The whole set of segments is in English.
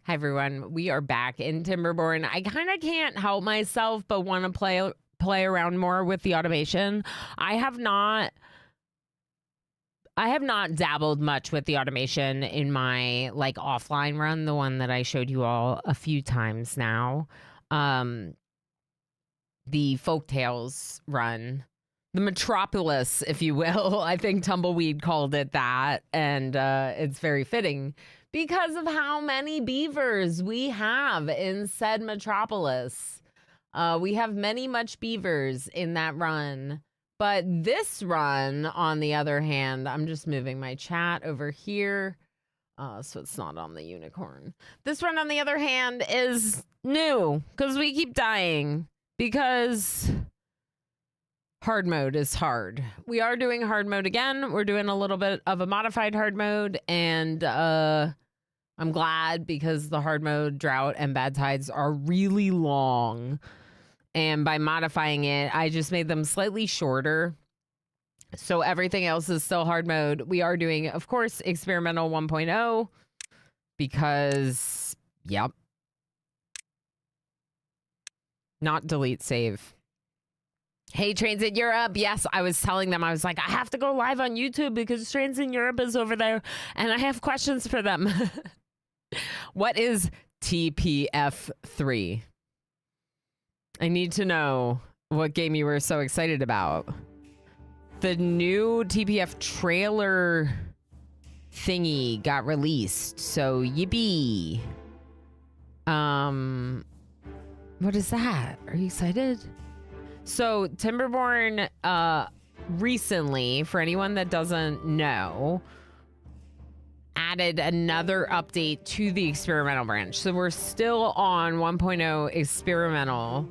Hi everyone, we are back in Timberborn. I kind of can't help myself but want to play around more with the automation. I have not dabbled much with the automation in my like offline run, the one that I showed you all a few times now. The Folktales run, the Metropolis, if you will. I think Tumbleweed called it that, and it's very fitting because of how many beavers we have in said Metropolis. We have much beavers in that run. But this run, on the other hand, I'm just moving my chat over here so it's not on the unicorn. This run, on the other hand, is new because we keep dying because hard mode is hard. We are doing hard mode again. We're doing a little bit of a modified hard mode, and I'm glad because the hard mode drought and bad tides are really long. And by modifying it, I just made them slightly shorter. So everything else is still hard mode. We are doing, of course, experimental 1.0 because, yep. Not delete save. Hey, Trains in Europe. Yes, I was telling them, I was like, I have to go live on YouTube because Trains in Europe is over there and I have questions for them. What is TPF3? I need to know what game you were so excited about. The new TPF trailer thingy got released, so yippee. What is that? Are you excited? So Timberborn recently, for anyone that doesn't know, added another update to the experimental branch. So we're still on 1.0 experimental,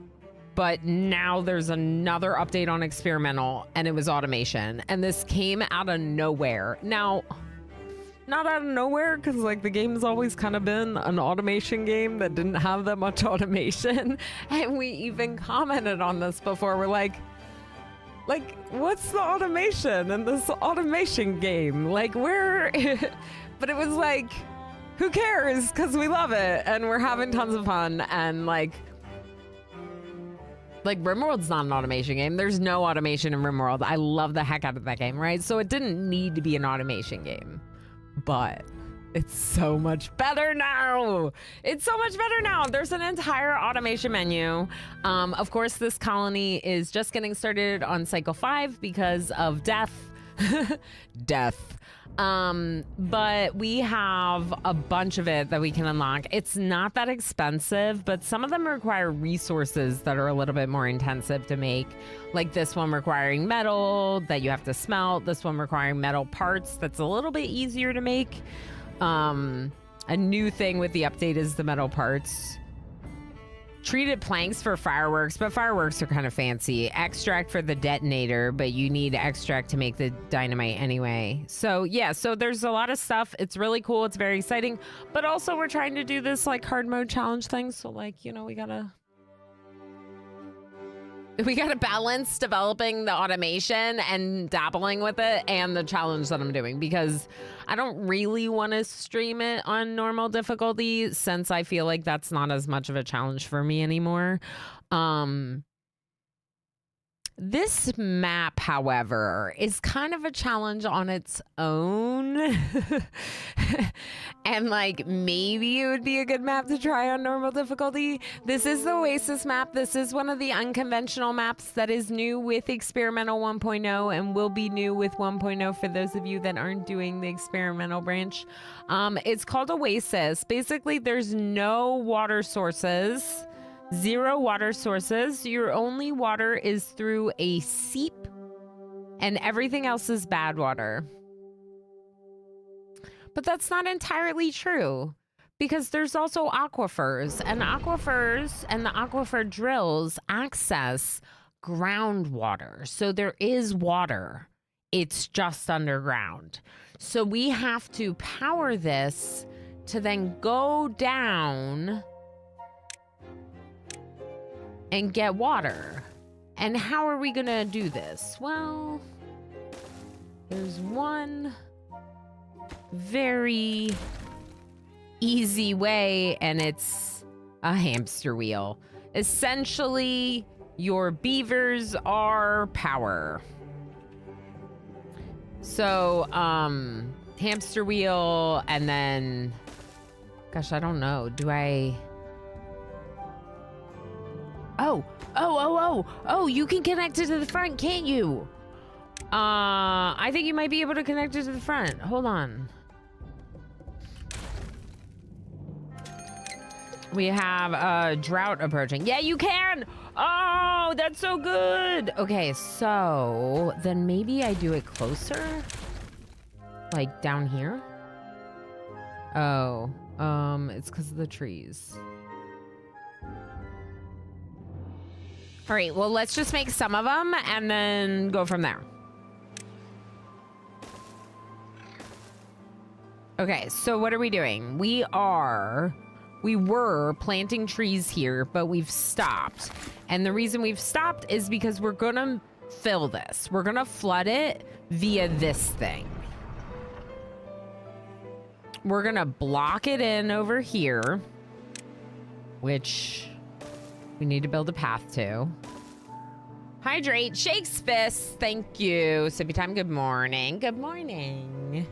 but now there's another update on experimental, and it was automation. And this came out of nowhere. Now, not out of nowhere, because like the game's always kind of been an automation game that didn't have that much automation. And we even commented on this before. We're like, what's the automation in this automation game? Like, where? But it was like, who cares? Because we love it and we're having tons of fun. And like RimWorld's not an automation game. There's no automation in RimWorld. I love the heck out of that game, right? So it didn't need to be an automation game, but it's so much better now. It's so much better now. There's an entire automation menu. Of course, this colony is just getting started on cycle 5 because of death. But we have a bunch of it that we can unlock. It's not that expensive, but some of them require resources that are a little bit more intensive to make. Like this one requiring metal that you have to smelt. This one requiring metal parts that's a little bit easier to make. A new thing with the update is the metal parts. Treated planks for fireworks, but fireworks are kind of fancy. Extract for the detonator, but you need extract to make the dynamite anyway. So yeah, so there's a lot of stuff. It's really cool. It's very exciting. But also we're trying to do this like hard mode challenge thing. So like, you know, we gotta balance developing the automation and dabbling with it and the challenge that I'm doing, because I don't really want to stream it on normal difficulty since I feel like that's not as much of a challenge for me anymore. This map, however, is kind of a challenge on its own. And like, maybe it would be a good map to try on normal difficulty. This is the Oasis map. This is one of the unconventional maps that is new with experimental 1.0 and will be new with 1.0 for those of you that aren't doing the experimental branch. It's called Oasis. Basically, there's no water sources. 0 water sources. Your only water is through a seep, and everything else is bad water. But that's not entirely true, because there's also aquifers, and the aquifer drills access groundwater. So there is water. It's just underground. So we have to power this to then go down and get water. And how are we gonna do this? Well, there's one very easy way, and it's a hamster wheel. Essentially, your beavers are power. So, hamster wheel, and then, gosh, I don't know. Do I? Oh, you can connect it to the front, can't you? I think you might be able to connect it to the front. Hold on. We have a drought approaching. Yeah, you can. Oh, that's so good. Okay, so then maybe I do it closer. Like down here. Oh, it's because of the trees. All right, well, let's just make some of them and then go from there. Okay, so what are we doing? We were planting trees here, but we've stopped. And the reason we've stopped is because we're gonna fill this. We're gonna flood it via this thing. We're gonna block it in over here, which we need to build a path to. Hydrate, shakes fists, thank you. Sippy time, good morning. Good morning.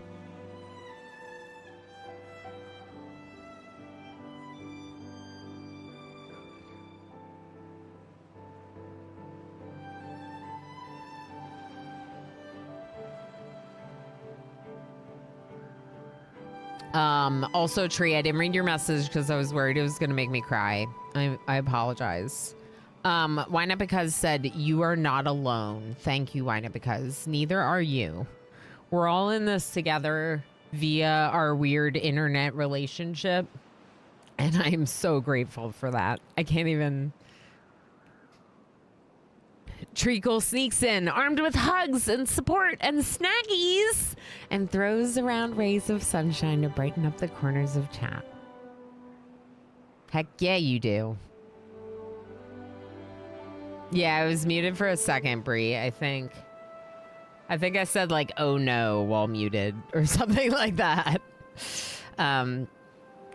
Also, Tree, I didn't read your message because I was worried it was going to make me cry. I apologize. Why Not Because said, you are not alone. Thank you, Why Not Because. Neither are you. We're all in this together via our weird internet relationship. And I'm so grateful for that. I can't even... Treacle sneaks in, armed with hugs and support and snackies, and throws around rays of sunshine to brighten up the corners of chat. Heck yeah, you do. Yeah, I was muted for a second, Bree. I think I said like, oh no, while muted or something like that.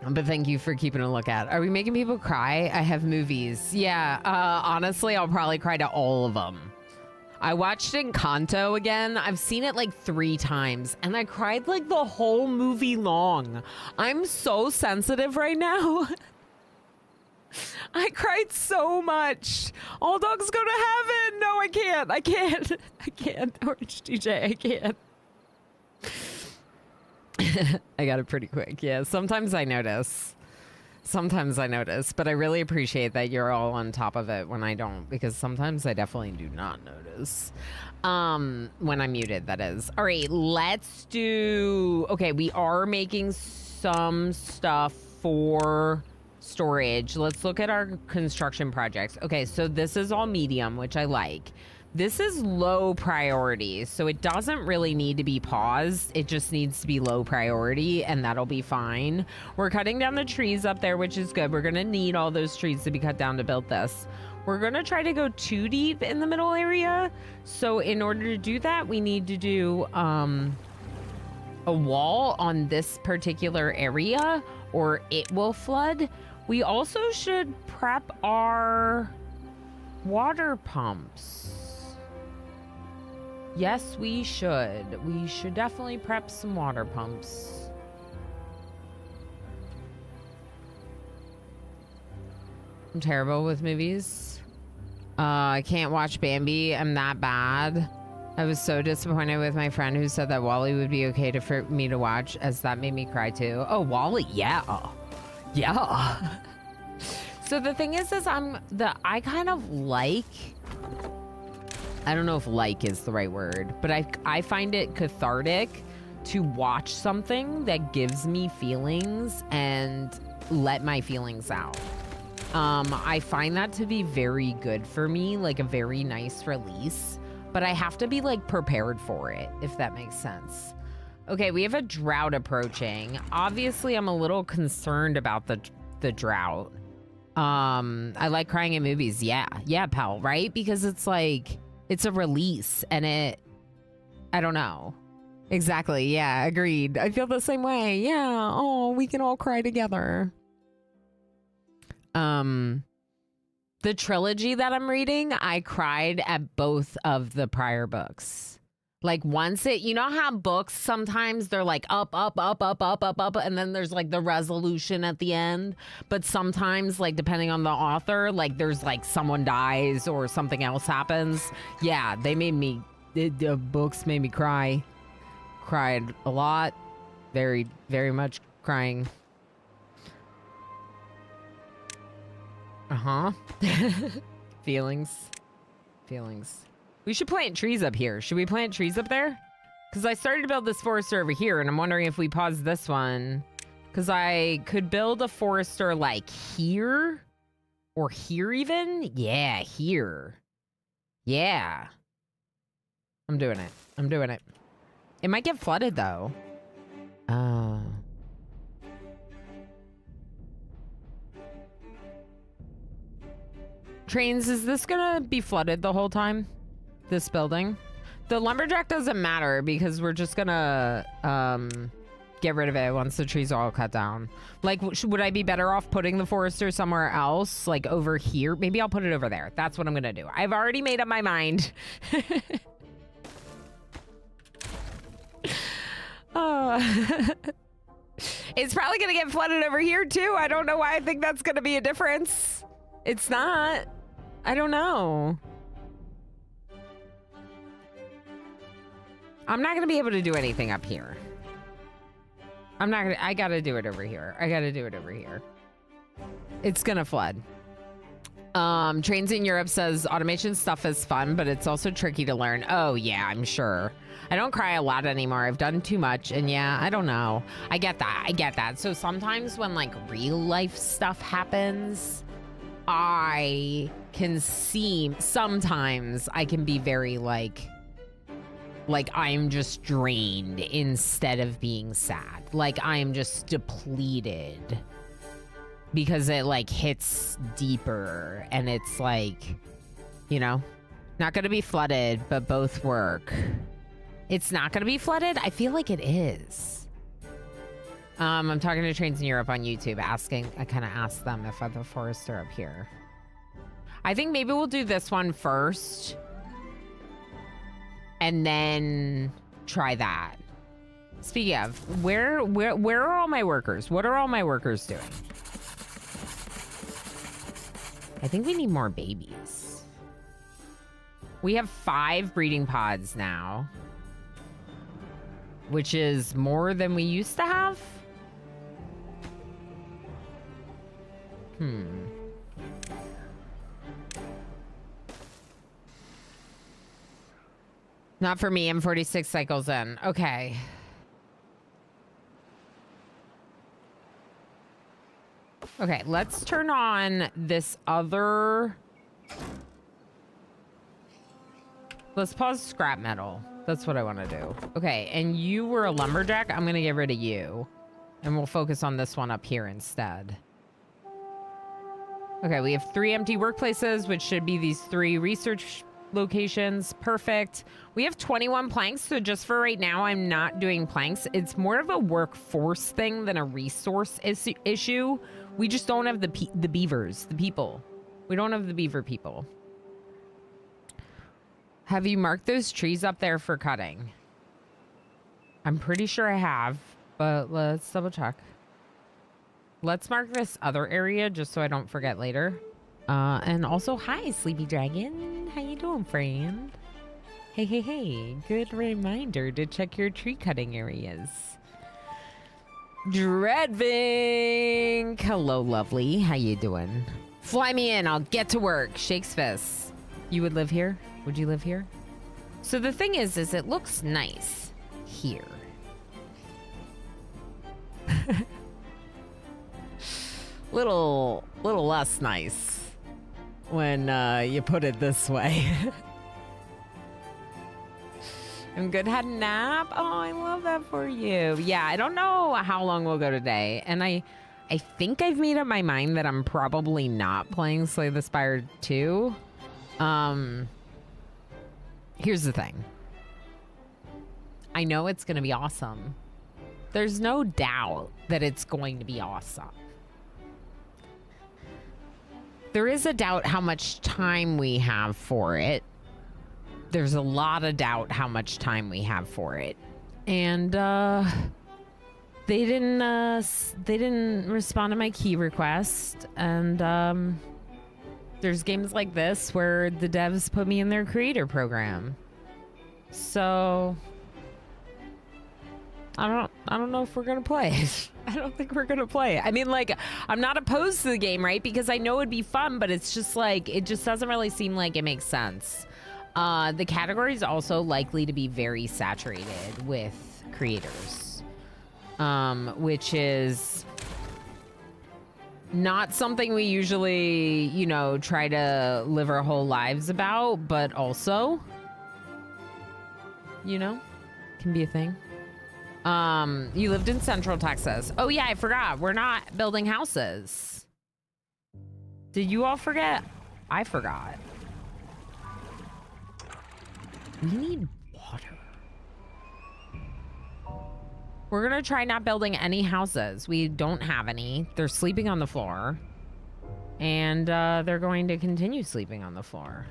But thank you for keeping a lookout. Are we making people cry? I have movies. Yeah, honestly, I'll probably cry to all of them. I watched Encanto again. I've seen it like 3 times, and I cried like the whole movie long. I'm so sensitive right now. I cried so much. All dogs go to heaven. No, I can't. I can't. Orange DJ, I can't. I got it pretty quick. Yeah, sometimes I notice. But I really appreciate that you're all on top of it when I don't, because sometimes I definitely do not notice. When I'm muted, that is. All right, let's do... Okay, we are making some stuff for storage. Let's look at our construction projects. Okay, so this is all medium, which I like. This is low priority, so it doesn't really need to be paused. It just needs to be low priority, and that'll be fine. We're cutting down the trees up there, which is good. We're gonna need all those trees to be cut down to build this. We're gonna try to go too deep in the middle area. So in order to do that, we need to do a wall on this particular area, or it will flood. We also should prep our water pumps. Yes, we should. We should definitely prep some water pumps. I'm terrible with movies. I can't watch Bambi. I'm that bad. I was so disappointed with my friend who said that Wall-E would be okay for me to watch, as that made me cry too. Oh, Wall-E, yeah. Yeah. So the thing is I kind of like... I don't know if like is the right word, but I find it cathartic to watch something that gives me feelings and let my feelings out. I find that to be very good for me, like a very nice release, but I have to be like prepared for it, if that makes sense. Okay, we have a drought approaching. Obviously, I'm a little concerned about the drought. I like crying in movies. Yeah, pal, right? Because it's like... It's a release, and I don't know. Exactly. Yeah, agreed. I feel the same way. Yeah. Oh, we can all cry together. The trilogy that I'm reading, I cried at both of the prior books. Like once it, you know how books sometimes they're like up, and then there's like the resolution at the end. But sometimes, like depending on the author, like there's like someone dies or something else happens. Yeah, they made me, the books made me cry. Cried a lot. Very, very much crying. Feelings. We should plant trees up here. Should we plant trees up there? Because I started to build this forester over here, and I'm wondering if we pause this one. Because I could build a forester like here. Or here even? Yeah, here. Yeah. I'm doing it. It might get flooded, though. Oh. Trains, is this gonna be flooded the whole time? This building? The lumberjack doesn't matter because we're just gonna get rid of it once the trees are all cut down. Like, would I be better off putting the forester somewhere else? Like over here? Maybe I'll put it over there. That's what I'm gonna do. I've already made up my mind. It's probably gonna get flooded over here too. I don't know why I think that's gonna be a difference. It's not. I don't know. I'm not gonna be able to do anything up here. I gotta do it over here. It's gonna flood. Trains in Europe says automation stuff is fun, but it's also tricky to learn. Oh yeah, I'm sure. I don't cry a lot anymore. I've done too much, and yeah, I don't know. I get that. So sometimes when like real life stuff happens, sometimes I can be very like I'm just drained instead of being sad. Like I'm just depleted because it like hits deeper and it's like, you know, not gonna be flooded, but both work. It's not gonna be flooded? I feel like it is. I'm talking to Trains in Europe on YouTube I kind of asked them if the forests are up here. I think maybe we'll do this one first and then try that. Speaking of, where are all my workers? What are all my workers doing? I think we need more babies. We have 5 breeding pods now, which is more than we used to have. Not for me. I'm 46 cycles in. Okay. Okay, let's turn on this other... Let's pause scrap metal. That's what I want to do. Okay, and you were a lumberjack. I'm going to get rid of you. And we'll focus on this one up here instead. Okay, we have 3 empty workplaces, which should be these 3 research locations. Perfect. We have 21 planks, so just for right now, I'm not doing planks. It's more of a workforce thing than a resource issue. We just don't have the beavers, the people. We don't have the beaver people. Have you marked those trees up there for cutting? I'm pretty sure I have, but let's double check. Let's mark this other area just so I don't forget later. And also, hi, Sleepy Dragon. How you doing, friend? Hey. Good reminder to check your tree cutting areas. Dreadvink. Hello, lovely. How you doing? Fly me in. I'll get to work. Shakes fists. You would live here? Would you live here? So the thing is it looks nice here. little less nice when you put it this way. I'm good. Had a nap. Oh, I love that for you. Yeah, I don't know how long we'll go today, and I think I've made up my mind that I'm probably not playing Slay the Spire 2. Here's the thing. I know it's going to be awesome. There's no doubt that it's going to be awesome. There is a doubt how much time we have for it. There's a lot of doubt how much time we have for it. And they didn't respond to my key request. And there's games like this where the devs put me in their creator program. So I don't know if we're gonna play it. I don't think we're gonna play it. I mean, like, I'm not opposed to the game, right? Because I know it'd be fun, but it's just like, it just doesn't really seem like it makes sense. The category is also likely to be very saturated with creators, which is not something we usually, you know, try to live our whole lives about, but also, you know, can be a thing. You lived in Central Texas. Oh yeah, I forgot. We're not building houses. Did you all forget? I forgot. We need water. We're gonna try not building any houses. We don't have any. They're sleeping on the floor. And they're going to continue sleeping on the floor.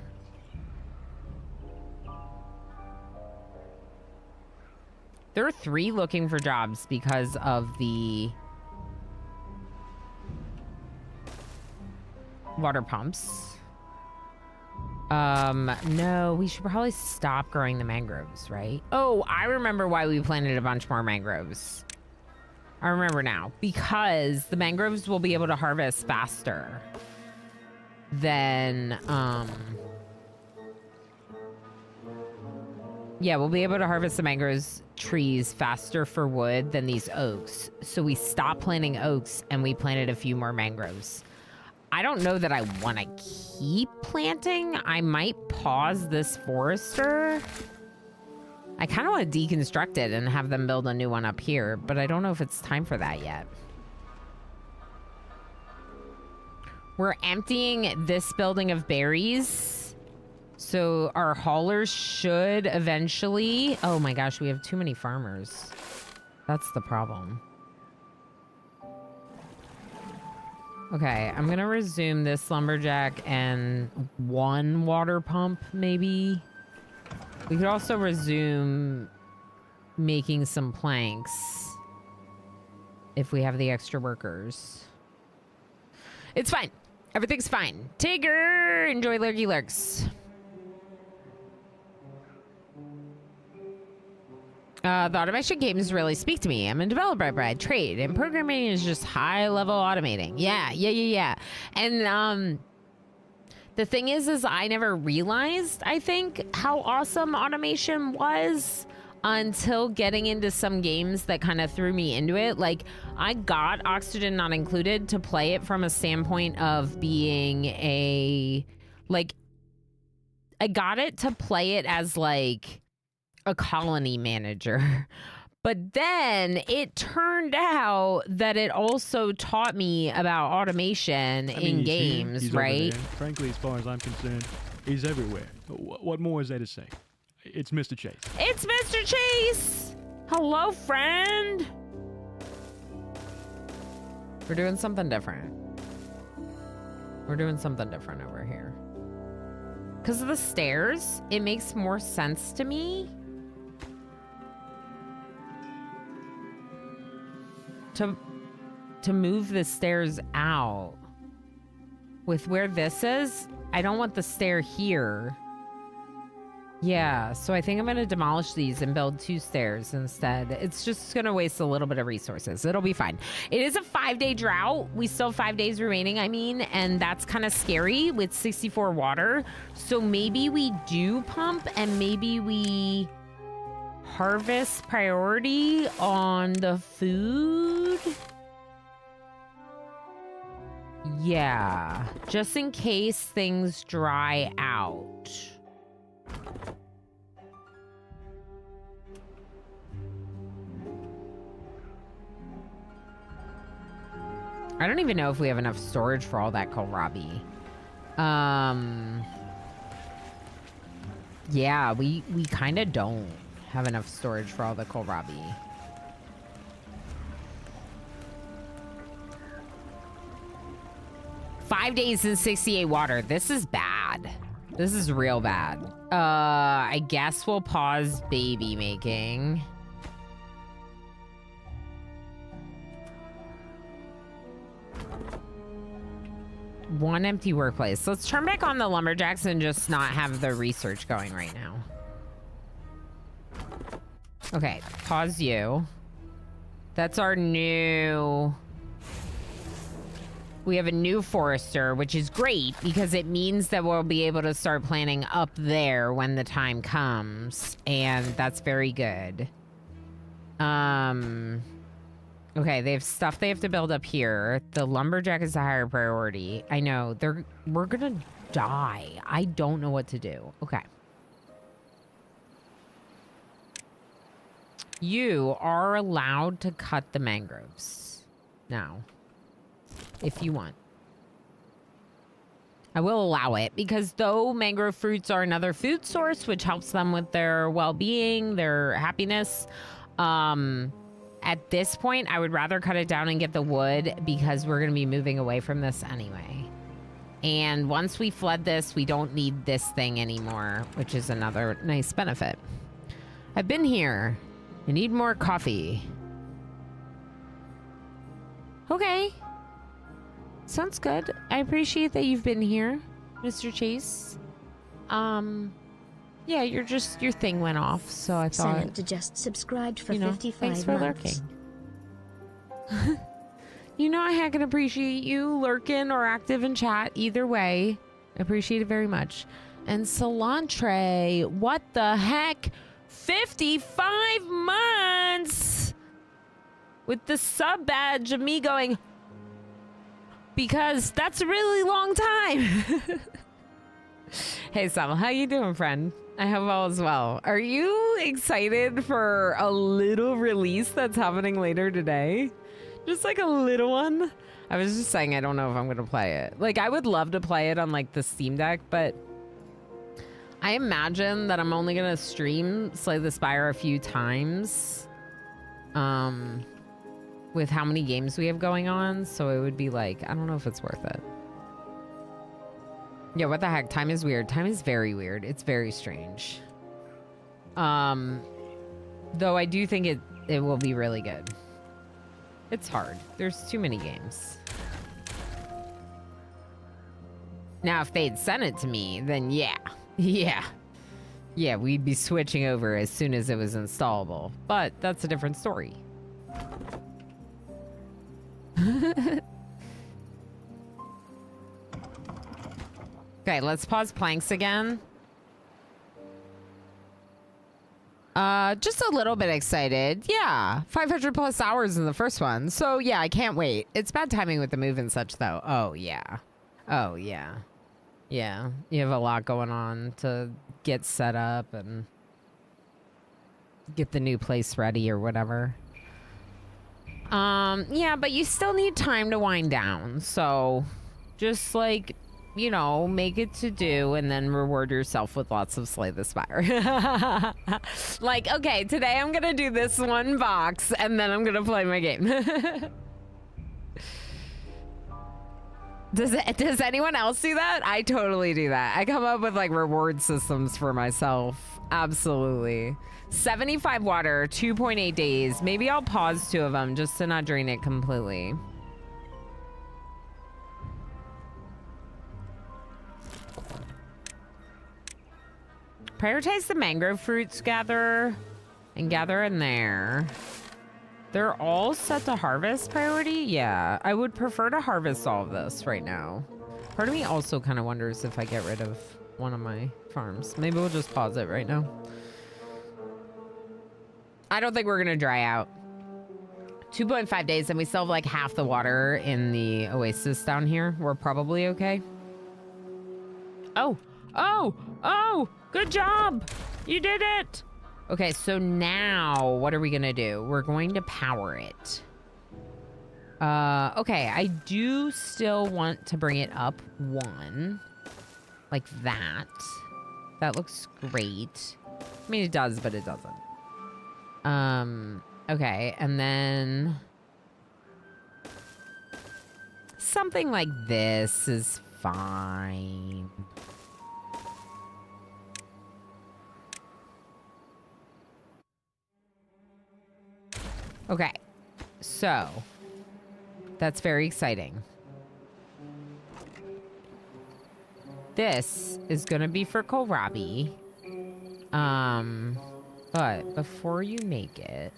There are 3 looking for jobs because of the water pumps. No, we should probably stop growing the mangroves, right? Oh, I remember why we planted a bunch more mangroves. I remember now. Because the mangroves will be able to harvest faster than, yeah, we'll be able to harvest the mangroves trees faster for wood than these oaks. So we stopped planting oaks and we planted a few more mangroves. I don't know that I want to keep planting. I might pause this forester. I kind of want to deconstruct it and have them build a new one up here, but I don't know if it's time for that yet. We're emptying this building of berries. So our haulers should eventually... Oh my gosh, we have too many farmers. That's the problem. Okay, I'm gonna resume this lumberjack and 1 water pump, maybe. We could also resume making some planks if we have the extra workers. It's fine. Everything's fine. Tigger, enjoy Lurky Lurks. The automation games really speak to me. I'm a developer by trade, and programming is just high-level automating. Yeah. And the thing is I never realized, I think, how awesome automation was until getting into some games that kind of threw me into it. Like, I got Oxygen Not Included to play it from a standpoint of being a... Like, I got it to play it as, like, a colony manager. But then it turned out that it also taught me about automation in games, he's right? Frankly, as far as I'm concerned, he's everywhere. What more is there to say? It's Mr. Chase. It's Mr. Chase! Hello, friend! We're doing something different. We're doing something different over here. Because of the stairs, it makes more sense to me to move the stairs out. With where this is, I don't want the stair here. Yeah, so I think I'm going to demolish these and build 2 stairs instead. It's just going to waste a little bit of resources. It'll be fine. It is a 5-day drought. We still have 5 days remaining, I mean, and that's kind of scary with 64 water. So maybe we do pump and maybe we harvest priority on the food. Yeah, just in case things dry out. I don't even know if we have enough storage for all that kohlrabi. Yeah, we kind of don't have enough storage for all the kohlrabi. Five days and 68 water. This is bad. This is real bad. I guess we'll pause baby making. One empty workplace. Let's turn back on the lumberjacks and just not have the research going right now. Okay, pause you. That's our new... We have a new forester, which is great because it means that we'll be able to start planning up there when the time comes. And that's very good. Okay, they have stuff they have to build up here. The lumberjack is a higher priority. I know. We're gonna die. I don't know what to do. Okay. You are allowed to cut the mangroves now, if you want. I will allow it because though mangrove fruits are another food source, which helps them with their well-being, their happiness, at this point, I would rather cut it down and get the wood because we're going to be moving away from this anyway. And once we flood this, we don't need this thing anymore, which is another nice benefit. I've been here. I need more coffee. Okay. Sounds good. I appreciate that you've been here, Mr. Chase. Yeah, your thing went off, so I thought... Senator just subscribed for 55 thanks for months. Lurking. You know I can appreciate you lurking or active in chat. Either way, I appreciate it very much. And Cilantro, what the heck? 55 months! With the sub badge of me going... Because that's a really long time. Hey, Sam, how you doing, friend? I hope all is well. Are you excited for a little release that's happening later today? Just like a little one? I was just saying I don't know if I'm going to play it. Like, I would love to play it on, like, the Steam Deck, but I imagine that I'm only going to stream Slay the Spire a few times. With how many games we have going on, so it would be like, I don't know if it's worth it. Yeah, what the heck? Time is weird. Time is very weird. It's very strange. Though I do think it will be really good. It's hard. There's too many games. Now, if they'd sent it to me, then yeah. Yeah, we'd be switching over as soon as it was installable. But that's a different story. Okay, let's pause planks again. Just a little bit excited. Yeah, 500 plus hours in the first one. So yeah, I can't wait. It's bad timing with the move and such though. Oh yeah. Yeah, you have a lot going on to get set up and get the new place ready or whatever. Yeah, but you still need time to wind down. So just like, you know, make it to do and then reward yourself with lots of Slay the Spire. Like, okay, today I'm gonna do this one box and then I'm gonna play my game. Does anyone else do that? I totally do that. I come up with like reward systems for myself. Absolutely. 75 water, 2.8 days. Maybe I'll pause 2 of them just to not drain it completely. Prioritize the mangrove fruits gather and gather in there. They're all set to harvest priority? Yeah, I would prefer to harvest all of this right now. Part of me also kind of wonders if I get rid of one of my farms. Maybe we'll just pause it right now. I don't think we're gonna dry out. 2.5 days and we still have like half the water in the oasis down here. We're probably okay. Oh, good job. You did it. Okay, so now what are we gonna do? We're going to power it. Okay, I do still want to bring it up 1. Like that. That looks great. I mean, it does, but it doesn't. Okay, and then something like this is fine. Okay, so that's very exciting. This is gonna be for kohlrabi. But before you make it,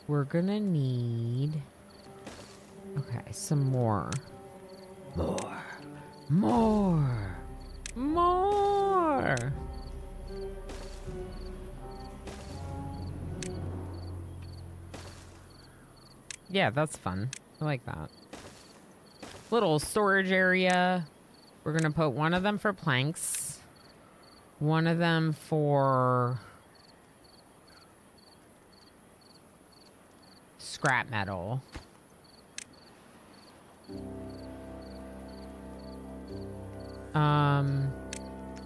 we're gonna need, okay, some more. More. Yeah, that's fun. I like that. Little storage area. We're gonna put one of them for planks. One of them for scrap metal.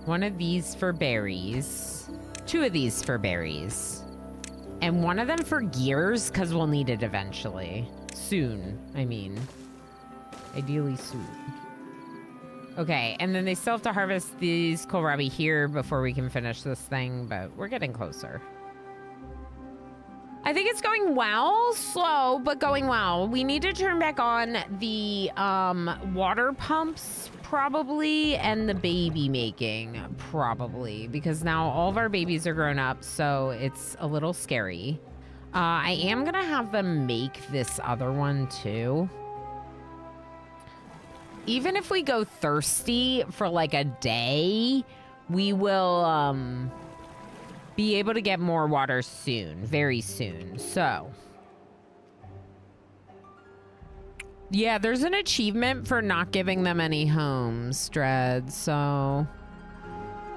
One of these for berries. Two of these for berries. And one of them for gears, because we'll need it eventually. Soon, I mean. Ideally soon. Okay, and then they still have to harvest these kohlrabi here before we can finish this thing, but we're getting closer. I think it's going well. Slow, but going well. We need to turn back on the water pumps, probably, and the baby making, probably, because now all of our babies are grown up, so it's a little scary. I am gonna have them make this other one, too. Even if we go thirsty for like a day, we will be able to get more water soon, very soon. So, yeah, there's an achievement for not giving them any homes, Dread. So,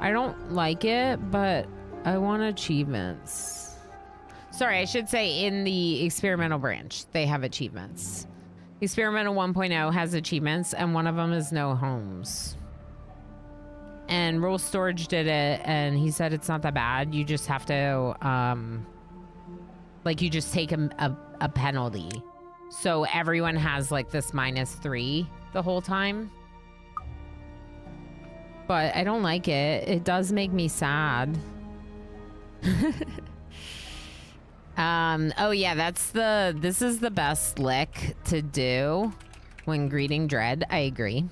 I don't like it, but I want achievements. Sorry, I should say in the experimental branch, they have achievements. Experimental 1.0 has achievements, and one of them is no homes. And Rule Storage did it, and he said it's not that bad. You just have to, like, you just take a penalty. So everyone has, like, this -3 the whole time. But I don't like it. It does make me sad. Oh yeah, this is the best lick to do when greeting Dread. I agree.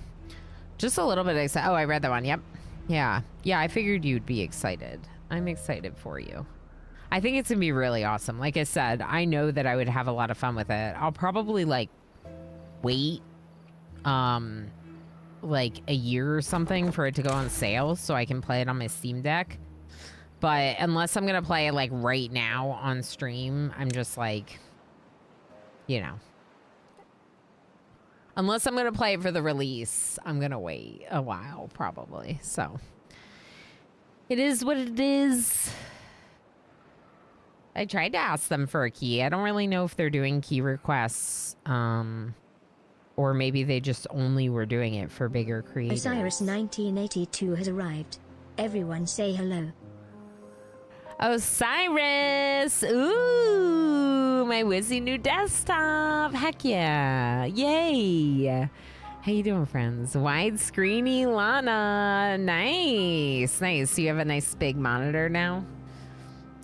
Just a little bit excited. Oh, I read that one. Yep. Yeah. Yeah, I figured you'd be excited. I'm excited for you. I think it's gonna be really awesome. Like I said, I know that I would have a lot of fun with it. I'll probably like wait like a year or something for it to go on sale so I can play it on my Steam Deck. But unless I'm going to play it, like, right now on stream, I'm just, like, you know. Unless I'm going to play it for the release, I'm going to wait a while, probably. So, it is what it is. I tried to ask them for a key. I don't really know if they're doing key requests. Or maybe they just only were doing it for bigger creators. Osiris 1982 has arrived. Everyone say hello. Osiris! Ooh, my whizzy new desktop. Heck yeah. Yay. How you doing, friends? Widescreeny Lana. Nice. Nice. You have a nice big monitor now?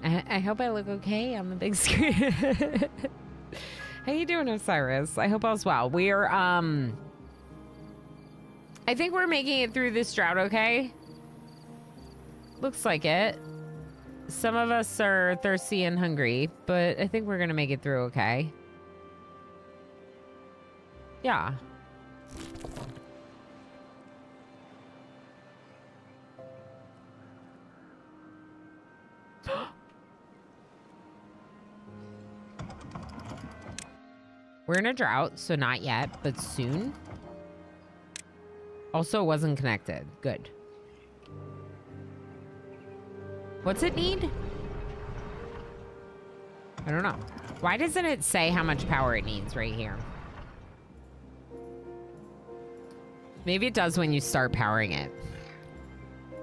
I hope I look okay on the big screen. How you doing, Osiris? I hope all's well. We're, I think we're making it through this drought okay. Looks like it. Some of us are thirsty and hungry, but I think we're gonna make it through okay. Yeah. We're in a drought, so not yet, but soon. Also, it wasn't connected. Good. What's it need? I don't know. Why doesn't it say how much power it needs right here? Maybe it does when you start powering it.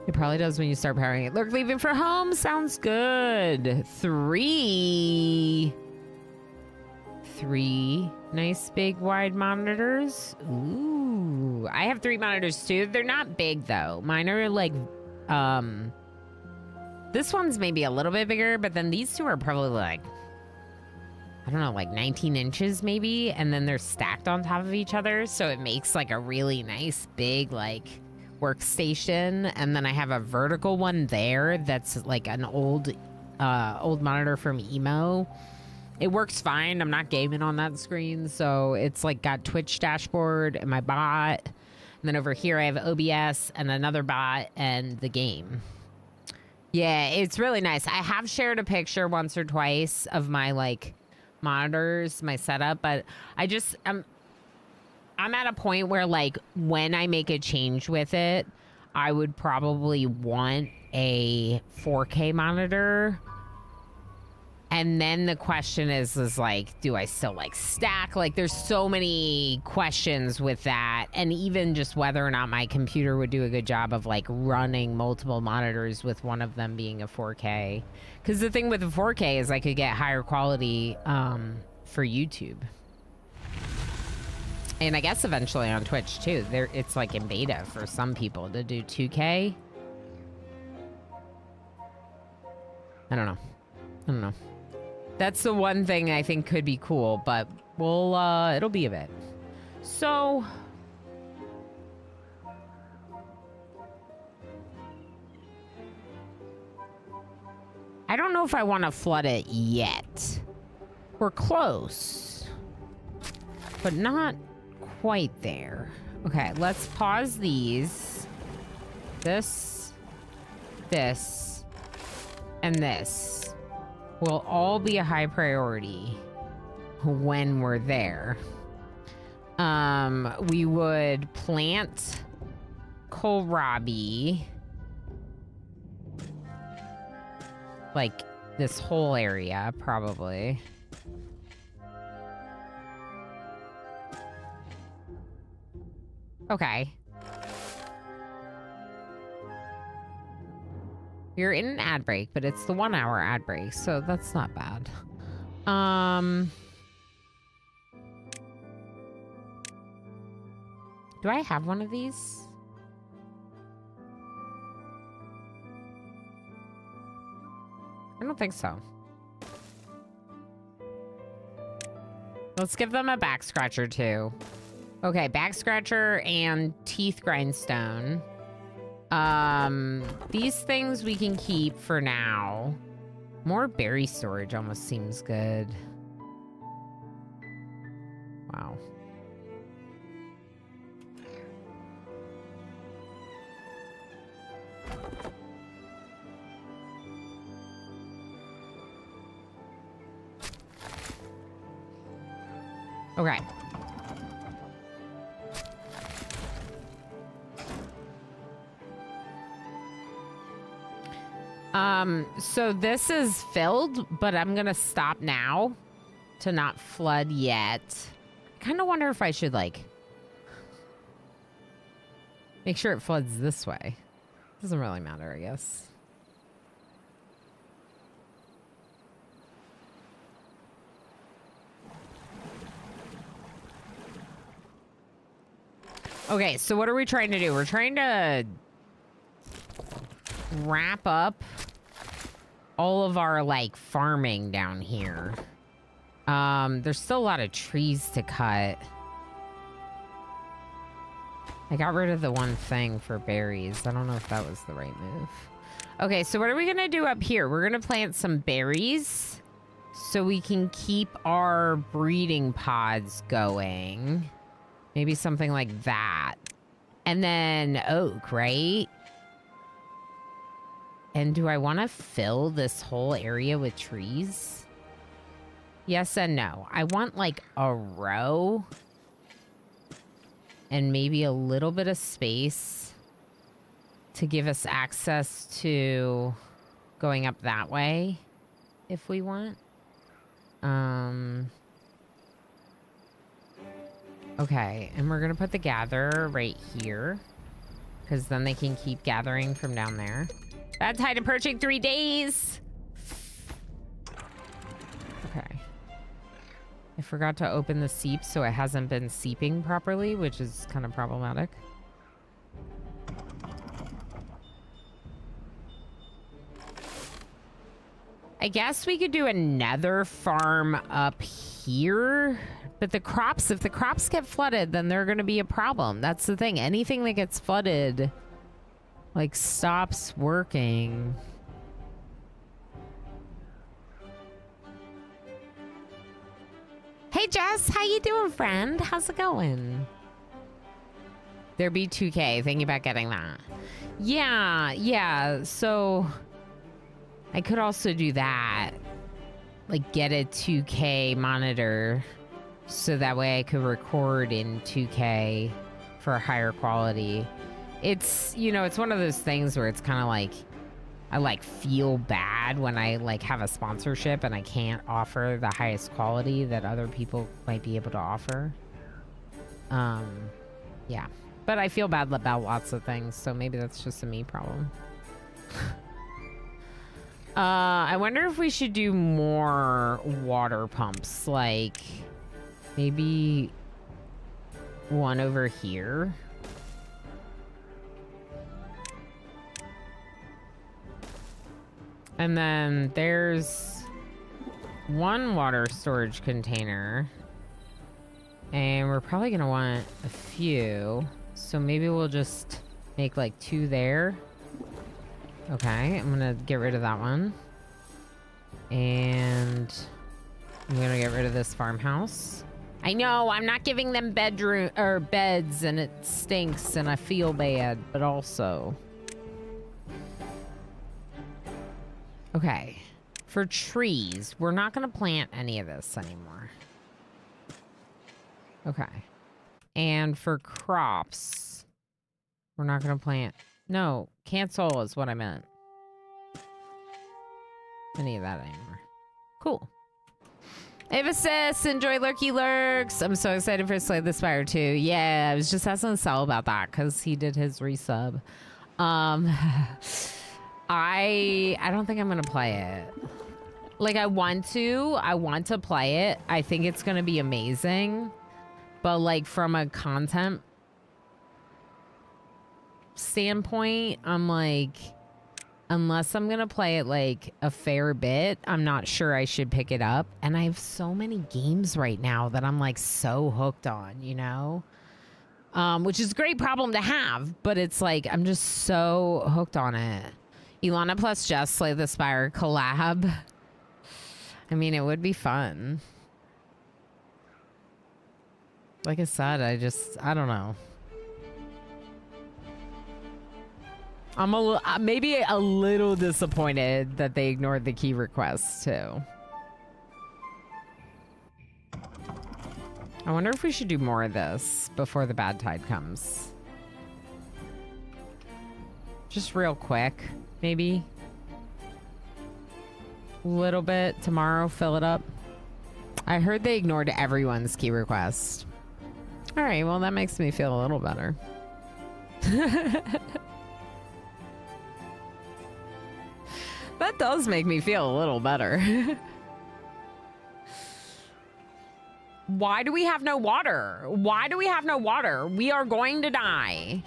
It probably does when you start powering it. Look, leaving for home sounds good. Three nice big wide monitors. Ooh, I have 3 monitors too. They're not big though. Mine are like, this one's maybe a little bit bigger, but then these 2 are probably like, I don't know, like 19 inches maybe. And then they're stacked on top of each other. So it makes like a really nice big like workstation. And then I have a vertical one there that's like an old monitor from Emo. It works fine. I'm not gaming on that screen. So it's like got Twitch dashboard and my bot. And then over here I have OBS and another bot and the game. Yeah, it's really nice. I have shared a picture once or twice of my like monitors, my setup, but I'm at a point where like when I make a change with it, I would probably want a 4K monitor. And then the question is like, do I still like stack? Like there's so many questions with that. And even just whether or not my computer would do a good job of like running multiple monitors with one of them being a 4K. Because the thing with the 4K is I could get higher quality for YouTube. And I guess eventually on Twitch too. It's like in beta for some people to do 2K. I don't know. That's the one thing I think could be cool, but it'll be a bit. So I don't know if I want to flood it yet. We're close, but not quite there. Okay, let's pause these. This, and this will all be a high priority when we're there. We would plant kohlrabi like this whole area probably. Okay. You're in an ad break, but it's the 1 hour ad break, so that's not bad. Do I have one of these? I don't think so. Let's give them a back scratcher too. Okay, back scratcher and teeth grindstone. These things we can keep for now. More berry storage almost seems good. Wow. Okay. So this is filled, but I'm gonna stop now to not flood yet. I kind of wonder if I should like make sure it floods this way. Doesn't really matter, I guess. Okay, so what are we trying to do? We're trying to wrap up all of our like farming down here. There's still a lot of trees to cut. I got rid of the one thing for berries. I don't know if that was the right move. Okay, so what are we gonna do up here? We're gonna plant some berries so we can keep our breeding pods going. Maybe something like that. And then oak, right? And do I want to fill this whole area with trees? Yes and no. I want like a row and maybe a little bit of space to give us access to going up that way if we want. Okay, and we're gonna put the gather right here. because then they can keep gathering from down there. Bad tide approaching 3 days. Okay. I forgot to open the seep, so it hasn't been seeping properly, which is kind of problematic. I guess we could do another farm up here, but the crops, if the crops get flooded, then they're going to be a problem. That's the thing. Anything that gets flooded, like, stops working. Hey, Jess, how you doing, friend? How's it going? There be 2K. Thinking about getting that. Yeah. So I could also do that. Like, get a 2K monitor so that way I could record in 2K for a higher quality. It's, you know, it's one of those things where it's kind of like, I like feel bad when I like have a sponsorship and I can't offer the highest quality that other people might be able to offer. Yeah, but I feel bad about lots of things, so maybe that's just a me problem. I wonder if we should do more water pumps, like maybe one over here. And then there's one water storage container. And we're probably gonna want a few. So maybe we'll just make like 2 there. Okay, I'm gonna get rid of that one. And I'm gonna get rid of this farmhouse. I know, I'm not giving them bedroom or beds and it stinks and I feel bad, but also. Okay, for trees, we're not gonna plant any of this anymore. Okay. And for crops, we're not gonna plant. No, cancel is what I meant. Any of that anymore. Cool. Avasis, enjoy Lurky Lurks. I'm so excited for Slay the Spire too. Yeah, I was just asking Sal about that because he did his resub. I don't think I'm gonna play it. Like, I want to play it. I think it's gonna be amazing. But like from a content standpoint, I'm like, unless I'm gonna play it like a fair bit, I'm not sure I should pick it up. And I have so many games right now that I'm like so hooked on, you know? Which is a great problem to have, but it's like, I'm just so hooked on it. Ilana plus Jess Slay the Spire collab. I mean, it would be fun. Like I said, I don't know. I'm maybe a little disappointed that they ignored the key requests too. I wonder if we should do more of this before the bad tide comes. Just real quick, maybe. A little bit tomorrow, fill it up. I heard they ignored everyone's key request. All right, well, that makes me feel a little better. That does make me feel a little better. Why do we have no water? Why do we have no water? We are going to die.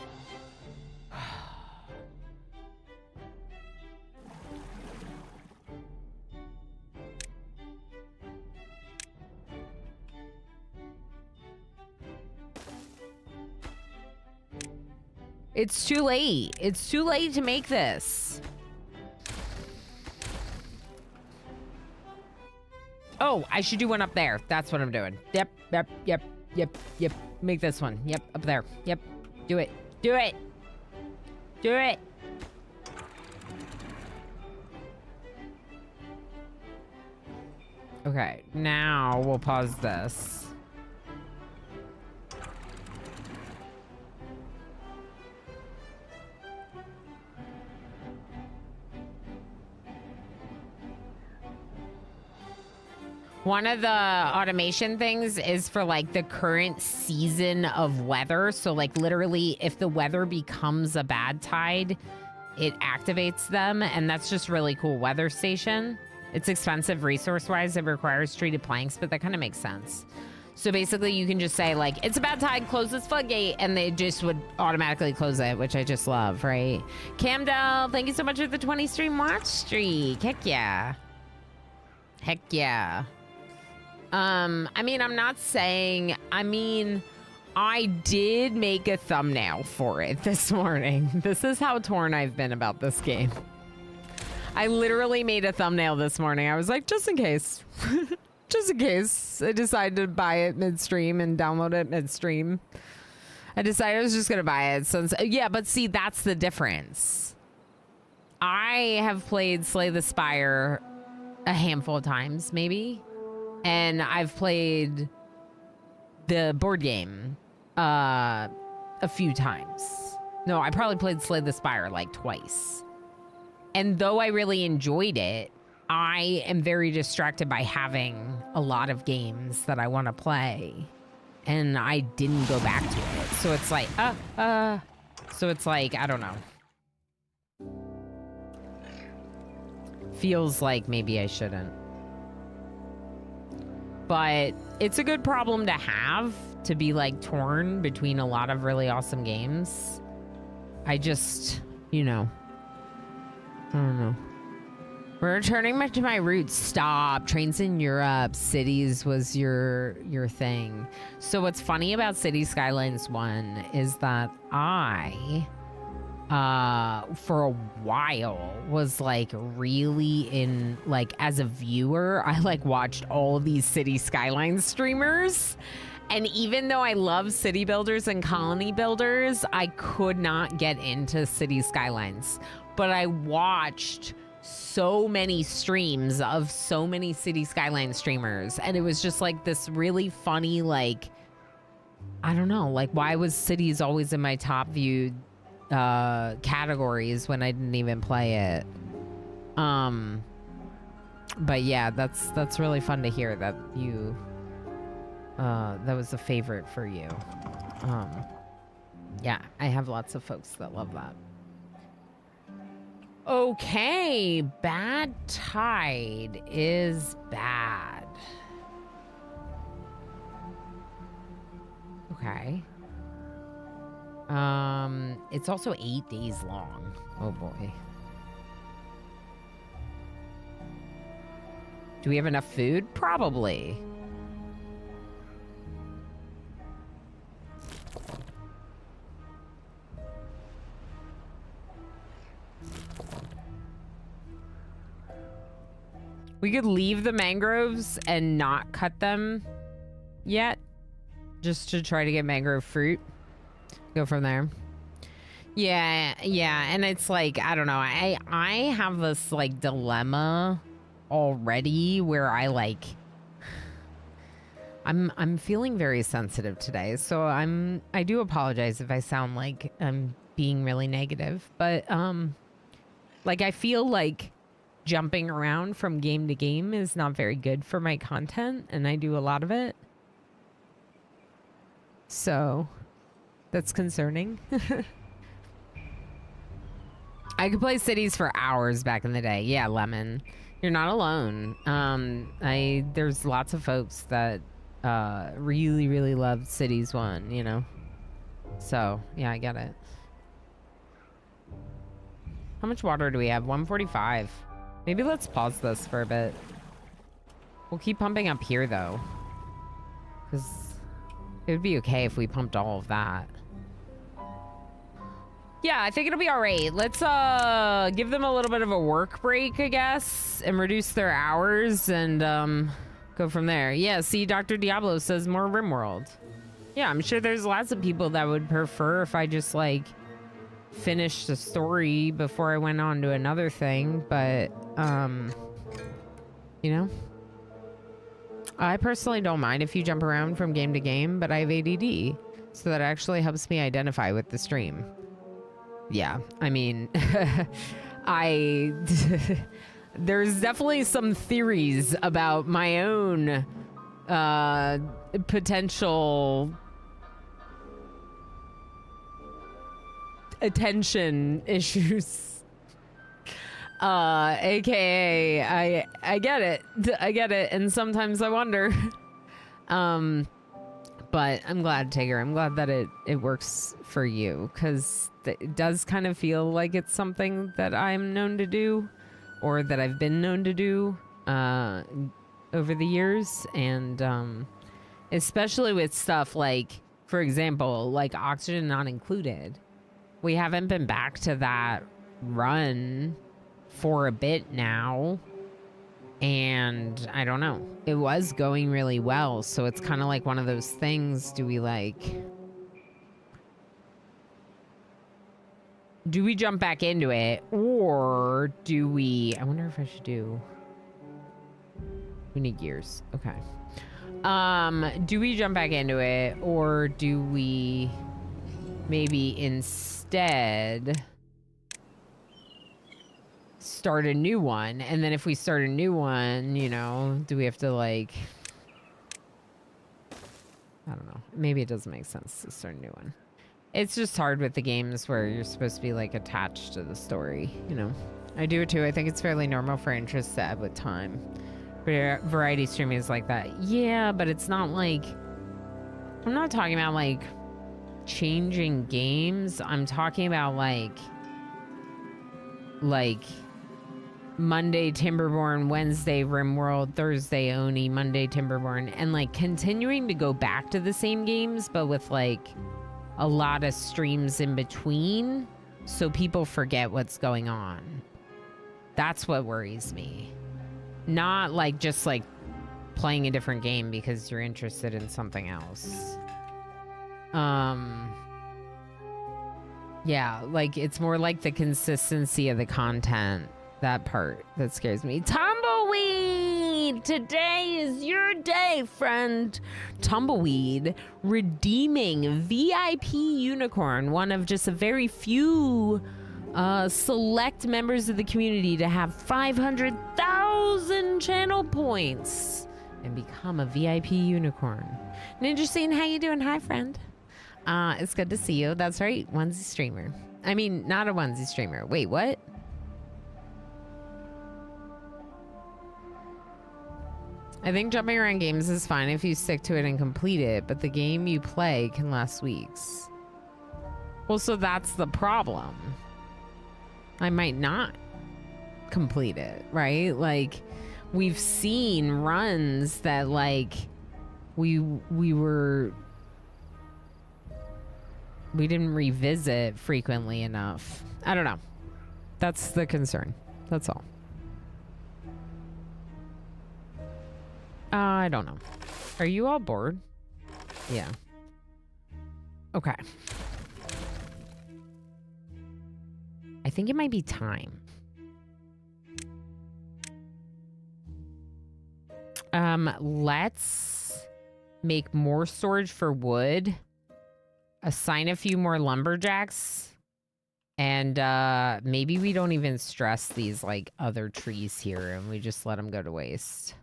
It's too late. It's too late to make this. Oh, I should do one up there. That's what I'm doing. Yep. Make this one. Yep, up there. Yep. Do it. Do it. Do it. Okay, now we'll pause this. One of the automation things is for like the current season of weather. So like literally if the weather becomes a bad tide, it activates them. And that's just really cool weather station. It's expensive resource-wise. It requires treated planks, but that kind of makes sense. So basically you can just say like, it's a bad tide, close this floodgate, and they just would automatically close it, which I just love, right? Camdell, thank you so much for the 20 stream watch streak. Heck yeah. Heck yeah. I mean, I'm not saying, I did make a thumbnail for it this morning. This is how torn I've been about this game. I literally made a thumbnail this morning. I was like, just in case. Just in case I decided to buy it midstream and download it midstream. I decided I was just going to buy it. Since, yeah, but see, that's the difference. I have played Slay the Spire a handful of times, maybe. And I've played the board game a few times. No, I probably played Slay the Spire like twice. And though I really enjoyed it, I am very distracted by having a lot of games that I want to play. And I didn't go back to it. So it's like, so it's like, I don't know. Feels like maybe I shouldn't. But it's a good problem to have, to be like torn between a lot of really awesome games. I just, you know, I don't know. We're returning back to my roots. Stop. Trains in Europe. Cities was your thing. So what's funny about City Skylines 1 is that I, for a while, was like really in, like, as a viewer, I like watched all of these City Skylines streamers. And even though I love city builders and colony builders, I could not get into City Skylines. But I watched so many streams of so many City Skyline streamers, and it was just like this really funny, like, I don't know, like, why was cities always in my top viewed categories when I didn't even play it? But yeah, that's really fun to hear that you that was a favorite for you. Yeah, I have lots of folks that love that. Okay, bad tide is bad. Okay. It's also 8 days long. Oh boy. Do we have enough food? Probably. We could leave the mangroves and not cut them yet, just to try to get mangrove fruit. Go from there. Yeah, and it's like, I don't know. I have this like dilemma already where I like, I'm feeling very sensitive today, so I do apologize if I sound like I'm being really negative, but like I feel like jumping around from game to game is not very good for my content, and I do a lot of it. So that's concerning. I could play cities for hours back in the day. Yeah, Lemon. You're not alone. There's lots of folks that really, really loved Cities 1, you know? So, yeah, I get it. How much water do we have? 145. Maybe let's pause this for a bit. We'll keep pumping up here, though. Because it would be okay if we pumped all of that. Yeah, I think it'll be all right. Let's give them a little bit of a work break, I guess, and reduce their hours and go from there. Yeah, see, Dr. Diablo says more RimWorld. Yeah, I'm sure there's lots of people that would prefer if I just, like, finished the story before I went on to another thing, but, you know? I personally don't mind if you jump around from game to game, but I have ADD, so that actually helps me identify with the stream. Yeah, I mean, there's definitely some theories about my own potential attention issues. AKA I get it. I get it, and sometimes I wonder. But I'm glad, Tigger. I'm glad that it works for you, because it does kind of feel like it's something that I'm known to do, or that I've been known to do over the years. And especially with stuff like, for example, like Oxygen Not Included. We haven't been back to that run for a bit now. And I don't know. It was going really well. So it's kind of like one of those things. Do we jump back into it? Or do we... I wonder if I should do... We need gears. Okay. Do we jump back into it? Or do we maybe instead start a new one? And then if we start a new one, you know, do we have to, like, I don't know, maybe it doesn't make sense to start a new one. It's just hard with the games where you're supposed to be like attached to the story, you know. I do it too. I think it's fairly normal for interests to ebb with time. Variety streaming is like that. Yeah, but it's not like, I'm not talking about like changing games. I'm talking about like Monday Timberborn, Wednesday RimWorld, Thursday Oni, Monday Timberborn, and like continuing to go back to the same games, but with like a lot of streams in between, so people forget what's going on. That's what worries me. Not like just like playing a different game because you're interested in something else. Yeah, like it's more like the consistency of the content. That part that scares me. Tumbleweed! Today is your day, friend. Tumbleweed redeeming VIP Unicorn, one of just a very few select members of the community to have 500,000 channel points and become a VIP Unicorn. Ninja Scene, how you doing? Hi, friend. It's good to see you. That's right, onesie streamer. I mean, not a onesie streamer. Wait, what? I think jumping around games is fine if you stick to it and complete it, but the game you play can last weeks. Well, so that's the problem. I might not complete it, right? Like, we've seen runs that, like, we didn't revisit frequently enough. I don't know. That's the concern. That's all. I don't know. Are you all bored? Yeah. Okay. I think it might be time. Let's make more storage for wood, assign a few more lumberjacks, and maybe we don't even stress these like other trees here and we just let them go to waste.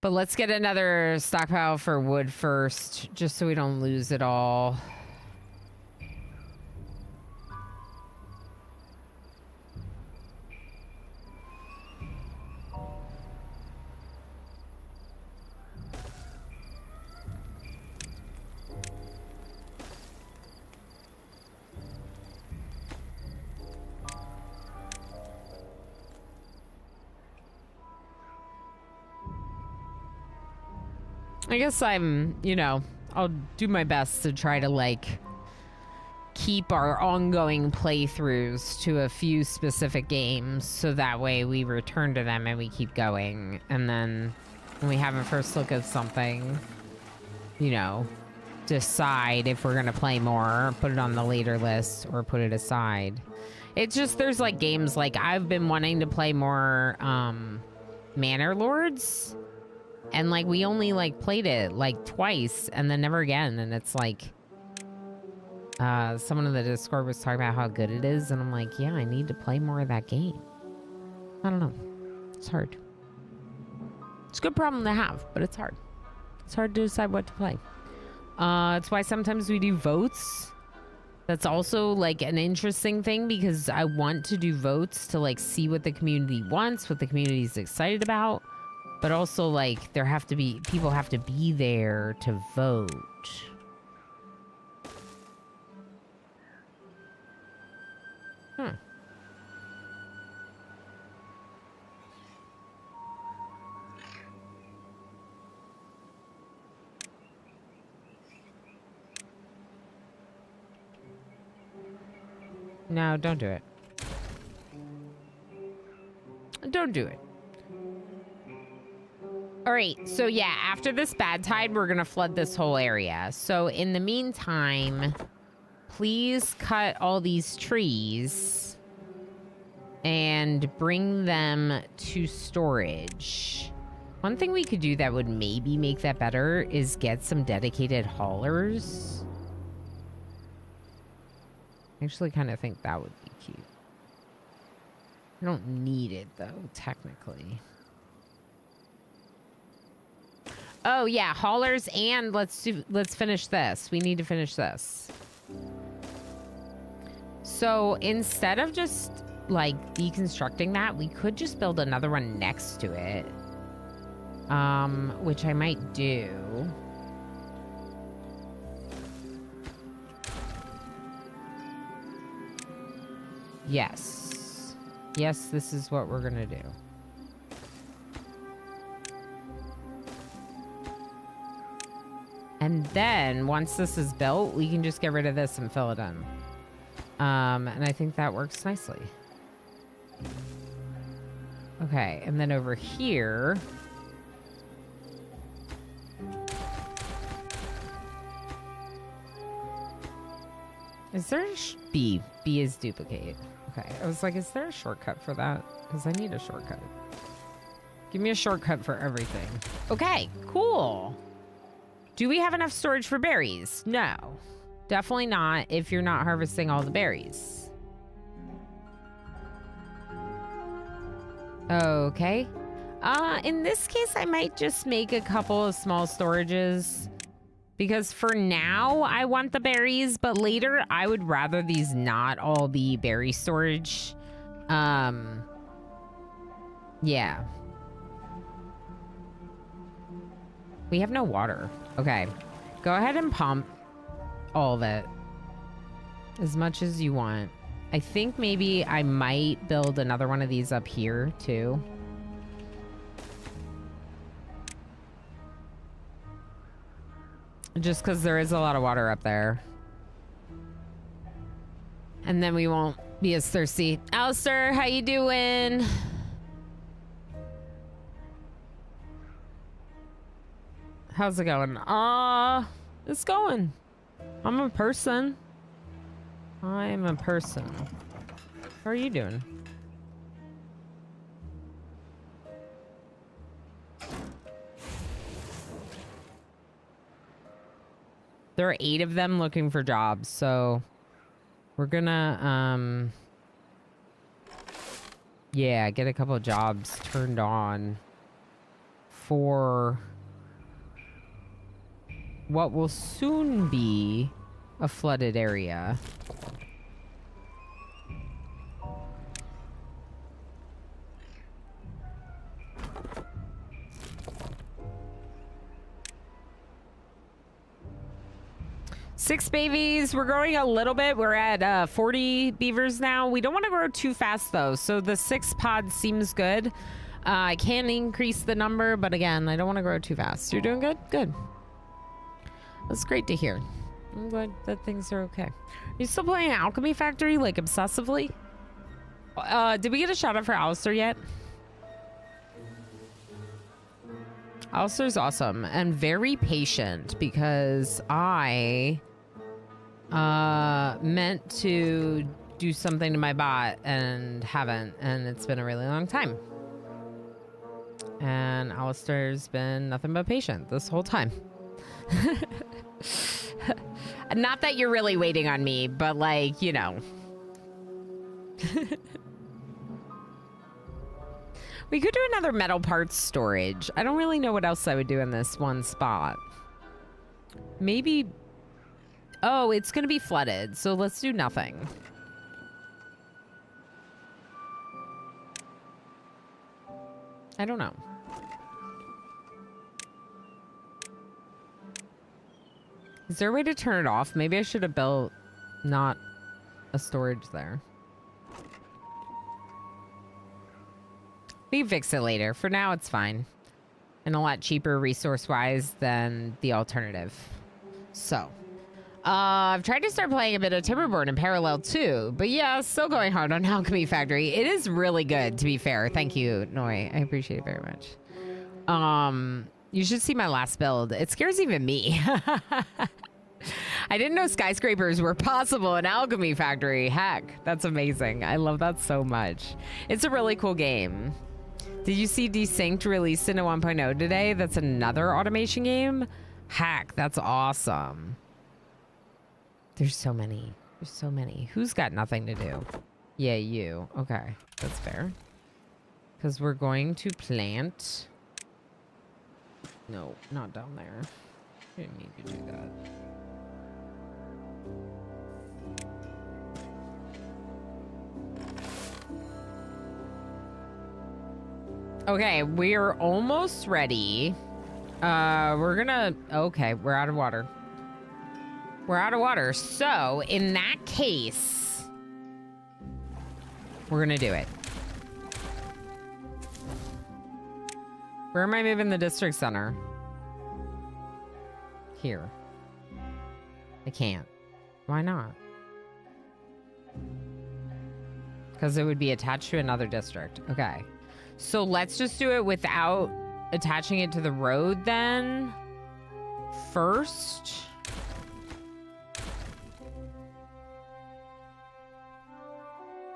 But let's get another stockpile for wood first, just so we don't lose it all. I guess I'm, you know, I'll do my best to try to, like, keep our ongoing playthroughs to a few specific games, so that way we return to them and we keep going. And then when we have a first look at something, you know, decide if we're going to play more, put it on the later list, or put it aside. It's just, there's, like, games, like, I've been wanting to play more, Manor Lords. And, like, we only, like, played it, like, twice, and then never again. And it's like, Someone in the Discord was talking about how good it is, and I'm like, yeah, I need to play more of that game. I don't know. It's hard. It's a good problem to have, but it's hard. It's hard to decide what to play. It's why sometimes we do votes. That's also like an interesting thing because I want to do votes to like see what the community wants, what the community is excited about. But also like people have to be there to vote. No, don't do it. Don't do it. All right, so yeah, after this bad tide, we're gonna flood this whole area. So in the meantime, please cut all these trees and bring them to storage. One thing we could do that would maybe make that better is get some dedicated haulers. I actually kind of think that would be cute. I don't need it though, technically. Oh yeah, haulers, and let's finish this. We need to finish this. So instead of just like deconstructing that, we could just build another one next to it. Which I might do. Yes. Yes, this is what we're gonna do. And then once this is built, we can just get rid of this and fill it in. And I think that works nicely. Okay, and then over here. Is there a B? B is duplicate. Okay, I was like, is there a shortcut for that? Because I need a shortcut. Give me a shortcut for everything. Okay, cool. Do we have enough storage for berries? No. Definitely not if you're not harvesting all the berries. Okay. In this case, I might just make a couple of small storages. Because for now, I want the berries, but later, I would rather these not all be berry storage. Yeah. We have no water. Okay. Go ahead and pump all of it. As much as you want. I think maybe I might build another one of these up here, too. Just because there is a lot of water up there. And then we won't be as thirsty. Alistair, how you doing? How's it going? It's going. I'm a person. I'm a person. How are you doing? There are 8 of them looking for jobs, so we're gonna, yeah, get a couple of jobs turned on for what will soon be a flooded area. Six babies. We're growing a little bit. We're at 40 beavers now. We don't want to grow too fast though, so the 6 pod seems good. I can increase the number, but again, I don't want to grow too fast. You're doing good? Good. That's great to hear. I'm glad that things are okay. Are you still playing Alchemy Factory, like, obsessively? Did we get a shout out for Alistair yet? Alistair's awesome and very patient because I meant to do something to my bot and haven't, and it's been a really long time. And Alistair's been nothing but patient this whole time. Not that you're really waiting on me, but like, you know. We could do another metal parts storage. I don't really know what else I would do in this one spot. Maybe... Oh, it's going to be flooded, so let's do nothing. I don't know. Is there a way to turn it off? Maybe I should have built not a storage there. We can fix it later. For now, it's fine. And a lot cheaper resource-wise than the alternative. So, I've tried to start playing a bit of Timberborn in parallel too. But yeah, still going hard on Alchemy Factory. It is really good, to be fair. Thank you, Noi. I appreciate it very much. You should see my last build. It scares even me. I didn't know skyscrapers were possible in Alchemy Factory. Heck, that's amazing. I love that so much. It's a really cool game. Did you see Desynced released in a 1.0 today? That's another automation game. Heck, that's awesome. There's so many. There's so many. Who's got nothing to do? Yeah, you. Okay, that's fair. Because we're going to plant... No, not down there. Didn't need to do that. Okay, we're almost ready. We're gonna... Okay, we're out of water. We're out of water. So, in that case... We're gonna do it. Where am I moving the district center? Here. I can't. Why not? Because it would be attached to another district. Okay. So let's just do it without attaching it to the road then. First.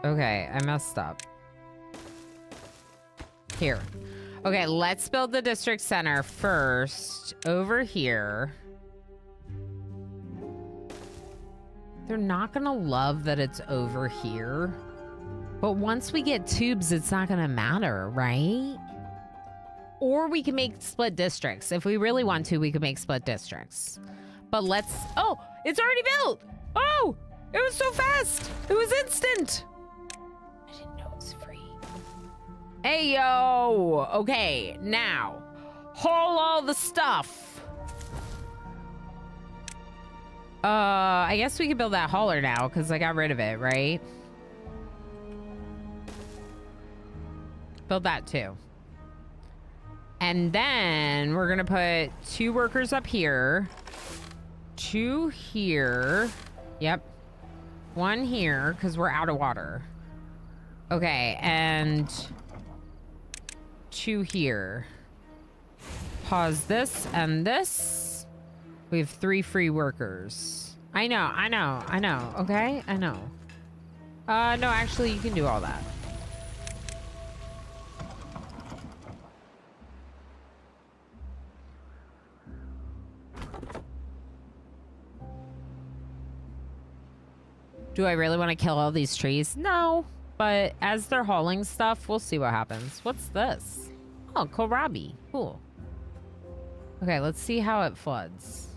Okay, I messed up. Here. Okay, let's build the district center first over here. They're not gonna love that it's over here. But once we get tubes, it's not gonna matter, right? Or we can make split districts. If we really want to, we could make split districts. But let's... Oh, it's already built! Oh, it was so fast! It was instant! I didn't know it was free. Hey, yo! Okay, now, haul all the stuff. I guess we can build that hauler now, because I got rid of it, right? Build that too. And then we're gonna put 2 workers up here. 2 here. Yep. 1 here, because we're out of water. Okay, and 2 here. Pause this and this. We have 3 free workers. I know. Okay, I know. No, actually, you can do all that. Do I really want to kill all these trees? No, but as they're hauling stuff, we'll see what happens. What's this? Oh, kohlrabi. Cool. Okay, let's see how it floods.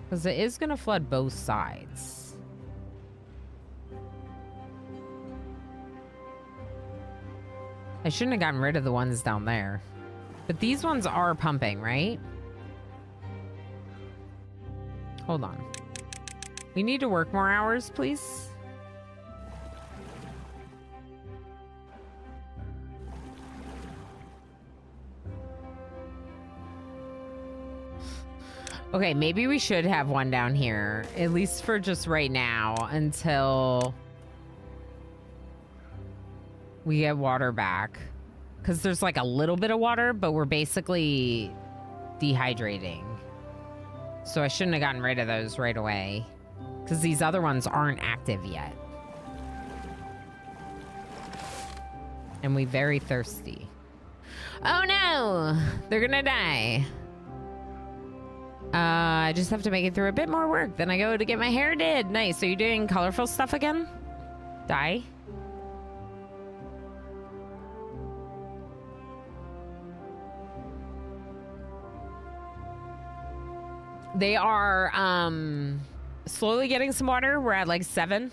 Because it is going to flood both sides. I shouldn't have gotten rid of the ones down there. But these ones are pumping, right? Hold on. We need to work more hours, please. Okay, maybe we should have one down here, at least for just right now, until we get water back. Because there's like a little bit of water, but we're basically dehydrating. So I shouldn't have gotten rid of those right away, because these other ones aren't active yet. And we very thirsty. Oh no! They're gonna die. I just have to make it through a bit more work. Then I go to get my hair did. Nice. Are you doing colorful stuff again? Dye? They are slowly getting some water. We're at like 7.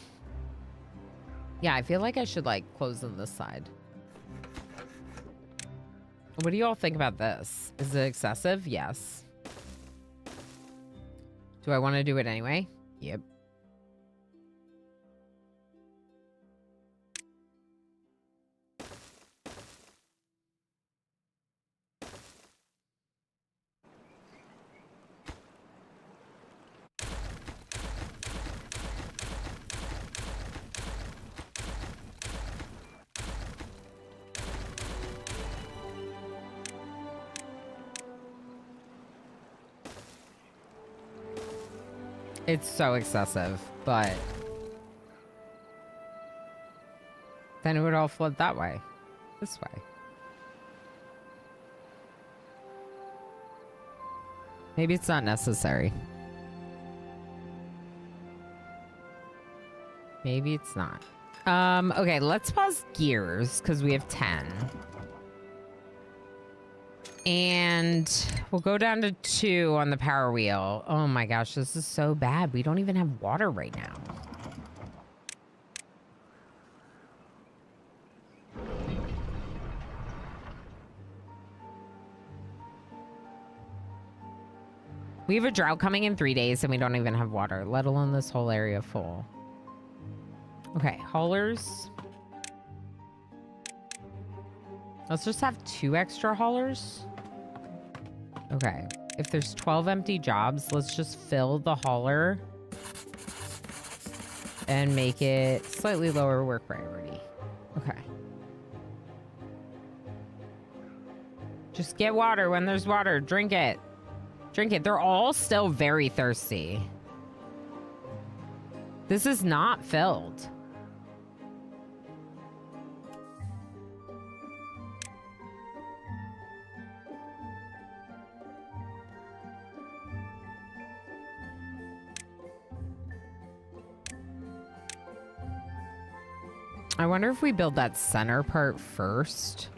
Yeah, I feel like I should like close on this side. What do you all think about this? Is it excessive? Yes. Do I want to do it anyway? Yep. It's so excessive, but then it would all flood that way, this way. Maybe it's not necessary. Maybe it's not. Okay, let's pause gears because we have 10. And we'll go down to 2 on the power wheel. Oh my gosh, this is so bad. We don't even have water right now. We have a drought coming in 3 days and we don't even have water, let alone this whole area full. Okay, haulers. Let's just have 2 extra haulers. Okay, if there's 12 empty jobs, let's just fill the hauler and make it slightly lower work priority. Okay. Just get water when there's water. Drink it. Drink it. They're all still very thirsty. This is not filled. I wonder if we build that center part first.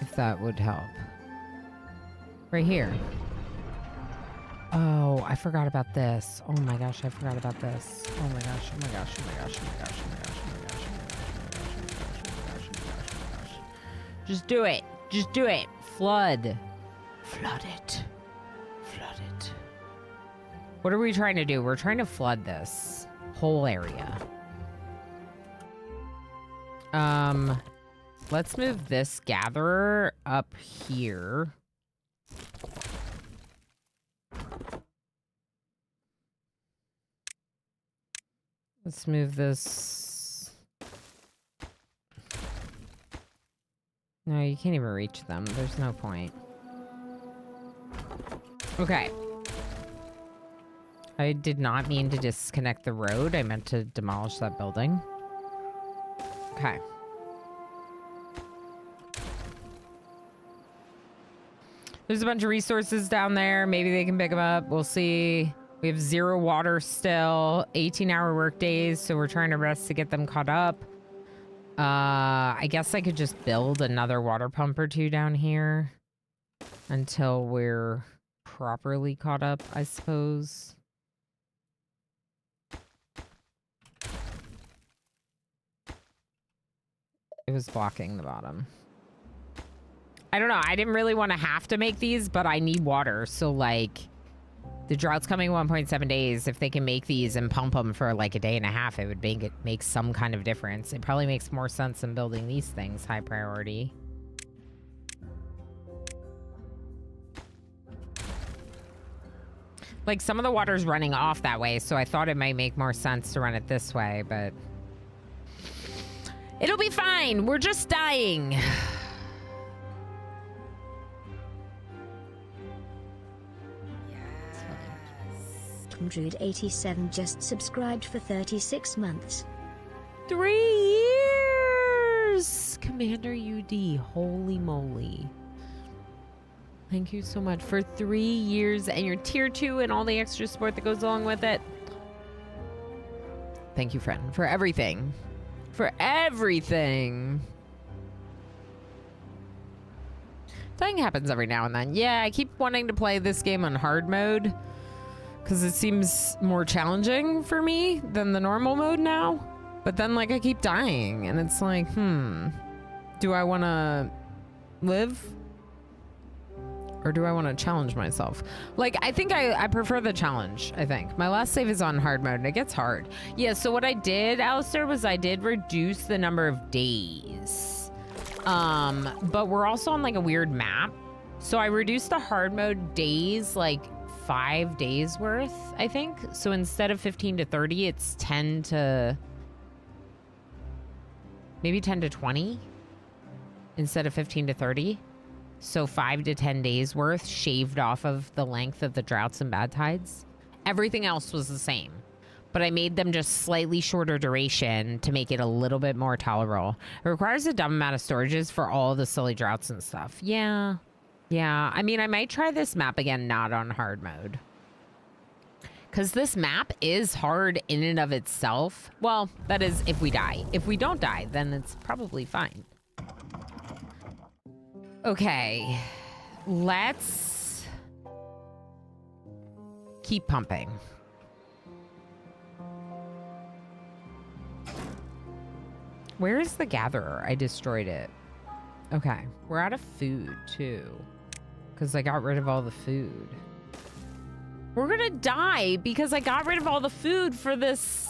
If that would help. Right here. Oh, I forgot about this. Oh my gosh, I forgot about this. Oh my gosh, oh my gosh, oh my gosh, oh my gosh, oh my gosh, oh my gosh, oh my gosh, oh my gosh, oh my gosh, oh my gosh, oh my gosh, oh my gosh. Just do it. Just do it. Flood. Flood it. Flood it. What are we trying to do? We're trying to flood this whole area. Let's move this gatherer up here. Let's move this. No, you can't even reach them. There's no point. Okay. I did not mean to disconnect the road. I meant to demolish that building. Okay. There's a bunch of resources down there. Maybe they can pick them up. We'll see. We have 0 water still. 18-hour work days, so we're trying to rest to get them caught up. I guess I could just build another water pump or 2 down here until we're properly caught up, I suppose. It was blocking the bottom. I don't know. I didn't really want to have to make these, but I need water. So, like, the drought's coming 1.7 days. If they can make these and pump them for, like, a day and a half, it would make some kind of difference. It probably makes more sense than building these things high priority. Like, some of the water's running off that way, so I thought it might make more sense to run it this way, but it'll be fine. We're just dying. 187 just subscribed for 36 months. 3 years! Commander UD, holy moly. Thank you so much for 3 years and your tier 2 and all the extra support that goes along with it. Thank you, friend, for everything. For everything. Something happens every now and then. Yeah, I keep wanting to play this game on hard mode because it seems more challenging for me than the normal mode now. But then, like, I keep dying and it's like, do I want to live? Or do I want to challenge myself? Like, I think I prefer the challenge, I think. My last save is on hard mode and it gets hard. Yeah, so what I did, Alistair, was I did reduce the number of days. But we're also on like a weird map. So I reduced the hard mode days, like 5 days worth, I think. So instead of 15 to 30, it's 10 to... maybe 10 to 20 instead of 15 to 30. So 5 to 10 days worth shaved off of the length of the droughts and bad tides. Everything else was the same, but I made them just slightly shorter duration to make it a little bit more tolerable. It requires a dumb amount of storages for all the silly droughts and stuff. Yeah. I mean, I might try this map again, not on hard mode. Because this map is hard in and of itself. Well, that is if we die. If we don't die, then it's probably fine. Okay, let's keep pumping. Where is the gatherer? I destroyed it. Okay, we're out of food too, because I got rid of all the food. We're gonna die because I got rid of all the food for this.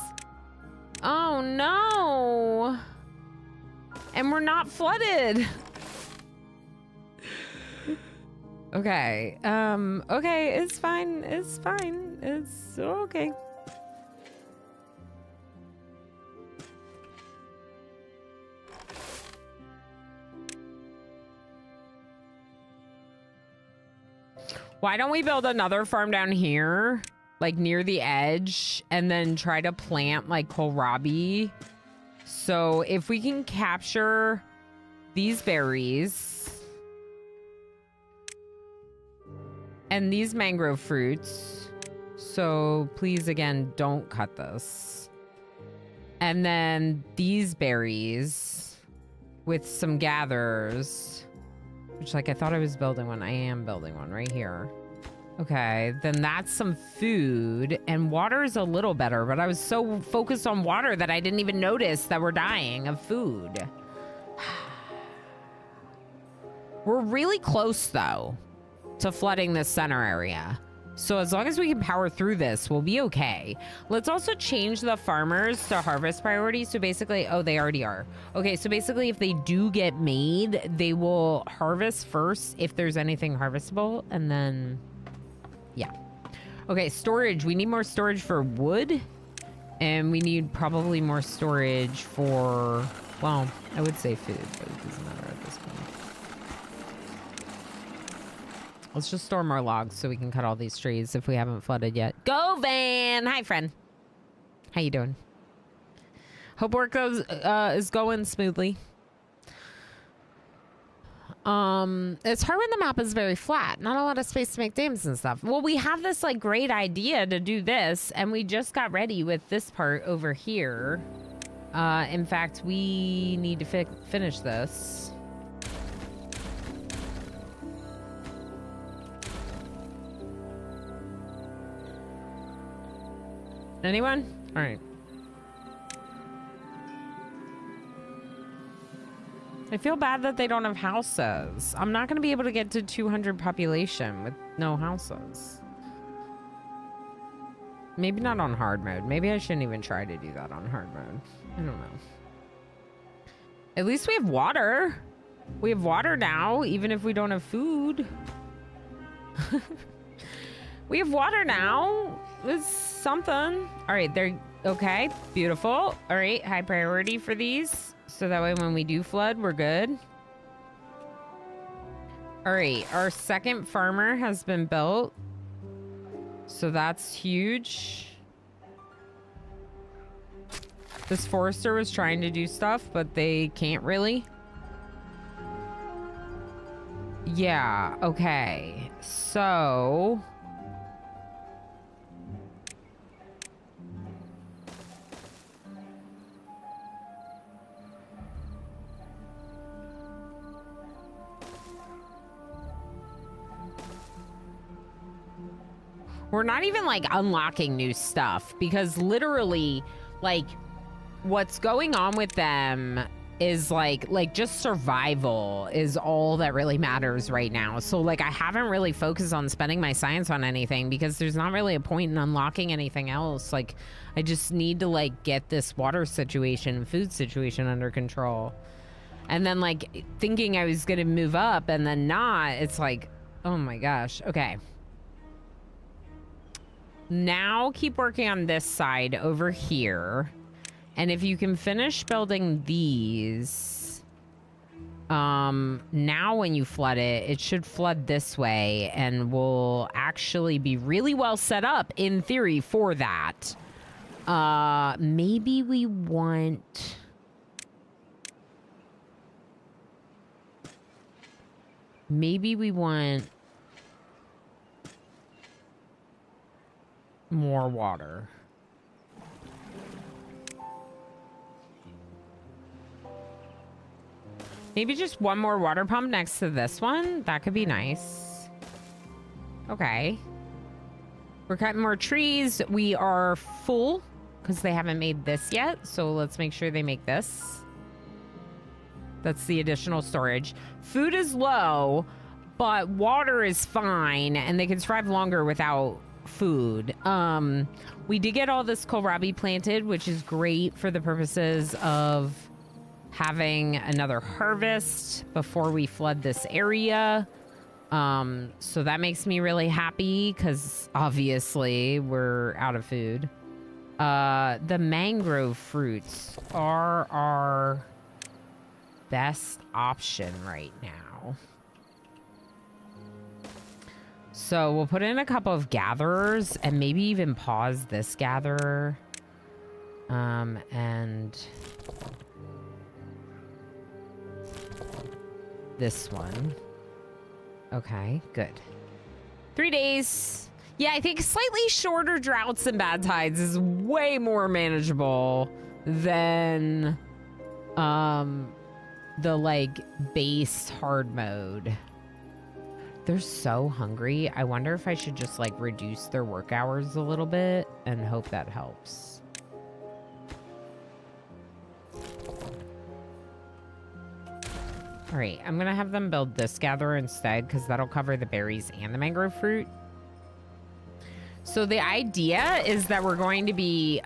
Oh no. And we're not flooded. Okay, okay, it's fine, it's okay. Why don't we build another farm down here, like near the edge, and then try to plant like kohlrabi? So if we can capture these berries and these mangrove fruits, so please again don't cut this, and then these berries with some gatherers, which, like, I thought I was building one. I am building one right here. Okay, then that's some food, and water is a little better, but I was so focused on water that I didn't even notice that we're dying of food. We're really close though to flooding this center area. So as long as we can power through this, we'll be okay. Let's also change the farmers to harvest priority. So basically, oh, they already are. Okay, so basically if they do get made, they will harvest first if there's anything harvestable, and then, yeah. Okay, storage. We need more storage for wood, and we need probably more storage for, well, I would say food, but it doesn't matter at this point. Let's just store more logs so we can cut all these trees if we haven't flooded yet. Go, Van! Hi, friend. How you doing? Hope work goes is going smoothly. It's hard when the map is very flat. Not a lot of space to make dams and stuff. Well, we have this like great idea to do this, and we just got ready with this part over here. In fact, we need to finish this. Anyone? All right. I feel bad that they don't have houses. I'm not going to be able to get to 200 population with no houses. Maybe not on hard mode. Maybe I shouldn't even try to do that on hard mode. I don't know. At least we have water. We have water now, even if we don't have food. We have water now. It's something. All right, they're okay. Beautiful. All right, high priority for these. So that way when we do flood, we're good. All right, our second farmer has been built. So that's huge. This forester was trying to do stuff, but they can't really. Yeah, okay. So... we're not even like unlocking new stuff because literally like what's going on with them is like just survival is all that really matters right now. So like I haven't really focused on spending my science on anything because there's not really a point in unlocking anything else. Like I just need to like get this water situation, food situation under control. And then like thinking I was gonna move up and then not, it's like, oh my gosh. Okay. Now keep working on this side over here. And if you can finish building these, now when you flood it, it should flood this way and will actually be really well set up in theory for that. Maybe we want... more water. Maybe just one more water pump next to this one. That could be nice. Okay. We're cutting more trees. We are full because they haven't made this yet. So let's make sure they make this. That's the additional storage. Food is low, but water is fine and they can survive longer without food. We did get all this kohlrabi planted, which is great for the purposes of having another harvest before we flood this area. So that makes me really happy because obviously we're out of food. The mangrove fruits are our best option right now. So we'll put in a couple of gatherers and maybe even pause this gatherer. And this one. Okay, good. 3 days. Yeah, I think slightly shorter droughts and bad tides is way more manageable than the like base hard mode. They're so hungry. I wonder if I should just like reduce their work hours a little bit and hope that helps. All right, I'm gonna have them build this gatherer instead because that'll cover the berries and the mangrove fruit. So the idea is that we're going to be,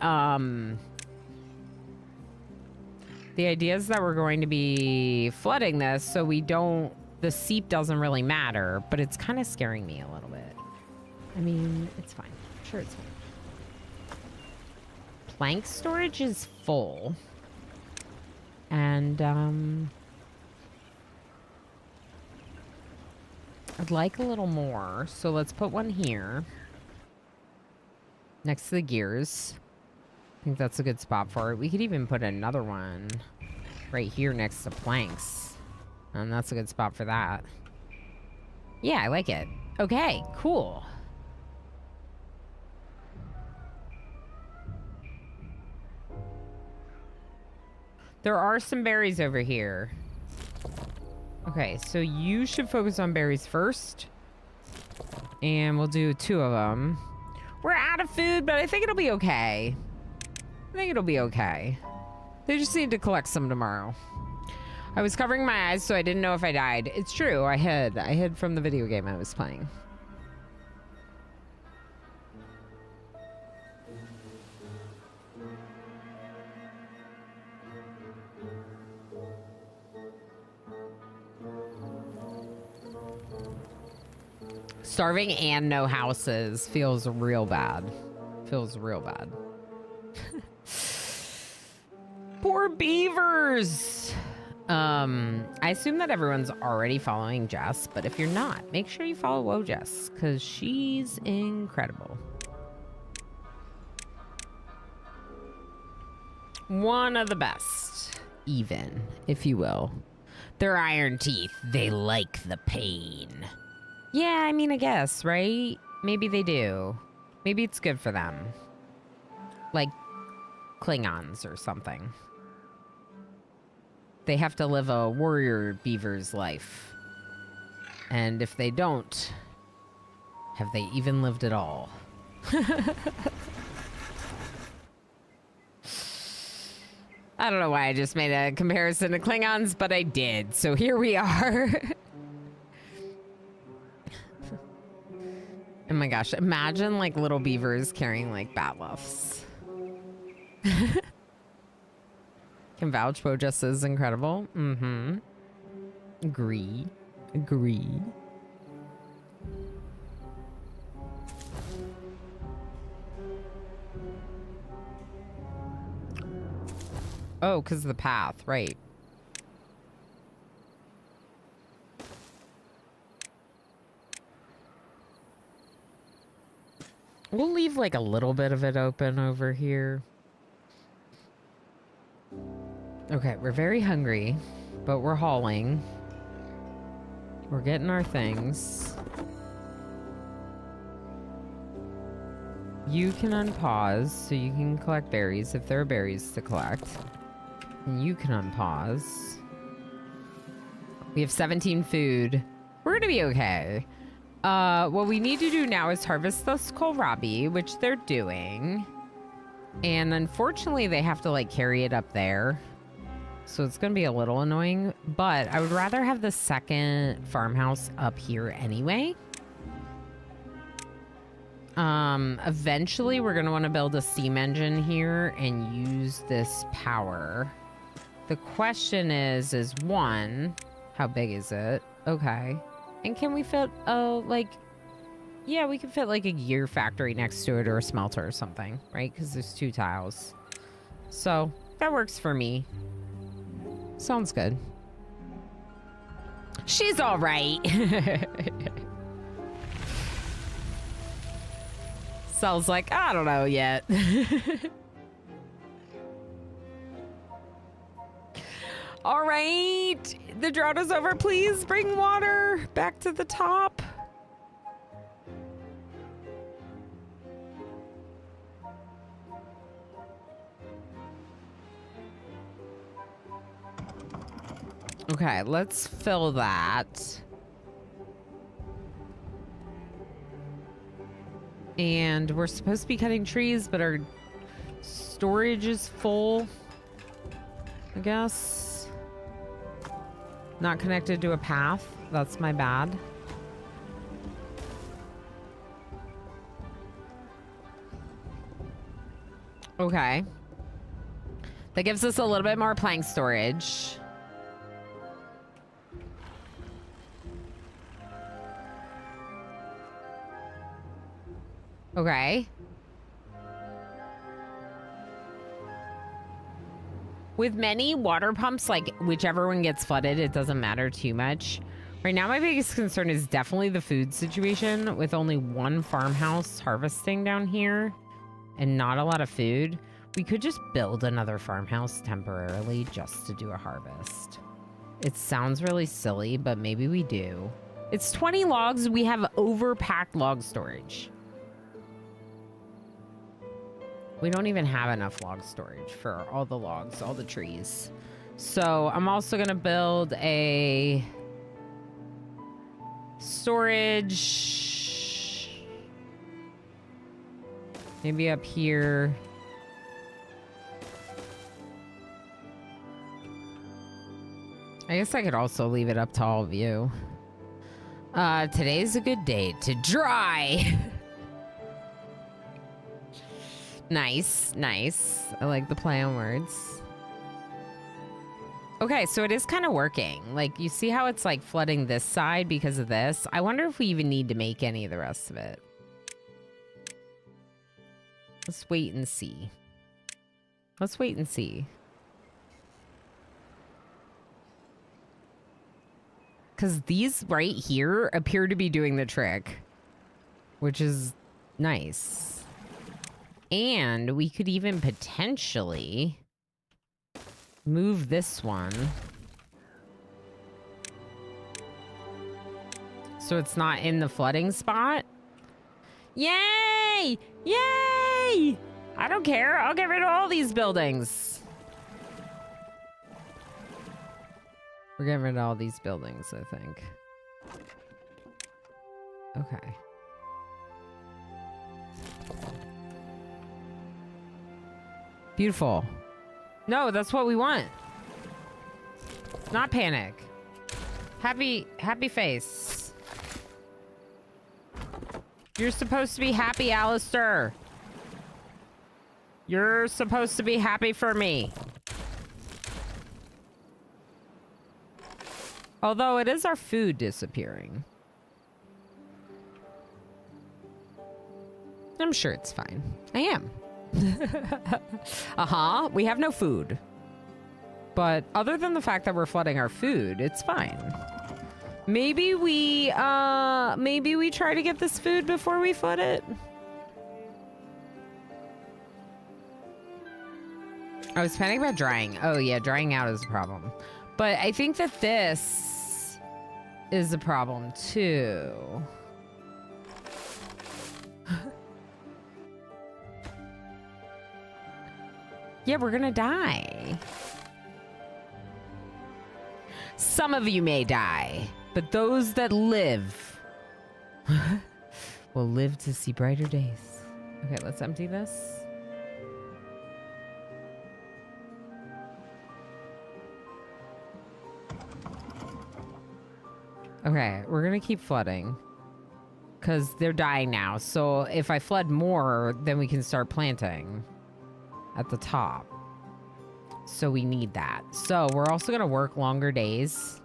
flooding this so we don't, the seep doesn't really matter, but it's kind of scaring me a little bit. I mean, it's fine. I'm sure it's fine. Plank storage is full. And, I'd like a little more, so let's put one here. Next to the gears. I think that's a good spot for it. We could even put another one right here next to planks. And that's a good spot for that. Yeah, I like it. Okay, cool. There are some berries over here. Okay, so you should focus on berries first. And we'll do 2 of them. We're out of food, but I think it'll be okay. I think it'll be okay. They just need to collect some tomorrow. I was covering my eyes, so I didn't know if I died. It's true, I hid from the video game I was playing. Starving and no houses feels real bad. Feels real bad. Poor beavers. I assume that everyone's already following Jess, but if you're not, make sure you follow Whoa Jess, because she's incredible. One of the best, even, if you will. Their iron teeth, they like the pain. Yeah, I mean, I guess, right? Maybe they do. Maybe it's good for them. Like Klingons or something. They have to live a warrior beaver's life. And if they don't, have they even lived at all? I don't know why I just made a comparison to Klingons, but I did. So here we are. Oh my gosh. Imagine like little beavers carrying like bat luffs. Can vouch for just as incredible. Mm-hmm. Agree. Agree. Oh, because of the path, right. We'll leave like a little bit of it open over here. Okay, we're very hungry, but we're hauling. We're getting our things. You can unpause so you can collect berries if there are berries to collect. And you can unpause. We have 17 food. We're gonna be okay. What we need to do now is harvest this kohlrabi, which they're doing. And unfortunately, they have to like carry it up there. So it's gonna be a little annoying, but I would rather have the second farmhouse up here anyway. Eventually we're gonna want to build a steam engine here and use this power. The question is one, how big is it? Okay. And can we fit, yeah, we can fit like a gear factory next to it or a smelter or something, right? Because there's 2 tiles. So that works for me. Sounds good. She's all right. Sounds like, I don't know yet. All right. The drought is over. Please bring water back to the top. Okay, let's fill that. And we're supposed to be cutting trees, but our storage is full, I guess. Not connected to a path. That's my bad. Okay. That gives us a little bit more plank storage. Okay. With many water pumps, like whichever one gets flooded, it doesn't matter too much. Right now, my biggest concern is definitely the food situation with only one farmhouse harvesting down here and not a lot of food. We could just build another farmhouse temporarily just to do a harvest. It sounds really silly, but maybe we do. It's 20 logs. We have overpacked log storage. We don't even have enough log storage for all the logs, all the trees. So I'm also going to build a storage maybe up here. I guess I could also leave it up to all of you. Today's a good day to dry. Nice, nice. I like the play on words. Okay, so it is kind of working. Like, you see how it's like flooding this side because of this? I wonder if we even need to make any of the rest of it. Let's wait and see. Let's wait and see. Because these right here appear to be doing the trick, which is nice. And we could even potentially move this one So it's not in the flooding spot? Yay! Yay! I don't care. I'll get rid of all these buildings. We're getting rid of all these buildings, I think. Okay. Beautiful. No, that's what we want. Not panic. Happy face. You're supposed to be happy, Alistair. You're supposed to be happy for me. Although it is our food disappearing. I'm sure it's fine. I am. We have no food. But other than the fact that we're flooding our food, it's fine. Maybe we try to get this food before we flood it. I was panicking about drying. Oh yeah, drying out is a problem. But I think that this is a problem too. Yeah, we're gonna die. Some of you may die, but those that live will live to see brighter days. Okay, let's empty this. Okay, we're gonna keep flooding because they're dying now. So if I flood more, then we can start planting at the top. So we need that. So we're also gonna work longer days.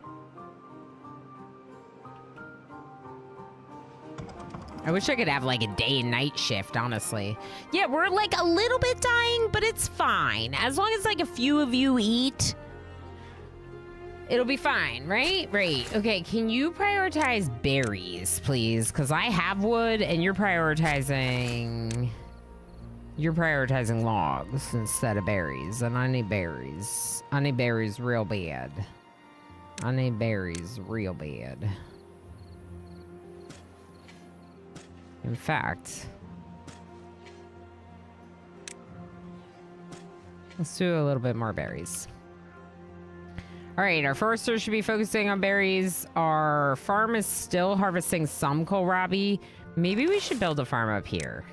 I wish I could have like a day and night shift, honestly. Yeah, we're like a little bit dying, but it's fine. As long as like a few of you eat, it'll be fine, right? Right. Okay, can you prioritize berries, please? Because I have wood and you're prioritizing logs instead of berries. And I need berries. I need berries real bad. I need berries real bad. In fact, let's do a little bit more berries. All right, our forester should be focusing on berries. Our farm is still harvesting some kohlrabi. Maybe we should build a farm up here.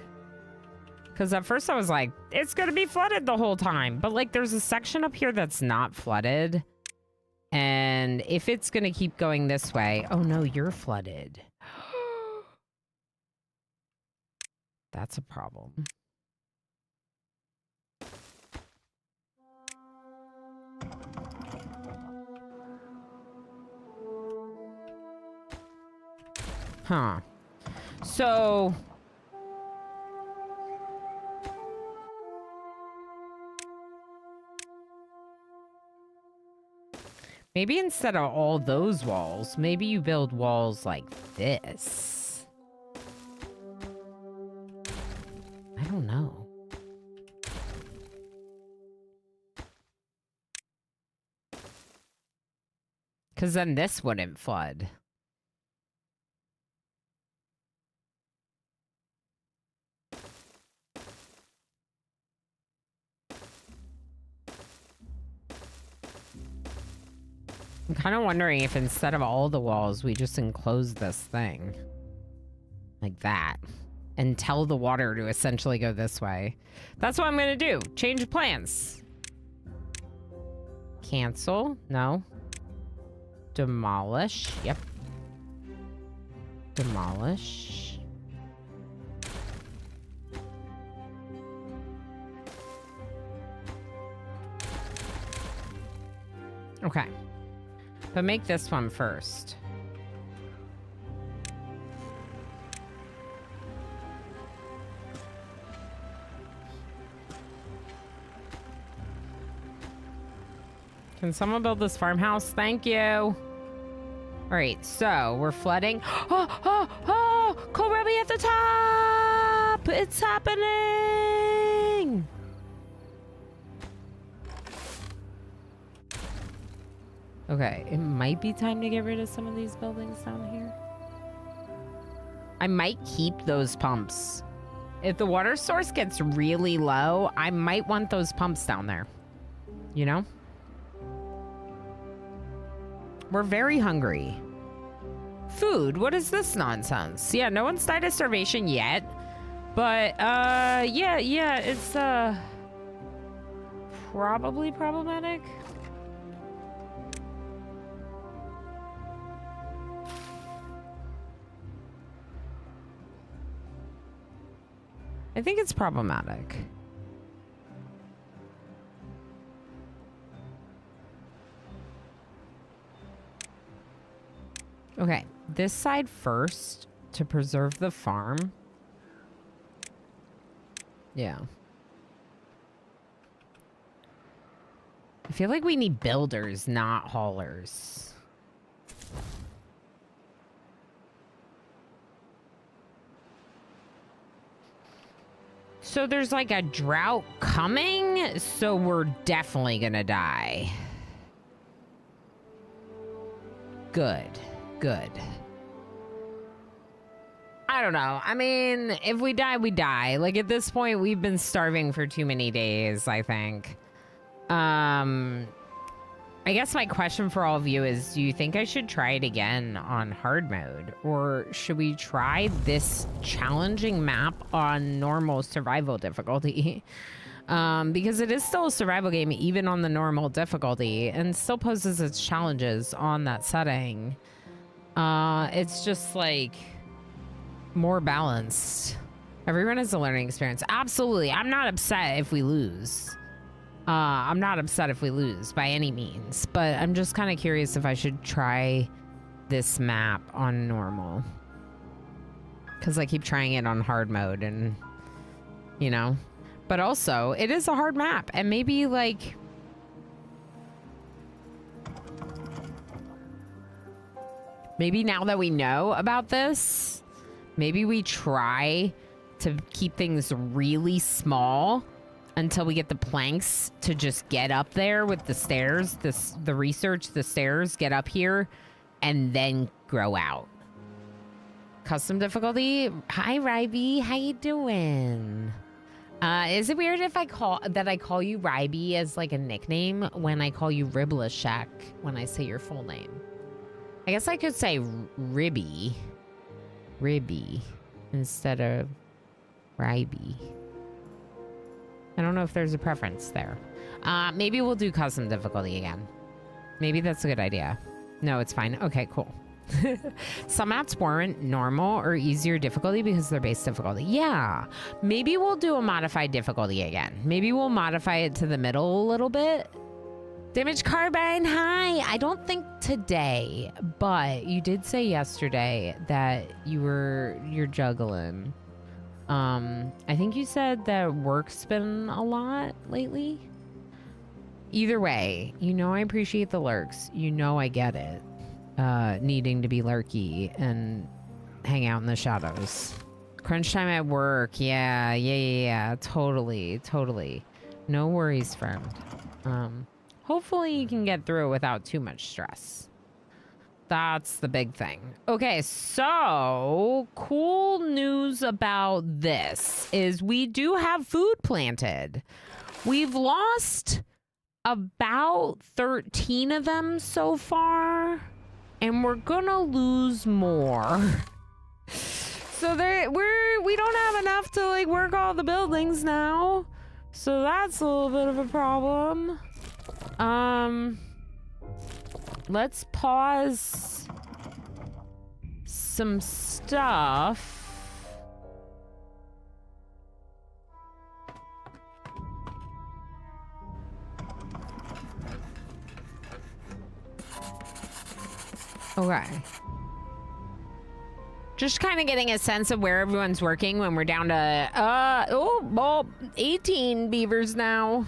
Because at first I was like, it's going to be flooded the whole time. But like there's a section up here that's not flooded. And if it's going to keep going this way... Oh no, you're flooded. That's a problem. Huh. So... maybe instead of all those walls, maybe you build walls like this. I don't know. Because then this wouldn't flood. I'm kind of wondering if instead of all the walls, we just enclose this thing. Like that. And tell the water to essentially go this way. That's what I'm going to do. Change plans. Cancel. No. Demolish. Yep. Demolish. Okay. But make this one first. Can someone build this farmhouse? Thank you. All right, so we're flooding. Oh, kohlrabi at the top! It's happening! Okay, it might be time to get rid of some of these buildings down here. I might keep those pumps. If the water source gets really low, I might want those pumps down there. You know? We're very hungry. Food? What is this nonsense? Yeah, no one's died of starvation yet. But, yeah, it's, probably problematic. I think it's problematic. Okay, this side first to preserve the farm. Yeah. I feel like we need builders, not haulers. So there's like a drought coming, so we're definitely gonna die. Good. I don't know. I mean, if we die, we die. Like at this point, we've been starving for too many days, I think. I guess my question for all of you is, do you think I should try it again on hard mode? Or should we try this challenging map on normal survival difficulty? Because it is still a survival game, even on the normal difficulty, and still poses its challenges on that setting. It's just like more balanced. Everyone has a learning experience. Absolutely. I'm not upset if we lose. I'm not upset if we lose by any means, but I'm just kind of curious if I should try this map on normal. Because I keep trying it on hard mode and, you know. But also, it is a hard map. And maybe, like... maybe now that we know about this, maybe we try to keep things really small until we get the planks to just get up there with the stairs, the research, the stairs, get up here, and then grow out. Custom difficulty. Hi, Ryby. How you doing? Is it weird if I call you Ryby as like a nickname when I call you Riblashek when I say your full name? I guess I could say Ribby instead of Ryby. I don't know if there's a preference there. Maybe we'll do custom difficulty again. Maybe that's a good idea. No, it's fine. Okay, cool. Some maps warrant normal or easier difficulty because they're base difficulty. Yeah. Maybe we'll do a modified difficulty again. Maybe we'll modify it to the middle a little bit. Damage Carbine, hi. I don't think today, but you did say yesterday that you're juggling. I think you said that work's been a lot lately. Either way, you know I appreciate the lurks. You know I get it. Needing to be lurky and hang out in the shadows. Crunch time at work. Yeah. Totally. No worries, friend. Hopefully you can get through it without too much stress. That's the big thing. Okay, so cool news about this is we do have food planted. We've lost about 13 of them so far, and we're gonna lose more. So we don't have enough to like work all the buildings now. So that's a little bit of a problem. Let's pause some stuff. Okay. Just kind of getting a sense of where everyone's working when we're down to 18 beavers now.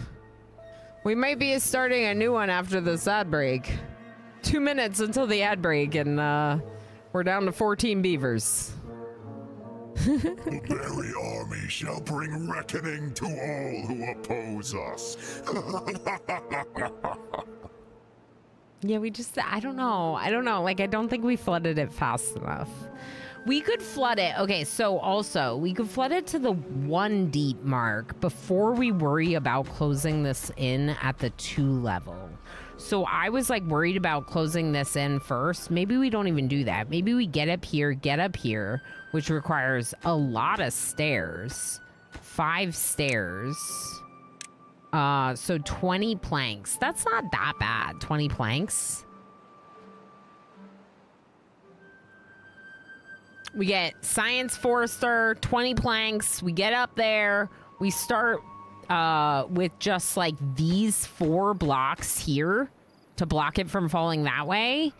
We might be starting a new one after this ad break. 2 minutes until the ad break, and we're down to 14 beavers. The very army shall bring reckoning to all who oppose us. Yeah, I don't know. Like, I don't think we flooded it fast enough. We could flood it. Okay, so also, we could flood it to the 1 deep mark before we worry about closing this in at the 2 level. So I was like worried about closing this in first. Maybe we don't even do that. Maybe we get up here, which requires a lot of stairs. 5 stairs. So 20 planks. That's not that bad. 20 planks. We get Science Forester, 20 planks. We get up there. We start with just like these 4 blocks here to block it from falling that way.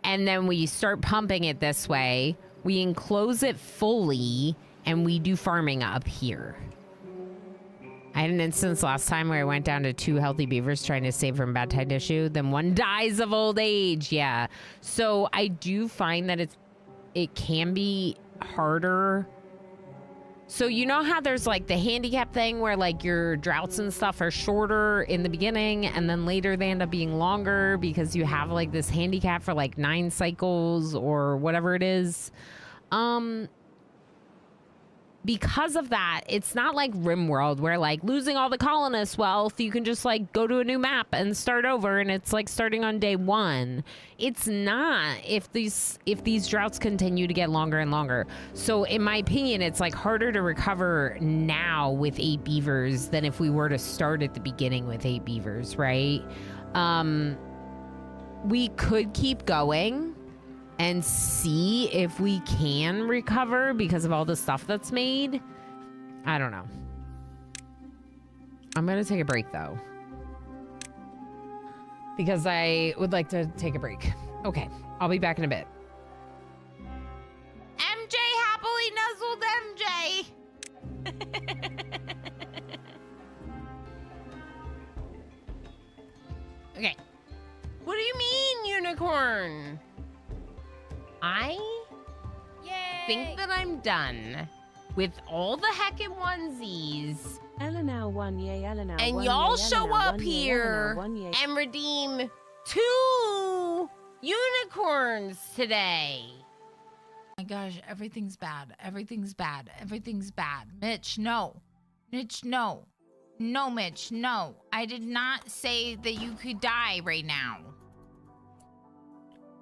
And then we start pumping it this way. We enclose it fully and we do farming up here. I had an instance last time where I went down to 2 healthy beavers trying to save from bad tide issue. Then 1 dies of old age. Yeah. So I do find that it can be harder. So you know how there's like the handicap thing where like your droughts and stuff are shorter in the beginning and then later they end up being longer because you have like this handicap for like 9 cycles or whatever it is. Because of that, it's not like RimWorld where like losing all the colonist wealth, you can just like go to a new map and start over and it's like starting on day 1. It's not if these droughts continue to get longer and longer. So in my opinion, it's like harder to recover now with 8 beavers than if we were to start at the beginning with 8 beavers, right? We could keep going and see if we can recover because of all the stuff that's made. I don't know. I'm gonna take a break though, because I would like to take a break. Okay, I'll be back in a bit. MJ, happily nuzzled MJ. Okay. What do you mean, unicorn? I think that I'm done with all the heckin' onesies. And y'all show up here and redeem 2 unicorns today. Oh my gosh, everything's bad. Everything's bad. Everything's bad. Mitch, no. Mitch, no. No, Mitch, no. I did not say that you could die right now.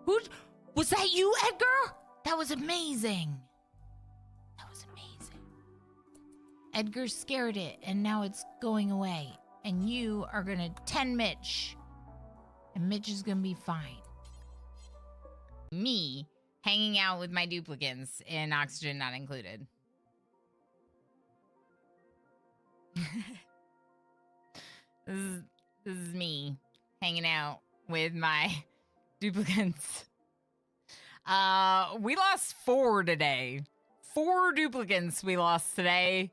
Who? Was that you, Edgar? That was amazing. That was amazing. Edgar scared it, and now it's going away. And you are gonna 10 Mitch. And Mitch is gonna be fine. Me hanging out with my duplicants in oxygen not included. This is me hanging out with my duplicants. We lost 4 today. 4 duplicants we lost today.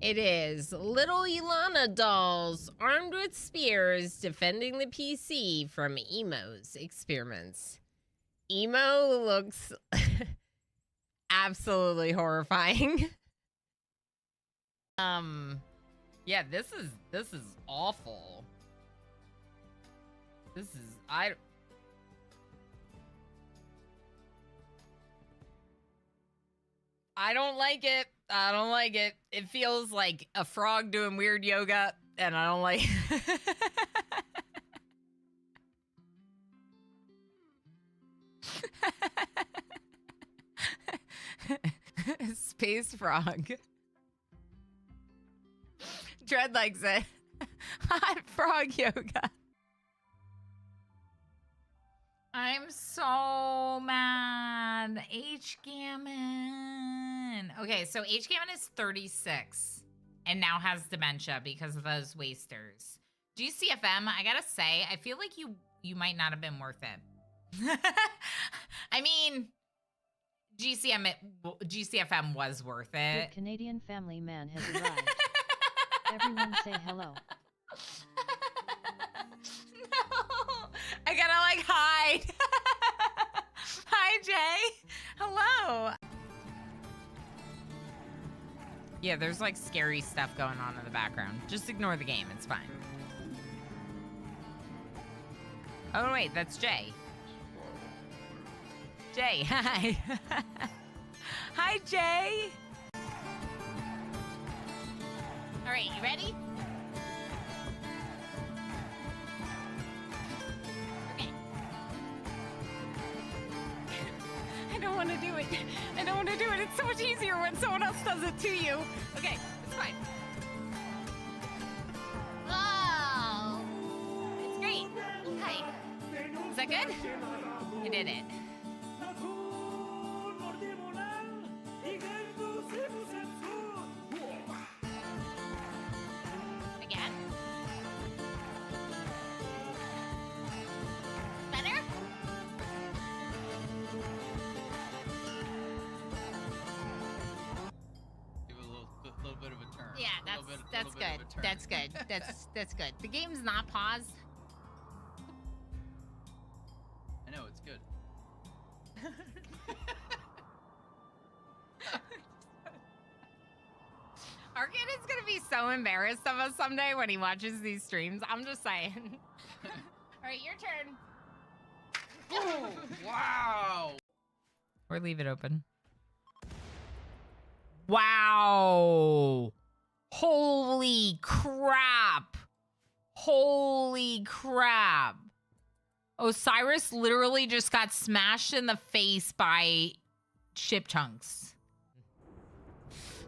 It is little Ilana dolls armed with spears defending the PC from Emo's experiments. Emo looks absolutely horrifying. Yeah, this is awful. This is I don't like it. I don't like it. It feels like a frog doing weird yoga, and I don't like Space frog. Dread likes it. Hot frog yoga. I'm so mad. H-Gammon. Okay, so H-Gammon is 36 and now has dementia because of those wasters. GCFM, I gotta say, I feel like you might not have been worth it. I mean, GCFM was worth it. The Canadian family man has arrived. Everyone say hello. No, I gotta like hide. Hi, Jay. Hello. Yeah, there's like scary stuff going on in the background. Just ignore the game. It's fine. Oh, wait, that's Jay. Jay, hi. Hi, Jay. All right, you ready? Okay. I don't want to do it. I don't want to do it. It's so much easier when someone else does it to you. Okay, it's fine. Oh, it's great. Hi. Is that good? You did it. Again. Better? Give it a little bit of a turn. Yeah, that's good. That's good. That's good. The game's not paused. I know, it's good. Our kid is gonna be so embarrassed of us someday when he watches these streams. I'm just saying. All right, your turn. Oh, wow! Or leave it open. Wow. Holy crap. Holy crap. Osiris literally just got smashed in the face by ship chunks.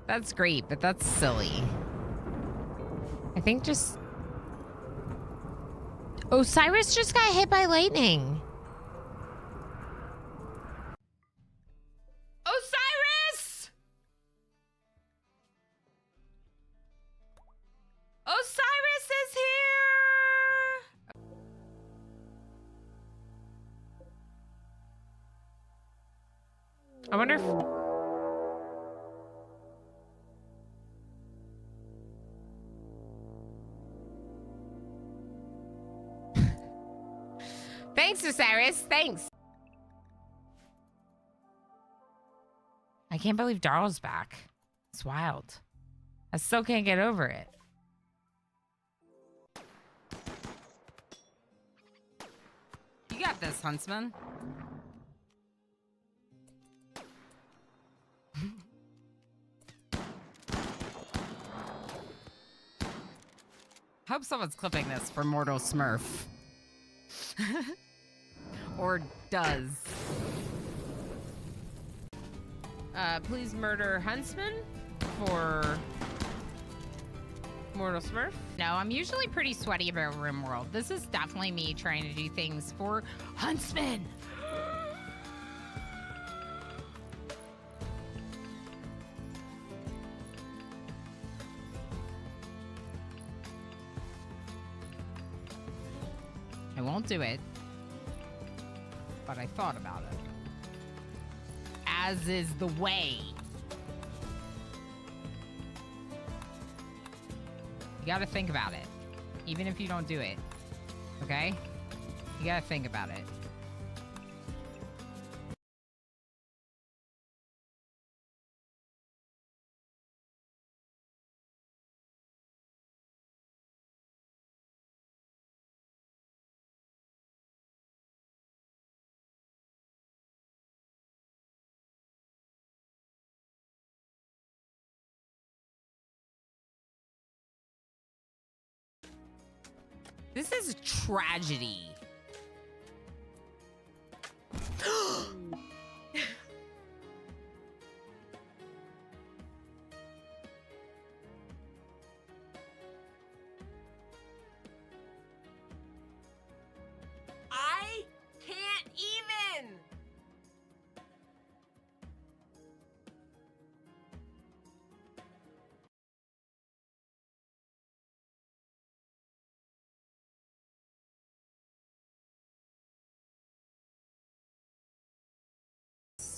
That's great, but that's silly. I think just... Osiris just got hit by lightning. Osiris! Osiris is here! I wonder if... Thanks, Osiris. Thanks. I can't believe Darl's back. It's wild. I still can't get over it. You got this, Huntsman. Hope someone's clipping this for Mortal Smurf. Or does. Please murder Huntsman for Mortal Smurf. No, I'm usually pretty sweaty about RimWorld. This is definitely me trying to do things for Huntsman. I won't do it, but I thought about it. As is the way. You gotta think about it, even if you don't do it, okay? You gotta think about it. This is a tragedy. I can't even.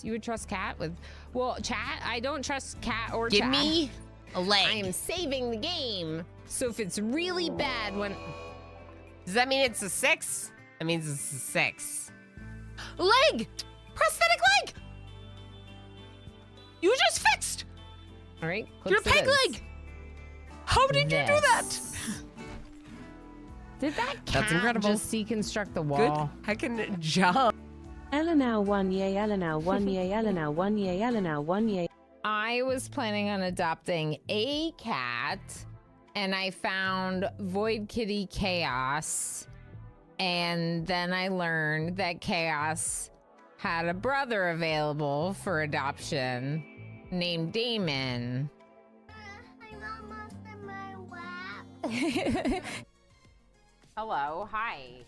You would trust Cat with, well, Chat, I don't trust Cat or Chat. Give me a leg. I am saving the game. So if it's really bad when... Does that mean it's a 6? That means it's a 6. Leg! Prosthetic leg! You just fixed! All right. Your clips it peg is. leg! How did you do that? Did that cat That's incredible. just deconstruct the wall? I can jump. LMAO Elena 1 yay, Elena 1 yay, Elena 1 yay, Elena 1 yay. I was planning on adopting a cat, and I found Void Kitty Chaos, and then I learned that Chaos had a brother available for adoption named Damon. I'm almost in my lap. Hello, hi.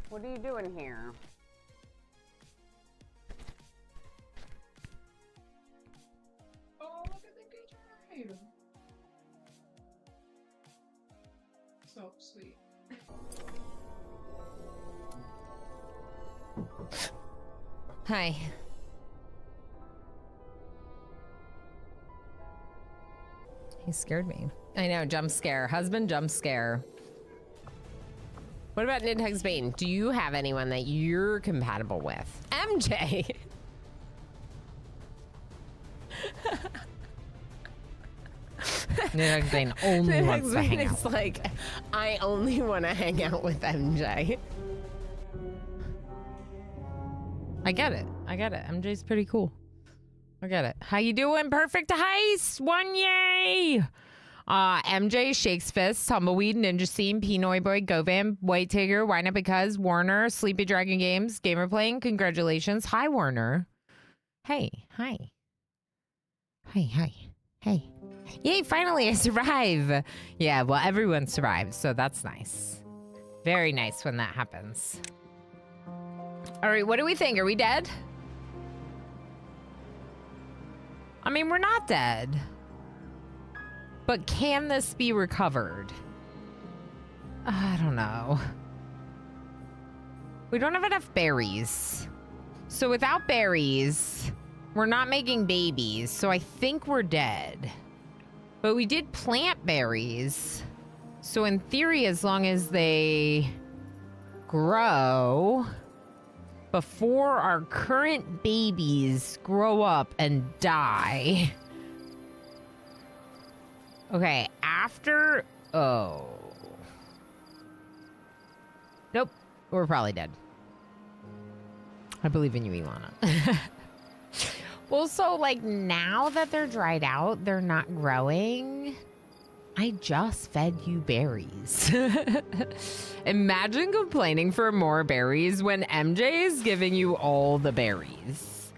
What are you doing here? Oh, look at the guitar. So sweet. Hi. He scared me. I know, jump scare. Husband jump scare. What about Nidhugs Bane? Do you have anyone that you're compatible with? MJ! Nidhugs Bane only wants to hang out. It's like, I only want to hang out with MJ. I get it. I get it. MJ's pretty cool. I get it. How you doing? Perfect heist. 1 yay. MJ, Shakes Fist, Tumbleweed, Ninja Scene, Pinoy Boy, Govan, White Tiger, Why Not Because, Warner, Sleepy Dragon Games, Gamer Playing. Congratulations. Hi, Warner. Hey. Hi. Hi. Hey. Yay, finally I survive. Yeah, well, everyone survived, so that's nice. Very nice when that happens. All right, what do we think? Are we dead? I mean, we're not dead. But can this be recovered? I don't know. We don't have enough berries. So without berries, we're not making babies. So I think we're dead. But we did plant berries. So in theory, as long as they grow before our current babies grow up and die. Okay, after... Oh. Nope. We're probably dead. I believe in you, Ilana. Well, so, like, now that they're dried out, they're not growing. I just fed you berries. Imagine complaining for more berries when MJ is giving you all the berries.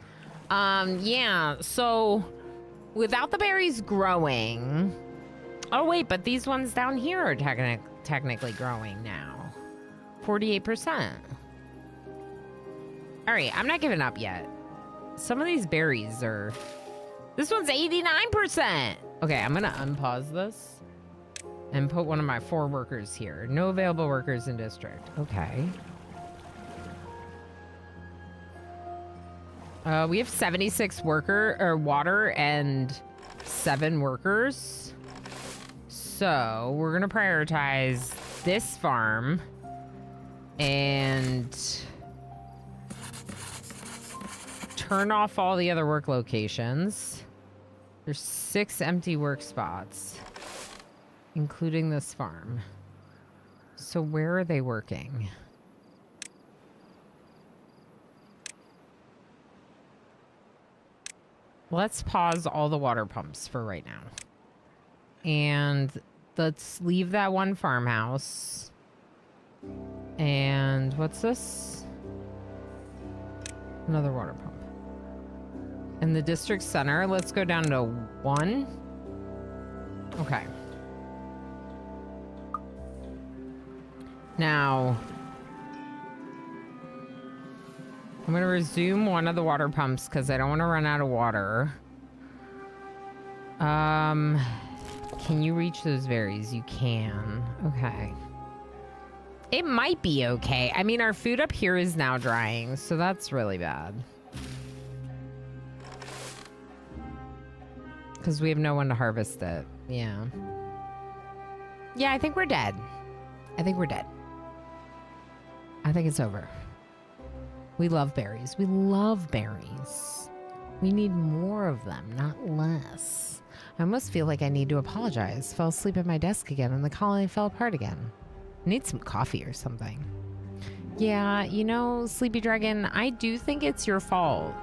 Yeah, so without the berries growing... Oh, wait, but these ones down here are technically growing now. 48%. All right, I'm not giving up yet. Some of these berries are... This one's 89%. Okay, I'm going to unpause this and put one of my 4 workers here. No available workers in district. Okay. We have 76 water and 7 workers. So we're going to prioritize this farm and turn off all the other work locations. There's 6 empty work spots, including this farm. So where are they working? Let's pause all the water pumps for right now. And let's leave that one farmhouse. And what's this? Another water pump. In the district center, let's go down to 1. Okay. Now, I'm going to resume one of the water pumps because I don't want to run out of water. Can you reach those berries? You can. Okay. It might be okay. I mean, our food up here is now drying, so that's really bad. Because we have no one to harvest it. Yeah. Yeah, I think we're dead. I think we're dead. I think it's over. We love berries. We love berries. We need more of them, not less. I almost feel like I need to apologize. Fell asleep at my desk again and the colony fell apart again. I need some coffee or something. Yeah, you know, Sleepy Dragon, I do think it's your fault.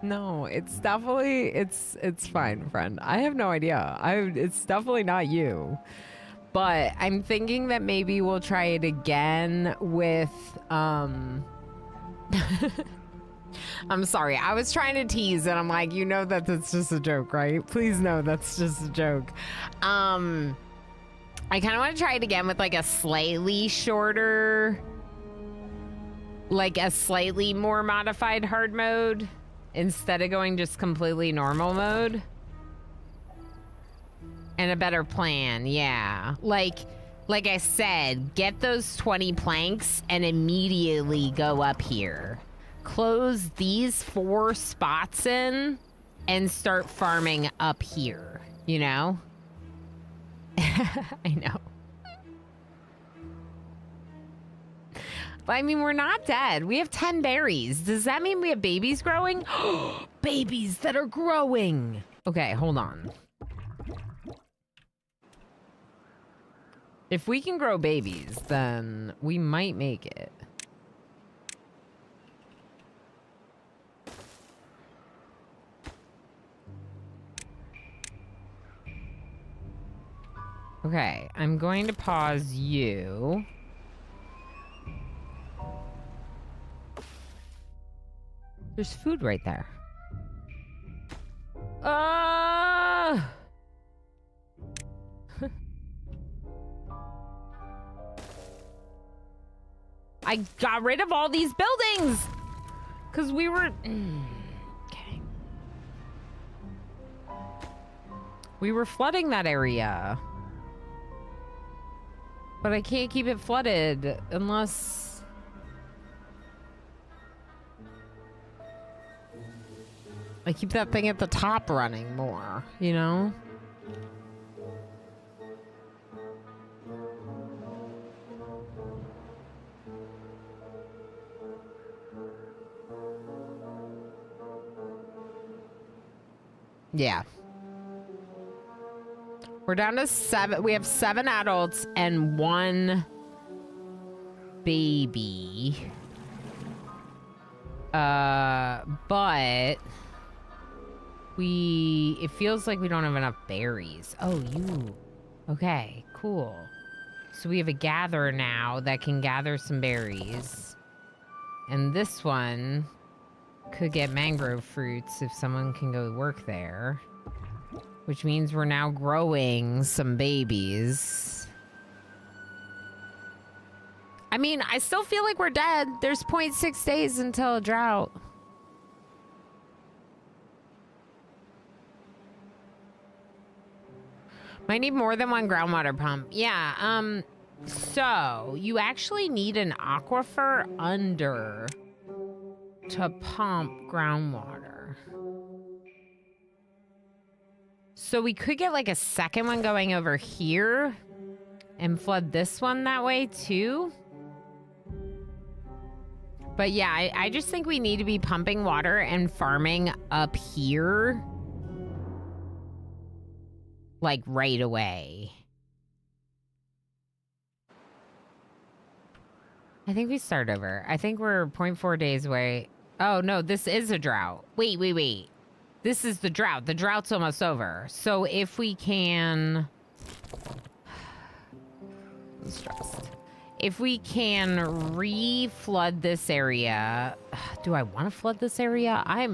No, it's definitely it's fine, friend. I have no idea. It's definitely not you. But I'm thinking that maybe we'll try it again with I'm sorry. I was trying to tease and I'm like, you know that that's just a joke, right? Please know that's just a joke. I kind of want to try it again with like a slightly shorter, like a slightly more modified hard mode instead of going just completely normal mode. And a better plan, yeah. Like I said, get those 20 planks and immediately go up here. Close these 4 spots in and start farming up here, you know? I know. But I mean, we're not dead. We have 10 berries. Does that mean we have babies growing? Babies that are growing. Okay, hold on. If we can grow babies, then we might make it. Okay, I'm going to pause you. There's food right there. I got rid of all these buildings because we were... Okay. We were flooding that area. But I can't keep it flooded unless... I keep that thing at the top running more, you know? Yeah. We're down to 7. We have 7 adults and 1 baby. But it feels like we don't have enough berries. Oh, okay, cool. So we have a gatherer now that can gather some berries. And this one could get mangrove fruits if someone can go work there. Which means we're now growing some babies. I mean, I still feel like we're dead. There's 0.6 days until a drought. Might need more than 1 groundwater pump. Yeah, so you actually need an aquifer under to pump groundwater. So we could get like a second one going over here and flood this one that way too. But yeah, I just think we need to be pumping water and farming up here like right away. I think we start over. I think we're 0.4 days away. Oh no, this is a drought. Wait. This is the drought. The drought's almost over. So if we can... I'm stressed. If we can re-flood this area... Do I want to flood this area? I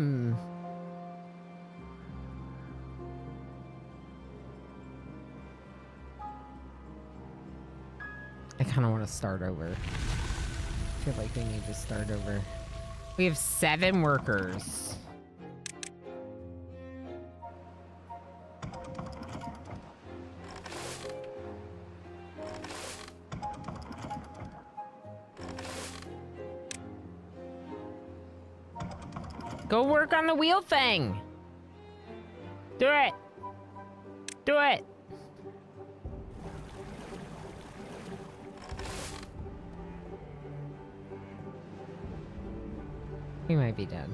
kind of want to start over. I feel like we need to start over. We have 7 workers. Go work on the wheel thing. Do it. Do it. We might be dead.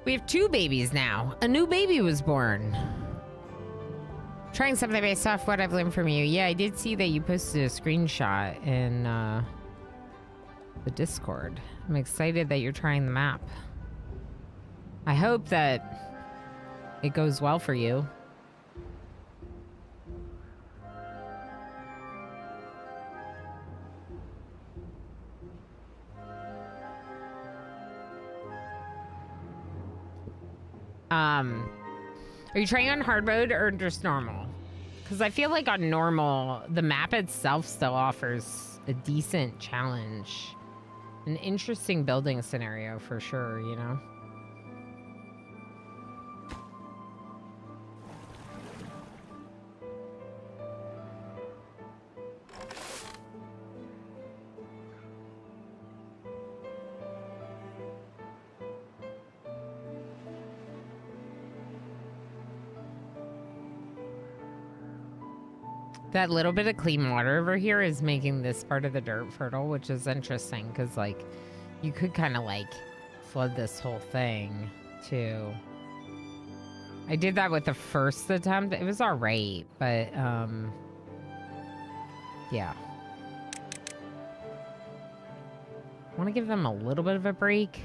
We have 2 babies now. A new baby was born. Trying something based off what I've learned from you. Yeah, I did see that you posted a screenshot in the Discord. I'm excited that you're trying the map. I hope that it goes well for you. Are you trying on hard mode or just normal? Because I feel like on normal, the map itself still offers a decent challenge. An interesting building scenario for sure, you know? That little bit of clean water over here is making this part of the dirt fertile, which is interesting because, like, you could kind of, like, flood this whole thing, too. I did that with the first attempt. It was all right, but, yeah. I want to give them a little bit of a break.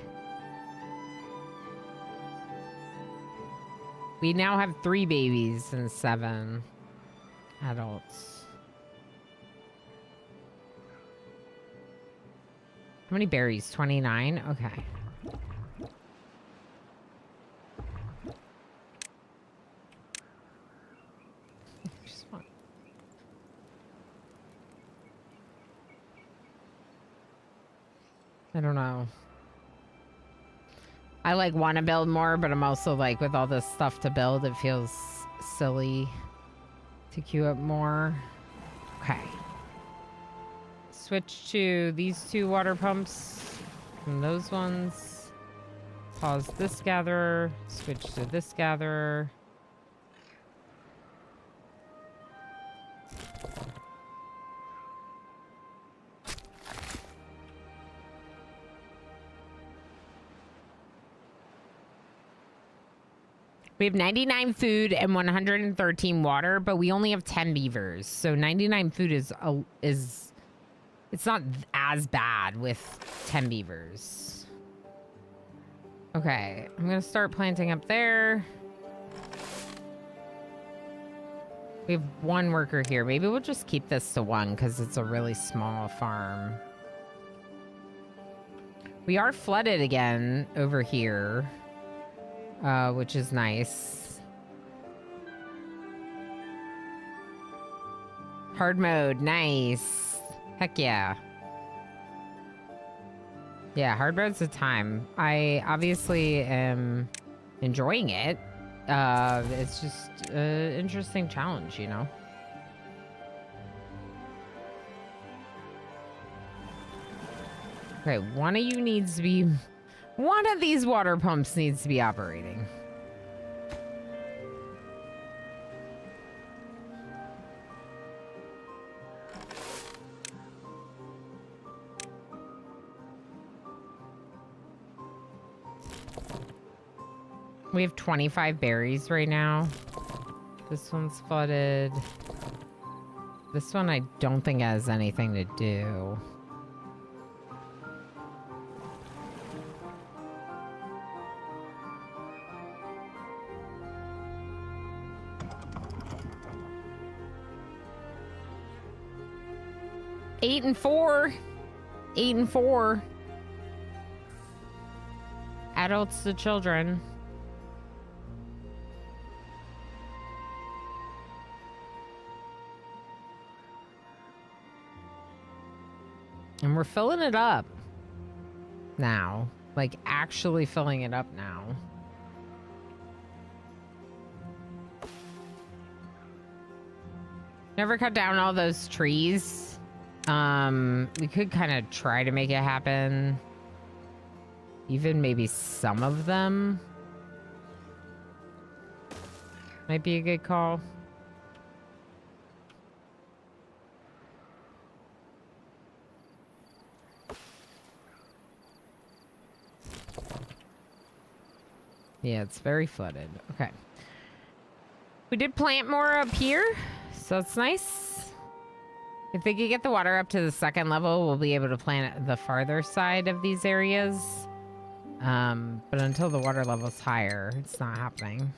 We now have 3 babies and 7 adults. How many berries? 29? Okay. Just one. I don't know. I like want to build more, but I'm also like with all this stuff to build, it feels silly to queue up more. Okay. Switch to these 2 water pumps from those ones. Pause this gatherer. Switch to this gatherer. We have 99 food and 113 water, but we only have 10 beavers. So 99 food is it's not as bad with 10 beavers. Okay, I'm gonna start planting up there. We have 1 worker here. Maybe we'll just keep this to 1 because it's a really small farm. We are flooded again over here. Which is nice. Hard mode, nice. Heck yeah. Yeah, hard mode's the time. I obviously am enjoying it. It's just an interesting challenge, you know? Okay, one of you needs to be... One of these water pumps needs to be operating. We have 25 berries right now. This one's flooded. This one I don't think has anything to do. Eight and four. Adults to children. And we're filling it up now. Like, actually filling it up now. Never cut down all those trees. We could kind of try to make it happen. Even maybe some of them. Might be a good call. Yeah, it's very flooded. Okay. We did plant more up here, so it's nice. If they could get the water up to the second level, we'll be able to plant at the farther side of these areas. But until the water level's higher, it's not happening.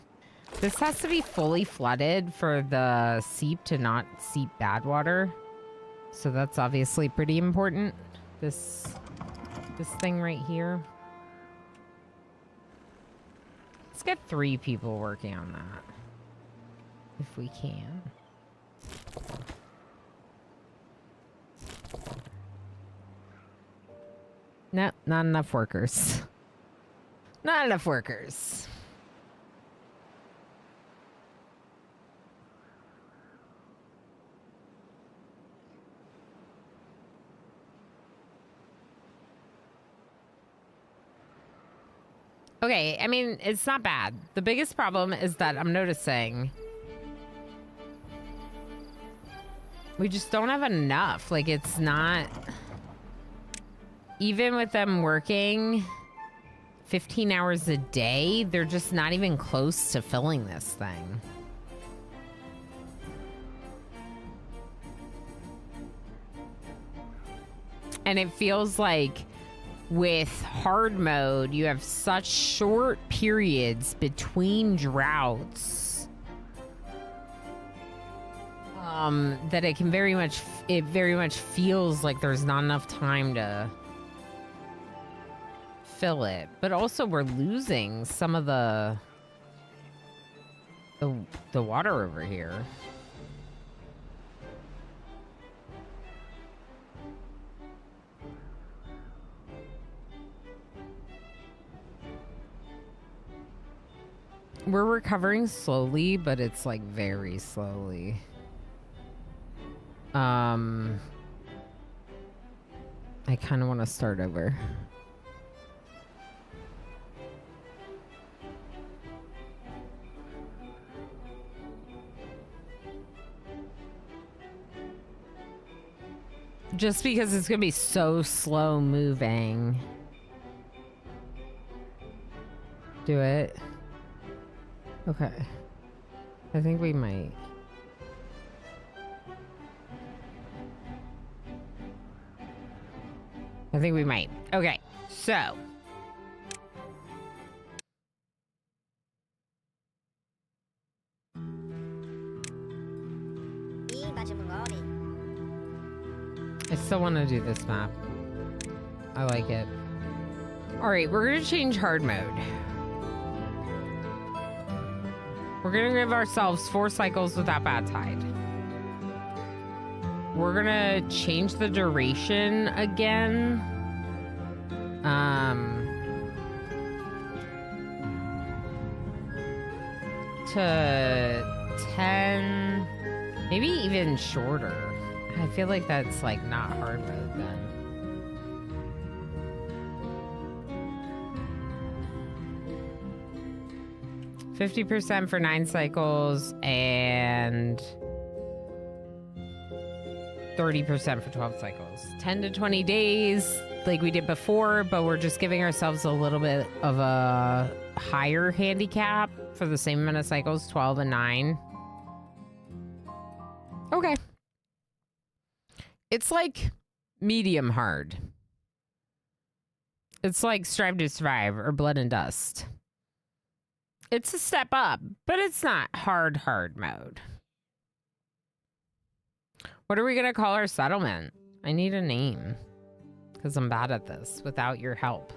This has to be fully flooded for the seep to not seep bad water. So that's obviously pretty important. This thing right here. Let's get 3 people working on that. If we can. No, not enough workers. Not enough workers. Okay, I mean, it's not bad. The biggest problem is that I'm noticing we just don't have enough. Like, it's not... Even with them working 15 hours a day, they're just not even close to filling this thing. And it feels like with hard mode, you have such short periods between droughts that it can very much feels like there's not enough time to fill it. But also we're losing some of the water over here. We're recovering slowly, but it's like very slowly. I kind of want to start over. Just because it's going to be so slow moving. Do it. Okay. I think we might. Okay, so. I still want to do this map. I like it. All right, we're going to change hard mode. We're going to give ourselves 4 cycles without bad tide. We're going to change the duration again. To 10, maybe even shorter. I feel like that's like not hard mode then. %, for 9 cycles and 30% for 12 cycles. 10 to 20 days like we did before, but we're just giving ourselves a little bit of a higher handicap for the same amount of cycles, 12 and 9. Okay. It's like medium hard. It's like Strive to Survive or Blood and Dust. It's a step up, but it's not hard mode. What are we going to call our settlement? I need a name because I'm bad at this without your help.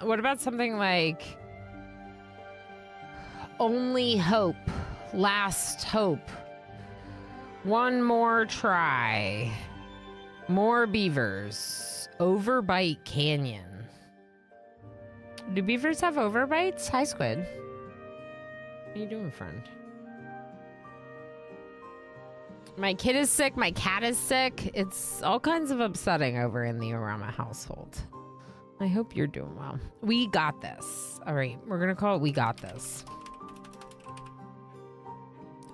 What about something like Only Hope, Last Hope, One More Try, More Beavers, Overbite Canyon. Do beavers have overbites? Hi, Squid. How you doing, friend? My kid is sick. My cat is sick. It's all kinds of upsetting over in the Arama household. I hope you're doing well. We got this. All right. We're going to call it We Got This.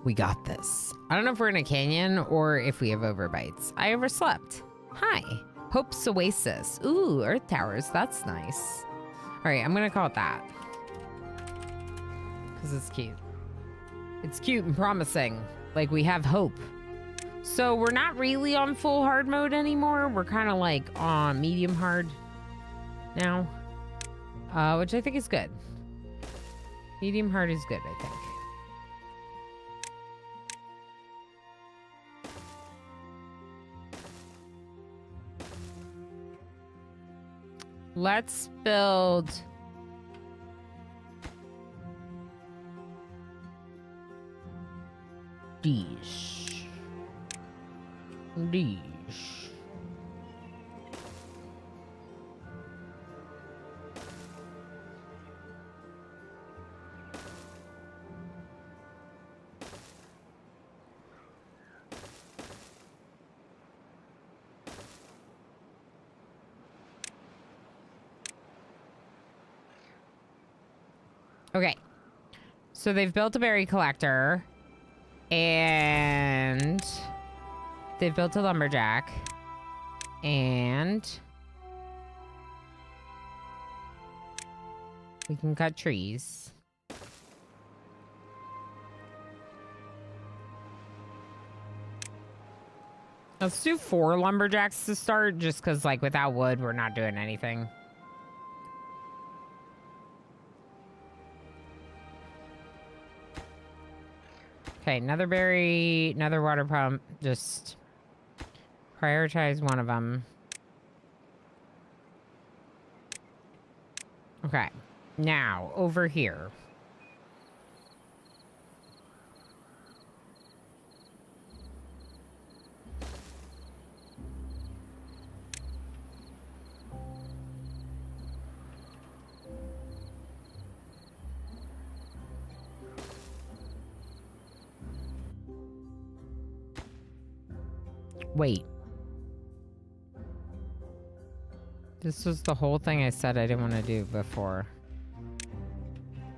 We got this. I don't know if we're in a canyon or if we have overbites. I overslept. Hi. Hope's Oasis. Ooh, Earth Towers. That's nice. All right. I'm going to call it that. Because it's cute. It's cute and promising. Like we have hope. So we're not really on full hard mode anymore. We're kind of like on medium hard now, which I think is good. Medium hard is good, I think. Let's build... these. Okay. So they've built a berry collector. And they've built a lumberjack. And we can cut trees. Let's do 4 lumberjacks to start, just because, like, without wood, we're not doing anything. Okay, another berry, another water pump. Just prioritize one of them. Okay, now over here. Wait. This was the whole thing I said I didn't want to do before.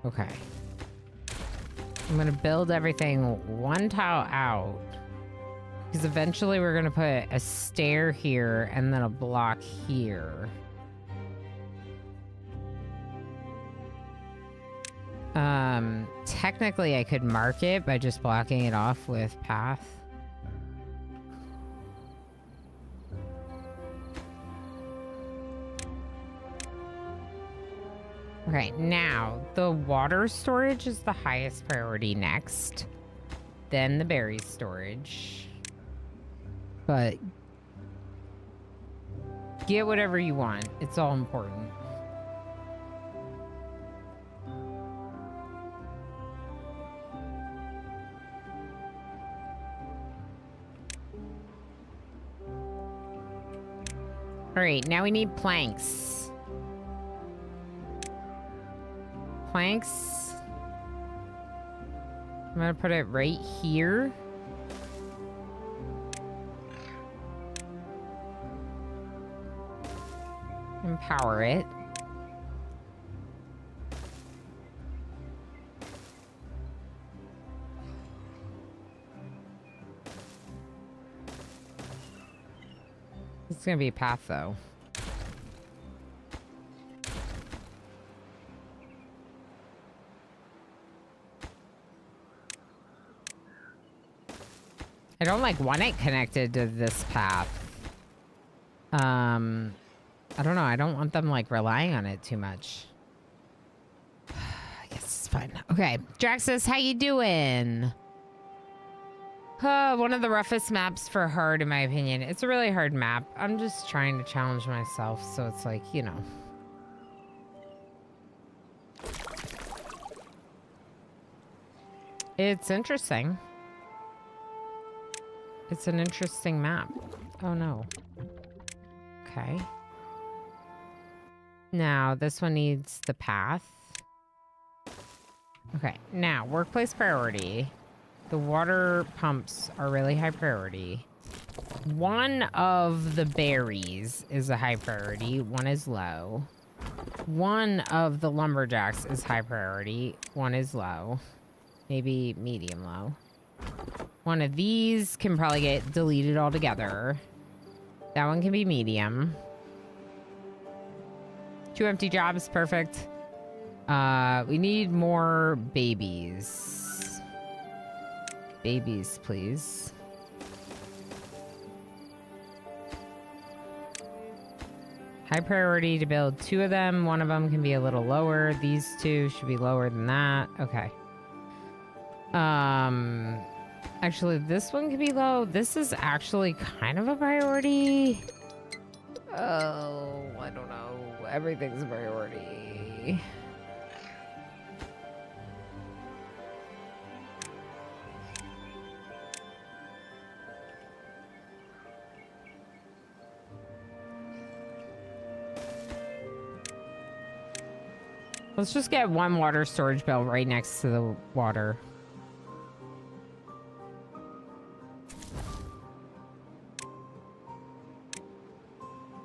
Okay. I'm going to build everything one tile out. Because eventually we're going to put a stair here and then a block here. Technically I could mark it by just blocking it off with path. Okay, now the water storage is the highest priority next. Then the berry storage. But get whatever you want. It's all important. All right, now we need planks. Planks. I'm gonna put it right here. And power it. It's gonna be a path though. I don't like want it connected to this path. I don't know. I don't want them like relying on it too much. I guess it's fine. Okay. Draxus, how you doing? One of the roughest maps for hard, in my opinion. It's a really hard map. I'm just trying to challenge myself. So it's like, you know. It's interesting. It's an interesting map. Oh no. Okay. Now, this one needs the path. Okay, now, workplace priority. The water pumps are really high priority. One of the berries is a high priority. One is low. One of the lumberjacks is high priority. One is low. Maybe medium low. One of these can probably get deleted altogether. That one can be medium. 2 empty jobs, perfect. We need more babies. Babies, please. High priority to build 2 of them. One of them can be a little lower. These 2 should be lower than that. Okay. Actually, this one can be low. This is actually kind of a priority. Oh, I don't know. Everything's a priority. Let's just get 1 water storage bell right next to the water.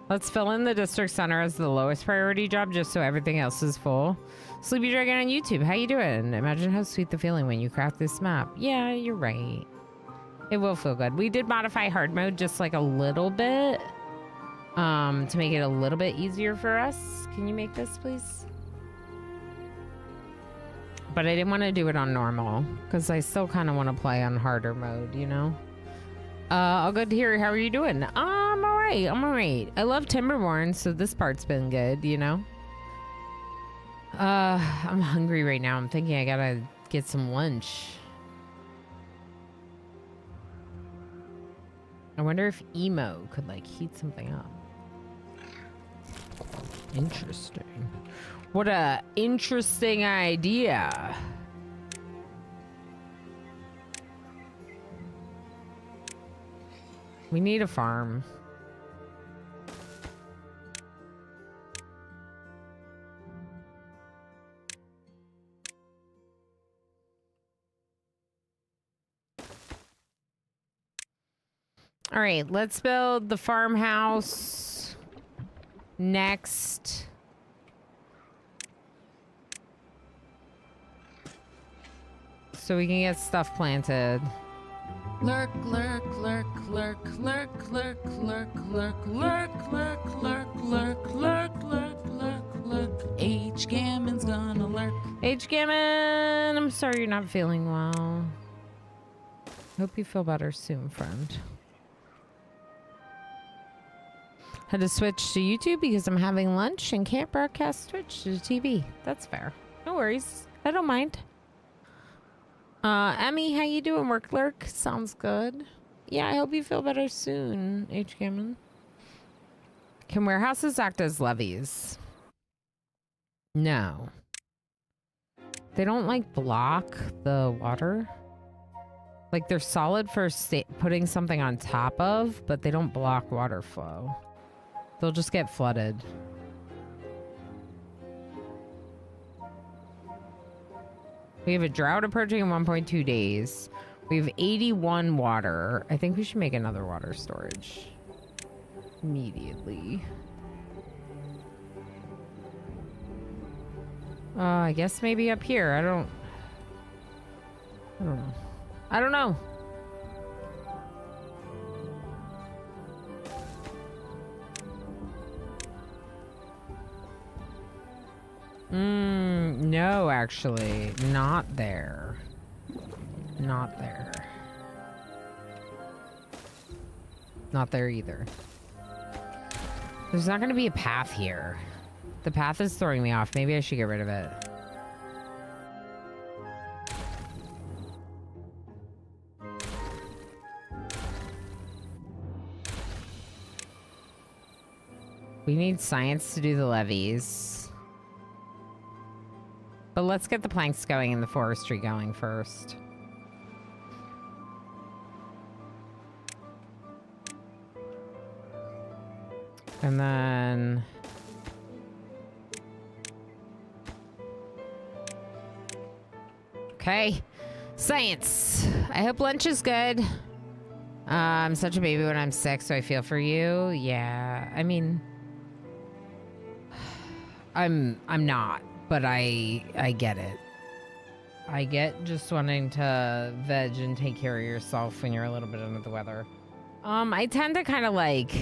Let's fill in the district center as the lowest priority job just so everything else is full. Sleepy Dragon on YouTube, how you doing? Imagine how sweet the feeling when you craft this map. Yeah, you're right. It will feel good. We did modify hard mode just like a little bit to make it a little bit easier for us. Can you make this, please? But I didn't want to do it on normal because I still kind of want to play on harder mode, you know? All good to hear. How are you doing? I'm all right. I'm all right. I love Timberborn, so this part's been good, you know? I'm hungry right now. I'm thinking I gotta get some lunch. I wonder if emo could, like, heat something up. Interesting. What a interesting idea. We need a farm. All right, let's build the farmhouse next. So we can get stuff planted. Lurk, lurk, lurk, lurk, lurk, lurk, lurk, lurk, lurk, lurk, lurk, lurk, lurk, lurk, lurk, lurk. H Gammon's gonna lurk. H Gammon, I'm sorry you're not feeling well. Hope you feel better soon, friend. Had to switch to YouTube because I'm having lunch and can't broadcast Twitch to TV. That's fair. No worries. I don't mind. Emmy, how you doing? Work lurk? Sounds good. Yeah, I hope you feel better soon, H. Gammon. Can warehouses act as levees? No. They don't, like, block the water. Like, they're solid for putting something on top of, but they don't block water flow. They'll just get flooded. We have a drought approaching in 1.2 days. We have 81 water. I think we should make another water storage immediately. I guess maybe up here. I don't know. I don't know. No, actually. Not there. Not there. Not there either. There's not going to be a path here. The path is throwing me off. Maybe I should get rid of it. We need science to do the levees. But let's get the planks going and the forestry going first. And then... Okay. Science. I hope lunch is good. I'm such a baby when I'm sick, so I feel for you. Yeah, I mean, I'm not, but I get it. I get just wanting to veg and take care of yourself when you're a little bit under the weather. I tend to kind of like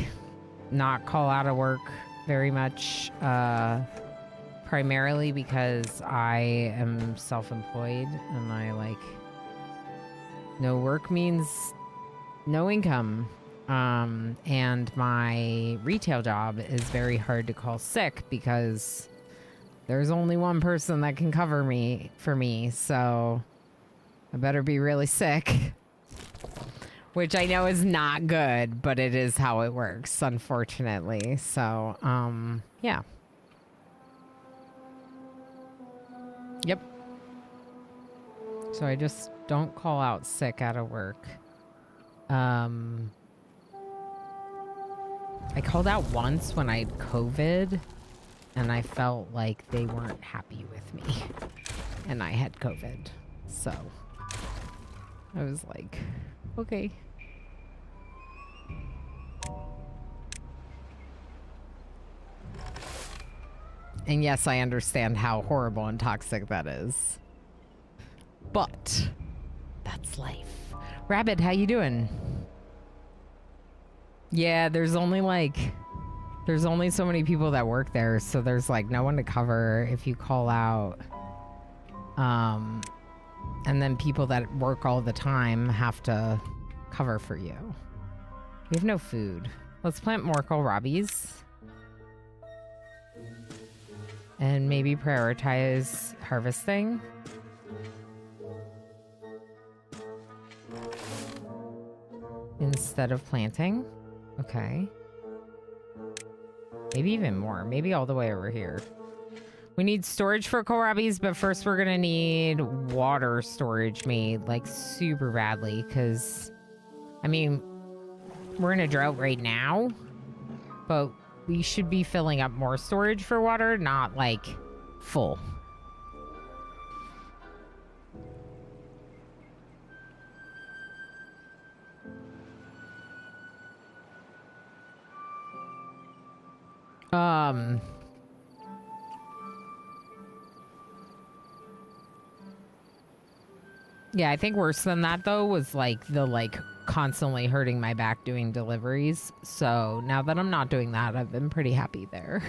not call out of work very much, primarily because I am self-employed and I like no work means no income. And my retail job is very hard to call sick because there's only one person that can cover me for me, so I better be really sick. Which I know is not good, but it is how it works, unfortunately. So, yeah. Yep. So I just don't call out sick out of work. I called out once when I had COVID, and I felt like they weren't happy with me. And I had COVID. So I was like, okay. And yes, I understand how horrible and toxic that is. But that's life. Rabbit, how you doing? Yeah, there's only so many people that work there, so there's like no one to cover if you call out. And then people that work all the time have to cover for you. We have no food. Let's plant more kohlrabis. And maybe prioritize harvesting. Instead of planting. Okay. Maybe even more. Maybe all the way over here. We need storage for kohlrabis, but first we're gonna need water storage made, like, super badly, because, I mean, we're in a drought right now, but we should be filling up more storage for water, not, like, full. Yeah, I think worse than that, though, was, like, the, like, constantly hurting my back doing deliveries. So now that I'm not doing that, I've been pretty happy there.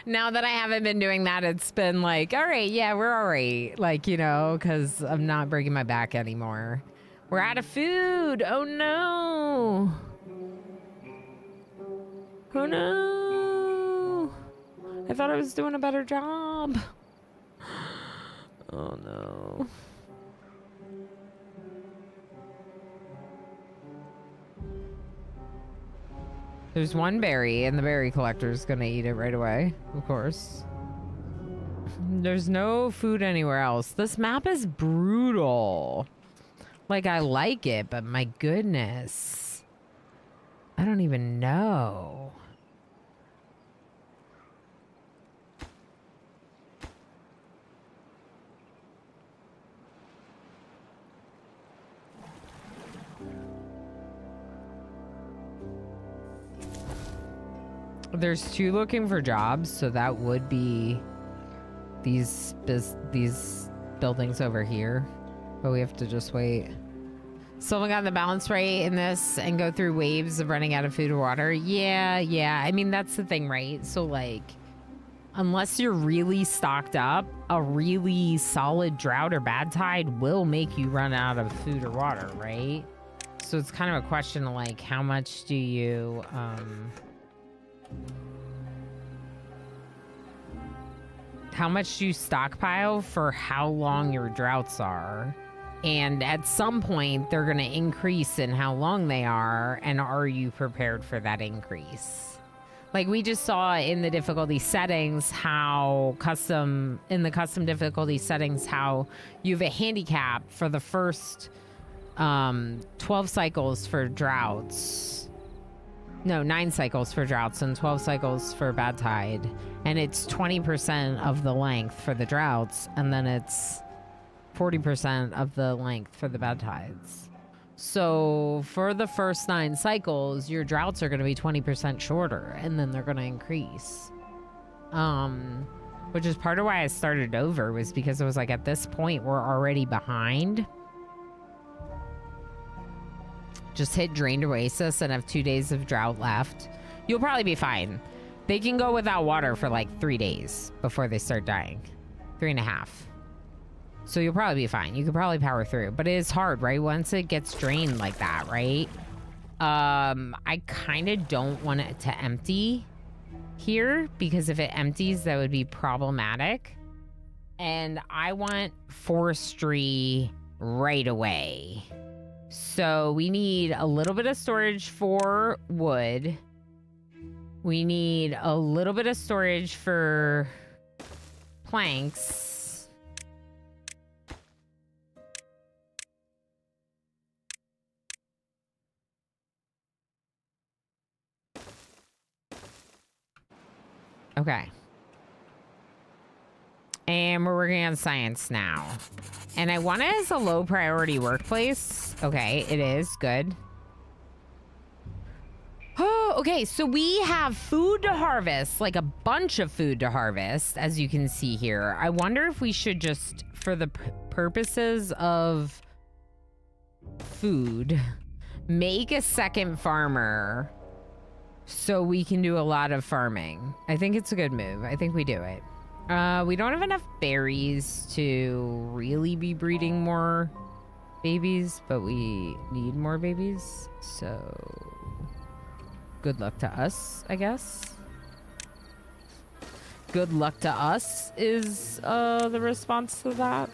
Now that I haven't been doing that, it's been like, all right, yeah, we're all right. Like, you know, because I'm not breaking my back anymore. We're out of food. Oh, no. Oh, no. I thought I was doing a better job. Oh, no. There's one berry, and the berry collector's gonna eat it right away, of course. There's no food anywhere else. This map is brutal. Like, I like it, but my goodness. I don't even know. There's 2 looking for jobs, so that would be these buildings over here. But we have to just wait. Still haven't gotten the balance right in this and go through waves of running out of food or water. Yeah. I mean, that's the thing, right? So, like, unless you're really stocked up, a really solid drought or bad tide will make you run out of food or water, right? So it's kind of a question of, like, how much do you... how much do you stockpile for how long your droughts are? And at some point, they're going to increase in how long they are, and are you prepared for that increase? Like, we just saw in the difficulty settings how in the custom difficulty settings, how you have a handicap for the first 12 cycles for droughts. No, 9 cycles for droughts and 12 cycles for bad tide. And it's 20% of the length for the droughts. And then it's 40% of the length for the bad tides. So for the first 9 cycles, your droughts are going to be 20% shorter, and then they're going to increase. Which is part of why I started over, was because it was like, at this point, we're already behind. Just hit Drained Oasis and have 2 days of drought left. You'll probably be fine. They can go without water for like 3 days before they start dying. 3.5. So you'll probably be fine. You could probably power through, but it is hard, right? Once it gets drained like that, right? I kind of don't want it to empty here, because if it empties, that would be problematic. And I want forestry right away. So we need a little bit of storage for wood. We need a little bit of storage for planks. Okay. And we're working on science now. And I want it as a low priority workplace. Okay, it is. Good. Oh, okay. So we have food to harvest, like a bunch of food to harvest, as you can see here. I wonder if we should just, for the purposes of food, make a second farmer so we can do a lot of farming. I think it's a good move. I think we do it. We don't have enough berries to really be breeding more babies, but we need more babies. So good luck to us, I guess. Good luck to us is the response to that.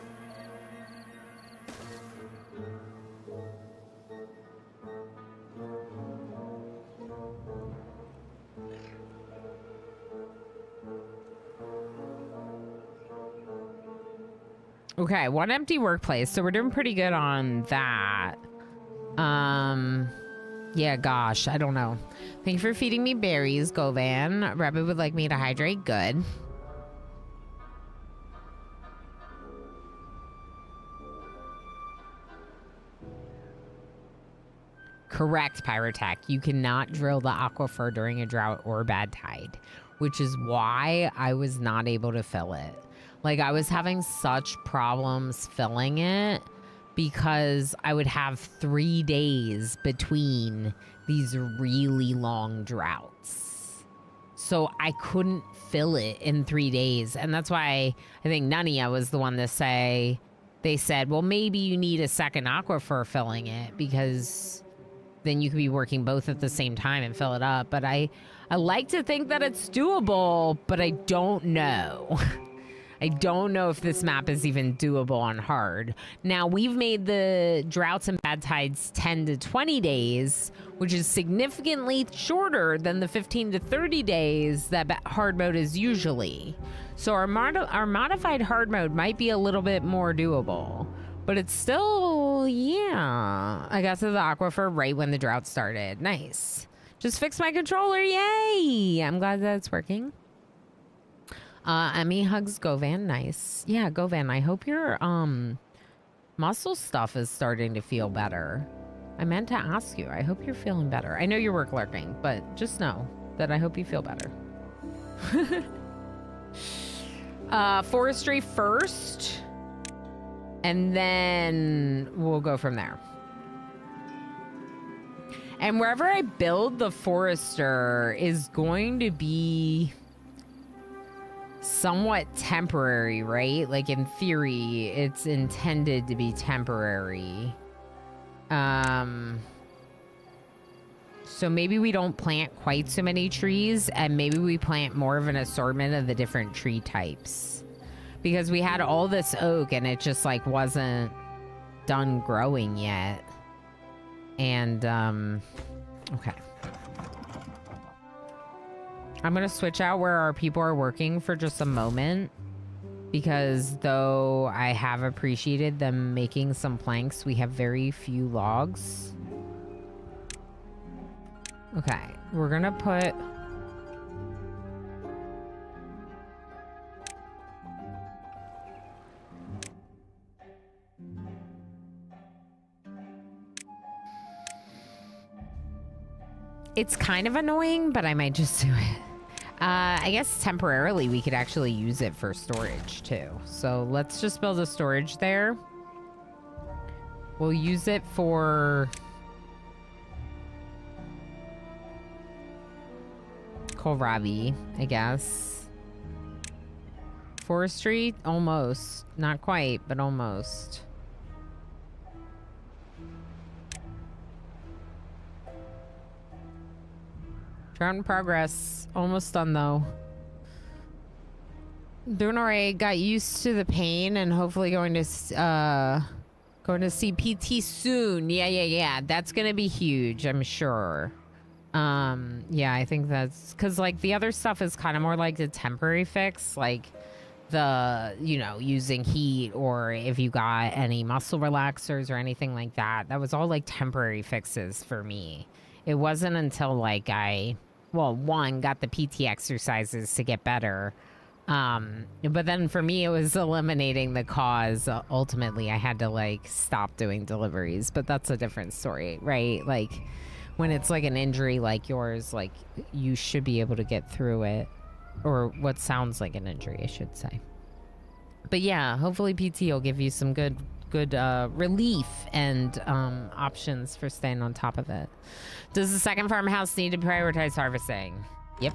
Okay, 1 empty workplace, so we're doing pretty good on that. Yeah, gosh, I don't know. Thank you for feeding me berries, Govan. Rabbit would like me to hydrate. Good. Correct, Pyrotech. You cannot drill the aquifer during a drought or a bad tide, which is why I was not able to fill it. Like, I was having such problems filling it because I would have 3 days between these really long droughts. So I couldn't fill it in 3 days. And that's why I think Nunia was the one to say, they said, well, maybe you need a second aquifer filling it, because then you could be working both at the same time and fill it up. But I like to think that it's doable, but I don't know. I don't know if this map is even doable on hard. Now, we've made the droughts and bad tides 10 to 20 days, which is significantly shorter than the 15 to 30 days that hard mode is usually. So our modified hard mode might be a little bit more doable, but it's still, yeah. I got to the aquifer right when the drought started. Nice. Just fixed my controller. Yay! I'm glad that it's working. Emmy hugs Govan. Nice. Yeah, Govan, I hope your muscle stuff is starting to feel better. I meant to ask you. I hope you're feeling better. I know you're work lurking, but just know that I hope you feel better. Forestry first, and then we'll go from there. And wherever I build the forester is going to be somewhat temporary, right? Like, in theory, it's intended to be temporary. So maybe we don't plant quite so many trees, and maybe we plant more of an assortment of the different tree types. Because we had all this oak, and it just, like, wasn't done growing yet. And, okay. I'm going to switch out where our people are working for just a moment, because though I have appreciated them making some planks, we have very few logs. Okay, we're going to put... It's kind of annoying, but I might just do it. I guess temporarily we could actually use it for storage too. So let's just build a storage there. We'll use it for kohlrabi, I guess. Forestry, almost. Not quite, but almost. Drought in progress. Almost done though. Doing alright. Got used to the pain and hopefully going to see PT soon. Yeah. That's gonna be huge, I'm sure. Yeah, I think that's because like the other stuff is kind of more like a temporary fix, like the, you know, using heat or if you got any muscle relaxers or anything like that. That was all like temporary fixes for me. It wasn't until like one, got the PT exercises to get better. But then for me, it was eliminating the cause. Ultimately, I had to like stop doing deliveries, but that's a different story, right? Like when it's like an injury like yours, like you should be able to get through it, or what sounds like an injury, I should say. But yeah, hopefully PT will give you some good relief and options for staying on top of it. Does the second farmhouse need to prioritize harvesting? Yep.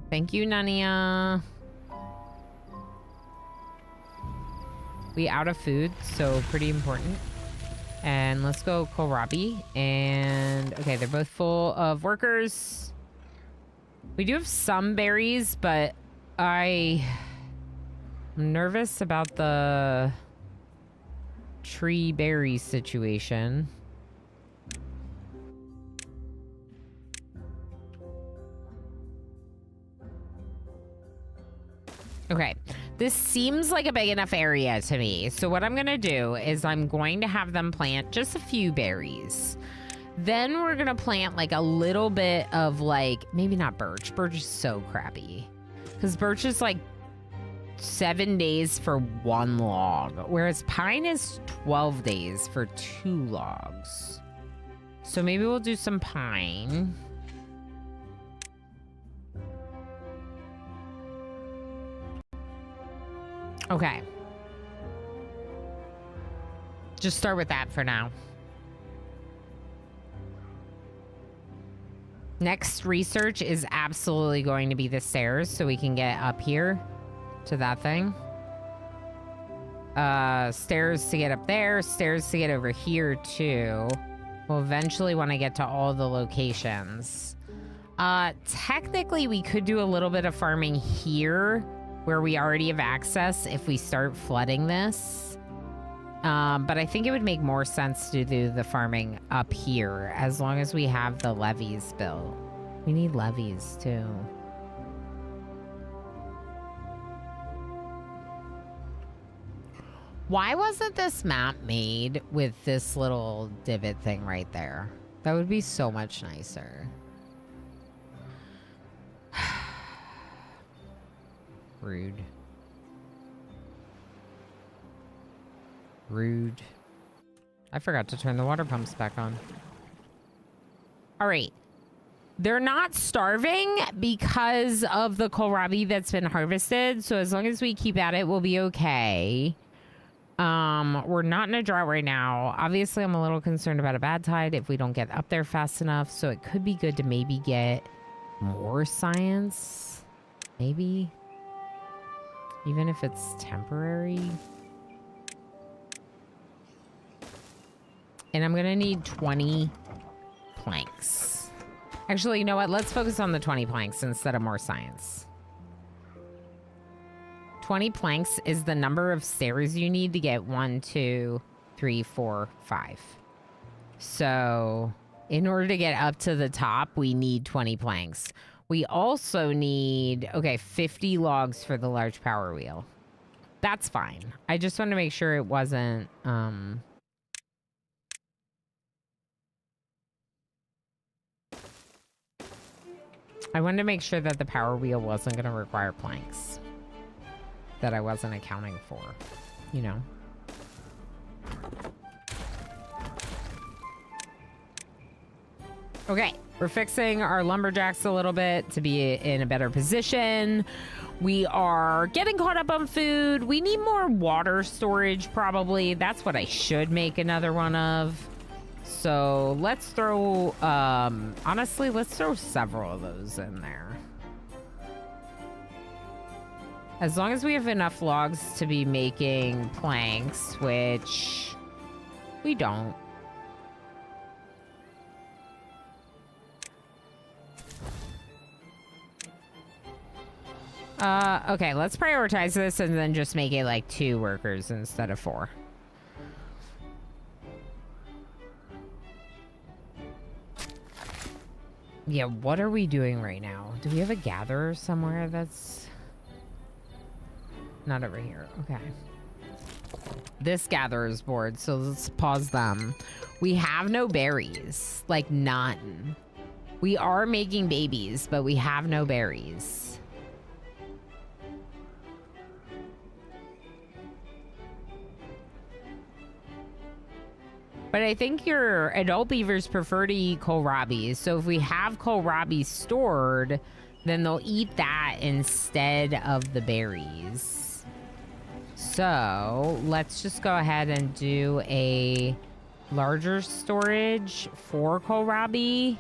Thank you, Nania. We out of food, so pretty important. And let's go kohlrabi. And okay, they're both full of workers. We do have some berries, but I'm nervous about the tree berry situation. Okay, this seems like a big enough area to me. So what I'm gonna do is I'm going to have them plant just a few berries. Then we're gonna plant like a little bit of like, maybe not birch. Birch is so crappy. Because birch is like 7 days for 1 log, whereas pine is 12 days for 2 logs. So maybe we'll do some pine. Okay. Just start with that for now. Next research is absolutely going to be the stairs so we can get up here to that thing. Stairs to get up there, stairs to get over here too. We'll eventually want to get to all the locations. Technically we could do a little bit of farming here where we already have access if we start flooding this. But I think it would make more sense to do the farming up here as long as we have the levees built. We need levees too. Why wasn't this map made with this little divot thing right there? That would be so much nicer. Rude. Rude. I forgot to turn the water pumps back on. All right. They're not starving because of the kohlrabi that's been harvested. So as long as we keep at it, we'll be okay. We're not in a drought right now. Obviously, I'm a little concerned about a bad tide if we don't get up there fast enough. So it could be good to maybe get more science. Maybe. Even if it's temporary. And I'm gonna need 20 planks. Actually, you know what? Let's focus on the 20 planks instead of more science. 20 planks is the number of stairs you need to get 1, 2, 3, 4, 5. So in order to get up to the top, we need 20 planks. We also need, okay, 50 logs for the large power wheel. That's fine. I just want to make sure it wasn't, I wanted to make sure that the power wheel wasn't going to require planks that I wasn't accounting for, you know? Okay, we're fixing our lumberjacks a little bit to be in a better position. We are getting caught up on food. We need more water storage, probably. That's what I should make another one of. So let's throw, honestly, let's throw several of those in there. As long as we have enough logs to be making planks, which we don't. Okay, let's prioritize this and then just make it like 2 workers instead of 4. Yeah, what are we doing right now? Do we have a gatherer somewhere that's not over here? Okay. This gatherer's board, so let's pause them. We have no berries, like none. We are making babies, but we have no berries. But I think your adult beavers prefer to eat kohlrabi. So if we have kohlrabi stored, then they'll eat that instead of the berries. So let's just go ahead and do a larger storage for kohlrabi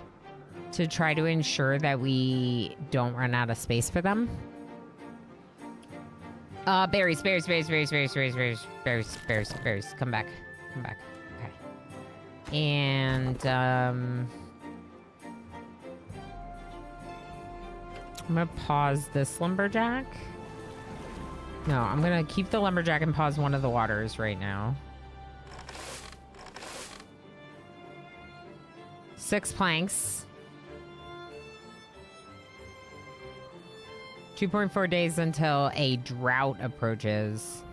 to try to ensure that we don't run out of space for them. Berries. Come back. And I'm gonna pause this lumberjack. No, I'm gonna keep the lumberjack and pause one of the waters right now. 6 planks. 2.4 days until a drought approaches.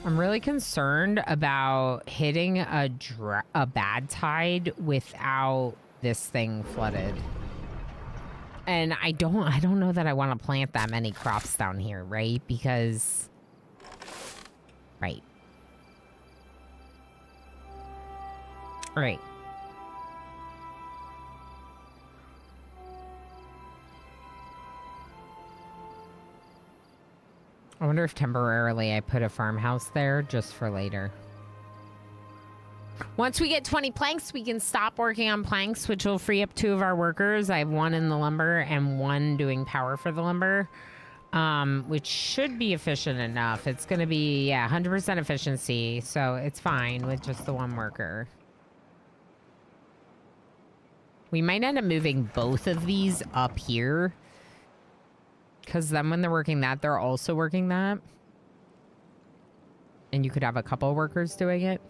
I'm really concerned about hitting a bad tide without this thing flooded. And I don't know that I want to plant that many crops down here, right? Because right. Right. I wonder if temporarily I put a farmhouse there just for later. Once we get 20 planks, we can stop working on planks, which will free up 2 of our workers. I have 1 in the lumber and 1 doing power for the lumber, which should be efficient enough. It's going to be, 100% efficiency, so it's fine with just the 1 worker. We might end up moving both of these up here. Because then when they're working that, they're also working that. And you could have a couple workers doing it.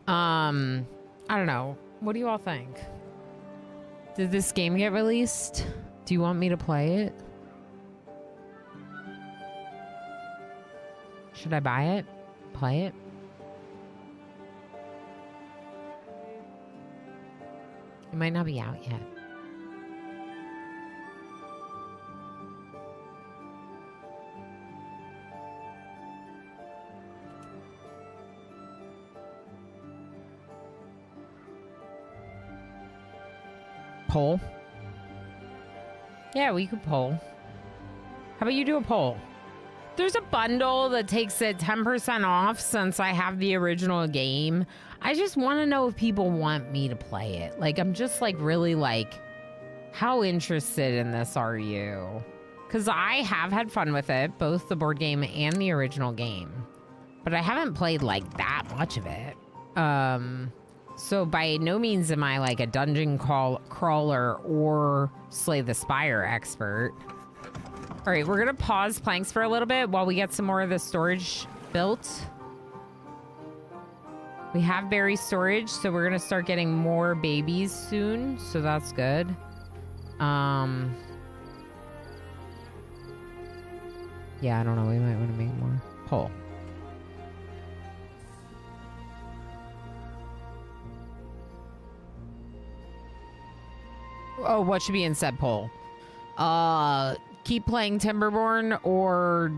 I don't know. What do you all think? Did this game get released? Do you want me to play it? Should I buy it? Play it? It might not be out yet. Poll? Yeah, we could poll. How about you do a poll? There's a bundle that takes it 10% off since I have the original game. I just want to know if people want me to play it. Like, I'm just like really like, how interested in this are you? Because I have had fun with it, both the board game and the original game. But I haven't played like that much of it. So by no means am I like a dungeon crawler or Slay the Spire expert. All right, we're gonna pause planks for a little bit while we get some more of the storage built. We have berry storage, so we're gonna start getting more babies soon, so that's good. Yeah, I don't know, we might want to make more. Poll. Oh, what should be in said poll? Keep playing Timberborn or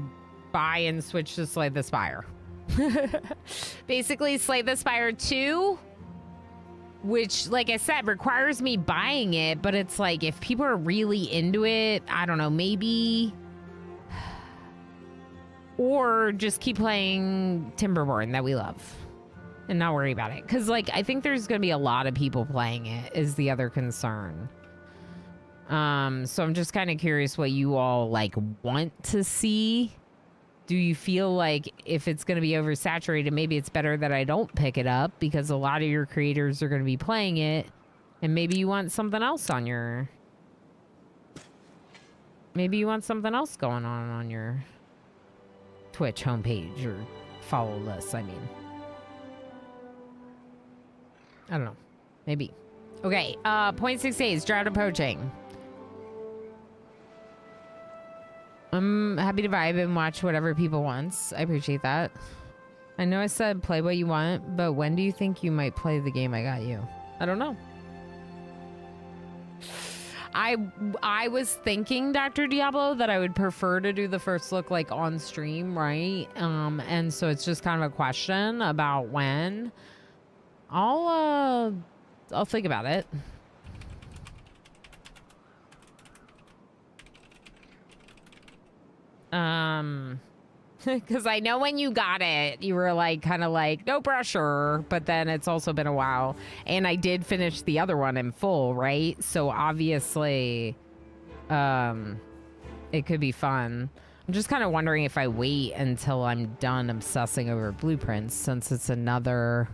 buy and switch to Slay the Spire. Basically, Slay the Spire 2 which, like I said, requires me buying it. But it's like, if people are really into it, I don't know, maybe. Or just keep playing Timberborn that we love and not worry about it. Because, like, I think there's going to be a lot of people playing it is the other concern. So I'm just kind of curious what you all, like, want to see. Do you feel like if it's going to be oversaturated, maybe it's better that I don't pick it up because a lot of your creators are going to be playing it, and maybe you want something else on your... Maybe you want something else going on your Twitch homepage or follow list, I mean. I don't know. Maybe. Okay, 0.6 days, drought approaching. I'm happy to vibe and watch whatever people wants. I appreciate that. I know I said play what you want, but when do you think you might play the game I got you? I don't know. I was thinking, Dr. Diablo, that I would prefer to do the first look like on stream, right? And so it's just kind of a question about when. I'll think about it. Because I know when you got it, you were like, kind of like, no pressure, but then it's also been a while. And I did finish the other one in full, right? So obviously, it could be fun. I'm just kind of wondering if I wait until I'm done obsessing over blueprints, since it's another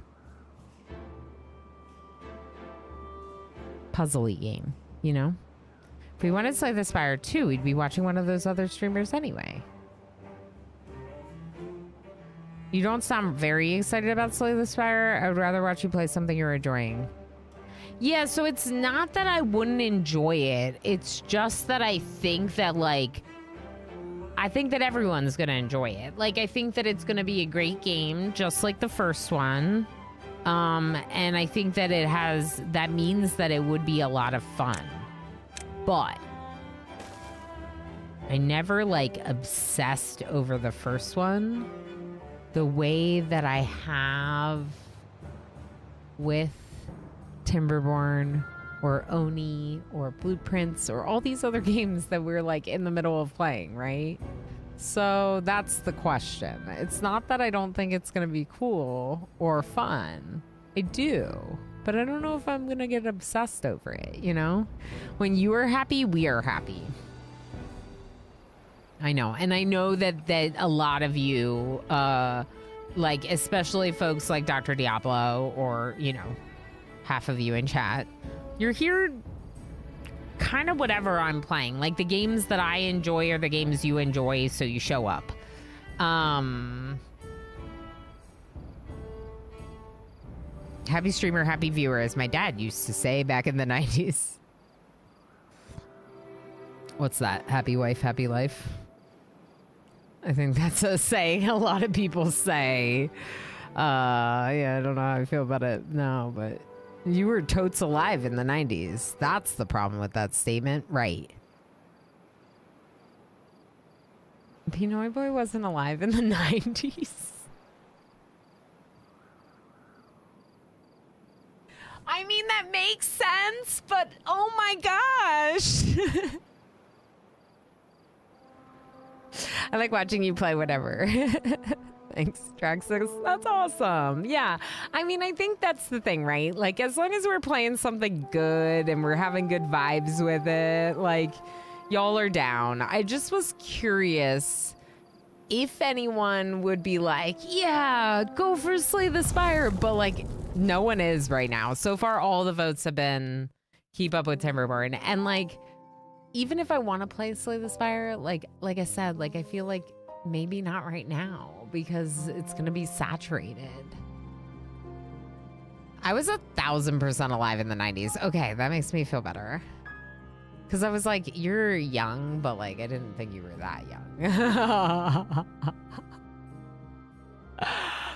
puzzle-y game, you know? If we wanted Slay the Spire 2, we'd be watching one of those other streamers anyway. You don't sound very excited about Slay the Spire. I would rather watch you play something you're enjoying. Yeah, so it's not that I wouldn't enjoy it. It's just that I think that, like, I think that everyone's going to enjoy it. Like, I think that it's going to be a great game, just like the first one. And I think that that means that it would be a lot of fun. But I never, like, obsessed over the first one the way that I have with Timberborn or Oni or Blueprints or all these other games that we're, like, in the middle of playing, right? So that's the question. It's not that I don't think it's going to be cool or fun. I do. But I don't know if I'm going to get obsessed over it, you know? When you are happy, we are happy. I know. And I know that a lot of you, like, especially folks like Dr. Diablo or, you know, half of you in chat, you're here kind of whatever I'm playing. Like, the games that I enjoy are the games you enjoy, so you show up. Happy streamer, happy viewer, as my dad used to say back in the 90s. What's that? Happy wife, happy life? I think that's a saying a lot of people say. Yeah, I don't know how I feel about it now, but you were totes alive in the 90s. That's the problem with that statement, right? Pinoy Boy wasn't alive in the 90s. I mean, that makes sense, but oh my gosh. I like watching you play whatever. Thanks, Draxus. That's awesome. Yeah. I mean, I think that's the thing, right? Like, as long as we're playing something good and we're having good vibes with it, like, y'all are down. I just was curious if anyone would be like, yeah, go for Slay the Spire. But, like, no one is right now. So far, all the votes have been keep up with Timberborn. And, like, even if I want to play Slay the Spire, like I said, like, I feel like maybe not right now because it's going to be saturated. I was 1,000% alive in the 90s. Okay, that makes me feel better. Because I was like, you're young, but, like, I didn't think you were that young.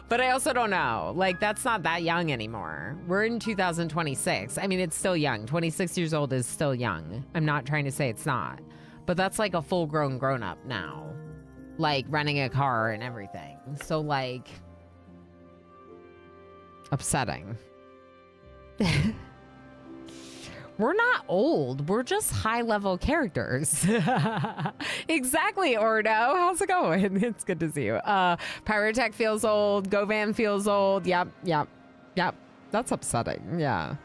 But I also don't know. Like, that's not that young anymore. We're in 2026. I mean, it's still young. 26 years old is still young. I'm not trying to say it's not. But that's like a full-grown grown-up now. Like, renting a car and everything. So, like, upsetting. We're not old. We're just high-level characters. Exactly, Ordo. How's it going? It's good to see you. Pyrotech feels old. Govan feels old. Yep. That's upsetting. Yeah.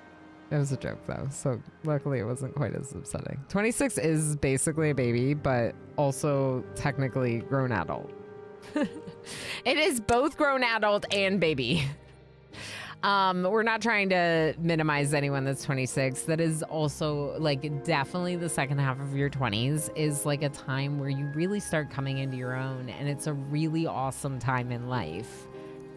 It was a joke, though. So luckily it wasn't quite as upsetting. 26 is basically a baby, but also technically grown adult. It is both grown adult and baby. We're not trying to minimize anyone that's 26. That is also like definitely the second half of your 20s is like a time where you really start coming into your own, and it's a really awesome time in life.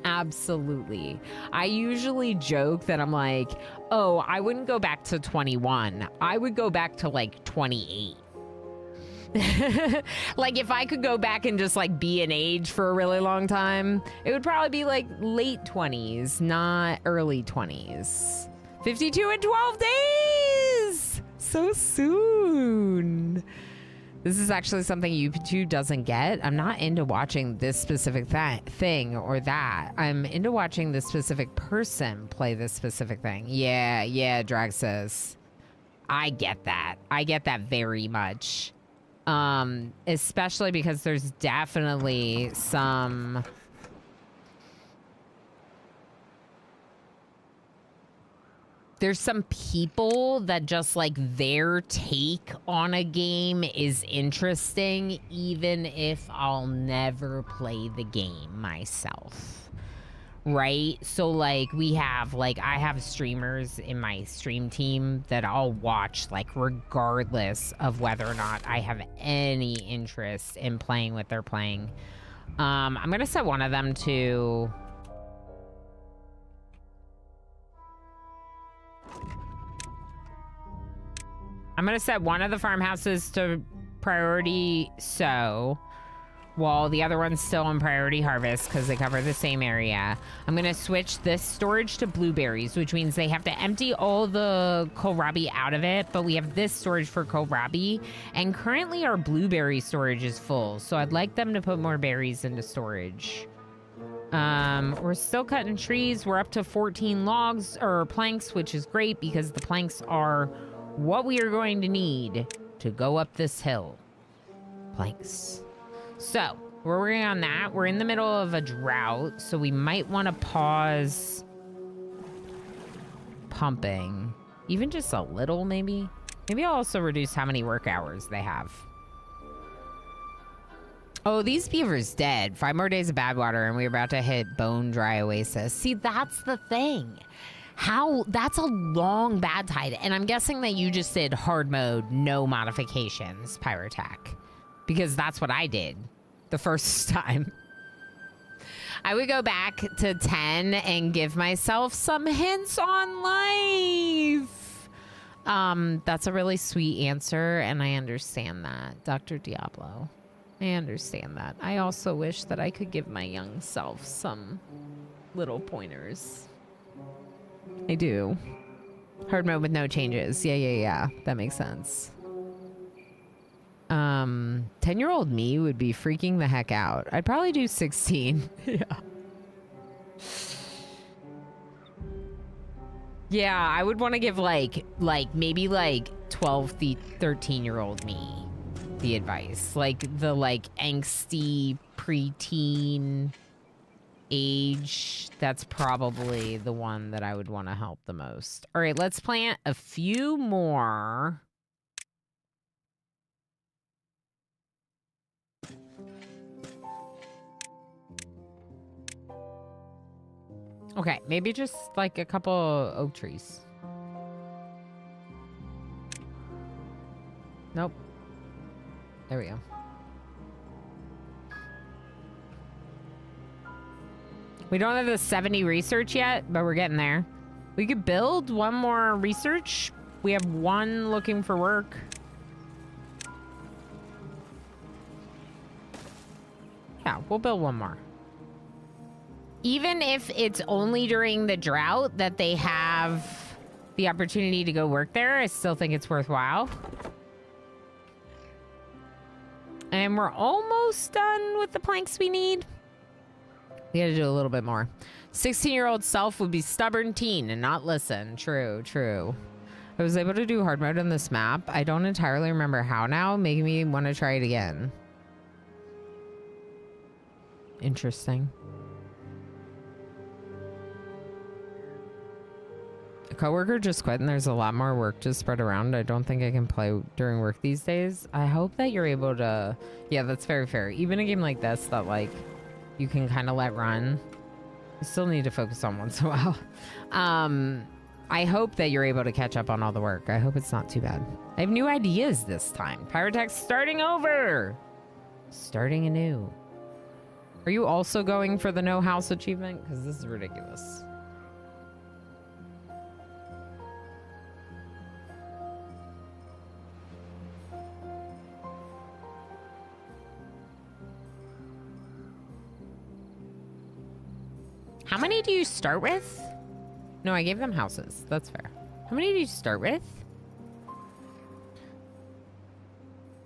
Absolutely. I usually joke that I'm like, oh, I wouldn't go back to 21. I would go back to like 28. Like if I could go back and just like be an age for a really long time, it would probably be like late 20s, not early 20s. 52 in 12 days! So soon. This is actually something YouTube doesn't get. I'm not into watching this specific thing or that. I'm into watching this specific person play this specific thing. Yeah, Draxus. I get that. I get that very much. Especially because there's definitely some people that just like their take on a game is interesting, even if I'll never play the game myself. Right? So like I have streamers in my stream team that I'll watch like regardless of whether or not I have any interest in playing what they're playing. I'm gonna set one of them to the farmhouses to priority sow, while the other one's still on priority harvest because they cover the same area. I'm gonna switch this storage to blueberries, which means they have to empty all the kohlrabi out of it, but we have this storage for kohlrabi, and currently our blueberry storage is full, so I'd like them to put more berries into storage. We're still cutting trees. We're up to 14 logs or planks, which is great because the planks are what we are going to need to go up this hill. Planks. So, we're working on that. We're in the middle of a drought, so we might want to pause pumping. Even just a little, maybe? Maybe I'll also reduce how many work hours they have. Oh, these beavers dead. 5 more days of bad water, and we're about to hit bone dry oasis. See, that's the thing. That's a long bad tide. And I'm guessing that you just did hard mode, no modifications, Pyrotech. Because that's what I did the first time. I would go back to 10 and give myself some hints on life. That's a really sweet answer, and I understand that, Dr. Diablo. I understand that. I also wish that I could give my young self some little pointers. I do. Hard mode with no changes. Yeah. That makes sense. 10-year-old me would be freaking the heck out. I'd probably do 16. Yeah, I would want to give maybe 12, 13-year-old me the advice. Like the angsty preteen age. That's probably the one that I would want to help the most. All right, let's plant a few more. Okay, maybe just like a couple oak trees. Nope. There we go. We don't have the 70 research yet, but we're getting there. We could build one more research. We have one looking for work. Yeah, we'll build one more. Even if it's only during the drought that they have the opportunity to go work there, I still think it's worthwhile. And we're almost done with the planks we need. We gotta do a little bit more. 16-year-old self would be stubborn teen and not listen. True, true. I was able to do hard mode on this map. I don't entirely remember how now, making me want to try it again. Interesting. A coworker just quit and there's a lot more work to spread around. I don't think I can play during work these days. I hope that you're able to... Yeah, that's very fair. Even a game like this that, like, you can kind of let run. You still need to focus on once in a while. I hope that you're able to catch up on all the work. I hope it's not too bad. I have new ideas this time. Pyrotech's starting over. Starting anew. Are you also going for the no house achievement? Because this is ridiculous. How many do you start with? No, I gave them houses. That's fair. How many do you start with?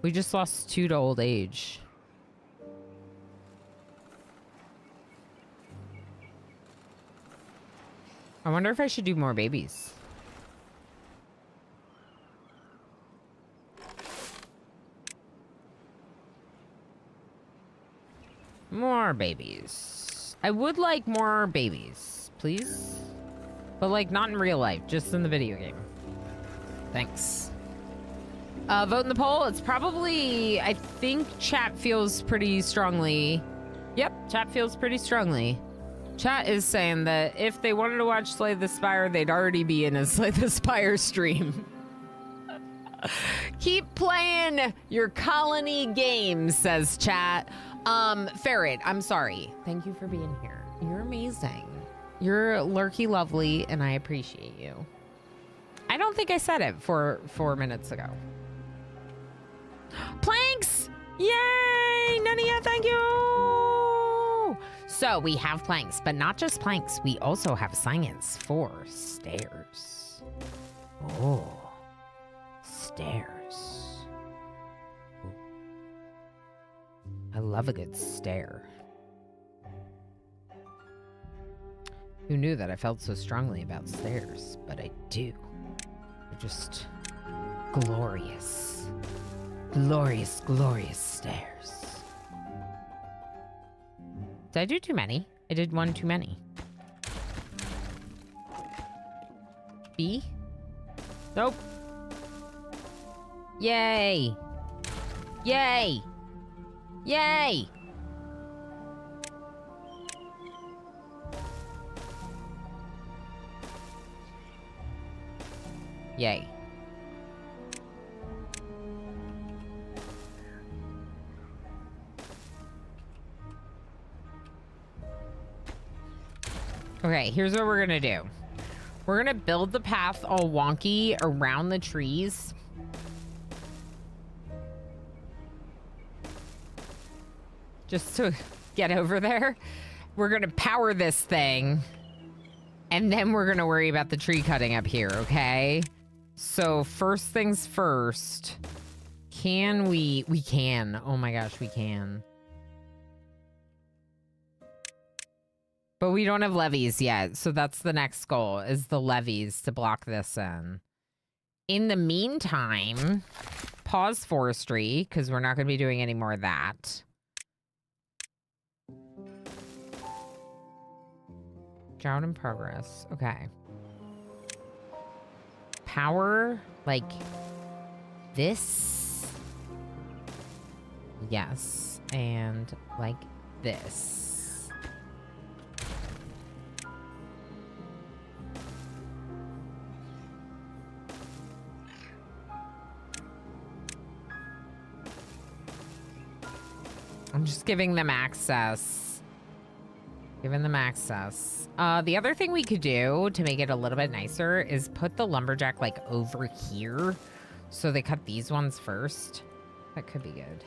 We just lost 2 to old age. I wonder if I should do more babies. More babies. I would like more babies, please. But, like, not in real life, just in the video game. Thanks. Vote in the poll. It's probably, I think chat feels pretty strongly. Yep, chat feels pretty strongly. Chat is saying that if they wanted to watch Slay the Spire, they'd already be in a Slay the Spire stream. Keep playing your colony games, says chat. Ferret, I'm sorry. Thank you for being here. You're amazing. You're lurky lovely, and I appreciate you. I don't think I said it 4 minutes ago. Planks! Yay! Nania, thank you! So, we have planks, but not just planks. We also have science for stairs. Oh. Stairs. Ooh. I love a good stair. Who knew that I felt so strongly about stairs? But I do. They're just glorious. Glorious, glorious stairs. Did I do too many? I did 1 too many. B? Nope. Yay! Yay! Yay! Yay. Okay, here's what we're gonna do. We're gonna build the path all wonky around the trees. Just to get over there. We're gonna power this thing. And then we're gonna worry about the tree cutting up here, okay? So first things first. Can we can. Oh my gosh, we can. But we don't have levees yet, so that's the next goal, is the levees to block this in. In the meantime, pause forestry, because we're not going to be doing any more of that. Drought in progress. Okay. Power, like this. Yes. And like this. I'm just giving them access. Giving them access. The other thing we could do to make it a little bit nicer is put the lumberjack like over here. So they cut these ones first. That could be good.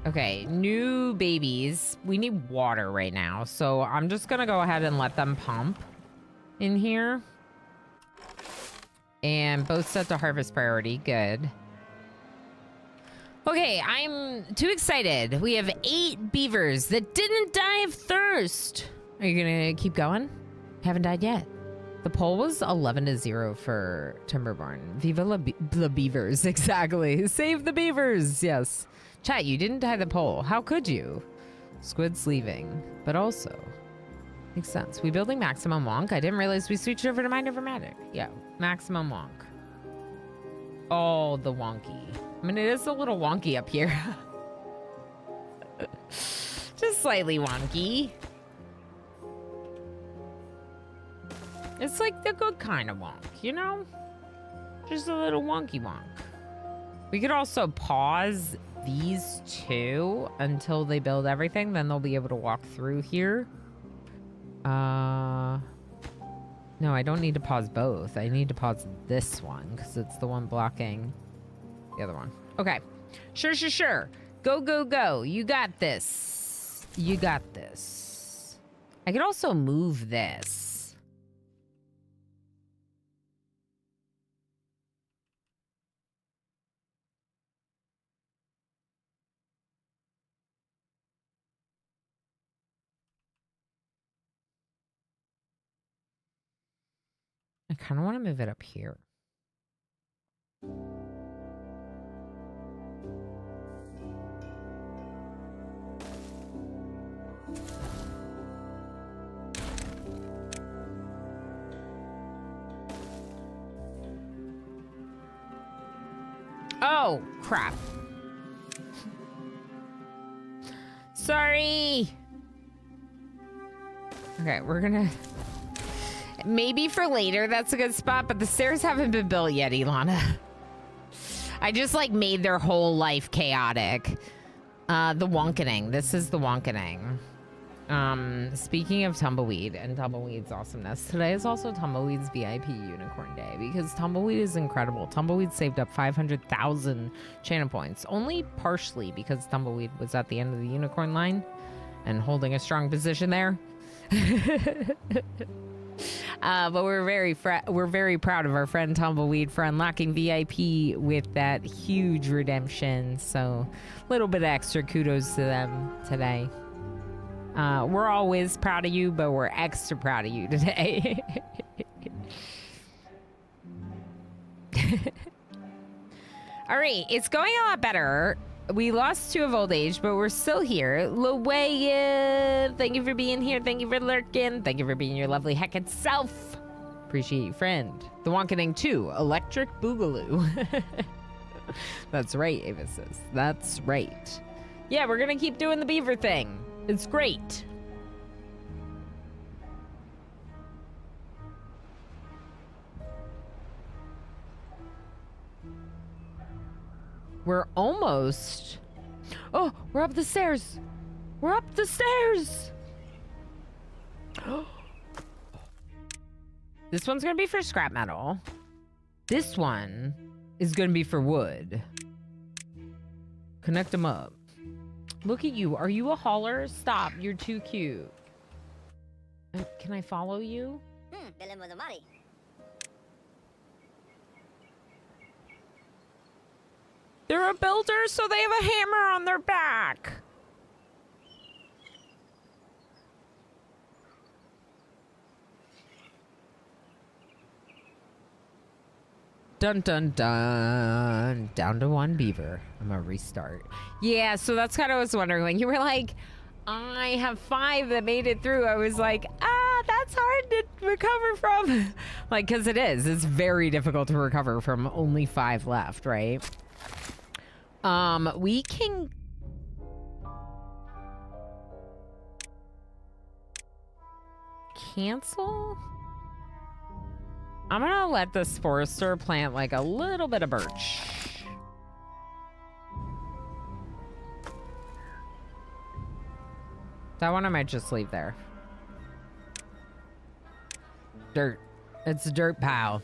Okay, new babies. We need water right now. So I'm just gonna go ahead and let them pump in here. And both set to harvest priority. Good. Okay, I'm too excited. We have 8 beavers that didn't die of thirst. Are you gonna keep going? Haven't died yet. The poll was 11-0 for Timberborn. Viva the beavers, exactly. Save the beavers, yes. Chat, you didn't die the poll. How could you? Squid's leaving, but also makes sense. We building maximum wonk? I didn't realize we switched over to Mind Over Magic. Yeah, maximum wonk. Oh, the wonky. I mean, it is a little wonky up here. Just slightly wonky. It's like the good kind of wonk, you know? Just a little wonky wonk. We could also pause these two until they build everything. Then they'll be able to walk through here. No, I don't need to pause both. I need to pause this one because it's the one blocking the other one. Okay. Sure. Go, go, go. You got this. You got this. I could also move this. I kind of want to move it up here. Oh, crap. Sorry. Okay, we're gonna... Maybe for later, that's a good spot, but the stairs haven't been built yet, Ilana. I just, like, made their whole life chaotic. The wonkening. This is the wonkening. Speaking of Tumbleweed and Tumbleweed's awesomeness, today is also Tumbleweed's VIP Unicorn Day because Tumbleweed is incredible. Tumbleweed saved up 500,000 channel points, only partially because Tumbleweed was at the end of the unicorn line and holding a strong position there. But we're very proud of our friend Tumbleweed for unlocking VIP with that huge redemption. So a little bit of extra kudos to them today. We're always proud of you, but we're extra proud of you today. All right, it's going a lot better. We lost 2 of old age, but we're still here. Luwaya, thank you for being here. Thank you for lurking. Thank you for being your lovely Hecate self. Appreciate you, friend. The Wonkening 2, Electric Boogaloo. That's right, Ava says. That's right. Yeah, we're gonna keep doing the beaver thing. It's great. We're almost... Oh, we're up the stairs. We're up the stairs. This one's gonna be for scrap metal. This one is gonna be for wood. Connect them up. Look at you. Are you a hauler? Stop. You're too cute. Can I follow you? They're a builder, so they have a hammer on their back. Dun dun dun. Down to 1 beaver. I'm gonna restart. Yeah, so that's kind of what I was wondering. When you were like, I have 5 that made it through, I was like, that's hard to recover from. Like, because it is. It's very difficult to recover from only 5 left, right? We can... cancel? I'm gonna let this forester plant like a little bit of birch. That one I might just leave there. Dirt. It's a dirt pile.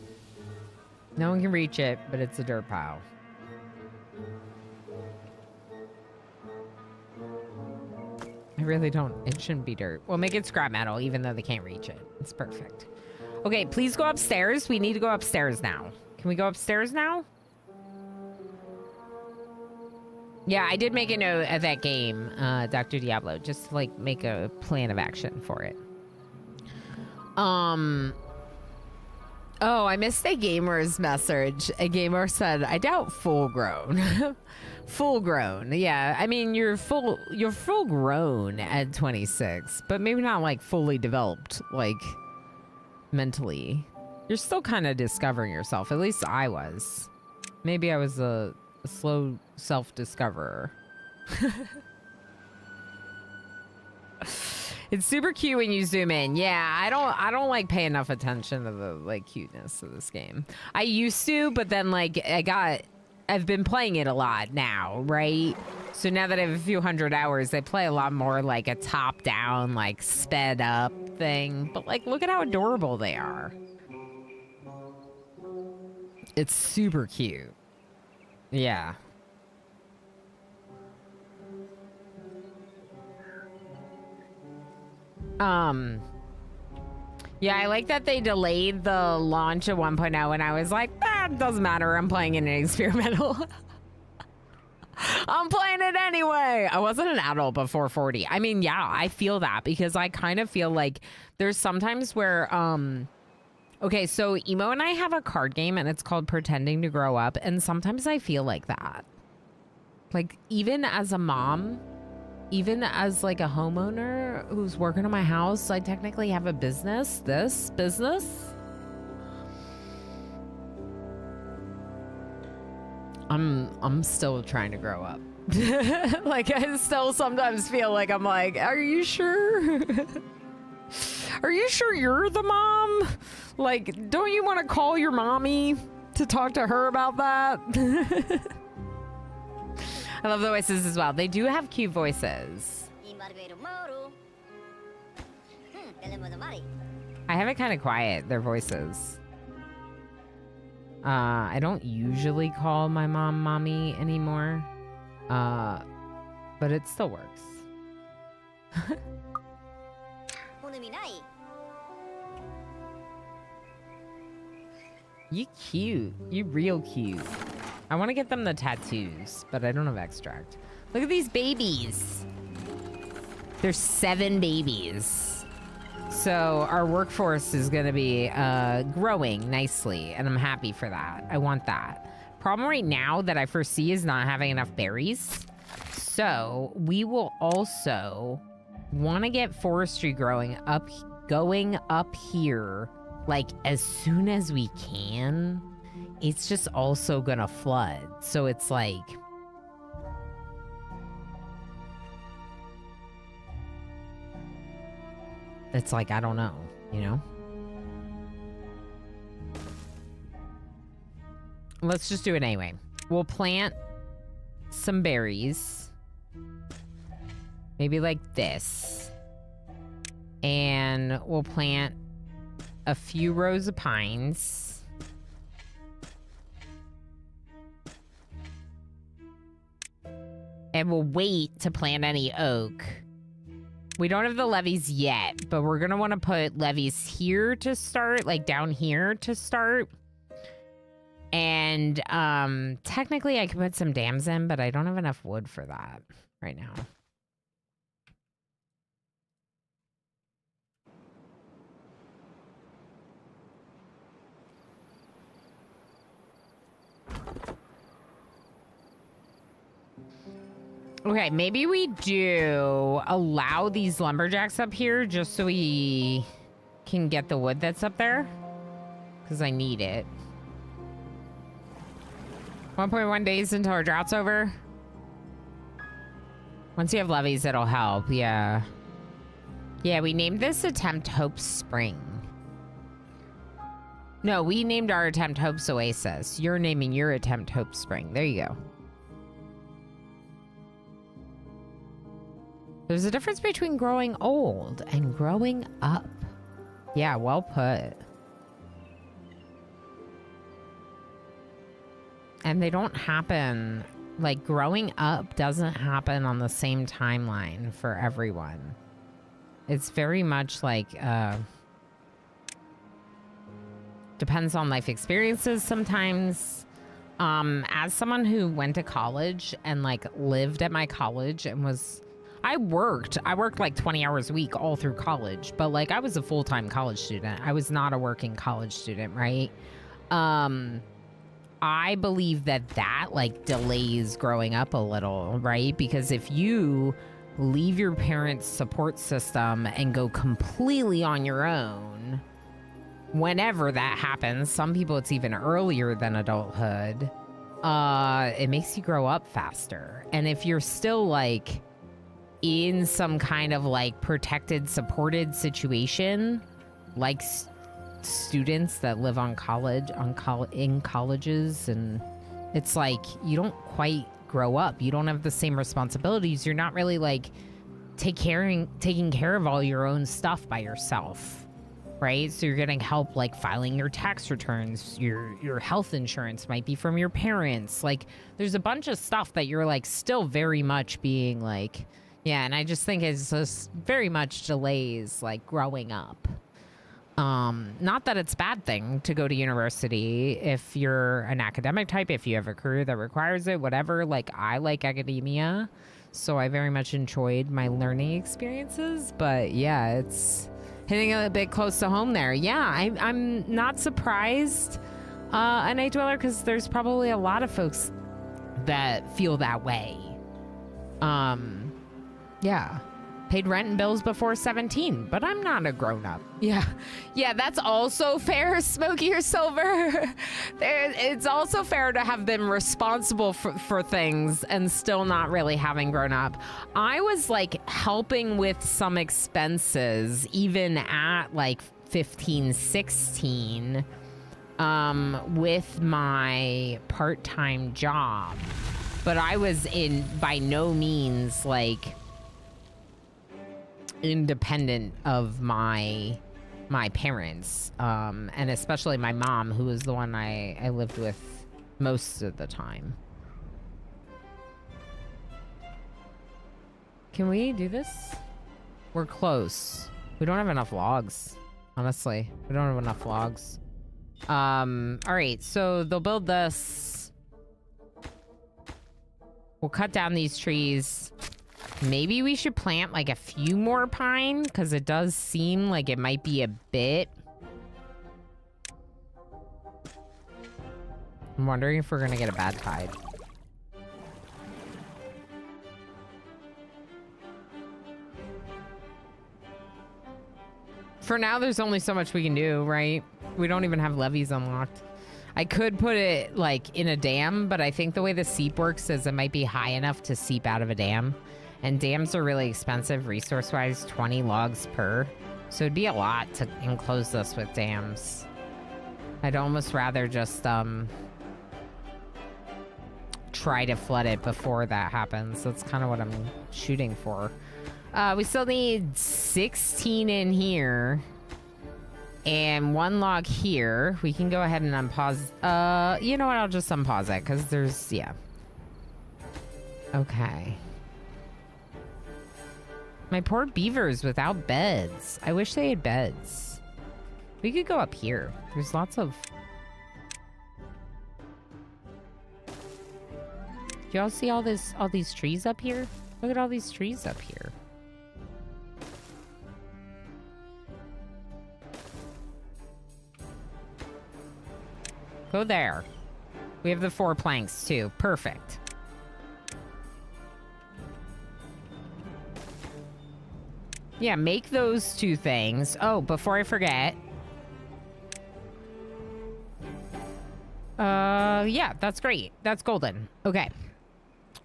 No one can reach it, but it's a dirt pile. I really don't. It shouldn't be dirt. We'll make it scrap metal, even though they can't reach it. It's perfect. Okay, please go upstairs. We need to go upstairs now. Can we go upstairs now? Yeah, I did make a note of that game, Dr. Diablo, just to, like, make a plan of action for it. Oh, I missed a gamer's message. A gamer said, I doubt full grown. Full grown. Yeah, I mean, you're full grown at 26, but maybe not like fully developed, like mentally. You're still kind of discovering yourself. At least I was. Maybe I was a slow self-discoverer. It's super cute when you zoom in. Yeah, I don't like pay enough attention to the like cuteness of this game. I used to, but then like I've been playing it a lot now, right? So now that I have a few hundred hours, I play a lot more like a top-down, like sped up thing. But like, look at how adorable they are. It's super cute. Yeah. Yeah, I like that they delayed the launch of 1.0 and I was like, it doesn't matter. I'm playing in an experimental. I'm playing it anyway. I wasn't an adult before 40. I mean, yeah, I feel that because I kind of feel like there's sometimes where, okay, so Emo and I have a card game and it's called Pretending to Grow Up. And sometimes I feel like that. Like, even as a mom, even as like a homeowner who's working on my house, I technically have a business, this business. I'm still trying to grow up. Like, I still sometimes feel like I'm like, are you sure? Are you sure you're the mom? Like, don't you want to call your mommy to talk to her about that? I love the voices as well. They do have cute voices. I have it kind of quiet, their voices. I don't usually call my mom mommy anymore. But it still works. You cute. You real cute. I want to get them the tattoos, but I don't have extract. Look at these babies. There's 7 babies. So our workforce is going to be growing nicely, and I'm happy for that. I want that. Problem right now that I foresee is not having enough berries. So we will also want to get forestry going up here, like as soon as we can. It's just also gonna flood. So it's like, I don't know, you know? Let's just do it anyway. We'll plant some berries. Maybe like this. And we'll plant a few rows of pines. And we'll wait to plant any oak. We don't have the levees yet, but we're gonna want to put levees here to start, like down here to start. And technically I could put some dams in, but I don't have enough wood for that right now. Okay, maybe we do allow these lumberjacks up here just so we can get the wood that's up there. Because I need it. 1.1 days until our drought's over. Once you have levees, it'll help. Yeah. Yeah, we named this attempt Hope Spring. No, we named our attempt Hope's Oasis. You're naming your attempt Hope Spring. There you go. There's a difference between growing old and growing up. Yeah, well put. And they don't happen, like growing up doesn't happen on the same timeline for everyone. It's very much like, depends on life experiences sometimes. As someone who went to college and like lived at my college and I worked like 20 hours a week all through college, but like I was a full-time college student. I was not a working college student, right? I believe that like delays growing up a little, right? Because if you leave your parents' support system and go completely on your own, whenever that happens, some people it's even earlier than adulthood, it makes you grow up faster. And if you're still like in some kind of like protected, supported situation, like students that live in colleges, and it's like you don't quite grow up. You don't have the same responsibilities. You're not really like taking care of all your own stuff by yourself, right? So you're getting help like filing your tax returns. Your health insurance might be from your parents. Like there's a bunch of stuff that you're like still very much being like, yeah. And I just think it's just very much delays like growing up. Not that it's a bad thing to go to university if you're an academic type, if you have a career that requires it, whatever. Like I like academia, so I very much enjoyed my learning experiences. But yeah, it's hitting a bit close to home there. Yeah, I'm not surprised, a night dweller, because there's probably a lot of folks that feel that way. Yeah. Paid rent and bills before 17, but I'm not a grown-up. Yeah, that's also fair, Smokey or Silver. It's also fair to have been responsible for things and still not really having grown up. I was like helping with some expenses even at like 15, 16 with my part-time job. But I was by no means like independent of my parents, and especially my mom, who was the one I lived with most of the time. Can we do this? We're close. We don't have enough logs, honestly. We don't have enough logs. All right, so they'll build this. We'll cut down these trees. Maybe we should plant like a few more pine, because it does seem like it might be a bit. I'm wondering if we're gonna get a bad tide. For now, there's only so much we can do, right? We don't even have levees unlocked. I could put it like in a dam, but I think the way the seep works is it might be high enough to seep out of a dam. And dams are really expensive resource-wise, 20 logs per. So it'd be a lot to enclose this with dams. I'd almost rather just try to flood it before that happens. That's kind of what I'm shooting for. We still need 16 in here. And 1 log here. We can go ahead and unpause. You know what? I'll just unpause it because there's, yeah. Okay. My poor beavers without beds. I wish they had beds. We could go up here. There's lots of... Do y'all see all these trees up here? Look at all these trees up here. Go there. We have the 4 planks too. Perfect. Yeah, make those 2 things. Oh, before I forget. Yeah, that's great. That's golden. Okay.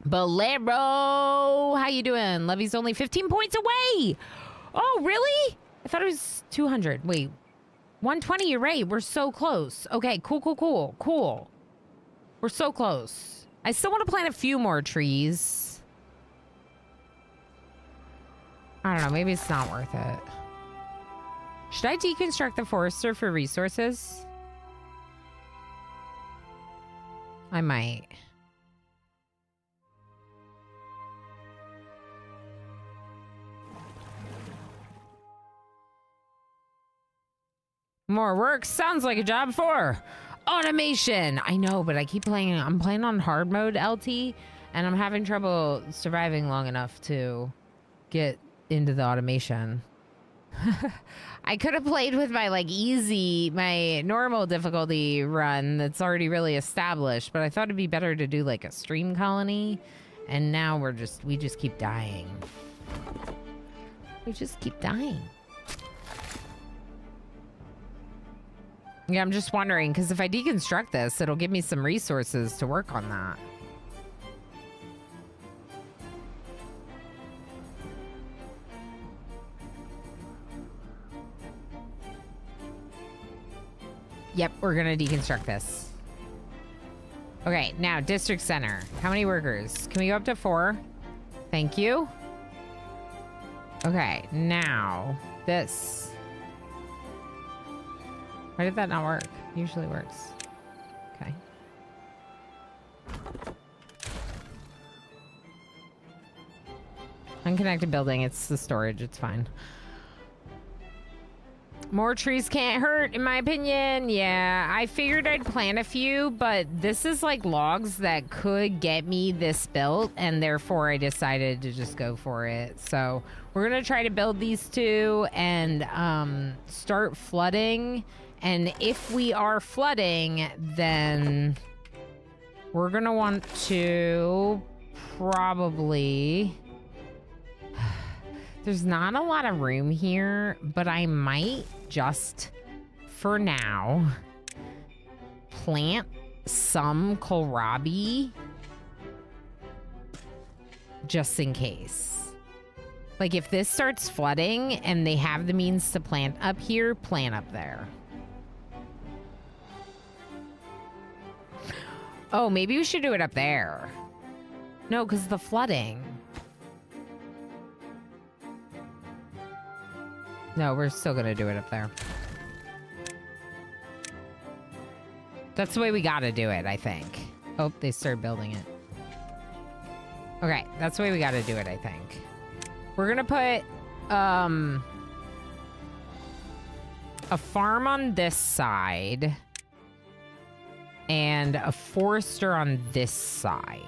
Bolero, how you doing? Levy's only 15 points away. Oh, really? I thought it was 200. Wait, 120, you're right. We're so close. Okay, cool. We're so close. I still want to plant a few more trees. I don't know, maybe it's not worth it. Should I deconstruct the forester for resources? I might. More work sounds like a job for Automation! I know, but I keep playing. I'm playing on hard mode LT, and I'm having trouble surviving long enough to get into the automation. I could have played with my my normal difficulty run that's already really established, but I thought it'd be better to do like a stream colony, and now we just keep dying. We just keep dying. Yeah, I'm just wondering, because if I deconstruct this, it'll give me some resources to work on that. Yep, we're gonna deconstruct this. Okay, now district center. How many workers? Can we go up to 4? Thank you. Okay, now this. Why did that not work? Usually works. Okay. Unconnected building. It's the storage. It's fine. More trees can't hurt, in my opinion. Yeah, I figured I'd plant a few, but this is like logs that could get me this built, and therefore I decided to just go for it. So we're gonna try to build these 2 and start flooding. And if we are flooding, then we're gonna want to probably... There's not a lot of room here, but I might just, for now, plant some kohlrabi just in case. Like if this starts flooding and they have the means to plant up here, plant up there. Oh, maybe we should do it up there. No, because the flooding. No, we're still gonna do it up there. That's the way we gotta do it, I think. Oh, they started building it. Okay, that's the way we gotta do it, I think. We're gonna put a farm on this side and a forester on this side.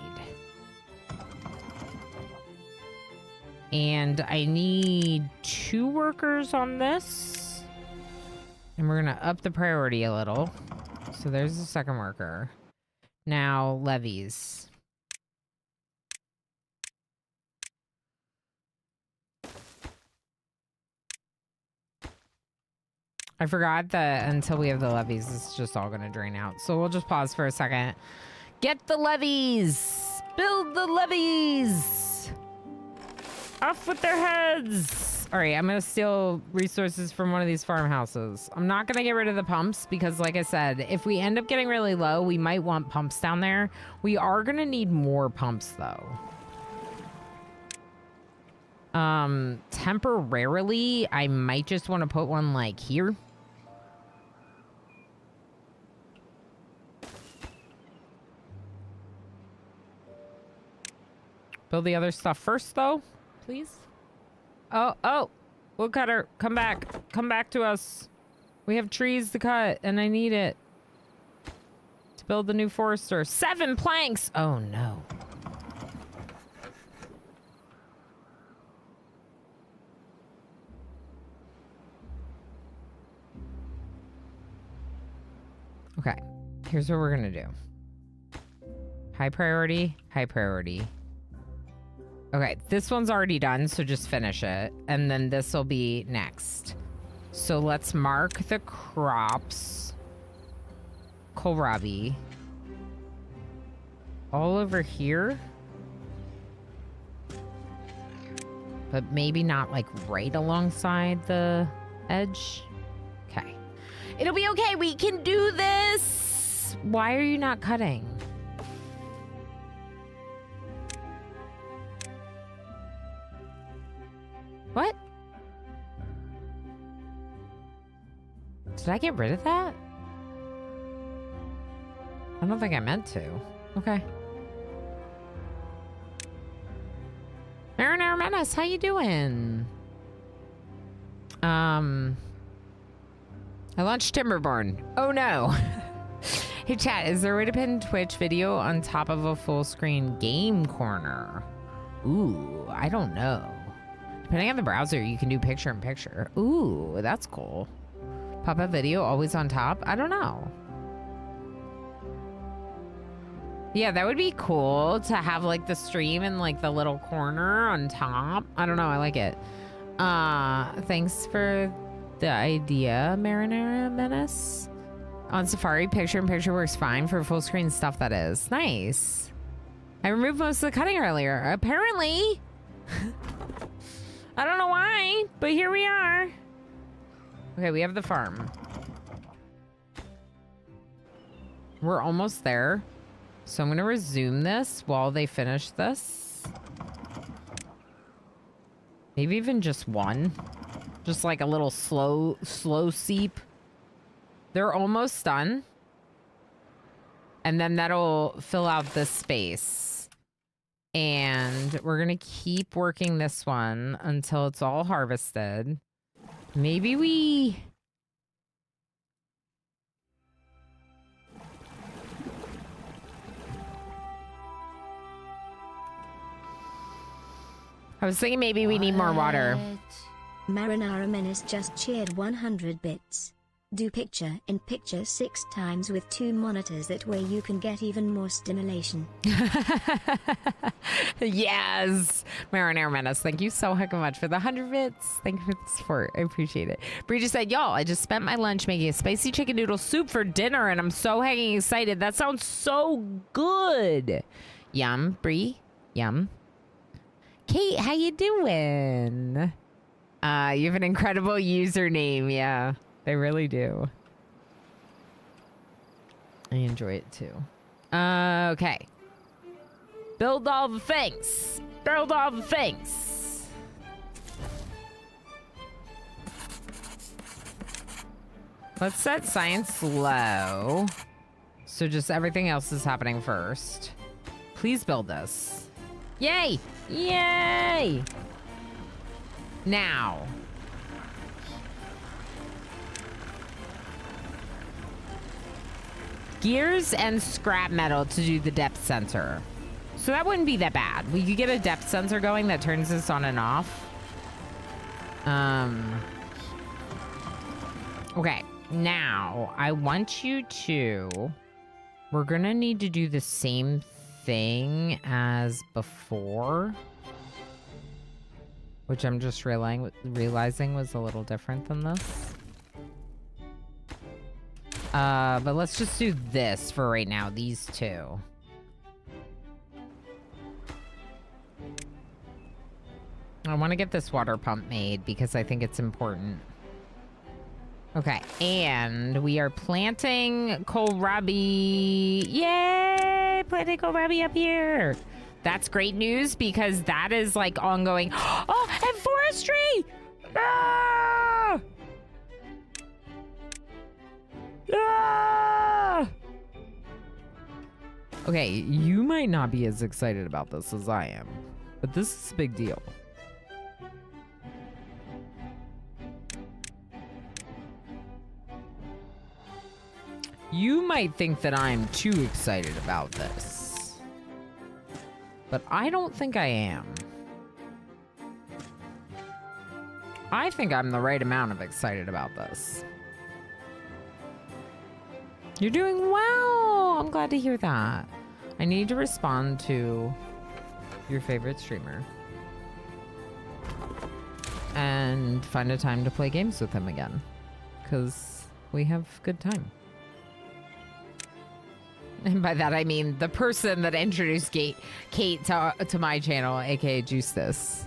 And I need 2 workers on this. And we're gonna up the priority a little. So there's the second worker. Now, levies. I forgot that until we have the levies, it's just all gonna drain out. So we'll just pause for a second. Get the levies! Build the levies! Off with their heads! All right, I'm gonna steal resources from one of these farmhouses. I'm not gonna get rid of the pumps because, like I said, if we end up getting really low, we might want pumps down there. We are gonna need more pumps, though. Temporarily, I might just want to put one, like, here. Build the other stuff first, though. Please? Oh, woodcutter, come back. Come back to us. We have trees to cut, and I need it to build the new forester. 7 planks! Oh, no. Okay, here's what we're gonna do. High priority, high priority. Okay, this one's already done, so just finish it. And then this will be next. So let's mark the crops. Kohlrabi. All over here. But maybe not like right alongside the edge. Okay. It'll be okay, we can do this! Why are you not cutting? What? Did I get rid of that? I don't think I meant to. Okay. Marinara Menace, how you doing? I launched Timberborn. Oh no. Hey, chat, is there a way to pin Twitch video on top of a full screen game corner? Ooh, I don't know. Depending on the browser, you can do picture in picture. Ooh, that's cool. Pop-up video always on top? I don't know. Yeah, that would be cool to have like the stream in like the little corner on top. I don't know, I like it. Thanks for the idea, Marinara Menace. On Safari, picture in picture works fine for full screen stuff, that is. Nice. I removed most of the cutting earlier. Apparently. I don't know why, but here we are. Okay, we have the farm. We're almost there. So I'm going to resume this while they finish this. Maybe even just one. Just like a little slow seep. They're almost done. And then that'll fill out this space. And we're going to keep working this one until it's all harvested. Maybe we... I was thinking maybe we need more water. Marinara Menace just cheered 100 bits. Do picture in picture 6 times with 2 monitors, that way you can get even more stimulation. Yes! Marinara Menace, thank you so heck much for the 100 bits. Thank you for the support. I appreciate it. Bree just said, y'all, I just spent my lunch making a spicy chicken noodle soup for dinner and I'm so hecking excited. That sounds so good. Yum, Bree. Yum. Kate, how you doing? You have an incredible username. Yeah, they really do. I enjoy it too. Okay. Build all the things. Build all the things. Let's set science low. So just everything else is happening first. Please build this. Yay! Yay! Now. Gears and scrap metal to do the depth sensor. So that wouldn't be that bad. We could get a depth sensor going that turns this on and off. Okay. Now, I want you to... We're gonna need to do the same thing as before, which I'm just realizing was a little different than this. But let's just do this for right now, these two. I want to get this water pump made because I think it's important. Okay, and we are planting kohlrabi. Yay! Planting kohlrabi up here. That's great news because that is like ongoing. Oh, and forestry! Ah! Ah! Okay, you might not be as excited about this as I am, but this is a big deal. You might think that I'm too excited about this, but I don't think I am. I think I'm the right amount of excited about this. You're doing well. I'm glad to hear that. I need to respond to your favorite streamer and find a time to play games with him again, because we have good time. And by that, I mean the person that introduced Kate to my channel, aka Juice This.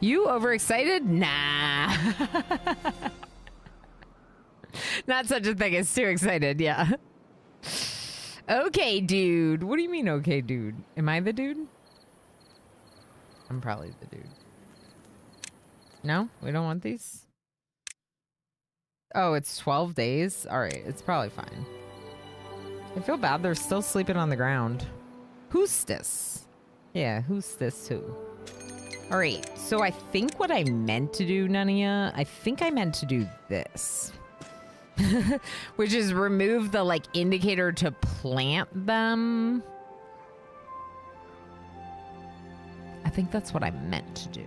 You overexcited? Nah. Not such a thing as too excited, yeah. Okay, dude. What do you mean, okay, dude? Am I the dude? I'm probably the dude. No? We don't want these? Oh, it's 12 days? Alright, it's probably fine. I feel bad they're still sleeping on the ground. Who's this? Yeah, who's this who? Alright, so I think what I meant to do, Nunia, I think I meant to do this. which is remove the like indicator to plant them. I think that's what I meant to do.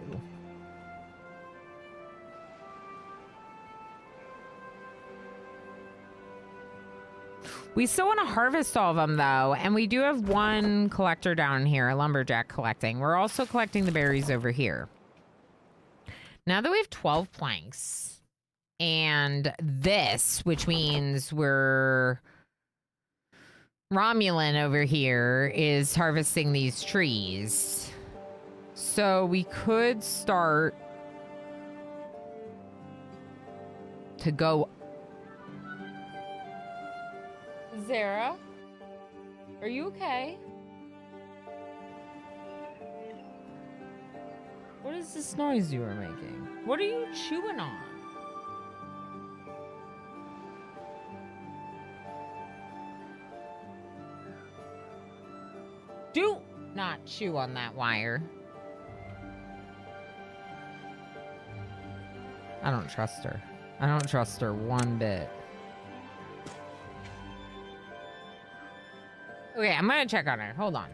We still want to harvest all of them, though, and we do have one collector down here, a lumberjack collecting. We're also collecting the berries over here. Now that we have 12 planks, and this, which means we're... Romulan over here is harvesting these trees. So we could start to go... Zara, are you okay? What is this noise you were making? What are you chewing on? Do not chew on that wire. I don't trust her. I don't trust her one bit. Okay, I'm gonna check on her. Hold on.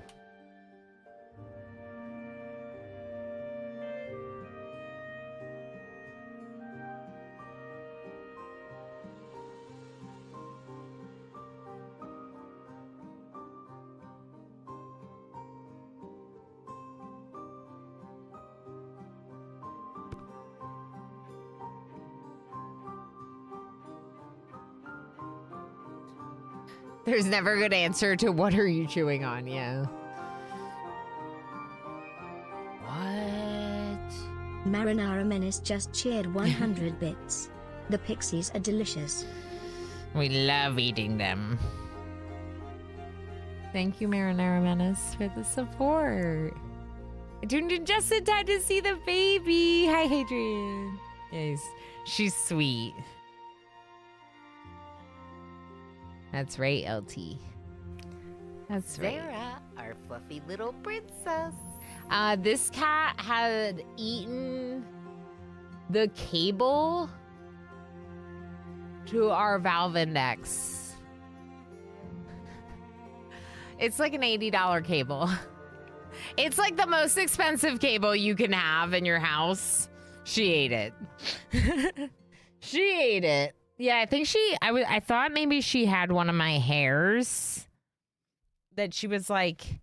There's never a good answer to what are you chewing on, yeah. What? Marinara Menace just cheered 100 bits. The pixies are delicious. We love eating them. Thank you, Marinara Menace, for the support. I tuned in just in time to see the baby. Hi, Hadrian. Yes, she's sweet. That's right, LT. That's right. Zara, our fluffy little princess. This cat had eaten the cable to our valve index. It's like an $80 cable. It's like the most expensive cable you can have in your house. She ate it. She ate it. Yeah, I think I thought maybe she had one of my hairs that she was like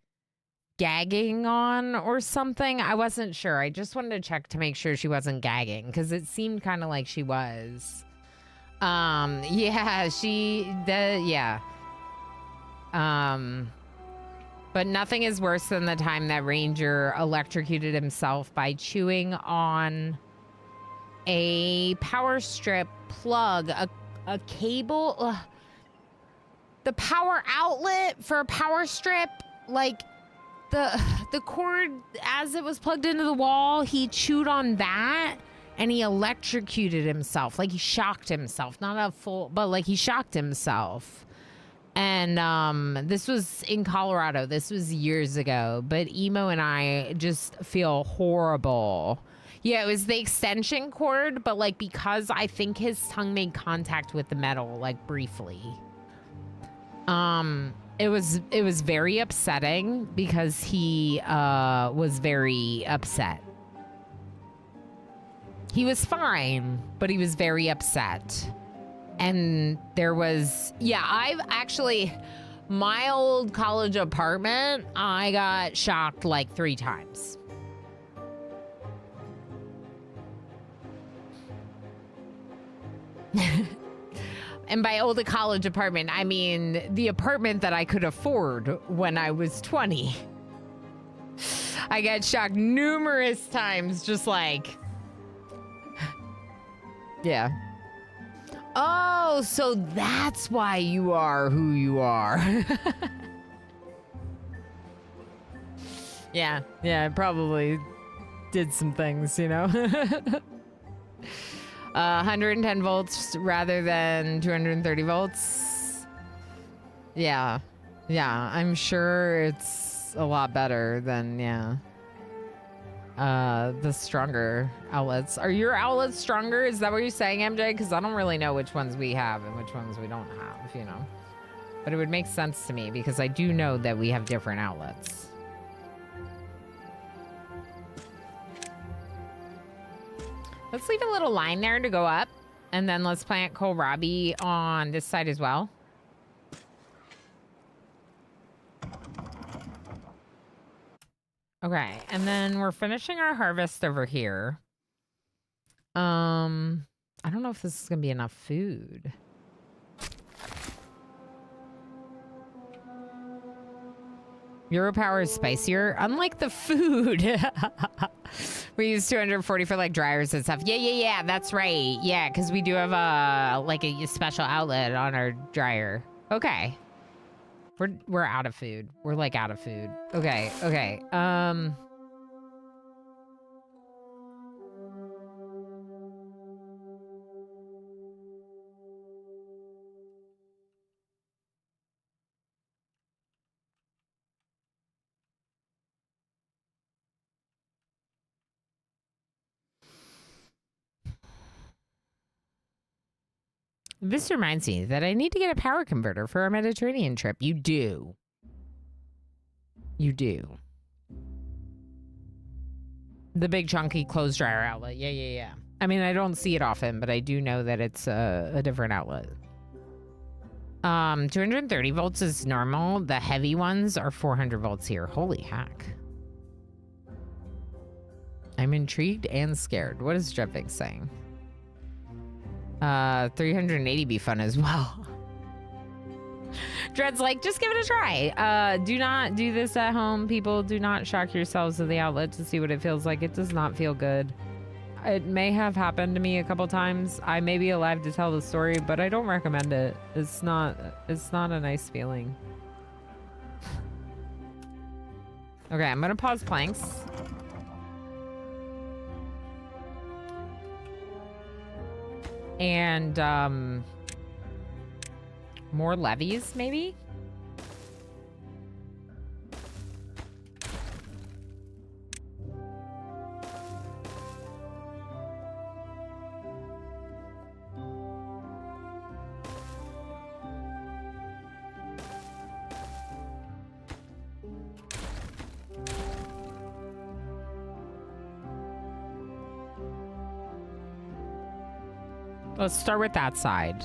gagging on or something. I wasn't sure. I just wanted to check to make sure she wasn't gagging because it seemed kind of like she was. Yeah, yeah. But nothing is worse than the time that Ranger electrocuted himself by chewing on a power strip plug, a cable, the power outlet for a power strip, like the cord as it was plugged into the wall, he chewed on that and he electrocuted himself. Like he shocked himself, not a full, but like he shocked himself. And this was in Colorado. This was years ago, but Emo and I just feel horrible. Yeah, it was the extension cord, but like because I think his tongue made contact with the metal like briefly. It was very upsetting because he was very upset. He was fine, but he was very upset. And there was, yeah, I've actually, my old college apartment, I got shocked like 3 times. And by old college apartment, I mean the apartment that I could afford when I was 20. I got shocked numerous times, just like, yeah. Oh, so that's why you are who you are. Yeah, I probably did some things, you know. 110 volts rather than 230 volts. Yeah, I'm sure it's a lot better than, yeah. the stronger outlets. Are your outlets stronger? Is that what you're saying, MJ? Because I don't really know which ones we have and which ones we don't have, you know. But it would make sense to me because I do know that we have different outlets. Let's leave a little line there to go up. And then let's plant kohlrabi on this side as well. Okay, and then we're finishing our harvest over here. I don't know if this is gonna be enough food. Europower is spicier, unlike the food. We use 240 for like dryers and stuff. Yeah, that's right. Yeah, because we do have like a special outlet on our dryer. Okay. We're out of food. We're like out of food. Okay. This reminds me that I need to get a power converter for our Mediterranean trip. You do. You do. The big chunky clothes dryer outlet. Yeah. I mean, I don't see it often, but I do know that it's a different outlet. 230 volts is normal. The heavy ones are 400 volts here. Holy heck. I'm intrigued and scared. What is Dreadvig saying? 380 be fun as well. Dread's like, just give it a try. Do not do this at home, people. Do not shock yourselves to the outlet to see what it feels like. It does not feel good. It may have happened to me a couple times. I may be alive to tell the story, but I don't recommend it. It's not a nice feeling. Okay, I'm gonna pause planks. And more levees, maybe? Let's start with that side,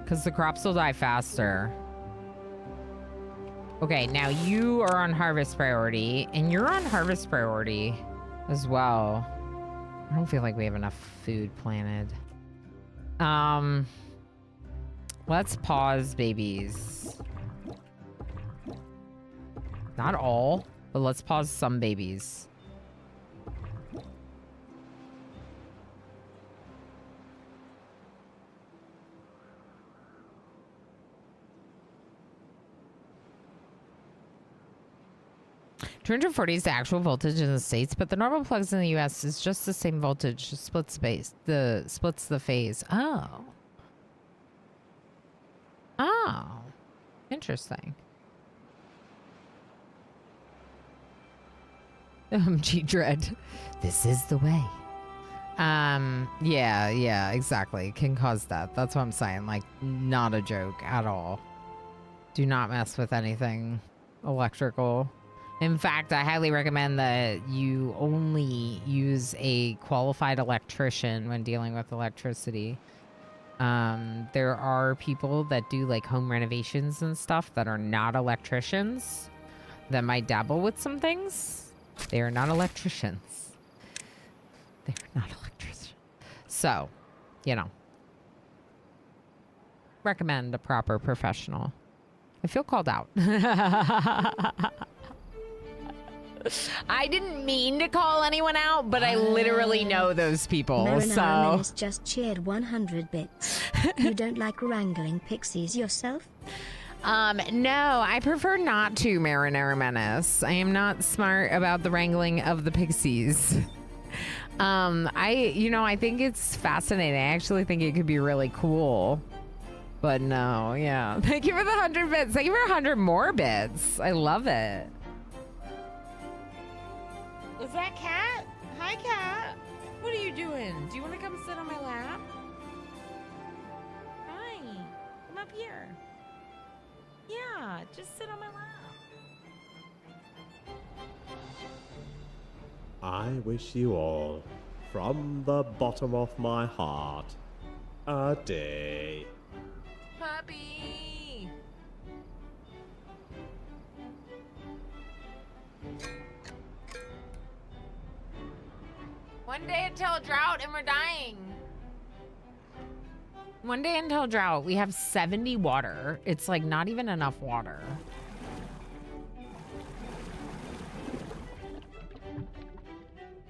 because the crops will die faster. Okay, now you are on harvest priority, and you're on harvest priority as well. I don't feel like we have enough food planted. Let's pause babies. Not all, but let's pause some babies. $240 is the actual voltage in the States, but the normal plugs in the US is just the same voltage, just splits the phase. Oh. Interesting. G Dread. This is the way. Yeah, exactly. Can cause that. That's what I'm saying. Like, not a joke at all. Do not mess with anything electrical. In fact, I highly recommend that you only use a qualified electrician when dealing with electricity. There are people that do like home renovations and stuff that are not electricians that might dabble with some things. They are not electricians. They're not electricians. So, you know, recommend a proper professional. I feel called out. I didn't mean to call anyone out, but I literally know those people. Marinara So Menace just cheered 100 bits. You don't like wrangling pixies yourself? No, I prefer not to, Marinara Menace. I am not smart about the wrangling of the pixies. I think it's fascinating. I actually think it could be really cool. But no, yeah. Thank you for the 100 bits. Thank you for 100 more bits. I love it. Was that Cat? Hi, Cat. What are you doing? Do you want to come sit on my lap? Hi. Come up here. Yeah, just sit on my lap. I wish you all, from the bottom of my heart, a day. Puppy. One day until drought and we're dying. One day until drought, we have 70 water. It's like not even enough water.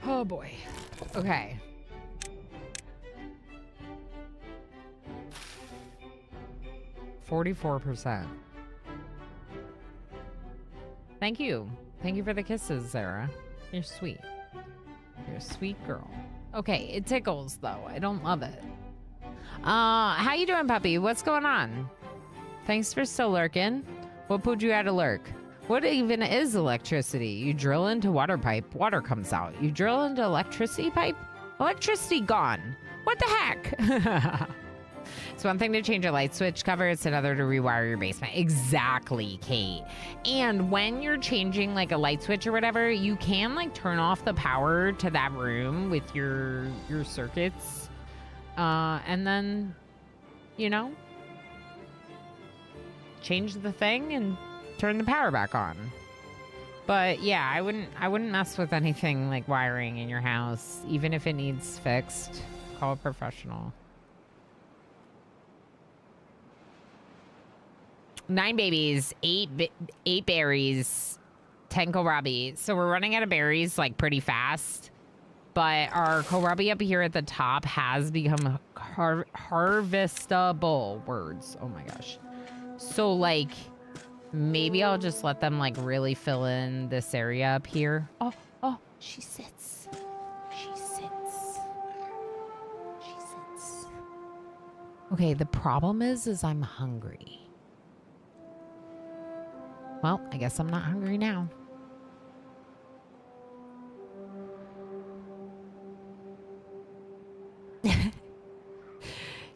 Oh boy. Okay. %. Thank you. Thank you for the kisses, Sarah. You're sweet. You're a sweet girl. Okay, it tickles though. I don't love it. How you doing, puppy? What's going on? Thanks for still lurking. What put you out of lurk? What even is electricity? You drill into water pipe, water comes out. You drill into electricity pipe, electricity gone. What the heck? It's one thing to change a light switch cover, it's another to rewire your basement. Exactly, Kate. And when you're changing like a light switch or whatever, you can like turn off the power to that room with your circuits. And then, you know, change the thing and turn the power back on. But yeah, I wouldn't mess with anything like wiring in your house, even if it needs fixed. Call a professional. 9 babies, 8 berries, 10 kohlrabi. So we're running out of berries like pretty fast. But our kohlrabi up here at the top has become harvestable words. Oh my gosh. So like maybe I'll just let them like really fill in this area up here. Oh, she sits. She sits. She sits. Okay, the problem is I'm hungry. Well, I guess I'm not hungry now.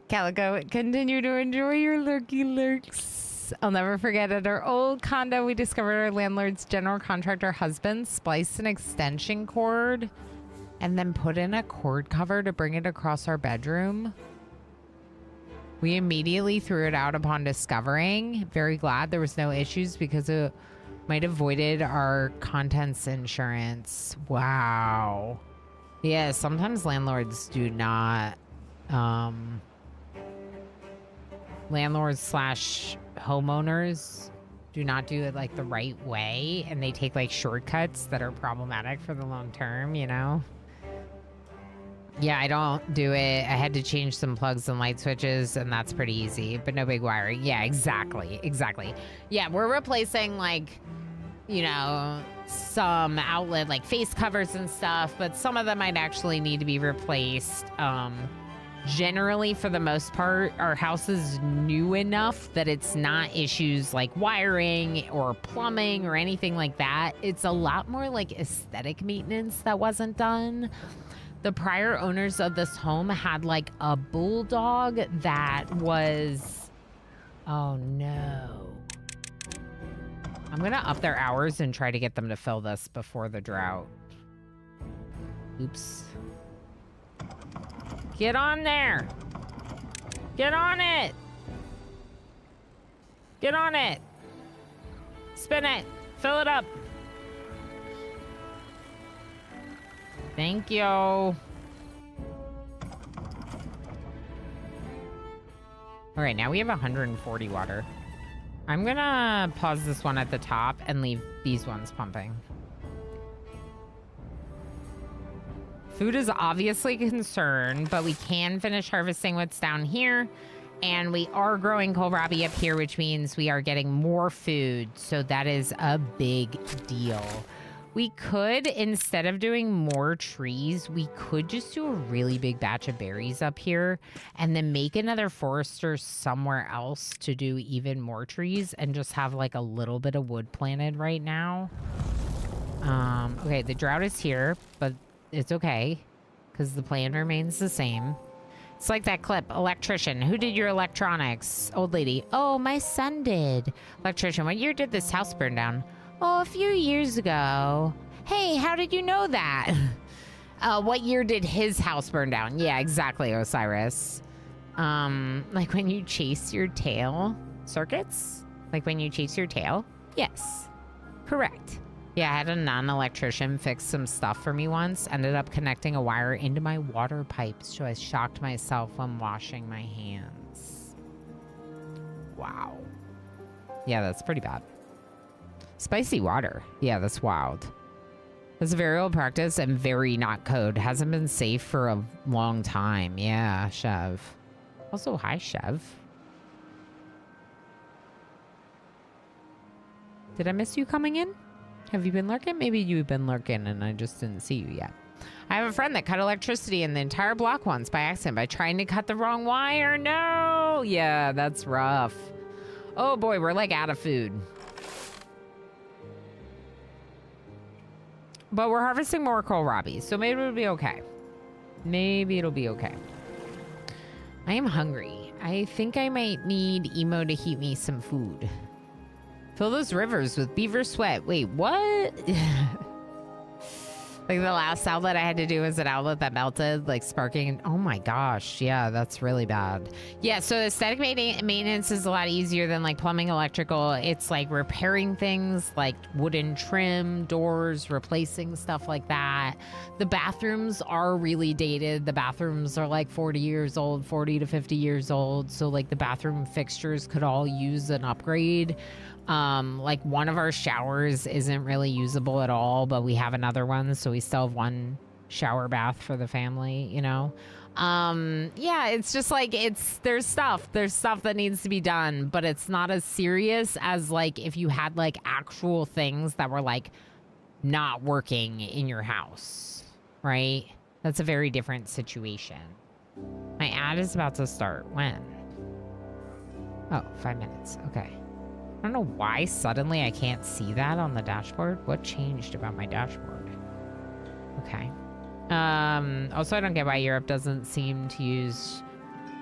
Calico, continue to enjoy your lurky lurks. I'll never forget at our old condo, we discovered our landlord's general contractor husband spliced an extension cord and then put in a cord cover to bring it across our bedroom. We immediately threw it out upon discovering. Very glad there was no issues because it might have voided our contents insurance. Wow. Yeah, sometimes landlords do not... landlords slash homeowners do not do it like the right way, and they take like shortcuts that are problematic for the long term, you know? Yeah, I don't do it. I had to change some plugs and light switches, and that's pretty easy, but no big wiring. Yeah, exactly. Yeah, we're replacing like, you know, some outlet like face covers and stuff, but some of them might actually need to be replaced. Generally, for the most part, our house is new enough that it's not issues like wiring or plumbing or anything like that. It's a lot more like aesthetic maintenance that wasn't done. The prior owners of this home had like a bulldog that was... Oh no. I'm gonna up their hours and try to get them to fill this before the drought. Oops. Get on there. Get on it. Get on it. Spin it. Fill it up. Thank you. All right, now we have 140 water. I'm gonna pause this one at the top and leave these ones pumping. Food is obviously a concern, but we can finish harvesting what's down here. And we are growing kohlrabi up here, which means we are getting more food. So that is a big deal. We could, instead of doing more trees, we could just do a really big batch of berries up here and then make another forester somewhere else to do even more trees and just have like a little bit of wood planted right now. Okay, the drought is here, but it's okay because the plan remains the same. It's like that clip, electrician. Who did your electronics? Old lady. Oh, my son did. Electrician, what year did this house burn down? Oh, a few years ago. Hey, how did you know that? What year did his house burn down? Yeah, exactly, Osiris. Like when you chase your tail? Circuits? Like when you chase your tail? Yes. Correct. Yeah, I had a non-electrician fix some stuff for me once. Ended up connecting a wire into my water pipes, so I shocked myself when washing my hands. Wow. Yeah, that's pretty bad. Spicy water. Yeah, that's wild. That's a very old practice and very not code. Hasn't been safe for a long time. Yeah, Chev. Also, hi, Chev. Did I miss you coming in? Have you been lurking? Maybe you've been lurking and I just didn't see you yet. I have a friend that cut electricity in the entire block once by accident by trying to cut the wrong wire. No! Yeah, that's rough. Oh boy, we're like out of food. But we're harvesting more kohlrabi, so maybe it'll be okay. Maybe it'll be okay. I am hungry. I think I might need Emo to heat me some food. Fill those rivers with beaver sweat. Wait, what? Like the last outlet I had to do was an outlet that melted, like sparking. Oh my gosh. Yeah, that's really bad. Yeah, so aesthetic maintenance is a lot easier than like plumbing, electrical. It's like repairing things like wooden trim, doors, replacing stuff like that. The bathrooms are really dated. The bathrooms are like 40 years old, 40 to 50 years old. So like the bathroom fixtures could all use an upgrade. Like one of our showers isn't really usable at all, but we have another one, so we still have one shower bath for the family, you know? Yeah, it's just like, there's stuff that needs to be done, but it's not as serious as like if you had like actual things that were like not working in your house, right? That's a very different situation. My ad is about to start. When? Oh, 5 minutes. Okay. I don't know why suddenly I can't see that on the dashboard. What changed about my dashboard? Okay. Also, I don't get why Europe doesn't seem to use...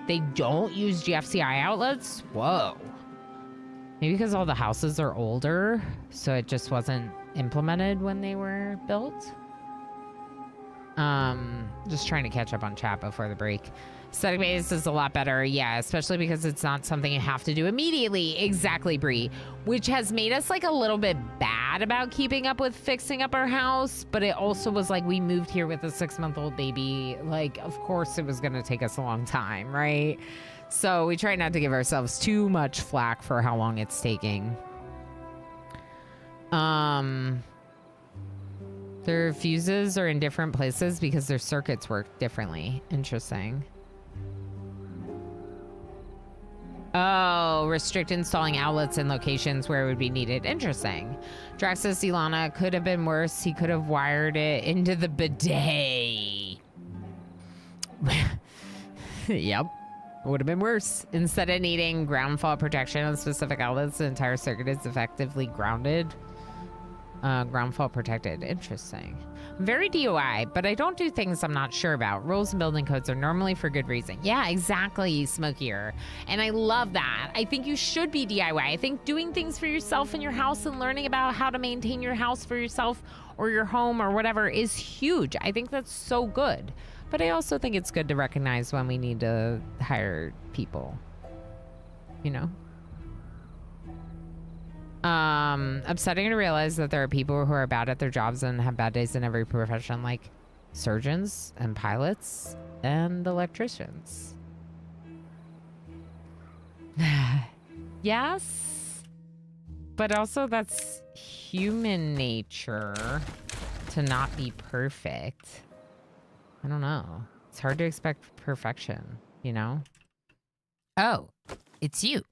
They don't use GFCI outlets? Whoa. Maybe because all the houses are older, so it just wasn't implemented when they were built. Just trying to catch up on chat before the break. Static base is a lot better, yeah, especially because it's not something you have to do immediately. Exactly, Bree. Which has made us like a little bit bad about keeping up with fixing up our house, but it also was like we moved here with a 6-month-old baby. Like, of course it was gonna take us a long time, right? So we try not to give ourselves too much flack for how long it's taking. Their fuses are in different places because their circuits work differently. Interesting. Oh, restrict installing outlets in locations where it would be needed. Interesting. Drax says Ilana could have been worse. He could have wired it into the bidet. Yep. Would have been worse. Instead of needing ground fault protection on specific outlets, the entire circuit is effectively grounded. Ground fault protected. Interesting. I'm very DOI, but I don't do things I'm not sure about. Rules and building codes are normally for good reason. Yeah, exactly, Smokier. And I love that. I think you should be DIY. I think doing things for yourself in your house and learning about how to maintain your house for yourself or your home or whatever is huge. I think that's so good. But I also think it's good to recognize when we need to hire people. You know? Upsetting to realize that there are people who are bad at their jobs and have bad days in every profession, like surgeons and pilots and electricians. Yes, but also that's human nature to not be perfect. I don't know. It's hard to expect perfection, you know? Oh, it's you.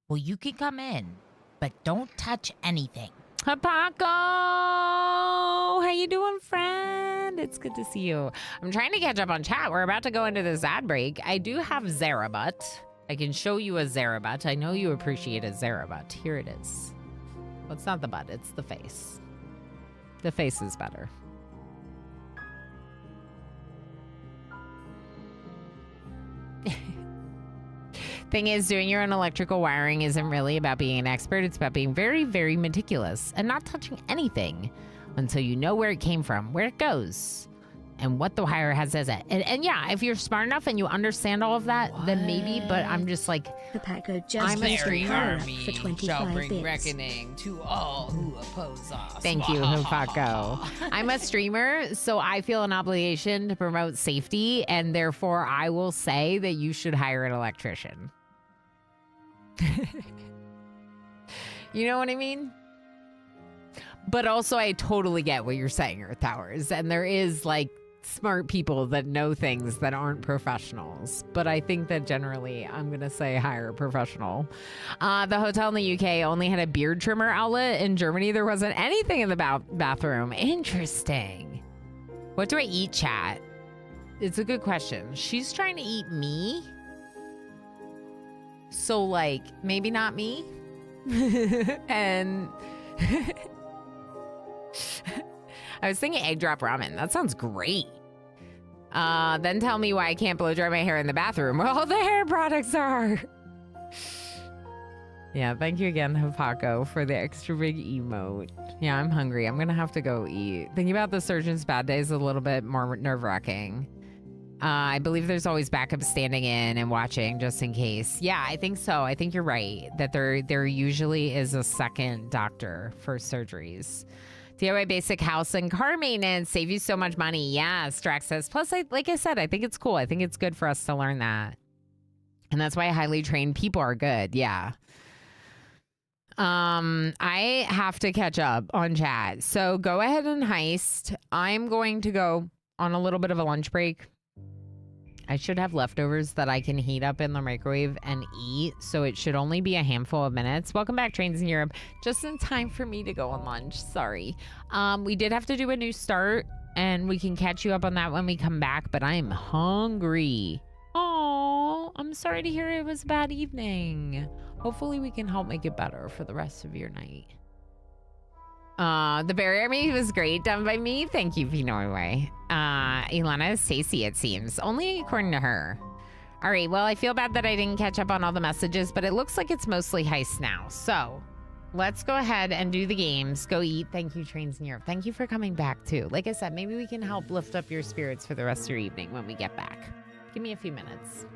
Well, you can come in. But don't touch anything. Hi, Paco! How you doing, friend? It's good to see you. I'm trying to catch up on chat. We're about to go into this ad break. I do have Zarabut. I can show you a Zarabut. I know you appreciate a Zarabut. Here it is. Well, it's not the butt, it's the face. The face is better. Thing is, doing your own electrical wiring isn't really about being an expert. It's about being very, very meticulous and not touching anything until you know where it came from, where it goes, and what the wire has as it. And yeah, if you're smart enough and you understand all of that, then maybe, but I'm just like, The Paco just I'm a posted streamer. power up Army for 25 shall bring bits. reckoning to all who oppose us. thank you, Hufako. I'm a streamer, so I feel an obligation to promote safety, and therefore I will say that you should hire an electrician. You know what I mean? But also, I totally get what you're saying, Earth Towers. And there is like smart people that know things that aren't professionals. But I think that generally, I'm going to say hire a professional. The hotel in the UK only had a beard trimmer outlet. In Germany, there wasn't anything in the bathroom. Interesting. What do I eat, chat? It's a good question. She's trying to eat me. So, like, maybe not me. And I was thinking egg drop ramen. That sounds great. Then tell me why I can't blow dry my hair in the bathroom where all the hair products are. Yeah, thank you again, Hapako, for the extra big emote. Yeah, I'm hungry. I'm going to have to go eat. Thinking about the surgeon's bad days is a little bit more nerve-wracking. I believe there's always backup standing in and watching just in case. Yeah, I think so. I think you're right that there usually is a second doctor for surgeries. DIY basic house and car maintenance save you so much money. Yeah, Strax says. Plus, like I said, I think it's cool. I think it's good for us to learn that. And that's why highly trained people are good. Yeah. I have to catch up on chat. So go ahead and heist. I'm going to go on a little bit of a lunch break. I should have leftovers that I can heat up in the microwave and eat, so it should only be a handful of minutes. Welcome back, Trains in Europe. Just in time for me to go on lunch. Sorry. We did have to do a new start, and we can catch you up on that when we come back, but I'm hungry. Oh, I'm sorry to hear it was a bad evening. Hopefully we can help make it better for the rest of your night. The Barrier Army was great, done by me. Thank you, Pinoy. Ilana is tasty, it seems. Only according to her. All right, well, I feel bad that I didn't catch up on all the messages, but it looks like it's mostly heist now. So, let's go ahead and do the games. Go eat. Thank you, Trains in Europe. Thank you for coming back, too. Like I said, maybe we can help lift up your spirits for the rest of your evening when we get back. Give me a few minutes.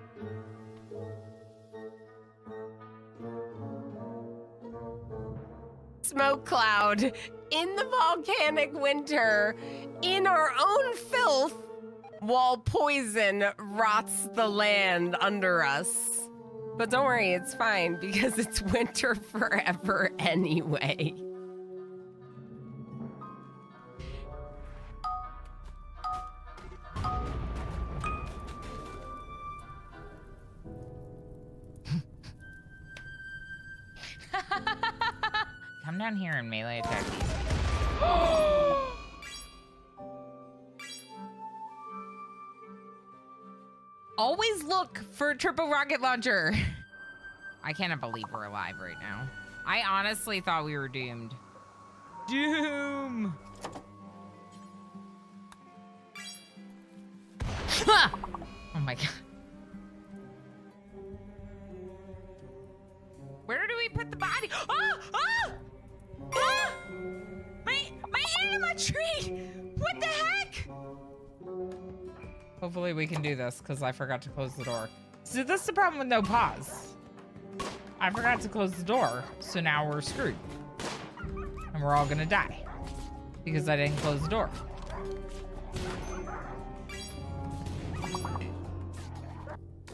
Smoke cloud in the volcanic winter in our own filth while poison rots the land under us. But don't worry, it's fine because it's winter forever anyway. Come down here and melee attack these. Always look for a triple rocket launcher. I cannot believe we're alive right now. I honestly thought we were doomed. Doom. Oh my god. Where do we put the body? Oh! Oh! Ah! My anima tree! What the heck? Hopefully we can do this because I forgot to close the door. So this is the problem with no pause. I forgot to close the door, so now we're screwed. And we're all gonna die because I didn't close the door.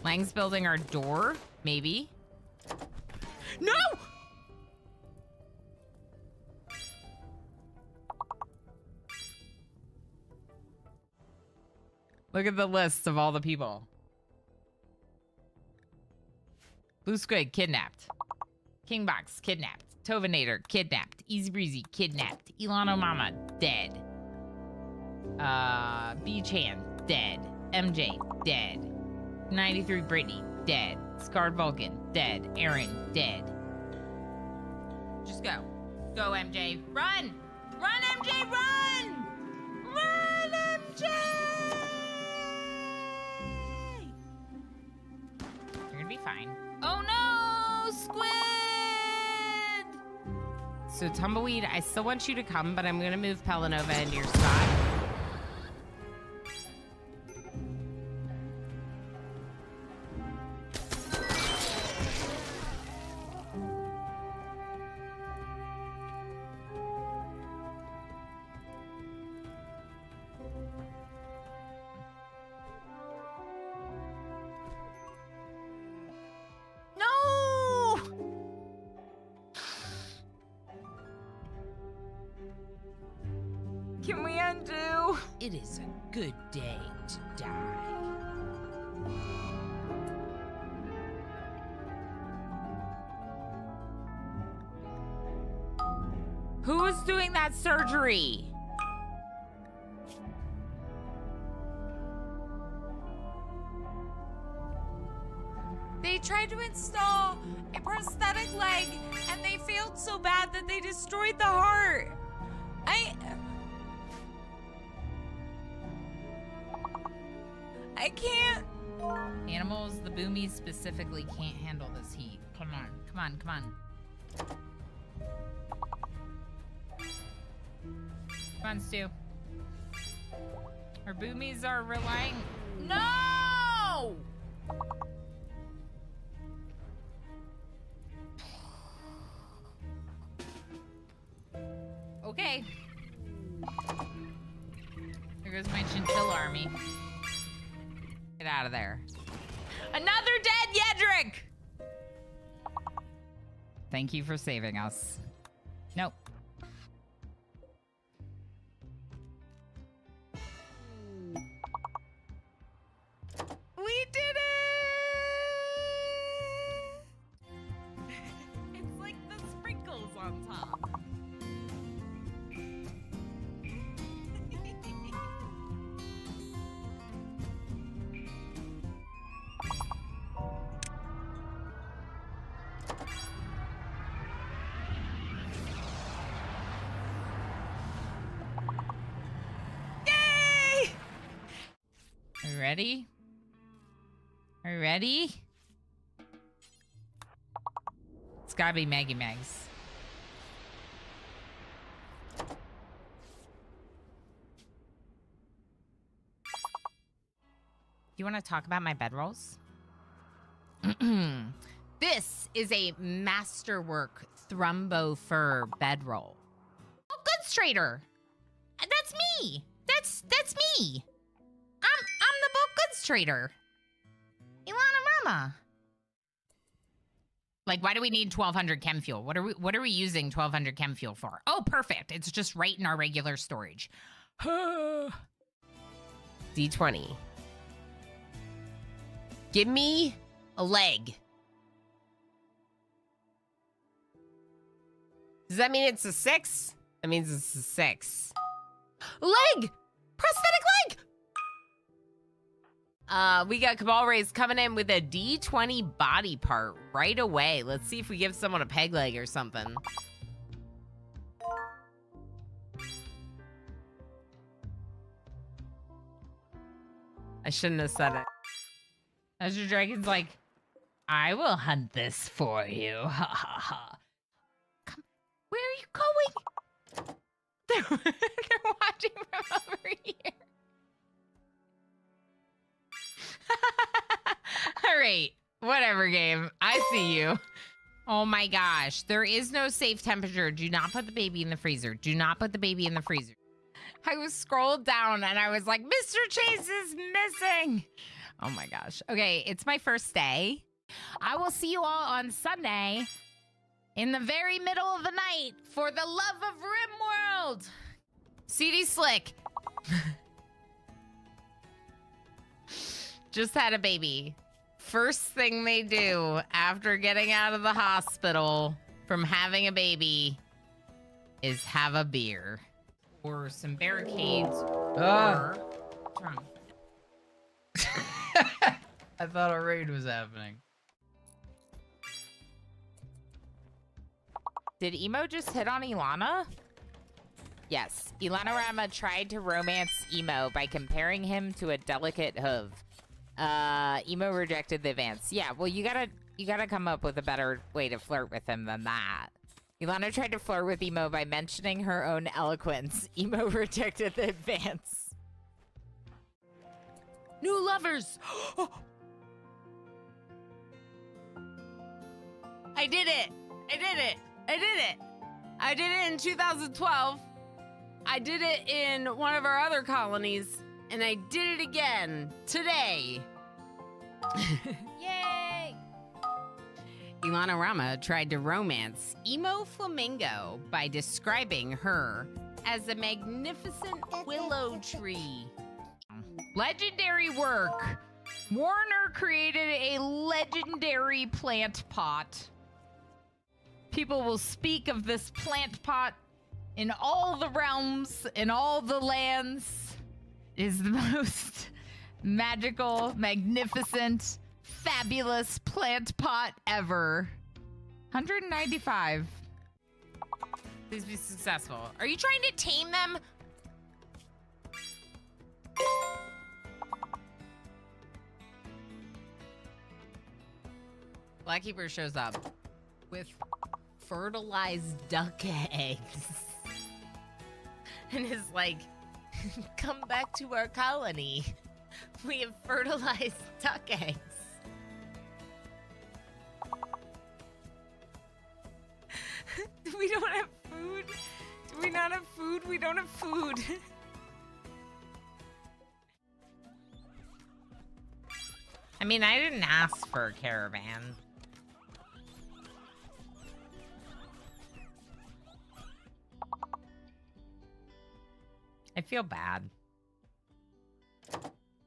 Lang's building our door, maybe. No! Look at the list of all the people. Blue Squid, kidnapped. Kingbox, kidnapped. Tovinator, kidnapped. Easy Breezy, kidnapped. Ilano Mama, dead. B-Chan, dead. MJ, dead. 93 Brittany, dead. Scarred Vulcan, dead. Aaron, dead. Just go. Go, MJ. Run! Run, MJ, run! Run, MJ! You're gonna be fine. Oh no, Squid! So Tumbleweed, I still want you to come, but I'm gonna move Pelanova into your spot. Can we undo? It is a good day to die. Who is doing that surgery? They tried to install a prosthetic leg and they failed so bad that they destroyed the heart. I can't. Animals, the boomies specifically can't handle this heat. Come on, come on, come on. Come on, Stu. Our boomies are relying. No! Okay. There goes my chinchilla army. Get out of there. Another dead Yedrick! Thank you for saving us. Nope. We did it! It's like the sprinkles on top. Yay! Are you ready? Are you ready? It's gotta be Maggie Mags. You want to talk about my bedrolls? This is a masterwork Thrumbo fur bedroll. Oh, goods trader. That's me. That's me. I'm the bulk goods trader. Ilana Rama. Like, why do we need 1200 chem fuel? What are we using 1200 chem fuel for? Oh, perfect. It's just right in our regular storage. D20. Give me a leg. Does that mean it's a 6? That means it's a 6. Leg! Prosthetic leg! We got Cabal Rays coming in with a D20 body part right away. Let's see if we give someone a peg leg or something. I shouldn't have said it. Azure Dragon's like, I will hunt this for you. Ha ha ha. Come, where are you going? They're watching from over here. All right, whatever, game. I see you. Oh my gosh, there is no safe temperature. Do not put the baby in the freezer. Do not put the baby in the freezer. I was scrolled down and I was like, Mr. Chase is missing. Oh my gosh. Okay, it's my first day. I will see you all on Sunday in the very middle of the night for the love of RimWorld. CD Slick. Just had a baby. First thing they do after getting out of the hospital from having a baby is have a beer. Or some barricades. Or Trump. I thought a raid was happening. Did Emo just hit on Ilana? Yes, Ilanorama tried to romance Emo by comparing him to a delicate hoof. Emo rejected the advance. Yeah, well, you gotta come up with a better way to flirt with him than that. Ilana tried to flirt with Emo by mentioning her own eloquence. Emo rejected the advance. New lovers! I did it! I did it! I did it! I did it in 2012. I did it in one of our other colonies, and I did it again today. Yay! Ilana Rama tried to romance Emo Flamingo by describing her as a magnificent willow tree. Legendary work. Warner created a legendary plant pot. People will speak of this plant pot in all the realms, in all the lands. It is the most magical, magnificent, fabulous plant pot ever. 195. Please be successful. Are you trying to tame them? Blackkeeper shows up with fertilized duck eggs. And is like, come back to our colony. We have fertilized duck eggs. We don't have food. Do we not have food? We don't have food. I mean, I didn't ask for a caravan. I feel bad.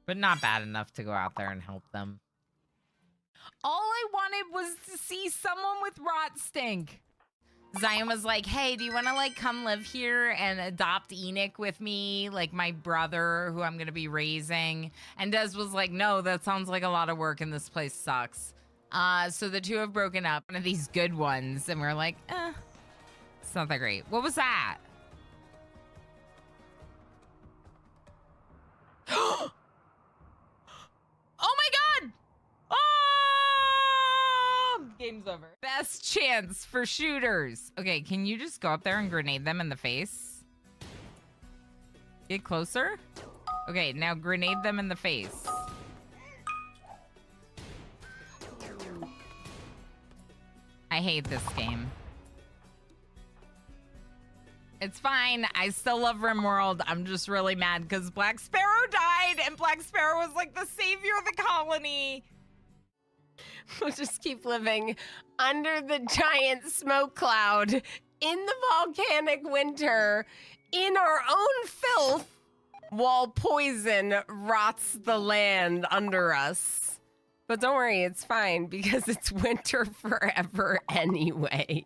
But not bad enough to go out there and help them. All I wanted was to see someone with rot stink. Zion was like, hey, do you want to, like, come live here and adopt Enoch with me? Like, my brother, who I'm going to be raising. And Des was like, no, that sounds like a lot of work and this place sucks. So the two have broken up. One of these good ones. And we're like, it's not that great. What was that? Oh my god! Oh! Game's over. Best chance for shooters. Okay, can you just go up there and grenade them in the face? Get closer? Okay, now grenade them in the face. I hate this game. It's fine. I still love RimWorld. I'm just really mad because Black Sparrow died and Black Sparrow was like the savior of the colony. We'll just keep living under the giant smoke cloud in the volcanic winter in our own filth while poison rots the land under us. But don't worry, it's fine because it's winter forever anyway.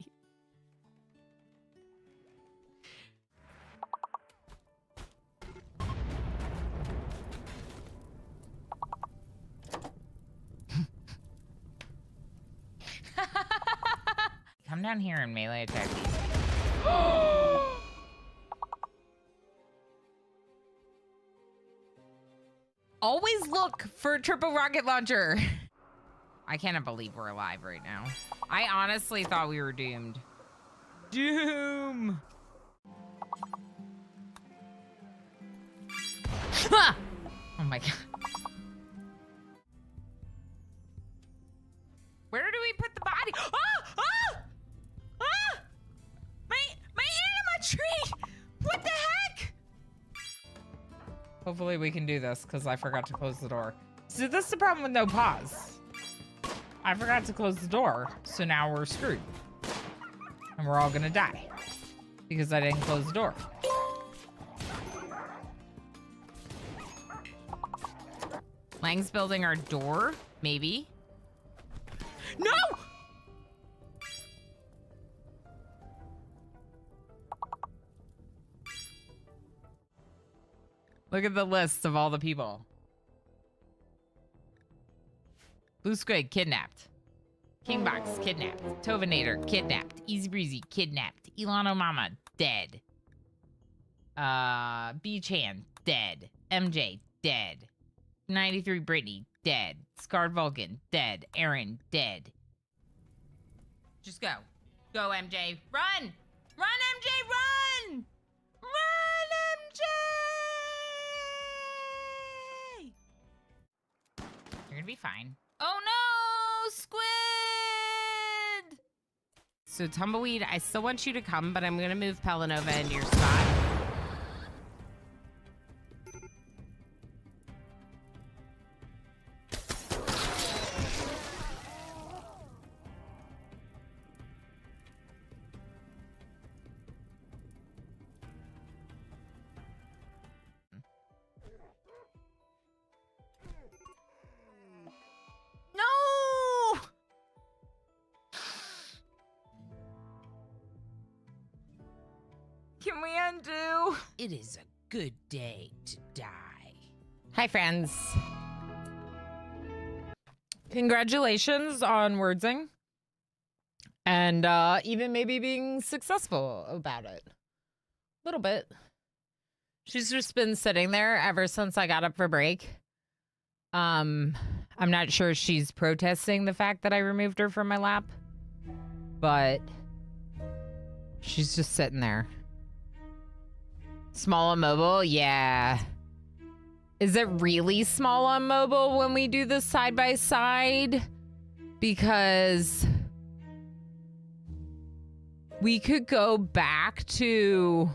Come down here and melee attack these. Always look for a triple rocket launcher. I cannot believe we're alive right now. I honestly thought we were doomed. Doom. Oh my god. Where do we put the body? Ah! Ah! Ah! My anima tree! What the heck? Hopefully we can do this because I forgot to close the door. So this is the problem with no pause. I forgot to close the door, so now we're screwed. And we're all gonna die because I didn't close the door. Lang's building our door? Maybe. No! Look at the list of all the people. Blue Squid, kidnapped. Kingbox, kidnapped. Tovinator, kidnapped. Easy Breezy, kidnapped. Ilano Mama, dead. B-Chan, dead. MJ, dead. 93 Brittany, dead. Scarred Vulcan, dead. Aaron, dead. Just go. Go, MJ. Run! Run, MJ, run! Run, MJ! You're gonna be fine. Oh no! Squid! So, Tumbleweed, I still want you to come, but I'm gonna move Pelanova into your spot. No! Can we undo? It is a good day to die. Hi, friends. Congratulations on Wordsing. And even maybe being successful about it. A little bit. She's just been sitting there ever since I got up for break. I'm not sure she's protesting the fact that I removed her from my lap. But she's just sitting there. Small on mobile? Yeah. Is it really small on mobile when we do this side by side? Because we could go back to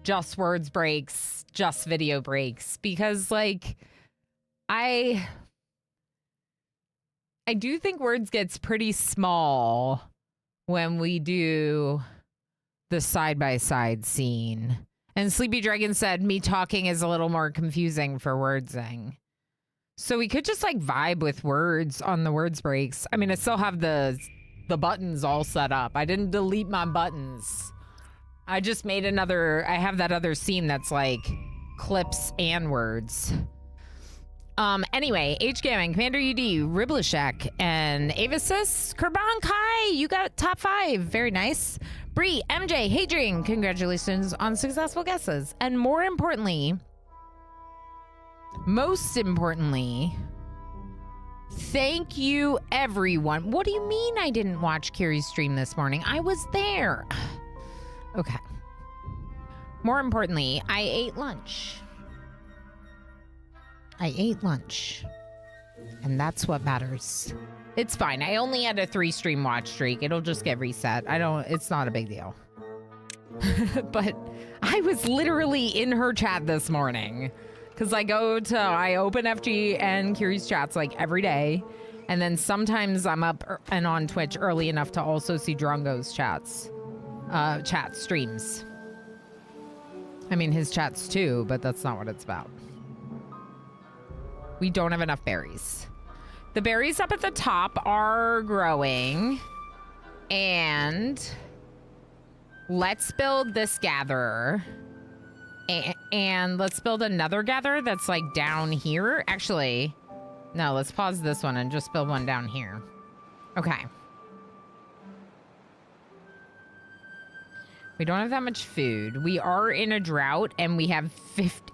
just words breaks, just video breaks. Because, like, I do think words gets pretty small when we do the side by side scene. And Sleepy Dragon said, me talking is a little more confusing for wordsing. So we could just like vibe with words on the words breaks. I mean, I still have the buttons all set up. I didn't delete my buttons. I just made another, I have that other scene that's like clips and words. Anyway, H Gaming, Commander UD, Riblishek, and Avasis, Kurban Kai, you got top 5. Very nice. Bree, MJ, Hadrian, congratulations on successful guesses. And most importantly, thank you, everyone. What do you mean I didn't watch Kiri's stream this morning? I was there. Okay. More importantly, I ate lunch. And that's what matters. It's fine. I only had a 3 stream watch streak. It'll just get reset. It's not a big deal. But I was literally in her chat this morning. Because I open FG and Kiri's chats like every day. And then sometimes I'm up and on Twitch early enough to also see Drongo's streams. I mean, his chats too, but that's not what it's about. We don't have enough berries. The berries up at the top are growing. And let's build this gatherer. And let's build another gatherer that's like down here. Actually, no, let's pause this one and just build one down here. Okay. We don't have that much food. We are in a drought and we have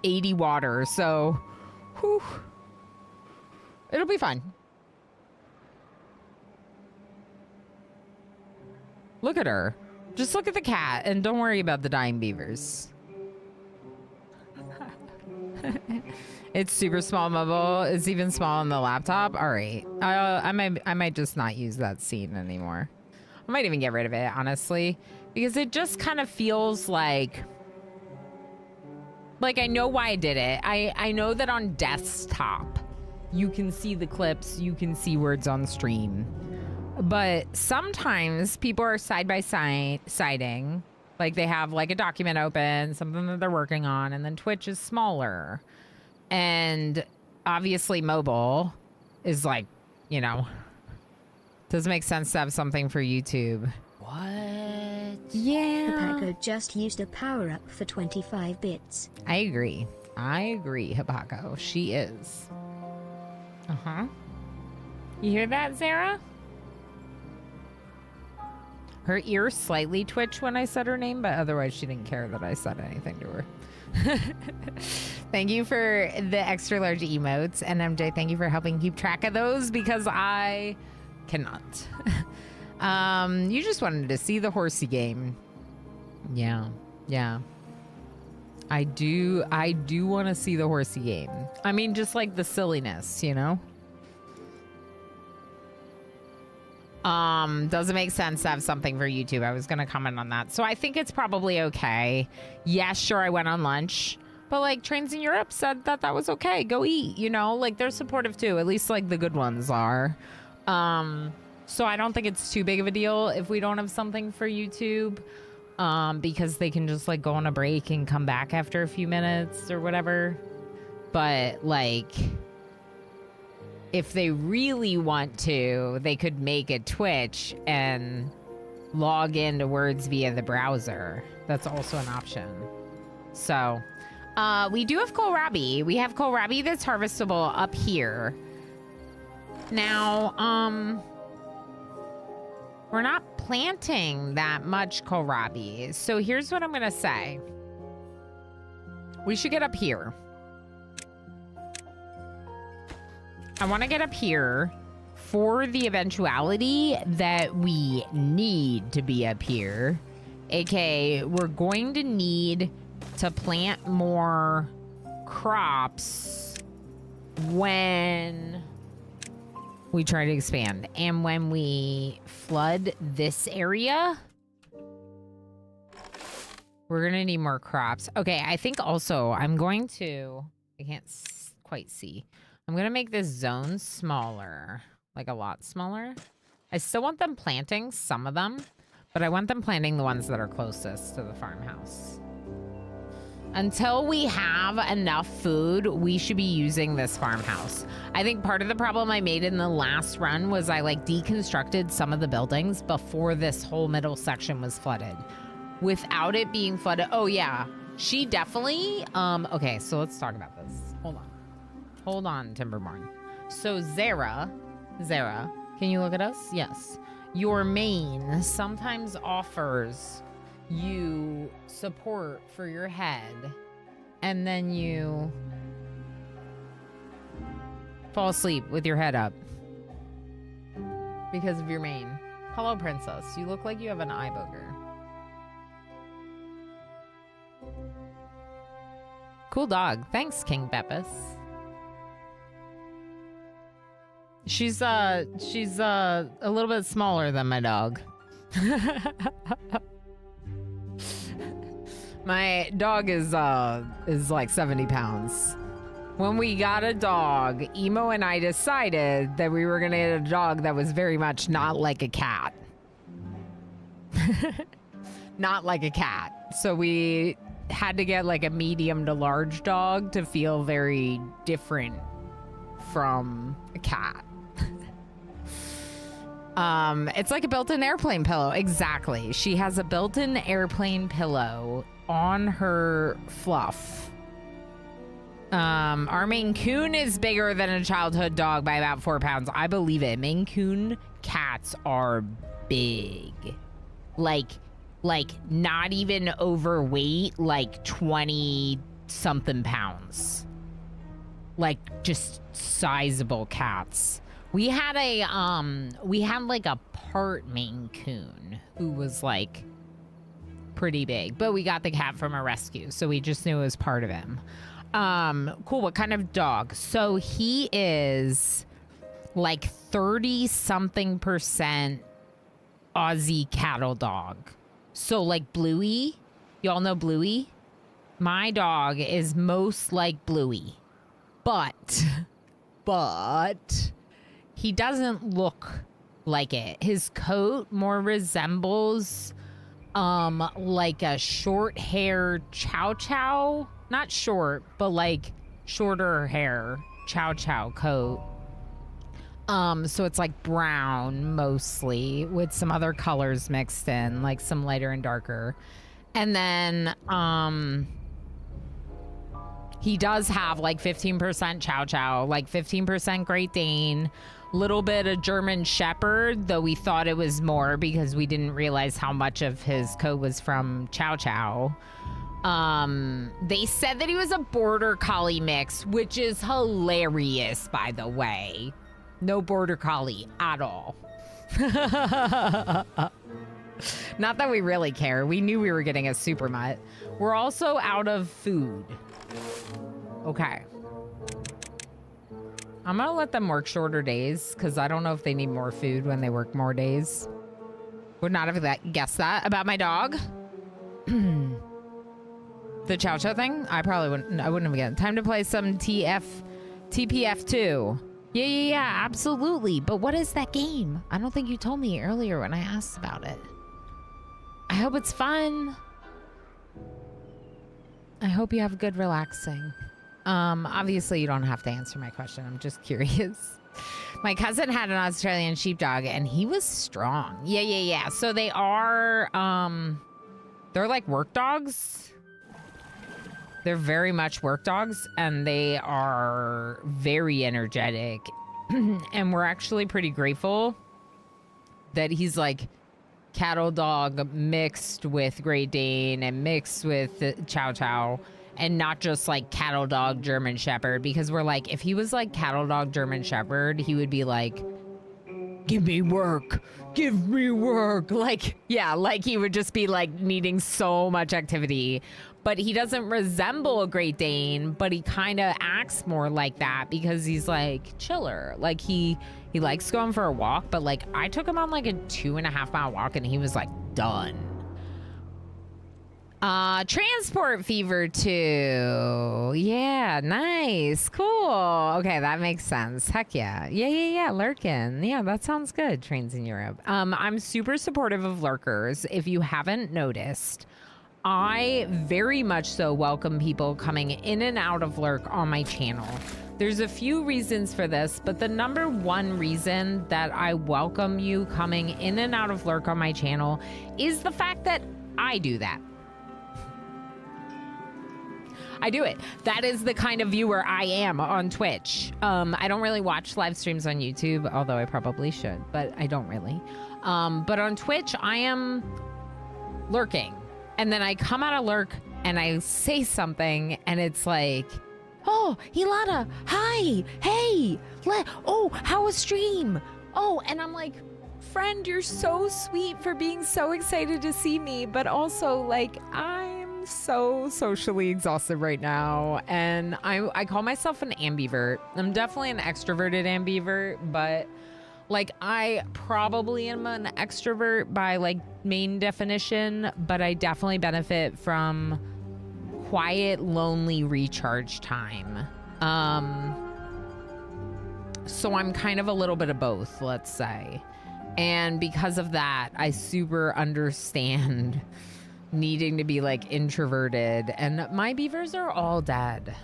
80 water. So, whew. It'll be fine. Look at her. Just look at the cat and don't worry about the dying beavers. It's super small mobile. It's even small on the laptop. All right. I might just not use that scene anymore. I might even get rid of it, honestly, because it just kind of feels like I know why I did it. I know that on desktop, you can see the clips, you can see words on stream. But sometimes people are side by side siding. Like they have like a document open, something that they're working on, and then Twitch is smaller. And obviously mobile is like, you know, doesn't make sense to have something for YouTube. What? Yeah. Hippaco just used a power-up for 25 bits. I agree, Hippaco. She is. Uh-huh. You hear that, Sarah? Her ears slightly twitched when I said her name, but otherwise she didn't care that I said anything to her. Thank you for the extra large emotes. And MJ, thank you for helping keep track of those because I cannot. You just wanted to see the horsey game. Yeah. I do want to see the horsey game. I mean, just like the silliness, you know? Does it make sense to have something for YouTube? I was going to comment on that. So I think it's probably okay. Yes, sure, I went on lunch. But, like, Trains in Europe said that that was okay. Go eat, you know? Like, they're supportive, too. At least, like, the good ones are. So I don't think it's too big of a deal if we don't have something for YouTube. Because they can just, like, go on a break and come back after a few minutes or whatever. But, like, if they really want to, they could make a Twitch and log into Words via the browser. That's also an option. So... we do have kohlrabi. We have kohlrabi that's harvestable up here. Now, we're not planting that much kohlrabi. So here's what I'm going to say. We should get up here. I want to get up here for the eventuality that we need to be up here. AKA, we're going to need to plant more crops when we try to expand. And when we flood this area, we're going to need more crops. Okay, I think also I'm going to... I can't quite see. I'm going to make this zone smaller. Like a lot smaller. I still want them planting some of them, but I want them planting the ones that are closest to the farmhouse. Until we have enough food, we should be using this farmhouse. I think part of the problem I made in the last run was I like deconstructed some of the buildings before this whole middle section was flooded. Without it being flooded, oh yeah, she definitely, okay, so let's talk about this. Hold on, Timberborn. So Zara, can you look at us? Yes. Your main sometimes offers you support for your head, and then you fall asleep with your head up because of your mane. Hello, princess. You look like you have an eye booger. Cool dog. Thanks, King Beppis. She's a little bit smaller than my dog. My dog is like 70 pounds. When we got a dog, Emo and I decided that we were gonna get a dog that was very much not like a cat. Not like a cat. So we had to get like a medium to large dog to feel very different from a cat. It's like a built-in airplane pillow. Exactly. She has a built-in airplane pillow on her fluff. Our Maine Coon is bigger than a childhood dog by about 4 pounds. I believe it. Maine Coon cats are big. Like not even overweight, like 20-something pounds. Like just sizable cats. We had like a part Maine Coon who was like pretty big, but we got the cat from a rescue, so we just knew it was part of him. Cool. What kind of dog? So he is like 30-something% Aussie cattle dog. So like Bluey, y'all know Bluey? My dog is most like Bluey, but he doesn't look like it. His coat more resembles like a short hair chow chow. Not short, but like shorter hair chow chow coat. So it's like brown mostly with some other colors mixed in, like some lighter and darker. And then he does have like 15% chow chow, like 15% Great Dane, little bit of German Shepherd, though we thought it was more because we didn't realize how much of his coat was from chow chow. They said that he was a border collie mix, which is hilarious, by the way. No border collie at all. Not that we really care. We knew we were getting a super mutt. We're also out of food. Okay. I'm gonna let them work shorter days because I don't know if they need more food when they work more days. Would not have guessed that about my dog. The Chow Chow thing? I wouldn't have guessed. Time to play some TPF2. Yeah, absolutely. But what is that game? I don't think you told me earlier when I asked about it. I hope it's fun. I hope you have good relaxing. Obviously you don't have to answer my question. I'm just curious. My cousin had an Australian sheepdog and he was strong. Yeah. So they are, they're like work dogs. They're very much work dogs and they are very energetic. And we're actually pretty grateful that he's like cattle dog mixed with Great Dane and mixed with Chow Chow and not just like cattle dog German Shepherd, because we're like, if he was like cattle dog German Shepherd, he would be like, give me work. Like, yeah, like he would just be like needing so much activity. But he doesn't resemble a Great Dane, but he kind of acts more like that because he's like chiller. Like he likes going for a walk, but like I took him on like a 2.5 mile walk and he was like done. Transport fever too. Yeah, nice. Cool. Okay, that makes sense. Heck yeah. Yeah. Lurkin. Yeah, that sounds good. Trains in Europe. I'm super supportive of lurkers. If you haven't noticed, I very much so welcome people coming in and out of lurk on my channel. There's a few reasons for this, but the number one reason that I welcome you coming in and out of lurk on my channel is the fact that I do that. I do it. That is the kind of viewer I am on Twitch. I don't really watch live streams on YouTube, although I probably should, but I don't really. But on Twitch, I am lurking. And then I come out of lurk and I say something and it's like, oh, Ilana, hi, hey, how was stream? Oh, and I'm like, friend, you're so sweet for being so excited to see me, but also like, I'm so socially exhausted right now. And I call myself an ambivert. I'm definitely an extroverted ambivert, but like I probably am an extrovert by like main definition, but I definitely benefit from quiet, lonely recharge time. So I'm kind of a little bit of both, let's say. And because of that, I super understand needing to be like introverted, and my beavers are all dead.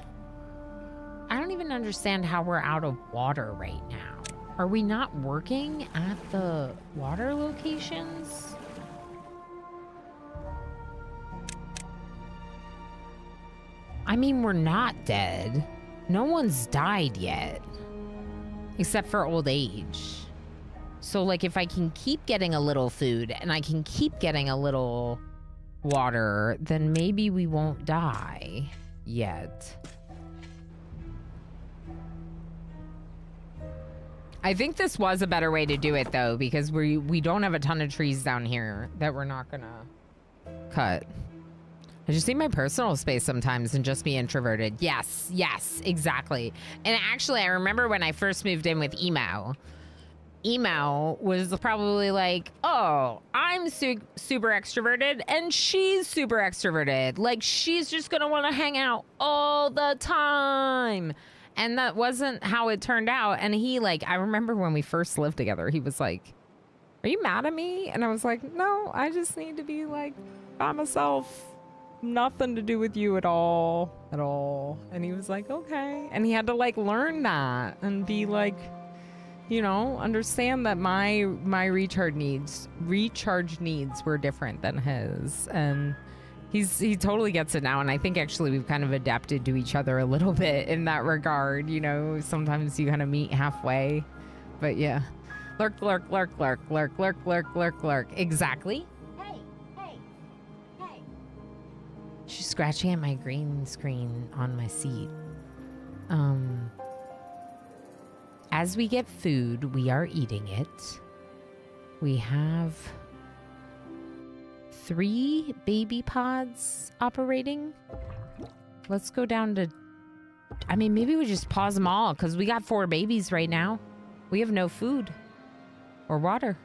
I don't even understand how we're out of water right now. Are we not working at the water locations? I mean, we're not dead. No one's died yet, except for old age. So like if I can keep getting a little food and I can keep getting a little water, then maybe we won't die yet. I think this was a better way to do it though, because we don't have a ton of trees down here that we're not gonna cut. I just need my personal space sometimes and just be introverted. Yes, exactly. And actually, I remember when I first moved in with Emo was probably like, oh, I'm super extroverted and she's super extroverted. Like, she's just gonna want to hang out all the time. And that wasn't how it turned out. And he, like, I remember when we first lived together, he was like, are you mad at me? And I was like, no, I just need to be, like, by myself. Nothing to do with you at all. And he was like, okay. And he had to, like, learn that and be like, you know, understand that my recharge needs were different than his. And he totally gets it now. And I think actually we've kind of adapted to each other a little bit in that regard. You know, sometimes you kind of meet halfway. But yeah. Lurk. Exactly. Hey. She's scratching at my green screen on my seat. As we get food, we are eating it. We have 3 baby pods operating. Let's go down to... I mean, maybe we just pause them all because we got 4 babies right now. We have no food or water.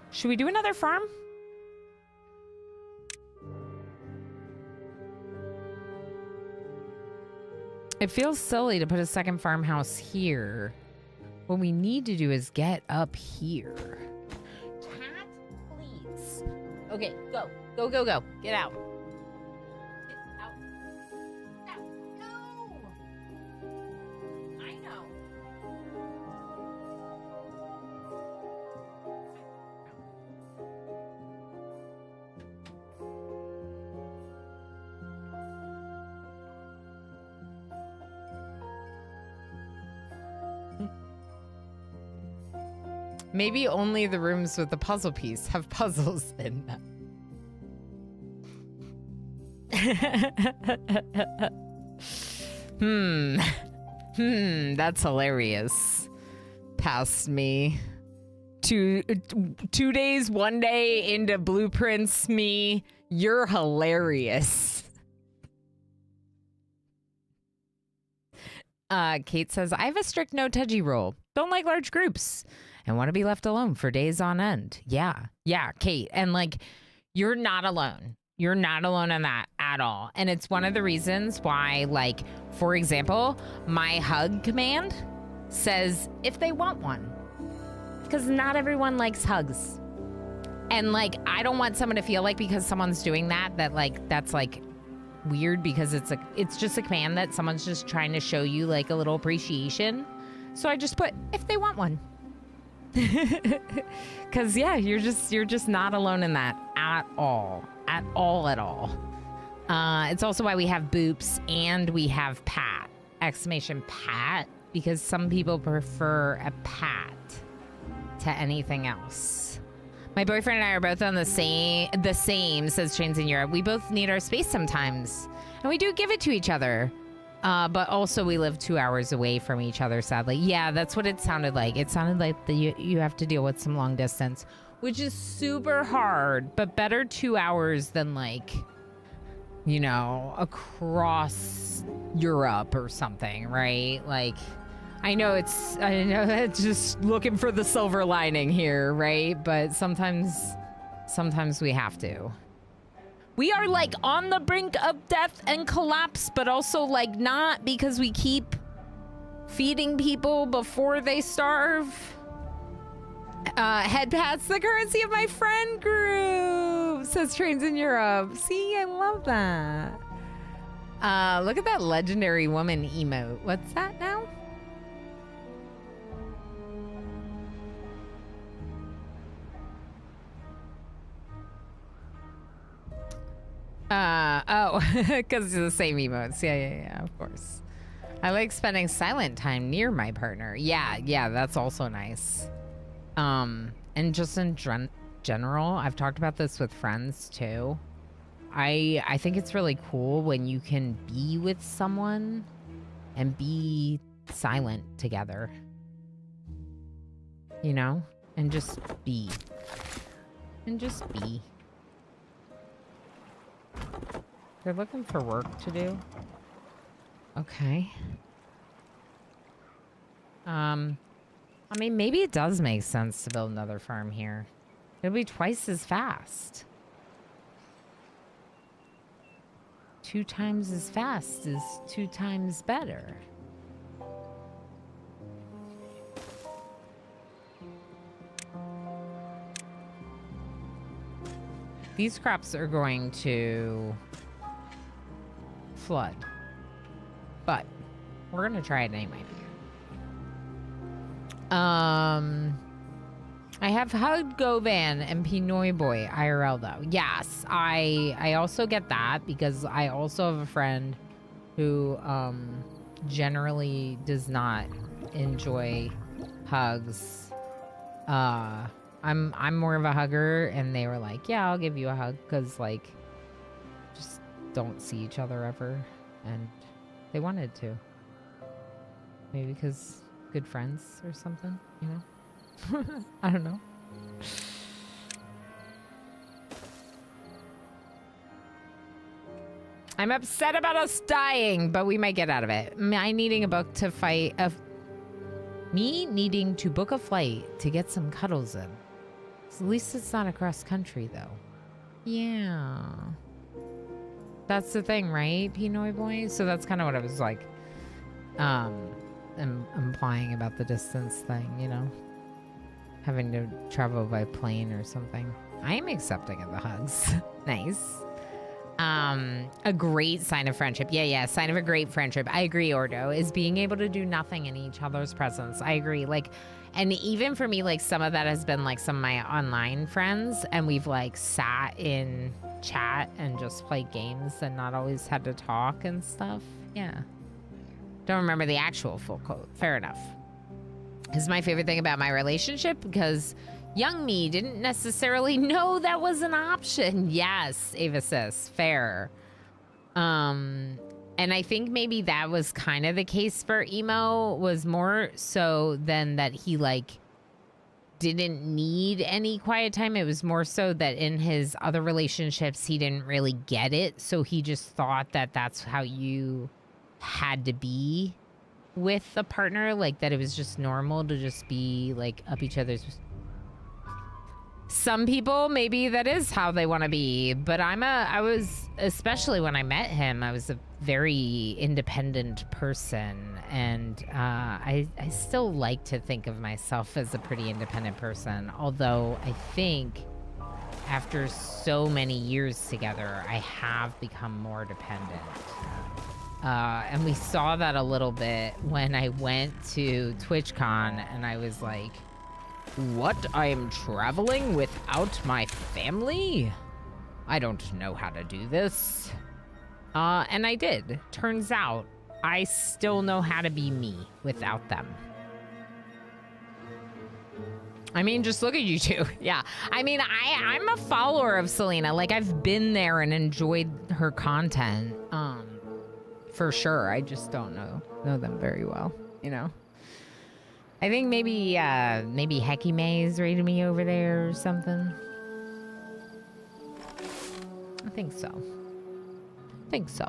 Should we do another farm? It feels silly to put a second farmhouse here. What we need to do is get up here. Cat, please. Okay, go. Go, go, go. Get out. Get out. Out. No! I know. Maybe only the rooms with the puzzle piece have puzzles in them. That's hilarious. Past me. 2 days, 1 day into blueprints me. You're hilarious. Kate says, I have a strict no touchy rule. Don't like large groups and want to be left alone for days on end. Yeah, Kate. And like, you're not alone. You're not alone in that at all. And it's one of the reasons why, like, for example, my hug command says if they want one. Because not everyone likes hugs. And like, I don't want someone to feel like because someone's doing that, like, that's like weird because it's just a command that someone's just trying to show you like a little appreciation. So I just put if they want one. Cause yeah, you're just not alone in that at all. It's also why we have Boops and we have Pat, exclamation Pat, because some people prefer a Pat to anything else. My boyfriend and I are both on the same, says Trains in Europe. We both need our space sometimes. And we do give it to each other. But also we live 2 hours away from each other, sadly. Yeah, that's what it sounded like. It sounded like you have to deal with some long distance, which is super hard, but better 2 hours than like, you know, across Europe or something, right? Like, I know it's just looking for the silver lining here, right? But sometimes we have to. We are like on the brink of death and collapse, but also like not, because we keep feeding people before they starve. Head pats, the currency of my friend group, says Trains in Europe. See, I love that. Look at that legendary woman emote. What's that now? Because it's the same emotes. Yeah, of course. I like spending silent time near my partner. Yeah, that's also nice. And just in general, I've talked about this with friends too. I think it's really cool when you can be with someone and be silent together. You know? And just be. They're looking for work to do. Okay. I mean, maybe it does make sense to build another farm here. It'll be twice as fast. 2 times as fast is 2 times better. These crops are going to flood, but we're gonna try it anyway. I have hugged Govan and Pinoy Boy IRL though. Yes, I also get that because I also have a friend who generally does not enjoy hugs. I'm more of a hugger, and they were like, yeah, I'll give you a hug, because like don't see each other ever, and they wanted to. Maybe because good friends or something, you know? I don't know. I'm upset about us dying, but we might get out of it. Me needing to book a flight to get some cuddles in. So at least it's not across country, though. Yeah. That's the thing, right, Pinoy boy? So that's kind of what I was like, implying about the distance thing, you know? Having to travel by plane or something. I am accepting of the hugs. Nice. A great sign of friendship. Yeah, sign of a great friendship. I agree, Ordo, is being able to do nothing in each other's presence. I agree. Like, and even for me, like, some of that has been like some of my online friends, and we've like sat in chat and just played games and not always had to talk and stuff. Yeah. Don't remember the actual full quote. Fair enough. This is my favorite thing about my relationship because young me didn't necessarily know that was an option. Yes, Ava says, fair. And I think maybe that was kind of the case for Emo, was more so than that he like didn't need any quiet time. It was more so that in his other relationships, he didn't really get it. So he just thought that that's how you had to be with a partner, like that it was just normal to just be like up each other's. Some people, maybe that is how they want to be, but I was, especially when I met him, I was a very independent person, and I still like to think of myself as a pretty independent person, although I think after so many years together, I have become more dependent. And we saw that a little bit when I went to TwitchCon, and I was like, what? I am traveling without my family? I don't know how to do this. And I did. Turns out, I still know how to be me without them. I mean, just look at you two. Yeah. I mean, I'm a follower of Selena. Like, I've been there and enjoyed her content. For sure. I just don't know them very well, you know? I think maybe Hecky May's rated me over there or something. I think so. 2x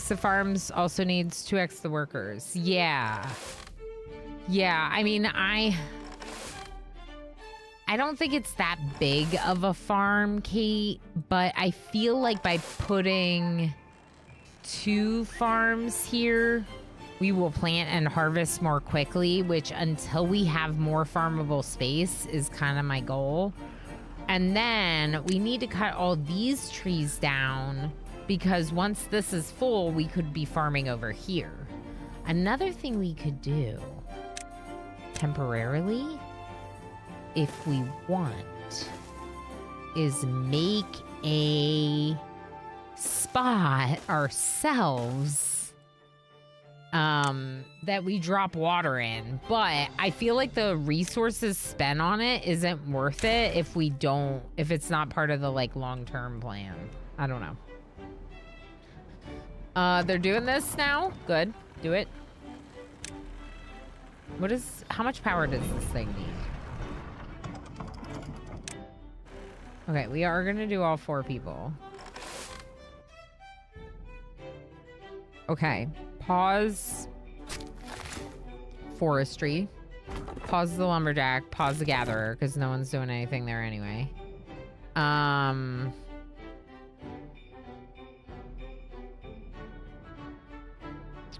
the farms also needs 2x the workers. Yeah. I mean, I don't think it's that big of a farm, Kate, but I feel like by putting 2 farms here, we will plant and harvest more quickly, which until we have more farmable space is kind of my goal. And then we need to cut all these trees down because once this is full, we could be farming over here. Another thing we could do temporarily, if we want, is make a spot ourselves that we drop water in, but I feel like the resources spent on it isn't worth it if it's not part of the like long-term plan. I don't know. They're doing this now. Good. Do it. How much power does this thing need? Okay, we are gonna do all 4 people. Okay, pause forestry, pause the lumberjack, pause the gatherer, because no one's doing anything there anyway.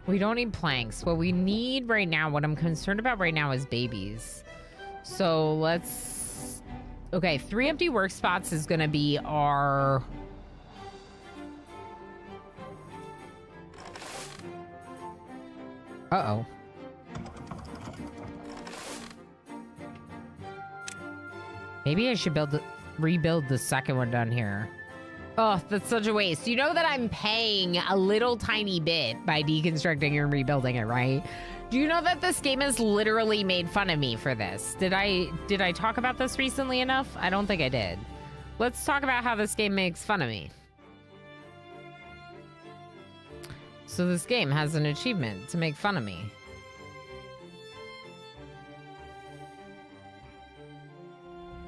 We don't need planks. What we need right now, what I'm concerned about right now is babies. So let's... Okay, 3 empty work spots is gonna be our... Uh-oh. Maybe I should rebuild the second one down here. Oh, that's such a waste. You know that I'm paying a little tiny bit by deconstructing and rebuilding it, right? Do you know that this game has literally made fun of me for this? Did I talk about this recently enough? I don't think I did. Let's talk about how this game makes fun of me. So this game has an achievement to make fun of me.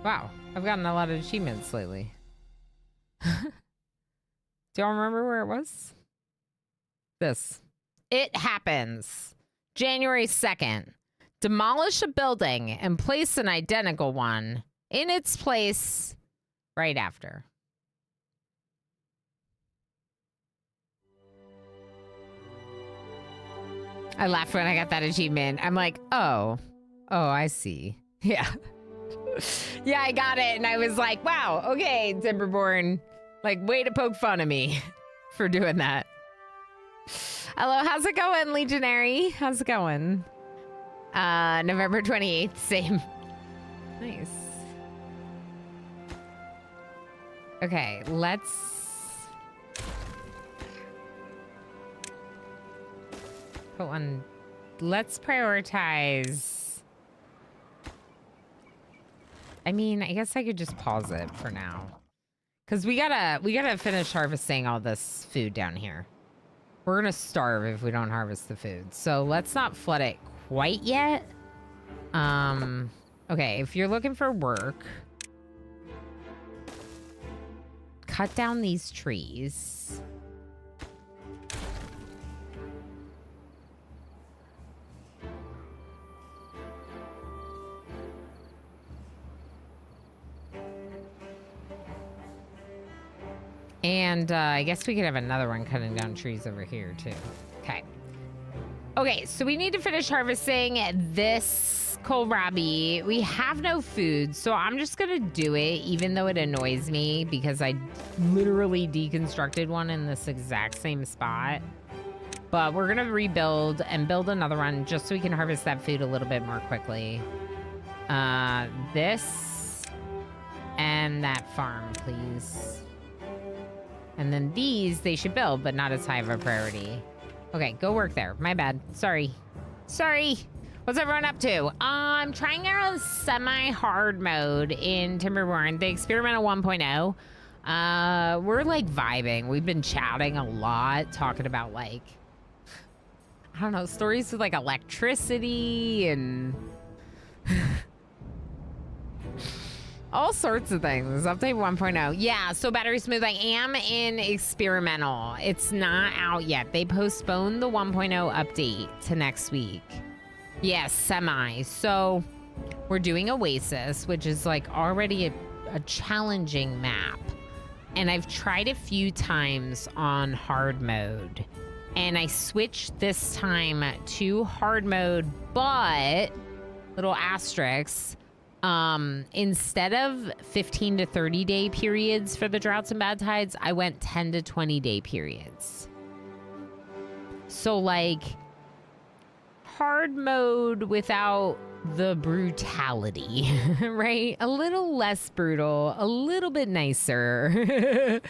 Wow, I've gotten a lot of achievements lately. Do y'all remember where it was? This. It happens. January 2nd. Demolish a building and place an identical one in its place right after. I laughed when I got that achievement. I'm like, oh, I see. Yeah. Yeah, I got it. And I was like, wow, okay, Timberborn. Like, way to poke fun of me for doing that. Hello, how's it going, Legionary? How's it going? November 28th, same. Nice. Okay, let's put one. Let's prioritize. I mean, I guess I could just pause it for now. Cause we gotta finish harvesting all this food down here. We're gonna starve if we don't harvest the food. So let's not flood it quite yet. Okay, if you're looking for work, cut down these trees. And I guess we could have another one cutting down trees over here too. Okay. Okay, so we need to finish harvesting this kohlrabi. We have no food, so I'm just gonna do it, even though it annoys me because I literally deconstructed one in this exact same spot. But we're gonna rebuild and build another one just so we can harvest that food a little bit more quickly. This and that farm, please. And then these, they should build, but not as high of a priority. Okay, go work there. My bad. Sorry. Sorry. What's everyone up to? I'm trying out a semi-hard mode in Timberborn, the experimental 1.0. We're like vibing. We've been chatting a lot, talking about like, I don't know, stories with like electricity and all sorts of things. Update 1.0. Yeah, so battery smooth. I am in experimental. It's not out yet. They postponed the 1.0 update to next week. Yes, semi. So we're doing Oasis, which is like already a challenging map. And I've tried a few times on hard mode. And I switched this time to hard mode, but little asterisks. Instead of 15 to 30 day periods for the droughts and bad tides, I went 10 to 20 day periods. So like hard mode without the brutality, right? A little less brutal, a little bit nicer.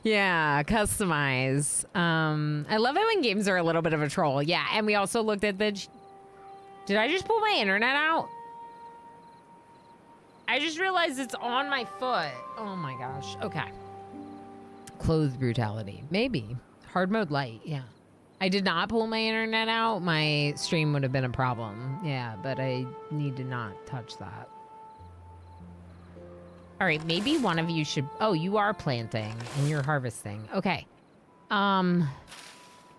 Yeah, customize. I love it when games are a little bit of a troll. Yeah, and we also looked at the... Did I just pull my internet out? I just realized it's on my foot. Oh my gosh. Okay. Clothes brutality. Maybe. Hard mode light. Yeah. I did not pull my internet out. My stream would have been a problem. Yeah, but I need to not touch that. All right. Maybe one of you should... Oh, you are planting and you're harvesting. Okay.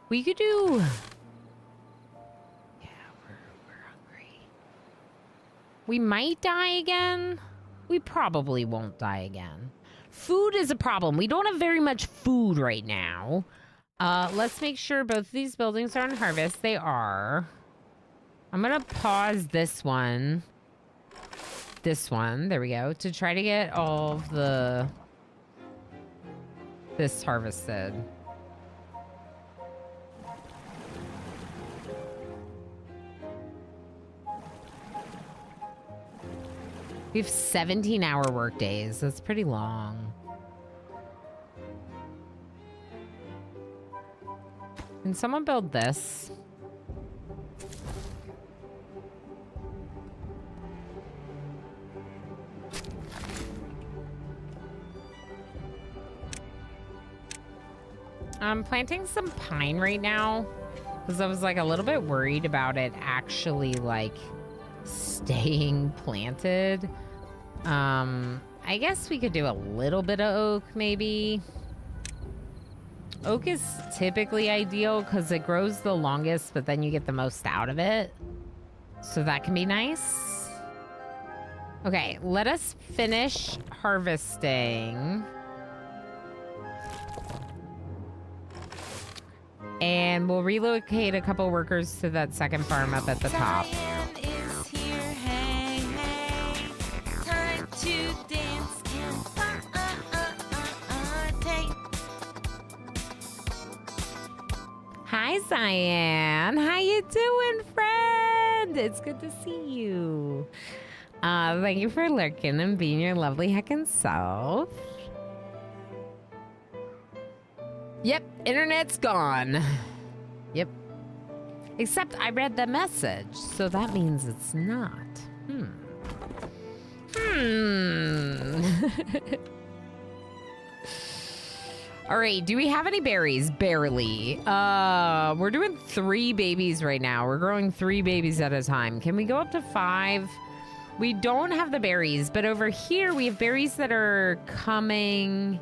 We could do... We might die again. We probably won't die again. Food is a problem. We don't have very much food right now. Let's make sure both of these buildings are on harvest. They are. I'm going to pause this one. This one. There we go. To try to get all of this harvested. We have 17-hour work days. That's pretty long. Can someone build this? I'm planting some pine right now because I was like a little bit worried about it actually like staying planted. I guess we could do a little bit of oak maybe. Oak is typically ideal because it grows the longest, but then you get the most out of it. So that can be nice. Okay, let us finish harvesting. And we'll relocate a couple workers to that second farm up at the top. Cyan is here, hey, hey. Time to dance and party. Hi, Cyan. How you doing, friend? It's good to see you. Thank you for lurking and being your lovely heckin' self. Yep, internet's gone. Yep. Except I read the message, so that means it's not. All right, do we have any berries? Barely. We're doing 3 babies right now. We're growing 3 babies at a time. Can we go up to 5? We don't have the berries, but over here we have berries that are coming.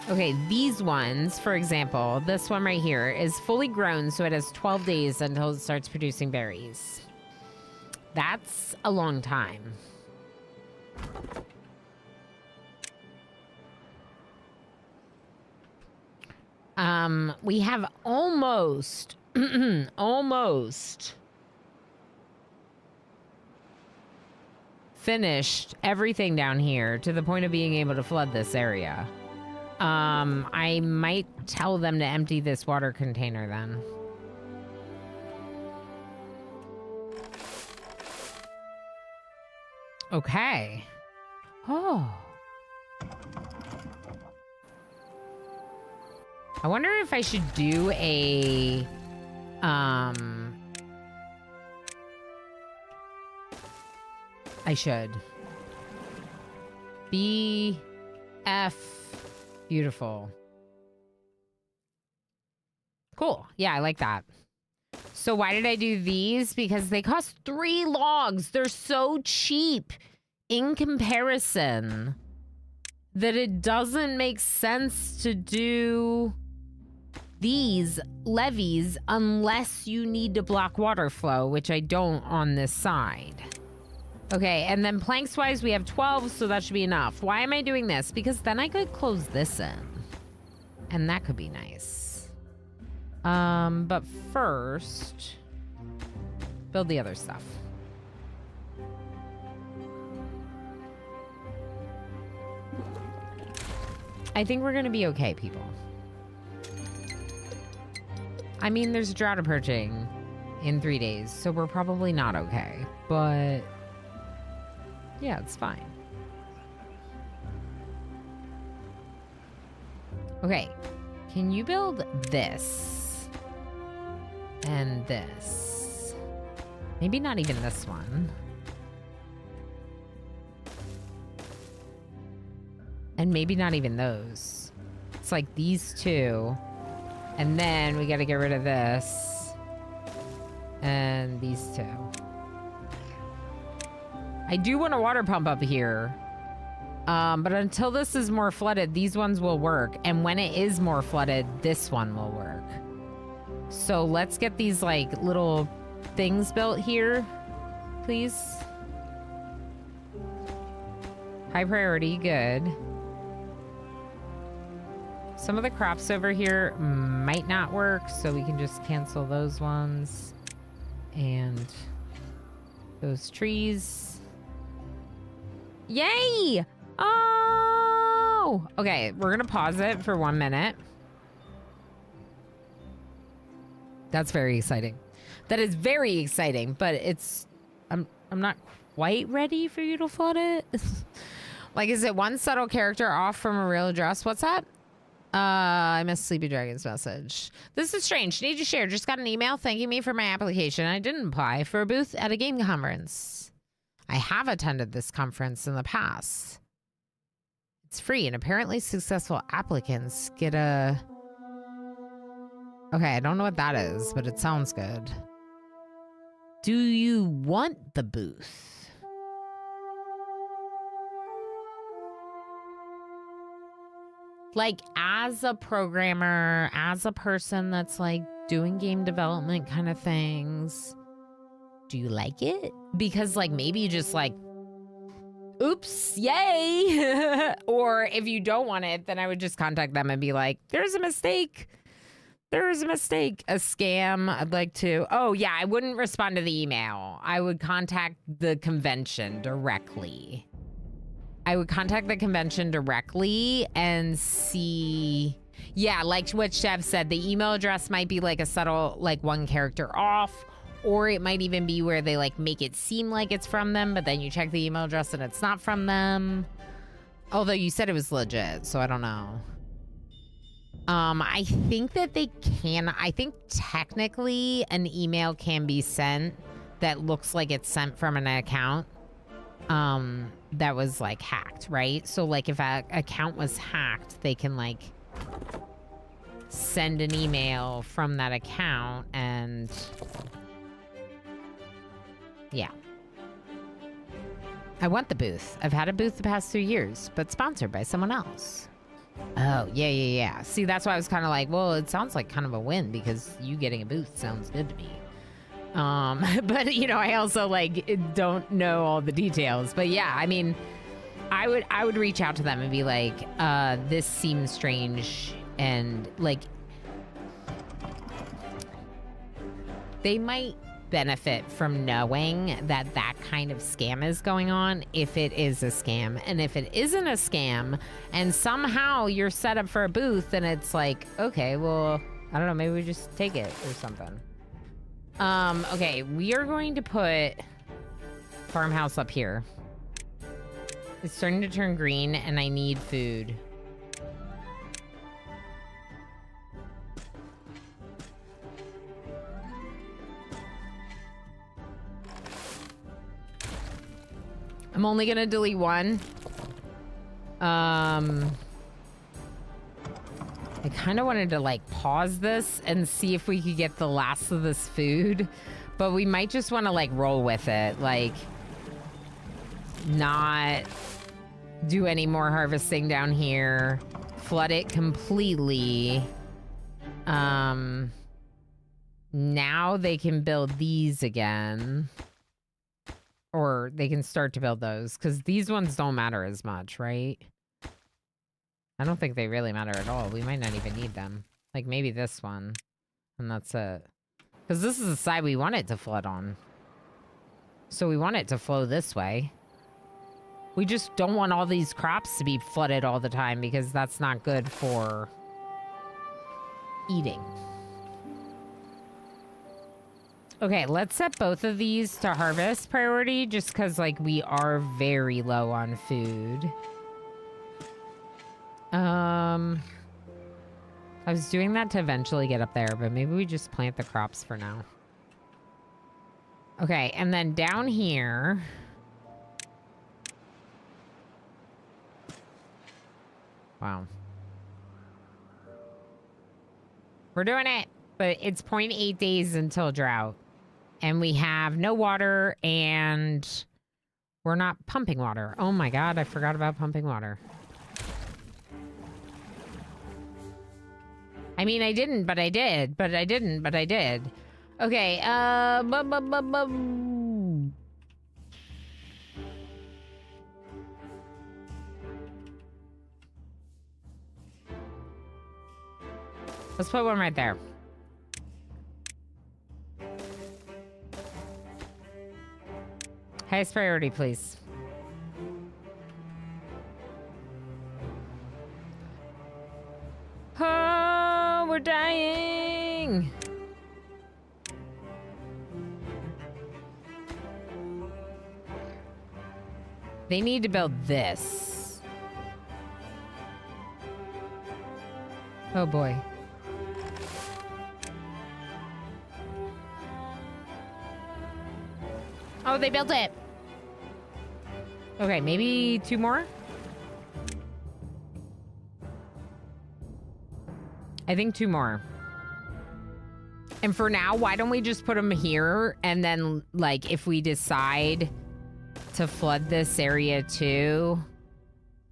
Okay, these ones, for example, this one right here is fully grown, so it has 12 days until it starts producing berries. That's a long time. We have almost, almost finished everything down here to the point of being able to flood this area. I might tell them to empty this water container then. Okay. Oh. I wonder if I should do a, I should. BF. Beautiful. Cool. Yeah, I like that. So why did I do these? Because they cost 3 logs. They're so cheap in comparison that it doesn't make sense to do these levees unless you need to block water flow, which I don't on this side. Okay, and then planks-wise, we have 12, so that should be enough. Why am I doing this? Because then I could close this in. And that could be nice. But first, build the other stuff. I think we're gonna be okay, people. I mean, there's a drought approaching in 3 days, so we're probably not okay, but yeah, it's fine. Okay, can you build this and this? Maybe not even this one. And maybe not even those. It's like these 2. And then we gotta get rid of this. And these 2. I do want a water pump up here. But until this is more flooded, these ones will work. And when it is more flooded, this one will work. So let's get these like little things built here, please. High priority, good. Some of the crops over here might not work, so we can just cancel those ones. And those trees. Yay! Oh! Okay, we're gonna pause it for 1 minute. That's very exciting. That is very exciting, but it's... I'm not quite ready for you to flood it. Like, is it one subtle character off from a real address? What's that? I missed Sleepy Dragon's message. This is strange. Need to share. Just got an email thanking me for my application. I didn't apply for a booth at a game conference. I have attended this conference in the past. It's free, and apparently successful applicants get a Okay, I don't know what that is, but it sounds good. Do you want the booth? Like, as a programmer, as a person that's like doing game development kind of things, do you like it? Because like maybe you just like, oops, yay. Or if you don't want it, then I would just contact them and be like, there's a mistake. There's a mistake. A scam. I'd like to. Oh, yeah, I wouldn't respond to the email. I would contact the convention directly. I would contact the convention directly and see. Yeah, like what Chev said, the email address might be like a subtle, like one character off, or it might even be where they like make it seem like it's from them, but then you check the email address and it's not from them. Although you said it was legit, so I don't know. I think that they can. I think technically an email can be sent that looks like it's sent from an account that was like hacked, right? So like if an account was hacked, they can like send an email from that account and yeah. I want the booth. I've had a booth the past 2 years, but sponsored by someone else. Oh, yeah. See, that's why I was kind of like, well, it sounds like kind of a win because you getting a booth sounds good to me. But you know, I also like don't know all the details. But yeah, I mean, I would reach out to them and be like, this seems strange, and like they might benefit from knowing that that kind of scam is going on if it is a scam. And if it isn't a scam and somehow you're set up for a booth, then it's like, okay, well, I don't know, maybe we just take it or something. Okay, we are going to put farmhouse up here. It's starting to turn green and I need food. I'm only gonna delete one. I kind of wanted to like pause this and see if we could get the last of this food, but we might just want to like roll with it, like not do any more harvesting down here, flood it completely. Now they can build these again. Or they can start to build those, because these ones don't matter as much, right? I don't think they really matter at all. We might not even need them. Like, maybe this one. And that's it. Because this is the side we want it to flood on. So we want it to flow this way. We just don't want all these crops to be flooded all the time, because that's not good for eating. Okay, let's set both of these to harvest priority just because, like, we are very low on food. I was doing that to eventually get up there, but maybe we just plant the crops for now. Okay, and then down here... Wow. We're doing it, but it's 0.8 days until drought. And we have no water, and we're not pumping water. Oh my god, I forgot about pumping water. I mean, I didn't, but I did. But I didn't, but I did. Okay, let's put one right there. Highest priority, please. Oh, we're dying. They need to build this. Oh boy. Oh, they built it. Okay, maybe 2 more? I think 2 more. And for now, why don't we just put them here? And then, like, if we decide to flood this area too,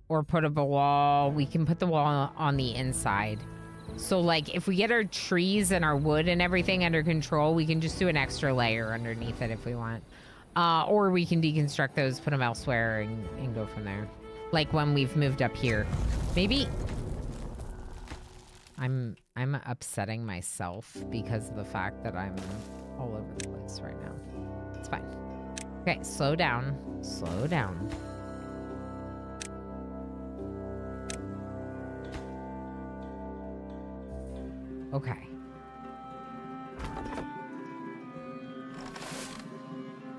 or put up a wall, we can put the wall on the inside. So, like, if we get our trees and our wood and everything under control, we can just do an extra layer underneath it if we want. Or we can deconstruct those, put them elsewhere, and go from there. Like when we've moved up here. Maybe... I'm upsetting myself because of the fact that I'm all over the place right now. It's fine. Okay, slow down. Slow down. Okay.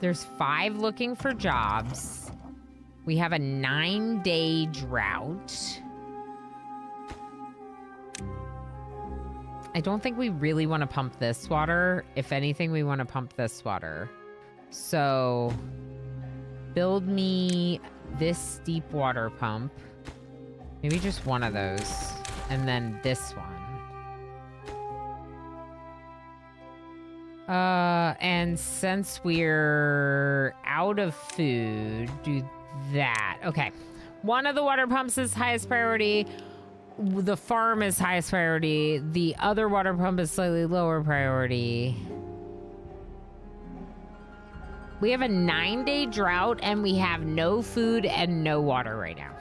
There's 5 looking for jobs. We have a 9-day drought. I don't think we really want to pump this water. If anything, we want to pump this water. So, build me this deep water pump. Maybe just one of those. And then this one. And since we're out of food, do that. Okay. One of the water pumps is highest priority. The farm is highest priority. The other water pump is slightly lower priority. We have a 9-day drought and we have no food and no water right now.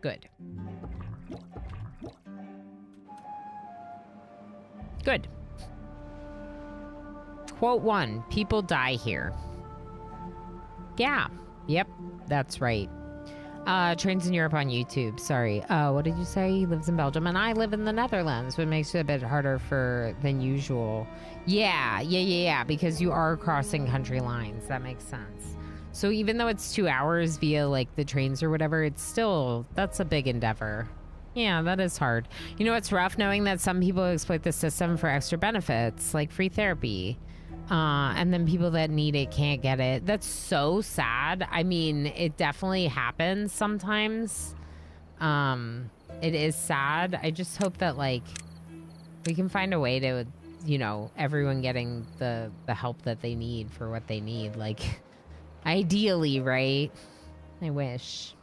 Good. Good. Quote 1, people die here. Yeah. Yep, that's right. Trains in Europe on YouTube. Sorry. What did you say? He lives in Belgium and I live in the Netherlands, which makes it a bit harder than usual. Yeah. Because you are crossing country lines. That makes sense. So even though it's 2 hours via like the trains or whatever, that's a big endeavor. Yeah, that is hard. You know, it's rough knowing that some people exploit the system for extra benefits, like free therapy. And then people that need it can't get it. That's so sad. I mean, it definitely happens sometimes. It is sad. I just hope that, like, we can find a way to, you know, everyone getting the help that they need for what they need. Like, ideally, right? I wish.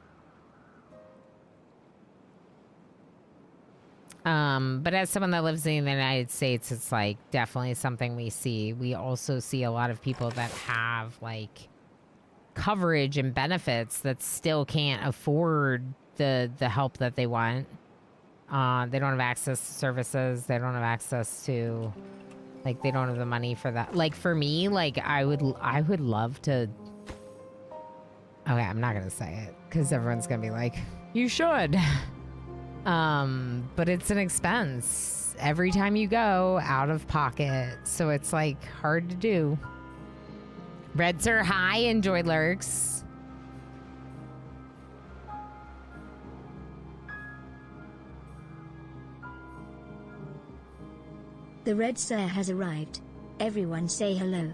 But as someone that lives in the United States, it's like definitely something we see. We also see a lot of people that have like coverage and benefits that still can't afford the help that they want. They don't have access to services. They don't have access to, like, they don't have the money for that. Like for me, like I would love to. Okay, I'm not gonna say it because everyone's gonna be like, you should. But it's an expense every time you go out of pocket. So it's like hard to do. Reds are high. Enjoy lurks. The red sir has arrived. Everyone say hello.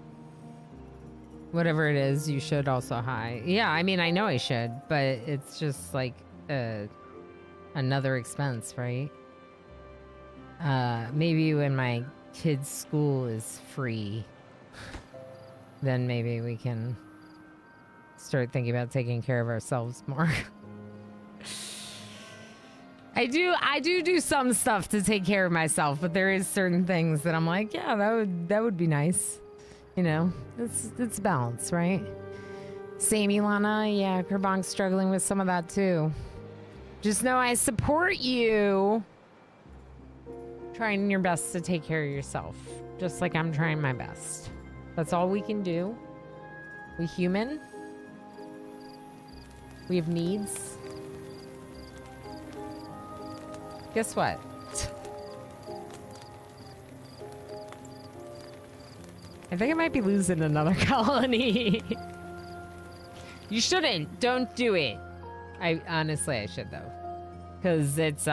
Whatever it is, you should also hi. Yeah, I mean, I know I should, but it's just like, another expense, right? Maybe when my kid's school is free, then maybe we can start thinking about taking care of ourselves more. I do some stuff to take care of myself, but there is certain things that I'm like, yeah, that would be nice. You know, it's balance, right? Same, Ilana. Yeah, Kerbong's struggling with some of that too. Just know I support you. Trying your best to take care of yourself. Just like I'm trying my best. That's all we can do. We human. We have needs. Guess what? I think I might be losing another colony. You shouldn't. Don't do it. Honestly, I should though, because it's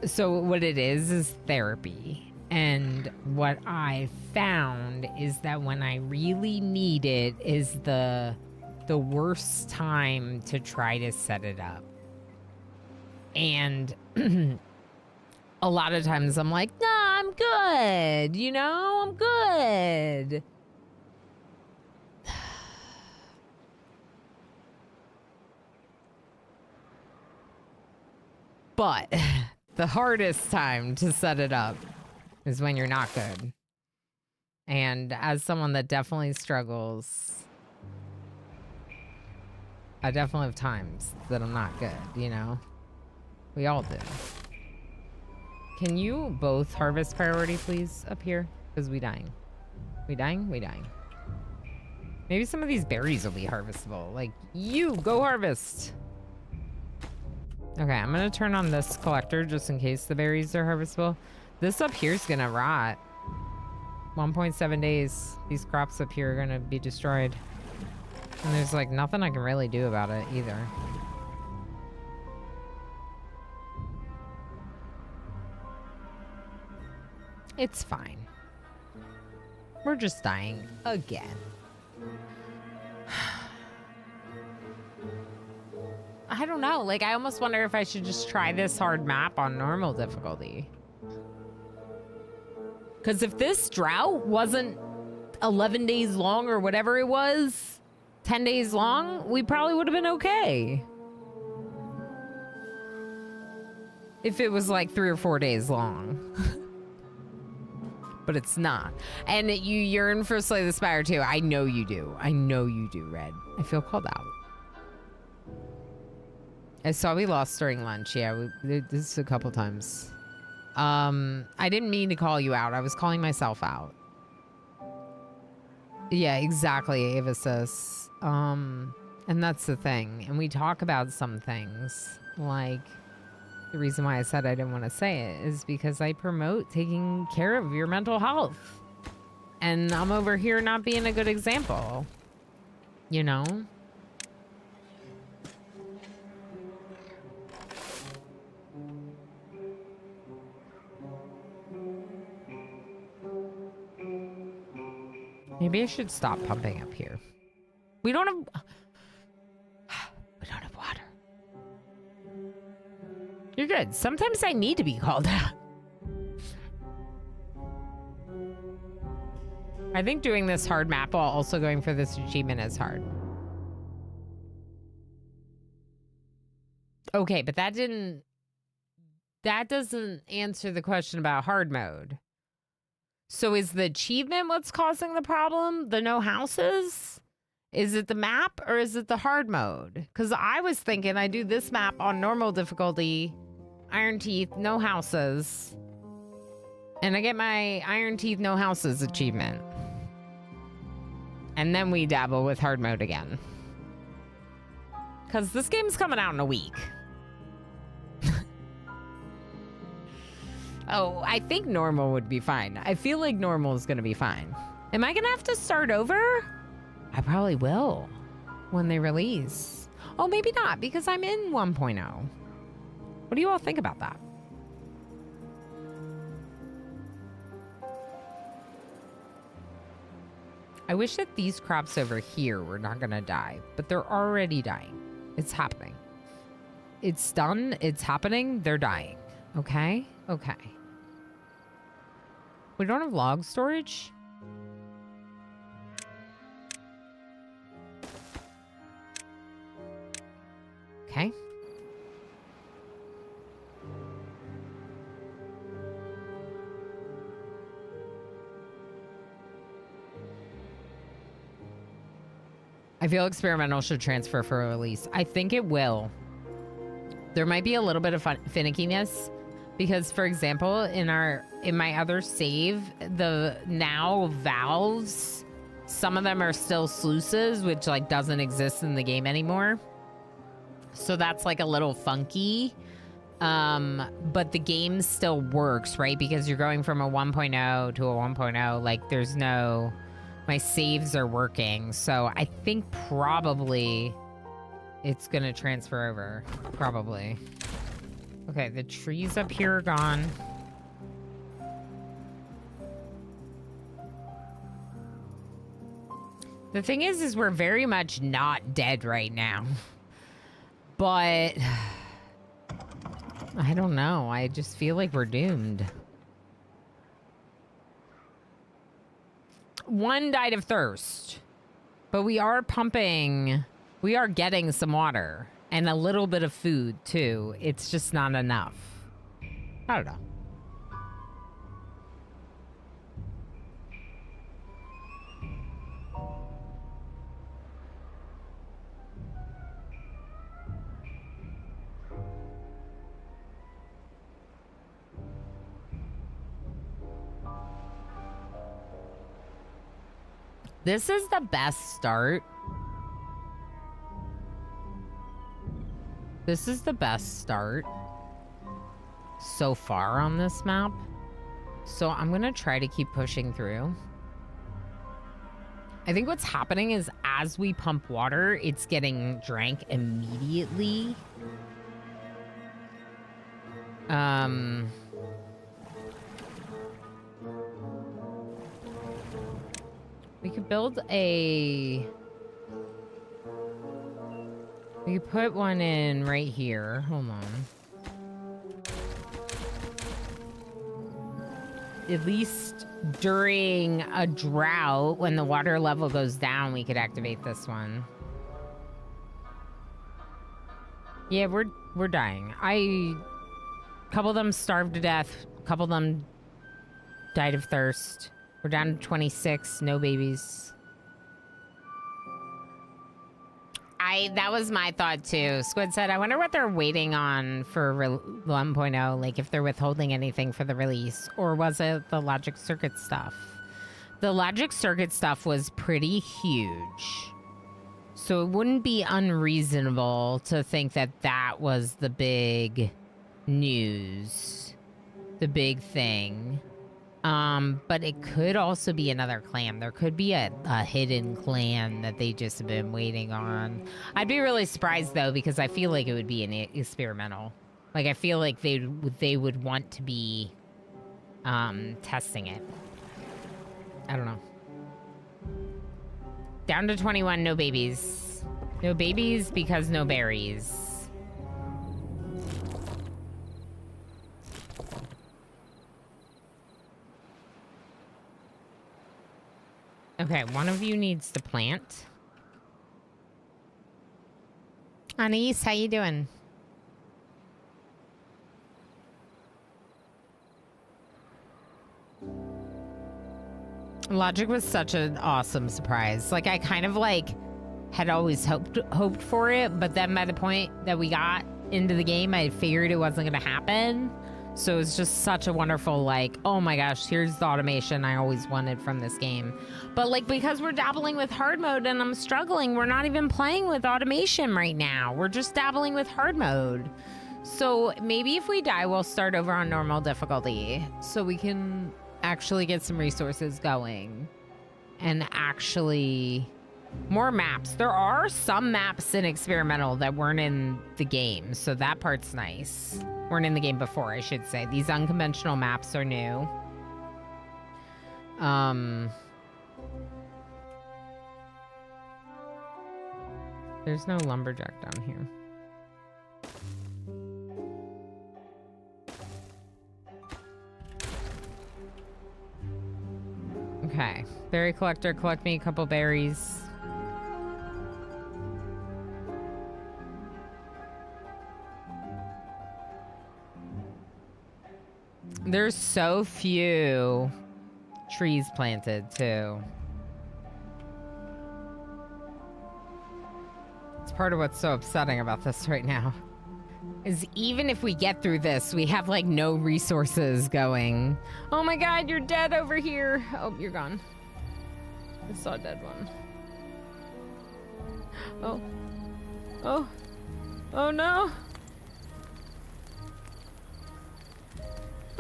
so what it is therapy, and what I found is that when I really need it is the worst time to try to set it up. And a lot of times I'm like, nah, I'm good. You know, I'm good. But the hardest time to set it up is when you're not good. And as someone that definitely struggles, I definitely have times that I'm not good, you know? We all do. Can you both harvest priority, please, up here? Because we dying. We dying? We dying. Maybe some of these berries will be harvestable. Like, you, go harvest. Okay, I'm going to turn on this collector just in case the berries are harvestable. This up here is going to rot. 1.7 days. These crops up here are going to be destroyed. And there's like nothing I can really do about it either. It's fine. We're just dying again. I don't know. Like, I almost wonder if I should just try this hard map on normal difficulty. Because if this drought wasn't 11 days long or whatever it was, 10 days long, we probably would have been okay. If it was like 3 or 4 days long. But it's not. And you yearn for Slay the Spire too. I know you do. I know you do, Red. I feel called out. I saw we lost during lunch. Yeah, this is a couple times. I didn't mean to call you out. I was calling myself out. Yeah, exactly, Ava says. And that's the thing. And we talk about some things. Like, the reason why I said I didn't want to say it is because I promote taking care of your mental health. And I'm over here not being a good example. You know? Maybe I should stop pumping up here. We don't have water. You're good. Sometimes I need to be called out. I think doing this hard map while also going for this achievement is hard. Okay, but that doesn't answer the question about hard mode. So is the achievement what's causing the problem? The no houses? Is it the map or is it the hard mode? Because I was thinking I do this map on normal difficulty, Iron Teeth, no houses, and I get my Iron Teeth, no houses achievement. And then we dabble with hard mode again. Because this game's coming out in a week. Oh, I think normal would be fine. I feel like normal is going to be fine. Am I going to have to start over? I probably will when they release. Oh, maybe not because I'm in 1.0. What do you all think about that? I wish that these crops over here were not going to die, but they're already dying. It's happening. It's done. It's happening. They're dying. Okay? Okay. We don't have log storage? Okay. I feel experimental should transfer for release. I think it will. There might be a little bit of finickiness because, for example, in my other save, the now valves, some of them are still sluices, which like doesn't exist in the game anymore. So that's like a little funky. But the game still works, right? Because you're going from a 1.0 to a 1.0. Like there's no, my saves are working. So I think probably it's gonna transfer over. Probably. Okay, the trees up here are gone. The thing is we're very much not dead right now. But I don't know. I just feel like we're doomed. One died of thirst. But we are pumping. We are getting some water. And a little bit of food, too. It's just not enough. I don't know. This is the best start. This is the best start so far on this map. So I'm going to try to keep pushing through. I think what's happening is as we pump water, it's getting drank immediately. We could build a... We could put one in right here. Hold on. At least during a drought, when the water level goes down, we could activate this one. Yeah, we're dying. A couple of them starved to death. A couple of them died of thirst. We're down to 26. No babies. That was my thought too. Squid said, I wonder what they're waiting on for 1.0, like if they're withholding anything for the release, or was it the logic circuit stuff? The logic circuit stuff was pretty huge. So it wouldn't be unreasonable to think that that was the big news, the big thing. But it could also be another clan. There could be a hidden clan that they just have been waiting on. I'd be really surprised though, because I feel like it would be an experimental. Like I feel like they would want to be testing it. I don't know. Down to 21, no babies. No babies because no berries. Okay, one of you needs to plant. Anise, how you doing? Logic was such an awesome surprise. Like, I kind of, like, had always hoped for it, but then by the point that we got into the game, I figured it wasn't going to happen. So it was just such a wonderful, like, oh my gosh, here's the automation I always wanted from this game. But, like, because we're dabbling with hard mode and I'm struggling, we're not even playing with automation right now. We're just dabbling with hard mode. So maybe if we die, we'll start over on normal difficulty so we can actually get some resources going and actually... More maps. There are some maps in experimental that weren't in the game, so that part's nice. Weren't in the game before, I should say. These unconventional maps are new. There's no lumberjack down here. Okay. Berry collector, collect me a couple berries. There's so few trees planted, too. It's part of what's so upsetting about this right now. Is even if we get through this, we have, like, no resources going. Oh my god, you're dead over here. Oh, you're gone. I saw a dead one. Oh. Oh. Oh, no.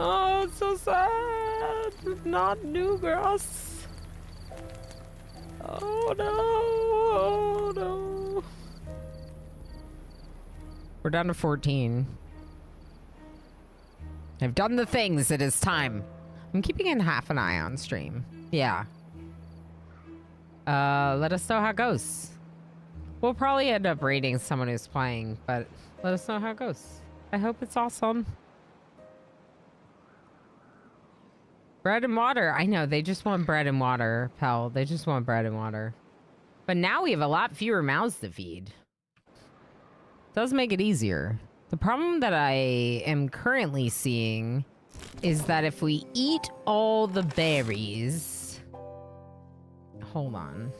Oh, it's so sad. Not new grass. Oh no. Oh no. We're down to 14. I've done the things. It is time. I'm keeping in half an eye on stream. Yeah. Let us know how it goes. We'll probably end up raiding someone who's playing, but let us know how it goes. I hope it's awesome. Bread and water. I know, they just want bread and water, pal. They just want bread and water. But now we have a lot fewer mouths to feed. Does make it easier. The problem that I am currently seeing is that if we eat all the berries... Hold on.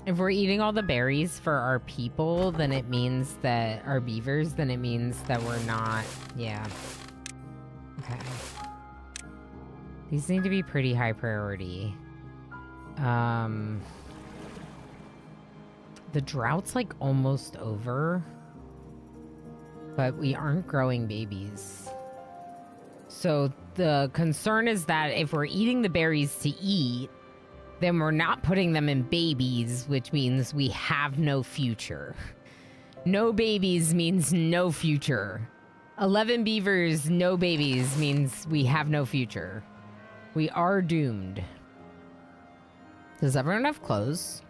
If we're eating all the berries for our people, then it means that our beavers, then it means that we're not... Yeah. Okay. These need to be pretty high priority. The drought's like almost over. But we aren't growing babies. So the concern is that if we're eating the berries to eat, then we're not putting them in babies, which means we have no future. No babies means no future. 11 beavers, no babies means we have no future. We are doomed. Does everyone have clothes?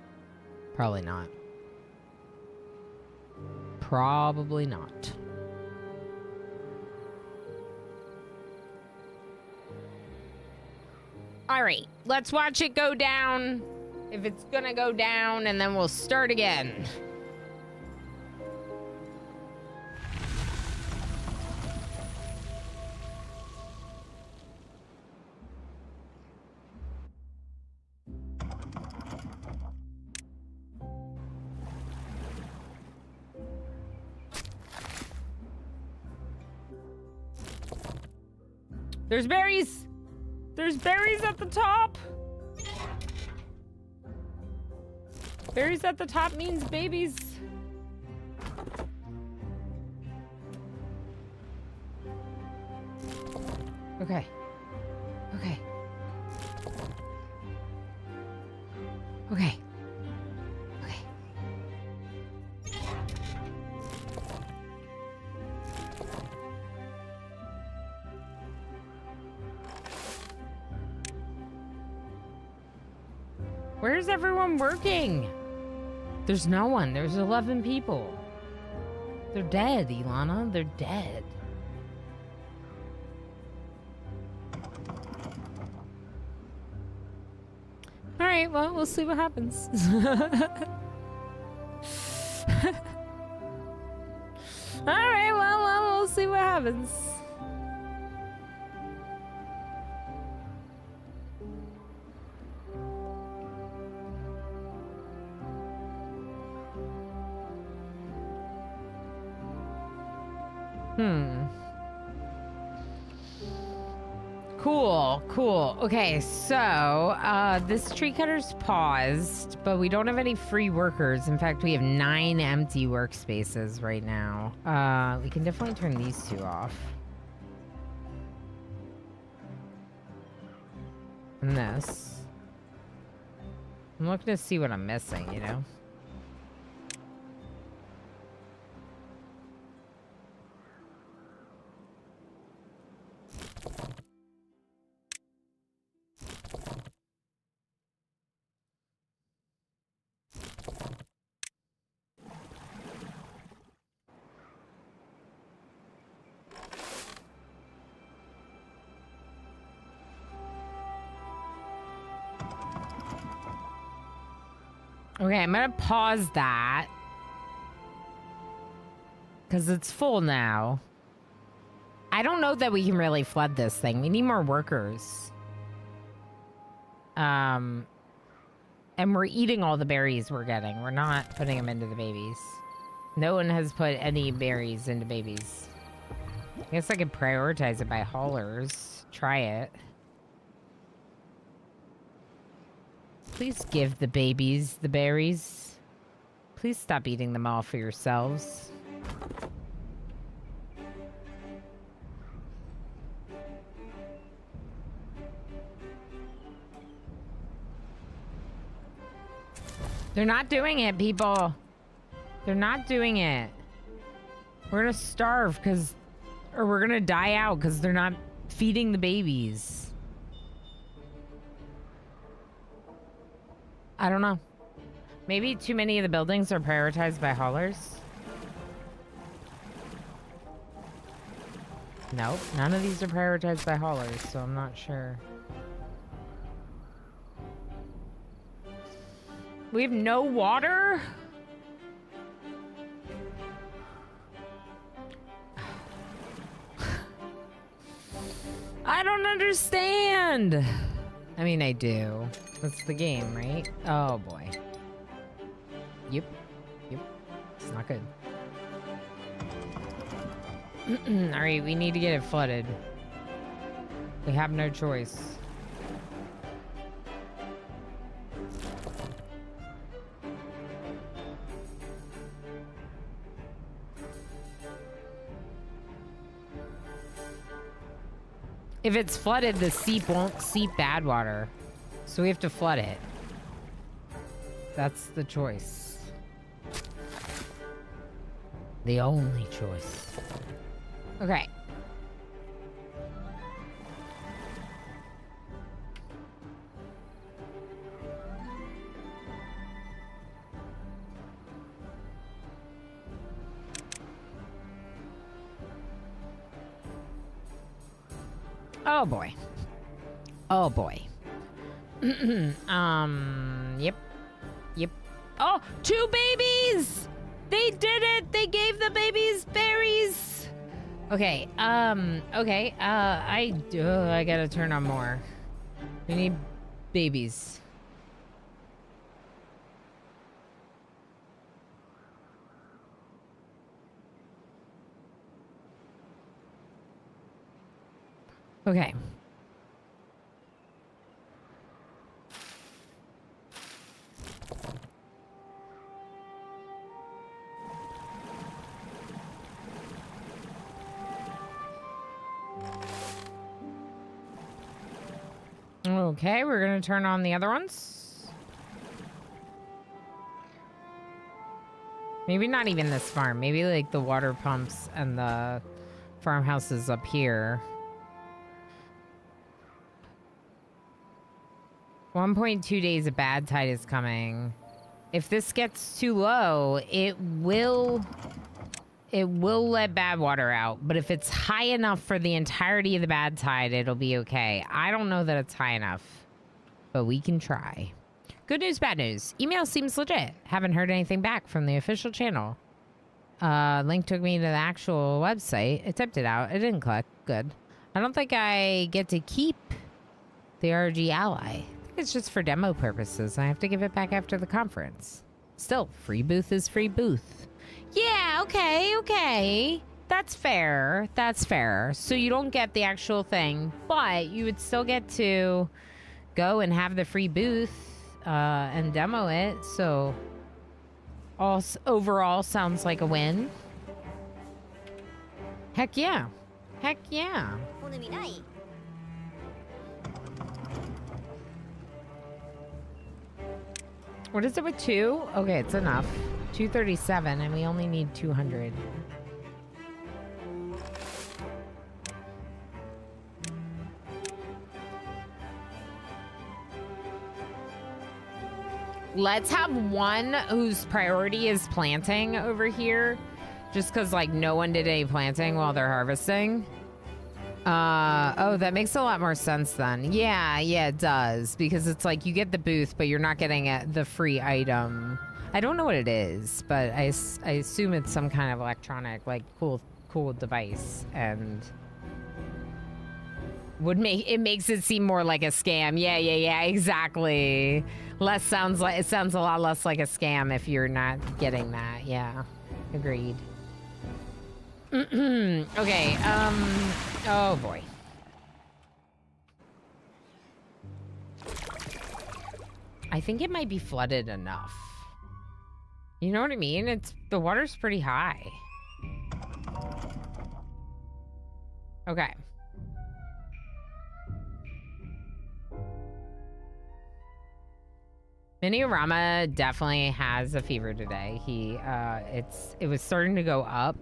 Probably not. Probably not. All right, let's watch it go down. If it's gonna go down, and then we'll start again. There's berries! There's berries at the top! Berries at the top means babies. Okay. Okay. Okay. Okay. Where's everyone working? There's no one. There's 11 people. They're dead, Ilana. They're dead. All right, well, we'll see what happens. All right, well, we'll see what happens. Cool. Okay, so this tree cutter's paused, but we don't have any free workers. In fact, we have 9 empty workspaces right now. We can definitely turn these 2 off. And this. I'm looking to see what I'm missing, you know? Okay, I'm gonna pause that. Because it's full now. I don't know that we can really flood this thing. We need more workers. And we're eating all the berries we're getting. We're not putting them into the babies. No one has put any berries into babies. I guess I could prioritize it by haulers. Try it. Please give the babies the berries. Please stop eating them all for yourselves. They're not doing it, people. They're not doing it. We're gonna starve because... Or we're gonna die out because they're not feeding the babies. I don't know. Maybe too many of the buildings are prioritized by haulers. Nope, none of these are prioritized by haulers, so I'm not sure. We have no water? I don't understand. I mean, I do. That's the game, right? Oh, boy. Yep. Yep. It's not good. All right, we need to get it flooded. We have no choice. If it's flooded, the seep won't seep bad water. So we have to flood it. That's the choice. The only choice. Okay. Oh boy. Oh boy. Yep. Yep. Oh, 2 babies! They did it! They gave the babies berries! Okay, okay, I gotta turn on more. We need babies. Okay. Okay, we're gonna turn on the other ones. Maybe not even this farm. Maybe like the water pumps and the farmhouses up here. 1.2 days of bad tide is coming. If this gets too low, it will let bad water out. But if it's high enough for the entirety of the bad tide, it'll be okay. I don't know that it's high enough, but we can try. Good news, bad news. Email seems legit. Haven't heard anything back from the official channel. Link took me to the actual website. I typed it out. It didn't click. Good. I don't think I get to keep the RG ally. It's just for demo purposes. I have to give it back after the conference. Still, free booth is free booth. Yeah, okay. That's fair. That's fair. So you don't get the actual thing, but you would still get to go and have the free booth and demo it. So overall sounds like a win. Heck yeah. Heck yeah. What is it with 2? Okay, it's enough. 237, and we only need 200. Let's have one whose priority is planting over here. Just because, like, no one did any planting while they're harvesting. Oh, that makes a lot more sense then. Yeah, it does. Because it's like you get the booth, but you're not getting the free item. I don't know what it is, but I assume it's some kind of electronic, like, cool device. And it makes it seem more like a scam. Yeah, exactly. It sounds a lot less like a scam if you're not getting that. Yeah, agreed. Okay, oh boy. I think it might be flooded enough. You know what I mean? The water's pretty high. Okay. Miniorama definitely has a fever today. It was starting to go up.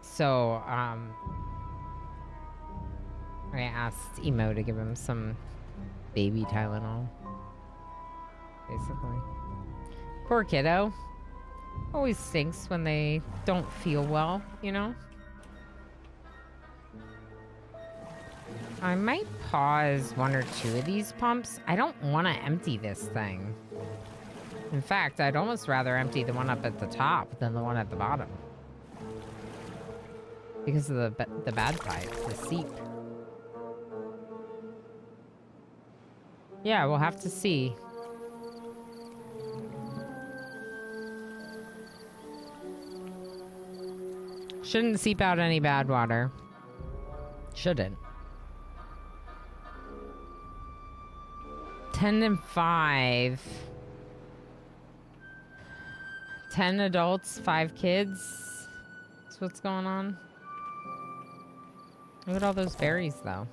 So, I asked Emo to give him some baby Tylenol. basically. Poor kiddo. Always stinks when they don't feel well, you know? I might pause one or two of these pumps. I don't want to empty this thing. In fact, I'd almost rather empty the one up at the top than the one at the bottom. Because of the bad pipe, the seep. Yeah, we'll have to see. Shouldn't seep out any bad water. Shouldn't. 10 and 5. 10 adults, 5 kids. That's what's going on. Look at all those berries, though.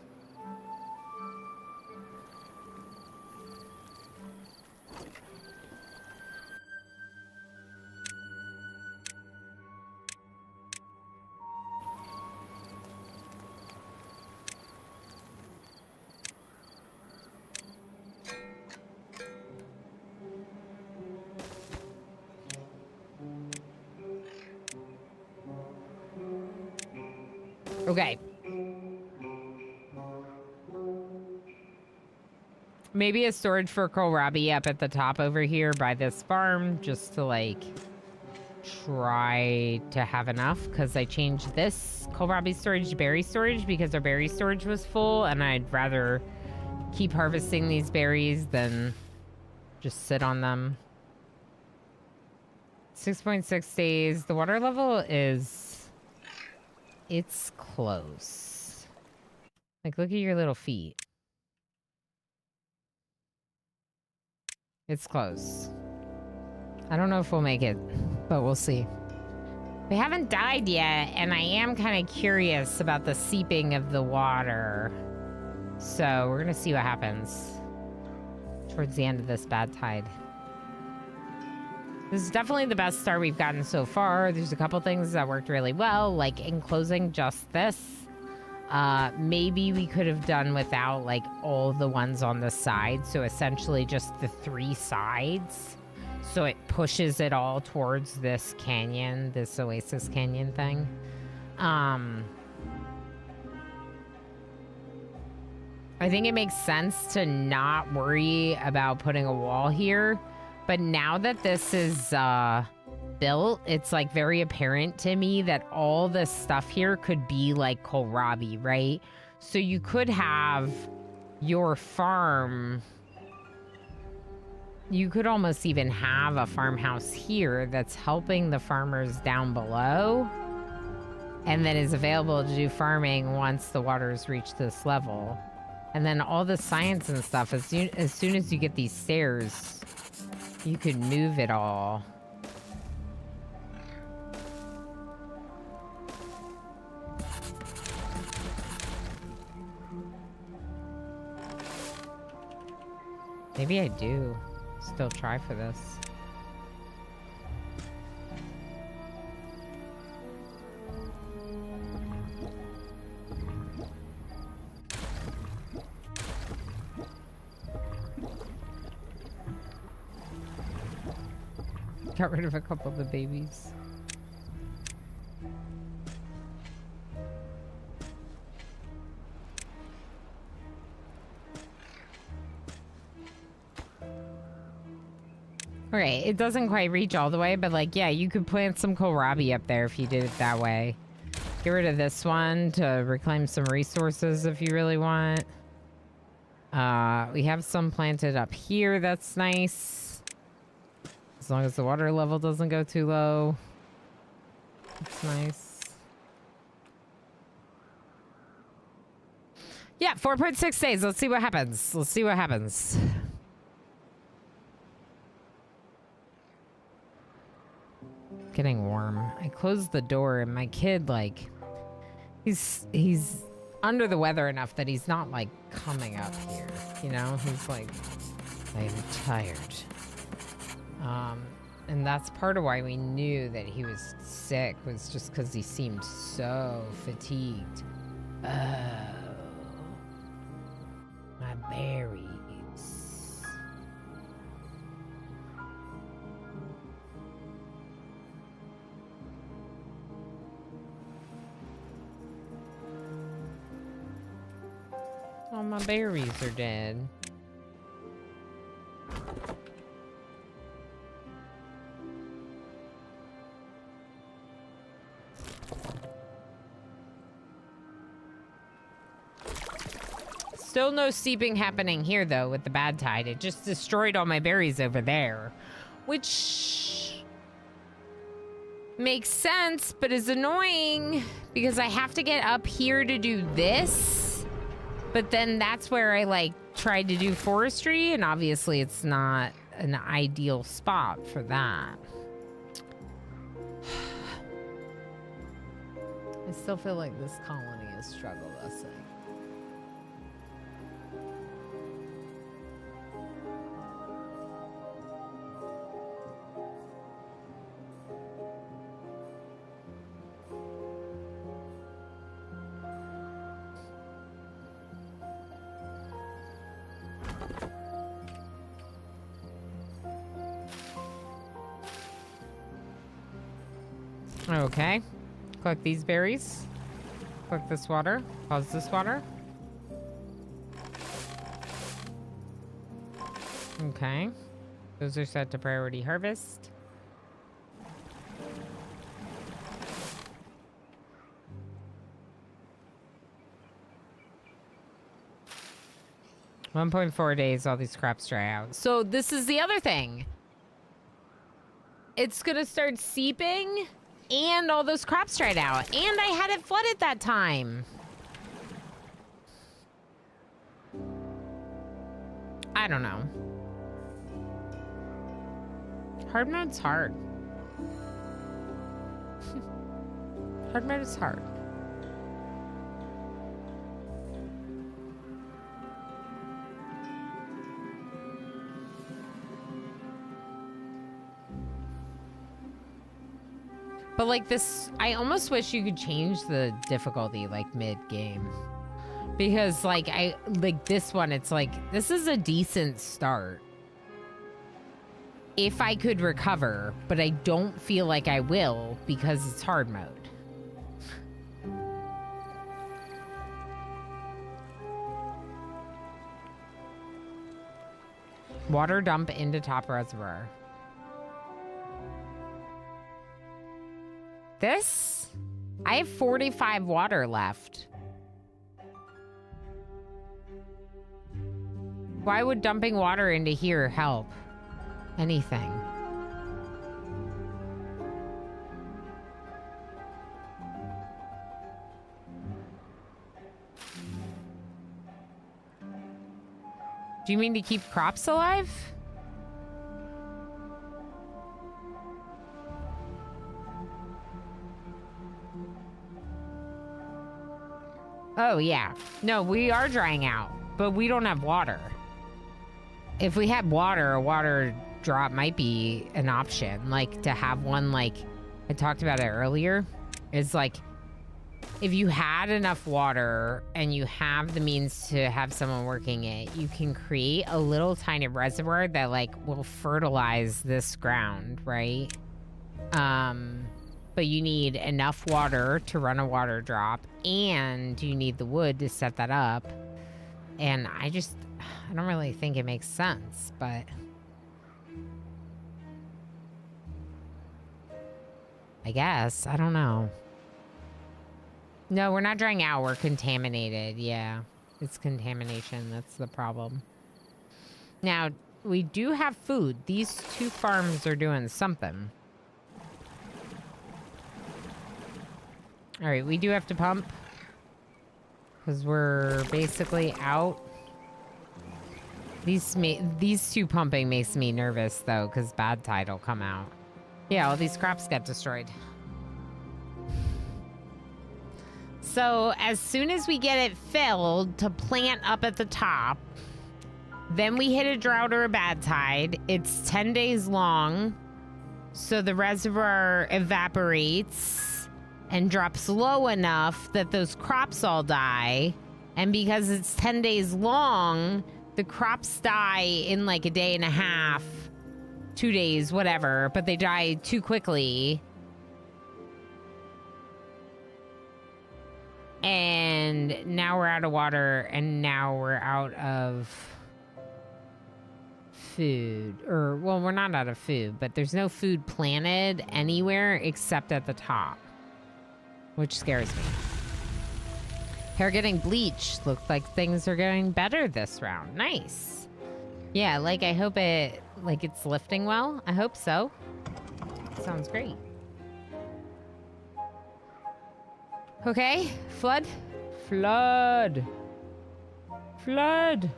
Okay. Maybe a storage for kohlrabi up at the top over here by this farm, just to like try to have enough, because I changed this kohlrabi storage to berry storage because our berry storage was full, and I'd rather keep harvesting these berries than just sit on them. 6.6 days. The water level is... it's close. Like, look at your little feet. It's close. I don't know if we'll make it, but we'll see. We haven't died yet, and I am kind of curious about the seeping of the water. So we're gonna see what happens towards the end of this bad tide. This is definitely the best start we've gotten so far. There's a couple things that worked really well, like enclosing just this. Maybe we could have done without like all the ones on the side. So essentially just the 3 sides. So it pushes it all towards this canyon, this Oasis Canyon thing. I think it makes sense to not worry about putting a wall here. But now that this is built, it's like very apparent to me that all this stuff here could be like kohlrabi, right? So you could have your farm. You could almost even have a farmhouse here that's helping the farmers down below, and then is available to do farming once the waters reach this level. And then all the science and stuff, as soon as you get these stairs, you could move it all. Maybe I do still try for this. Got rid of a couple of the babies. Okay, it doesn't quite reach all the way, but like, yeah, you could plant some kohlrabi up there if you did it that way. Get rid of this one to reclaim some resources if you really want. We have some planted up here. That's nice. As long as the water level doesn't go too low. That's nice. Yeah, 4.6 days. Let's see what happens. Let's see what happens. Getting warm. I closed the door and my kid, like, he's under the weather enough that he's not like coming up here, you know? He's like, I'm tired. And that's part of why we knew that he was sick, was just because he seemed so fatigued. Oh, my berries. my berries are dead. Still no steeping happening here, though, with the bad tide. It just destroyed all my berries over there, which makes sense, but is annoying because I have to get up here to do this. But then that's where I, like, tried to do forestry, and obviously it's not an ideal spot for that. I still feel like this colony has struggled, I say. Okay. Collect these berries. Collect this water. Pause this water. Okay. Those are set to priority harvest. $1.4 days, all these crops dry out. So this is the other thing. It's gonna start seeping, and all those crops dried out, and I had it flooded that time. I don't know. Hard mode's hard. Hard mode is hard. But like this, I almost wish you could change the difficulty like mid-game. Because like this one, it's like, this is a decent start. If I could recover, but I don't feel like I will because it's hard mode. Water dump into top reservoir. This? I have 45 water left. Why would dumping water into here help? Anything. Do you mean to keep crops alive? Oh, yeah. No, we are drying out, but we don't have water. If we had water, a water drop might be an option. Like, to have one, like, I talked about it earlier, is like, if you had enough water and you have the means to have someone working it, you can create a little tiny reservoir that, like, will fertilize this ground, right? But you need enough water to run a water drop, and you need the wood to set that up. And I don't really think it makes sense, but I guess. I don't know. No, we're not drying out. We're contaminated. Yeah, it's contamination. That's the problem. Now, we do have food. These two farms are doing something. All right, we do have to pump because we're basically out. These two pumping makes me nervous, though, because bad tide will come out. Yeah, all these crops get destroyed. So as soon as we get it filled to plant up at the top, then we hit a drought or a bad tide. It's 10 days long, so the reservoir evaporates and drops low enough that those crops all die. And because it's 10 days long, the crops die in like a day and a half, 2 days, whatever, but they die too quickly. And now we're out of water, and now we're out of food. Or, well, we're not out of food, but there's no food planted anywhere except at the top, which scares me. Hair getting bleached. Looks like things are going better this round. Nice. Yeah, like, I hope it, like, it's lifting well. I hope so. Sounds great. Okay, flood. Flood. Flood.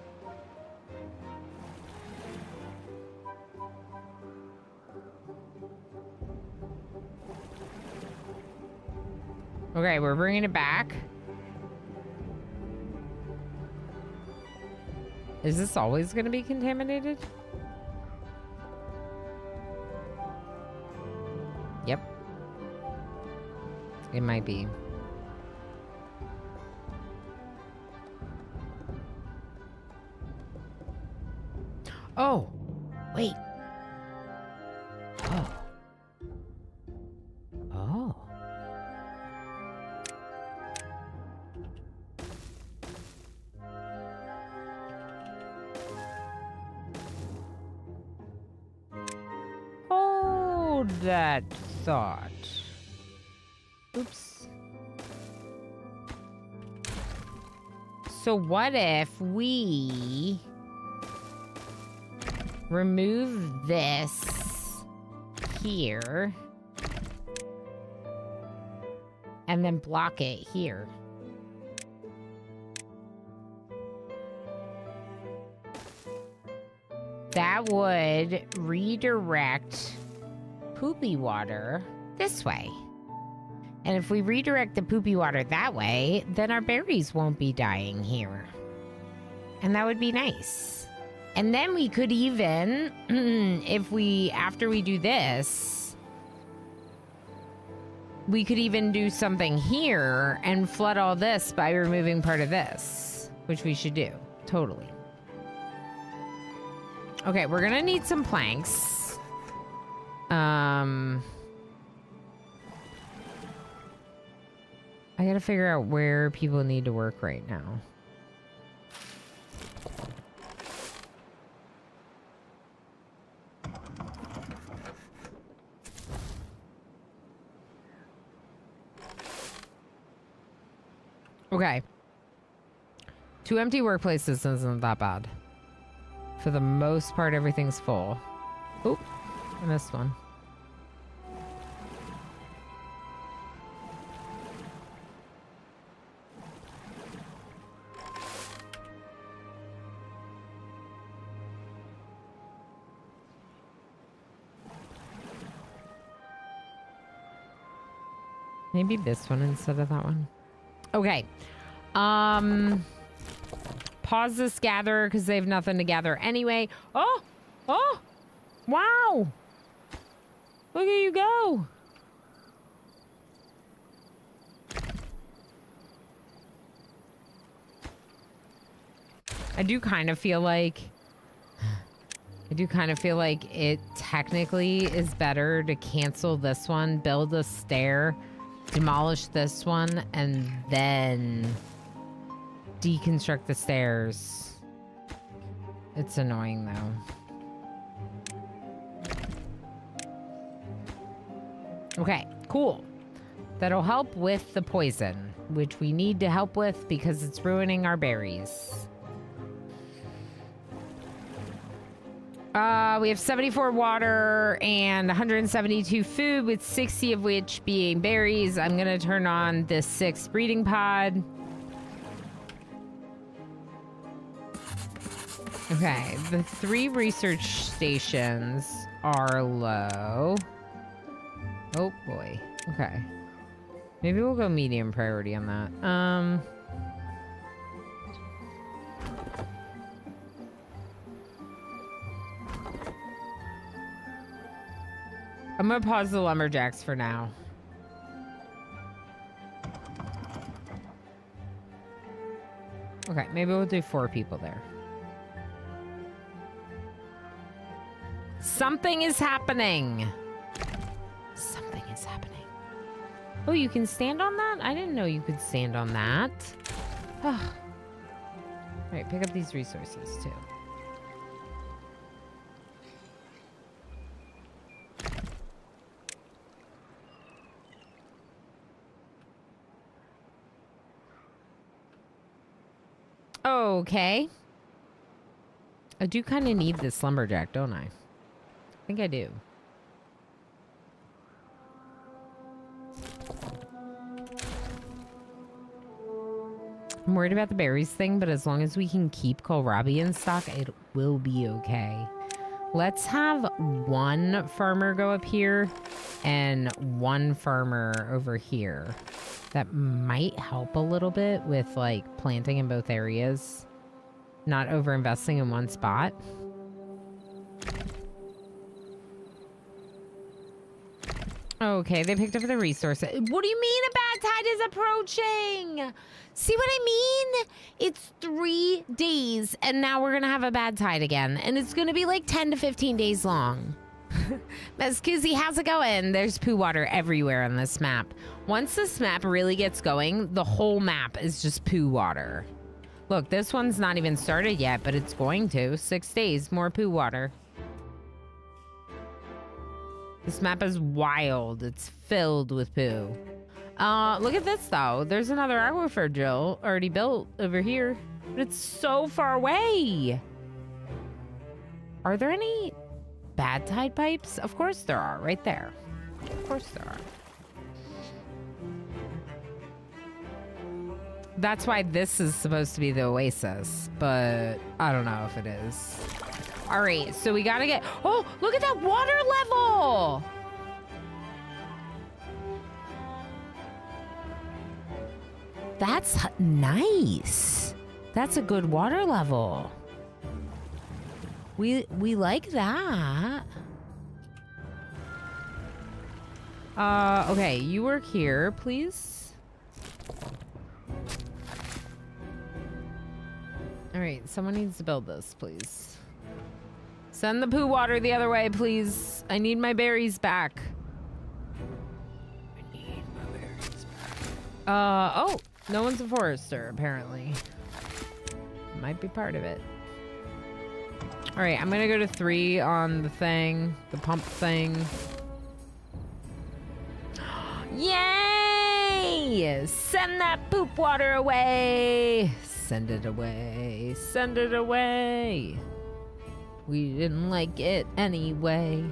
Okay, we're bringing it back. Is this always going to be contaminated? Yep. It might be. Oh, wait. Oh. Oh. Hold that thought. Oops. So what if we remove this here and then block it here? That would redirect poopy water this way. And if we redirect the poopy water that way, then our berries won't be dying here. And that would be nice. And then we could even, if we, after we do this, we could even do something here and flood all this by removing part of this, which we should do. Totally. Okay, we're gonna need some planks. I gotta figure out where people need to work right now. Okay. 2 empty workplaces isn't that bad. For the most part, everything's full. Oop, I missed one. Maybe this one instead of that one. Okay. Pause this gather because they have nothing to gather anyway. Oh! Oh! Wow! Look at you go! I do kind of feel like it technically is better to cancel this one, build a stair, demolish this one, and then deconstruct the stairs. It's annoying though. Okay, cool. That'll help with the poison, which we need to help with because it's ruining our berries. We have 74 water and 172 food, with 60 of which being berries. I'm gonna turn on this 6th breeding pod. Okay, the 3 research stations are low. Oh boy. Okay. Maybe we'll go medium priority on that. I'm gonna pause the lumberjacks for now. Okay, maybe we'll do 4 people there. Something is happening. Something is happening. Oh, you can stand on that? I didn't know you could stand on that. All right, pick up these resources too. Okay. I do kind of need this lumberjack, don't I? I think I do. I'm worried about the berries thing, but as long as we can keep kohlrabi in stock, it will be okay. Let's have one farmer go up here and one farmer over here. That might help a little bit with like planting in both areas. Not over investing in one spot. Okay, they picked up the resources. What do you mean a bad tide is approaching? See what I mean? It's 3 days and now we're gonna have a bad tide again. And it's gonna be like 10 to 15 days long. Mescusi, how's it going? There's poo water everywhere on this map. Once this map really gets going, the whole map is just poo water. Look, this one's not even started yet, but it's going to. 6 days, more poo water. This map is wild. It's filled with poo. Look at this, though. There's another aquifer drill already built over here. But it's so far away. Are there any bad tide pipes? Of course there are, right there. Of course there are. That's why this is supposed to be the oasis, but I don't know if it is. All right, so we gotta get... Oh, look at that water level! That's nice. That's a good water level. We like that. Okay, you work here, please. All right, someone needs to build this, please. Send the poo water the other way, please. I need my berries back. I need my berries back. Oh, no one's a forester, apparently. Might be part of it. All right, I'm gonna go to 3 on the thing, the pump thing. Yay! Send that poop water away! Send it away. Send it away. We didn't like it anyway.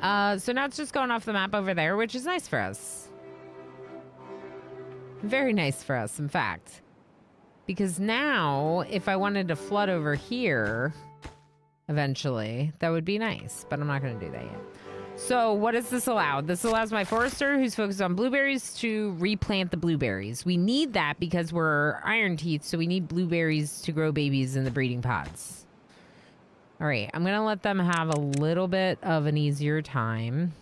So now it's just going off the map over there, which is nice for us. Very nice for us, in fact. Because now, if I wanted to flood over here, eventually, that would be nice. But I'm not going to do that yet. So what does this allow? This allows my forester, who's focused on blueberries, to replant the blueberries. We need that because we're iron teeth, so we need blueberries to grow babies in the breeding pods. All right, I'm going to let them have a little bit of an easier time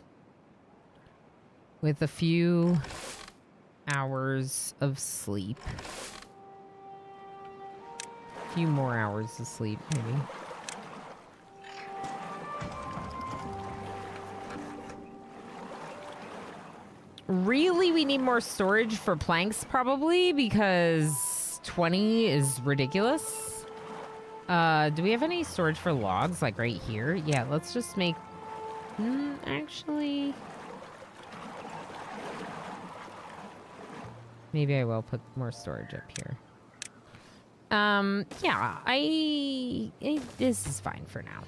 with a few hours of sleep. A few more hours of sleep, maybe. Really, we need more storage for planks, probably, because 20 is ridiculous. Do we have any storage for logs, like right here? Yeah, let's just make... actually... Maybe I will put more storage up here. Yeah, this is fine for now.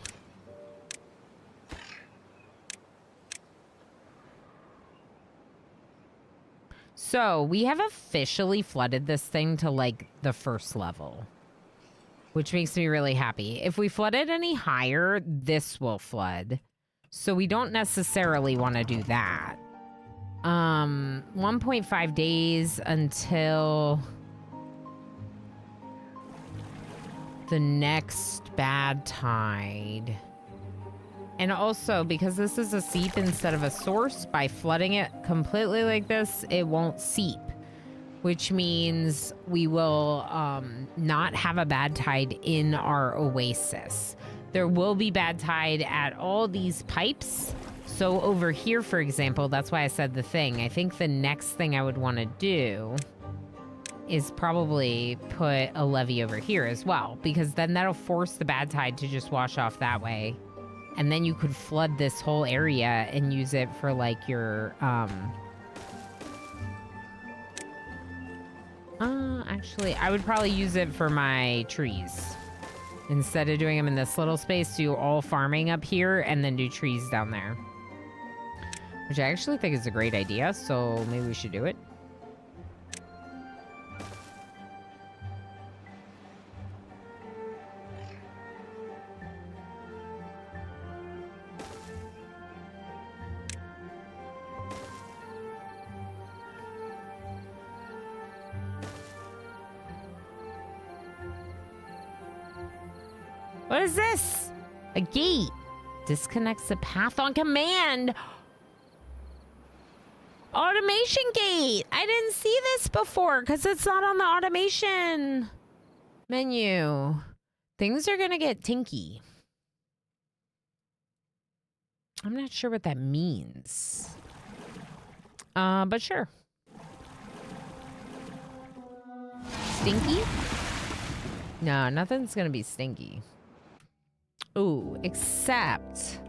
So, we have officially flooded this thing to, like, the first level. Which makes me really happy. If we flood it any higher, this will flood. So, we don't necessarily want to do that. 1.5 days until the next bad tide. And also, because this is a seep instead of a source, by flooding it completely like this, it won't seep. Which means we will not have a bad tide in our oasis. There will be bad tide at all these pipes, So over here, for example, that's why I said the thing. I think the next thing I would want to do is probably put a levee over here as well, because then that'll force the bad tide to just wash off that way. And then you could flood this whole area and use it for like your, actually, I would probably use it for my trees. Instead of doing them in this little space, do all farming up here and then do trees down there. Which I actually think is a great idea, so maybe we should do it. What is this? A gate. Disconnects the path on command. Automation gate. I didn't see this before because it's not on the automation menu. Things are going to get tinky. I'm not sure what that means. But sure. Stinky? No, nothing's going to be stinky. Ooh, except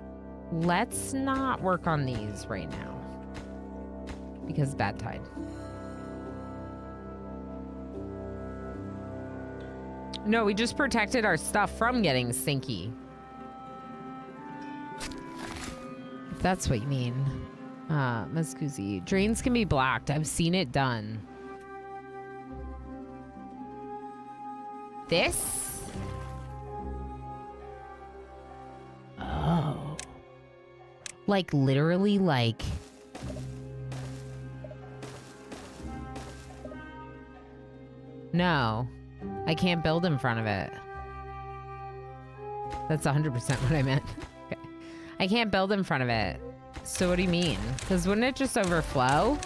let's not work on these right now. Because bad tide. No, we just protected our stuff from getting stinky. If that's what you mean. Muscusi. Drains can be blocked. I've seen it done. This? Oh. Like literally like... No, I can't build in front of it. That's 100% what I meant. Okay. I can't build in front of it. So what do you mean? Because wouldn't it just overflow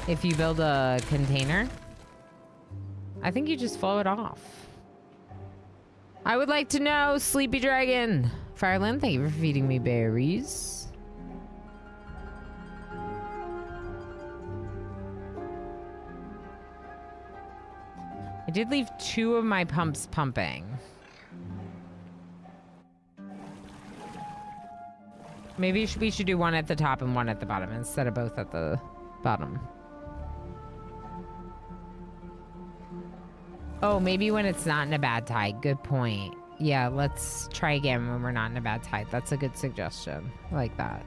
if you build a container? I think you just flow it off. I would like to know, Sleepy Dragon. Fireland, thank you for feeding me berries. I did leave 2 of my pumps pumping. Maybe we should do one at the top and one at the bottom instead of both at the bottom. Oh, maybe when it's not in a bad tide. Good point. Yeah, let's try again when we're not in a bad tide. That's a good suggestion. I like that.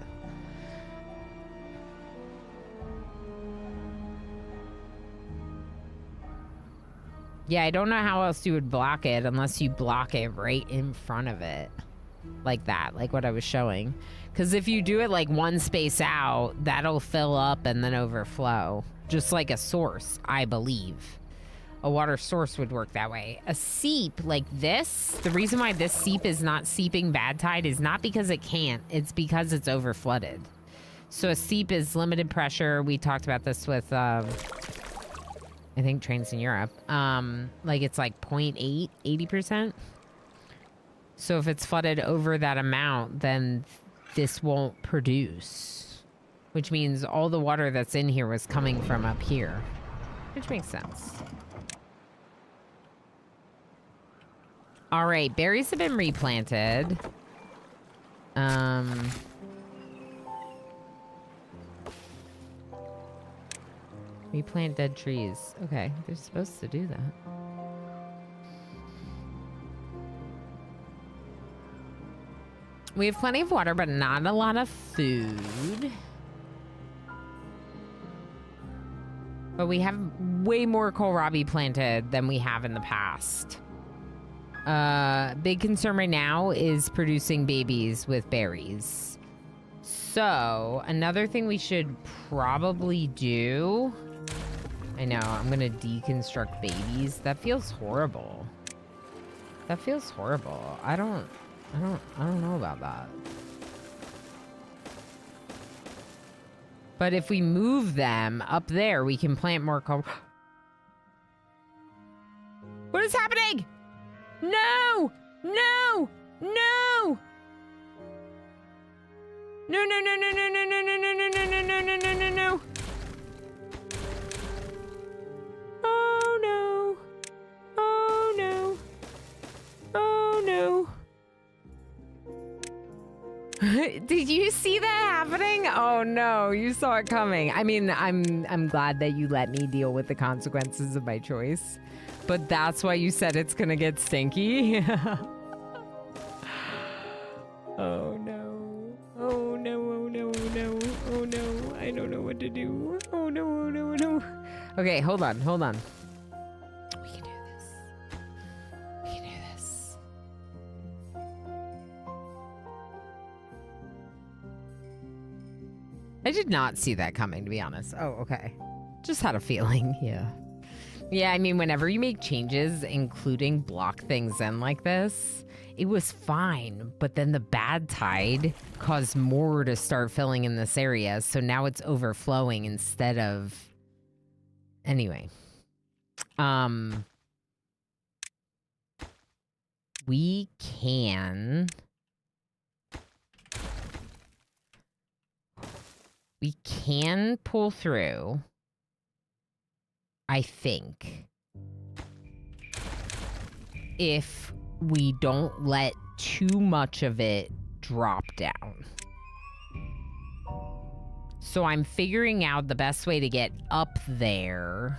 Yeah, I don't know how else you would block it unless you block it right in front of it. Like that, like what I was showing. Because if you do it like one space out, that'll fill up and then overflow. Just like a source, I believe. A water source would work that way. A seep like this, the reason why this seep is not seeping bad tide is not because it can't, it's because it's over flooded. So a seep is limited pressure. We talked about this with, I think trains in Europe. Like it's like 0.8, 80%. So if it's flooded over that amount, then this won't produce. Which means all the water that's in here was coming from up here. Which makes sense. All right, berries have been replanted. Replant dead trees. Okay, they're supposed to do that. We have plenty of water, but not a lot of food. But we have way more kohlrabi planted than we have in the past. Big concern right now is producing babies with berries. So, another thing we should probably do... I know, I'm gonna deconstruct babies. That feels horrible. That feels horrible. I don't know about that. But if we move them up there, we can plant more What is happening? No! No! No! No, no, no, no, no, no, no, no, no, no, no, no, no, no, no, no, no. Oh, no. Oh, no. Oh, no. Did you see that happening? Oh no, you saw it coming. I mean, I'm glad that you let me deal with the consequences of my choice. But that's why you said it's gonna get stinky. Oh no. Oh no, oh no, oh no, oh no. I don't know what to do. Oh no, oh no, oh no. Okay, hold on, hold on. We can do this. We can do this. I did not see that coming, to be honest. Oh, okay. Just had a feeling, yeah. Yeah, I mean, whenever you make changes, including block things in like this, it was fine. But then the bad tide caused more to start filling in this area. So now it's overflowing instead of... Anyway. We can... We can pull through, I think, if we don't let too much of it drop down. So I'm figuring out the best way to get up there.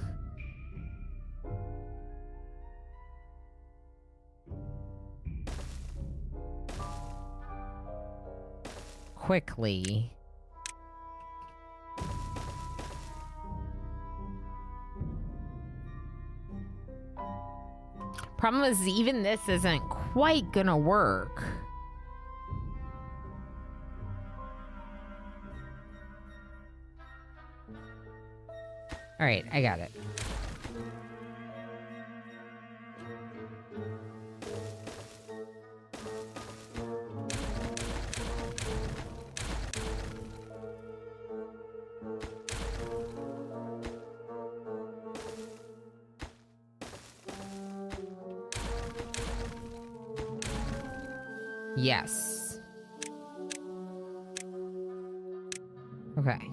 Quickly. Problem is, even this isn't quite gonna work. All right, I got it. Yes. Okay.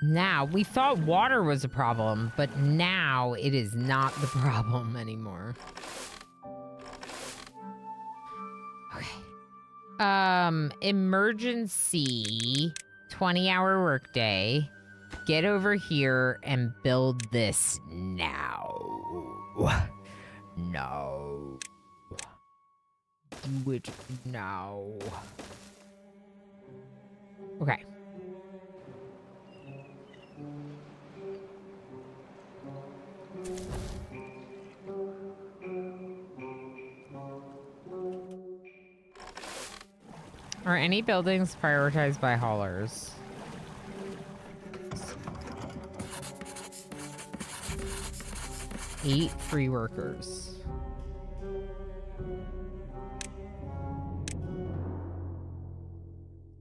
Now, we thought water was a problem, but now it is not the problem anymore. Okay. Emergency 20-hour workday. Get over here and build this now. No. Do it now. Okay. Are any buildings prioritized by haulers? Eight free workers.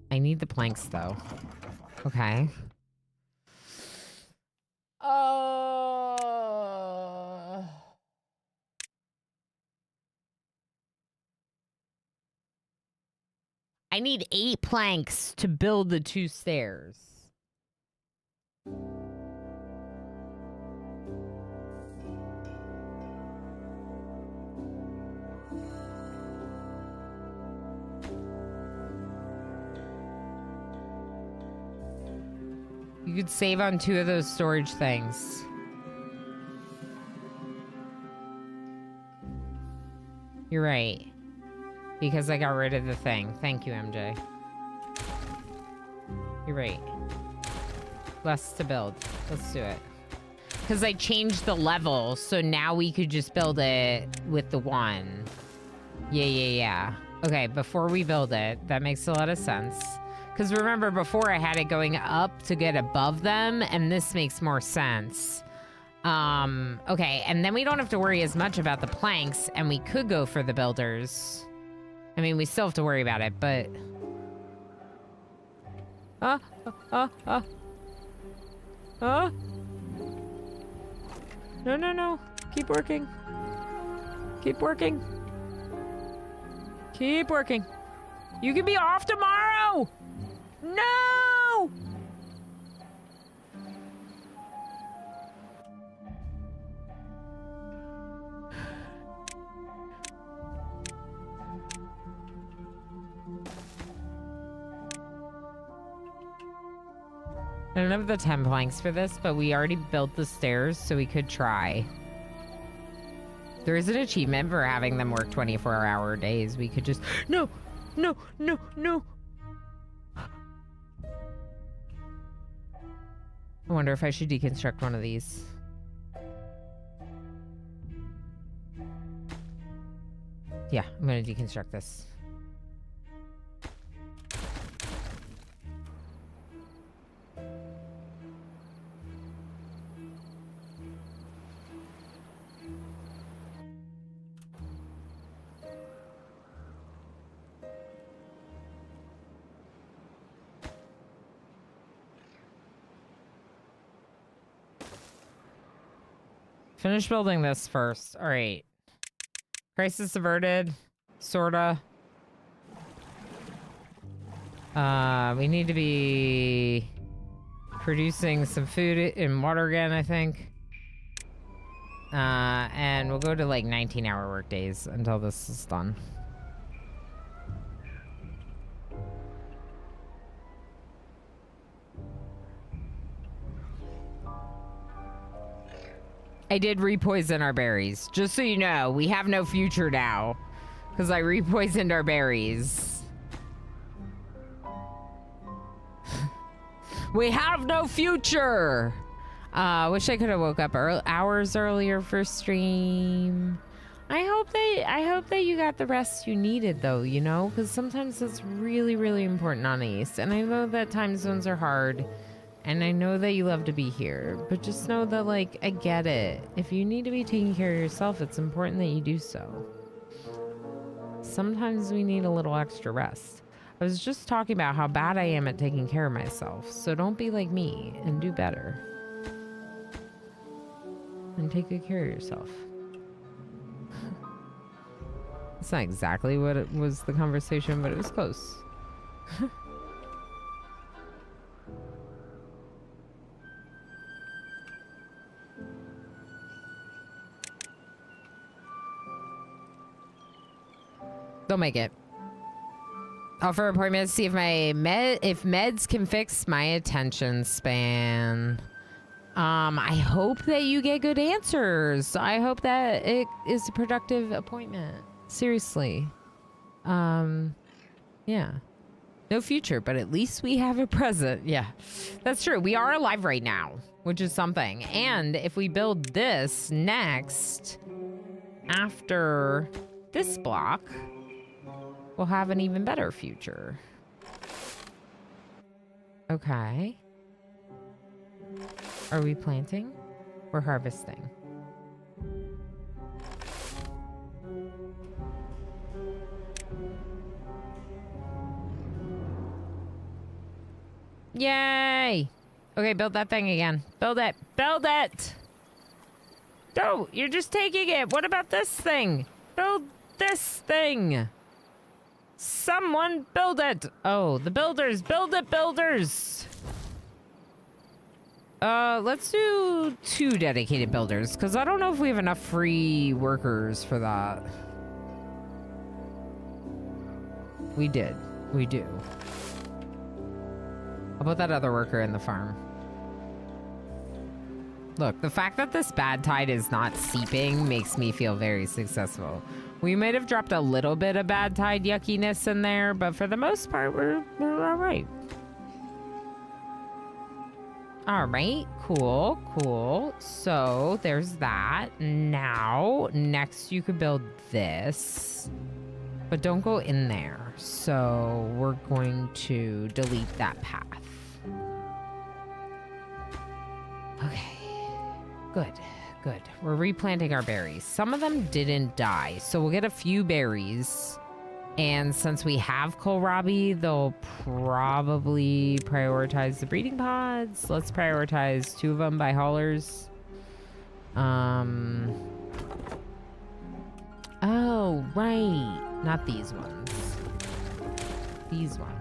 I need the planks though. Okay. I need 8 planks to build the 2 stairs. You could save on 2 of those storage things. You're right. Because I got rid of the thing. Thank you, MJ. You're right. Less to build. Let's do it. Because I changed the level, so now we could just build it with the 1. Yeah. Okay, before we build it, that makes a lot of sense. Because remember, before I had it going up to get above them, and this makes more sense. Okay, and then we don't have to worry as much about the planks, and we could go for the builders. I mean, we still have to worry about it, but... No, no, no. Keep working. Keep working. Keep working. You can be off tomorrow! No! I don't have the 10 planks for this, but we already built the stairs, so we could try. There is an achievement for having them work 24-hour days. We could just... No! No! No! No! I wonder if I should deconstruct one of these. Yeah, I'm gonna deconstruct this. Finish building this first. All right. Crisis averted. Sorta. We need to be producing some food and water again, I think. And we'll go to like 19-hour work days until this is done. I did repoison our berries. Just so you know, we have no future now. Because I repoisoned our berries. We have no future! Wish I could have woke up hours earlier for stream. I hope that you got the rest you needed, though, you know? Because sometimes that's really, really important on Ace. And I know that time zones are hard. And I know that you love to be here, but just know that, like, I get it. If you need to be taking care of yourself, it's important that you do so. Sometimes we need a little extra rest. I was just talking about how bad I am at taking care of myself, so don't be like me and do better. And take good care of yourself. It's not exactly what it was the conversation, but it was close. They'll make it. Offer appointments, see if meds can fix my attention span. I hope that you get good answers. I hope that it is a productive appointment. Seriously. Yeah. No future, but at least we have a present. Yeah, that's true. We are alive right now, which is something. And if we build this next, after this block, we'll have an even better future. Okay. Are we planting or harvesting? Yay! Okay, build that thing again. Build it. Build it! No, you're just taking it. What about this thing? Build this thing. Someone build it. Oh, the builders. Build it, builders. Let's do 2 dedicated builders, because I don't know if we have enough free workers for that. We did. We do. I'll put that other worker in the farm. Look, the fact that this bad tide is not seeping makes me feel very successful. We might have dropped a little bit of bad tide yuckiness in there, but for the most part, we're all right. All right, cool, cool. So there's that. Now, next you could build this, but don't go in there. So we're going to delete that path. Okay, good, good. We're replanting our berries. Some of them didn't die, so we'll get a few berries. And since we have kohlrabi, they'll probably prioritize the breeding pods. Let's prioritize 2 of them by haulers. Oh, right. Not these ones. These ones.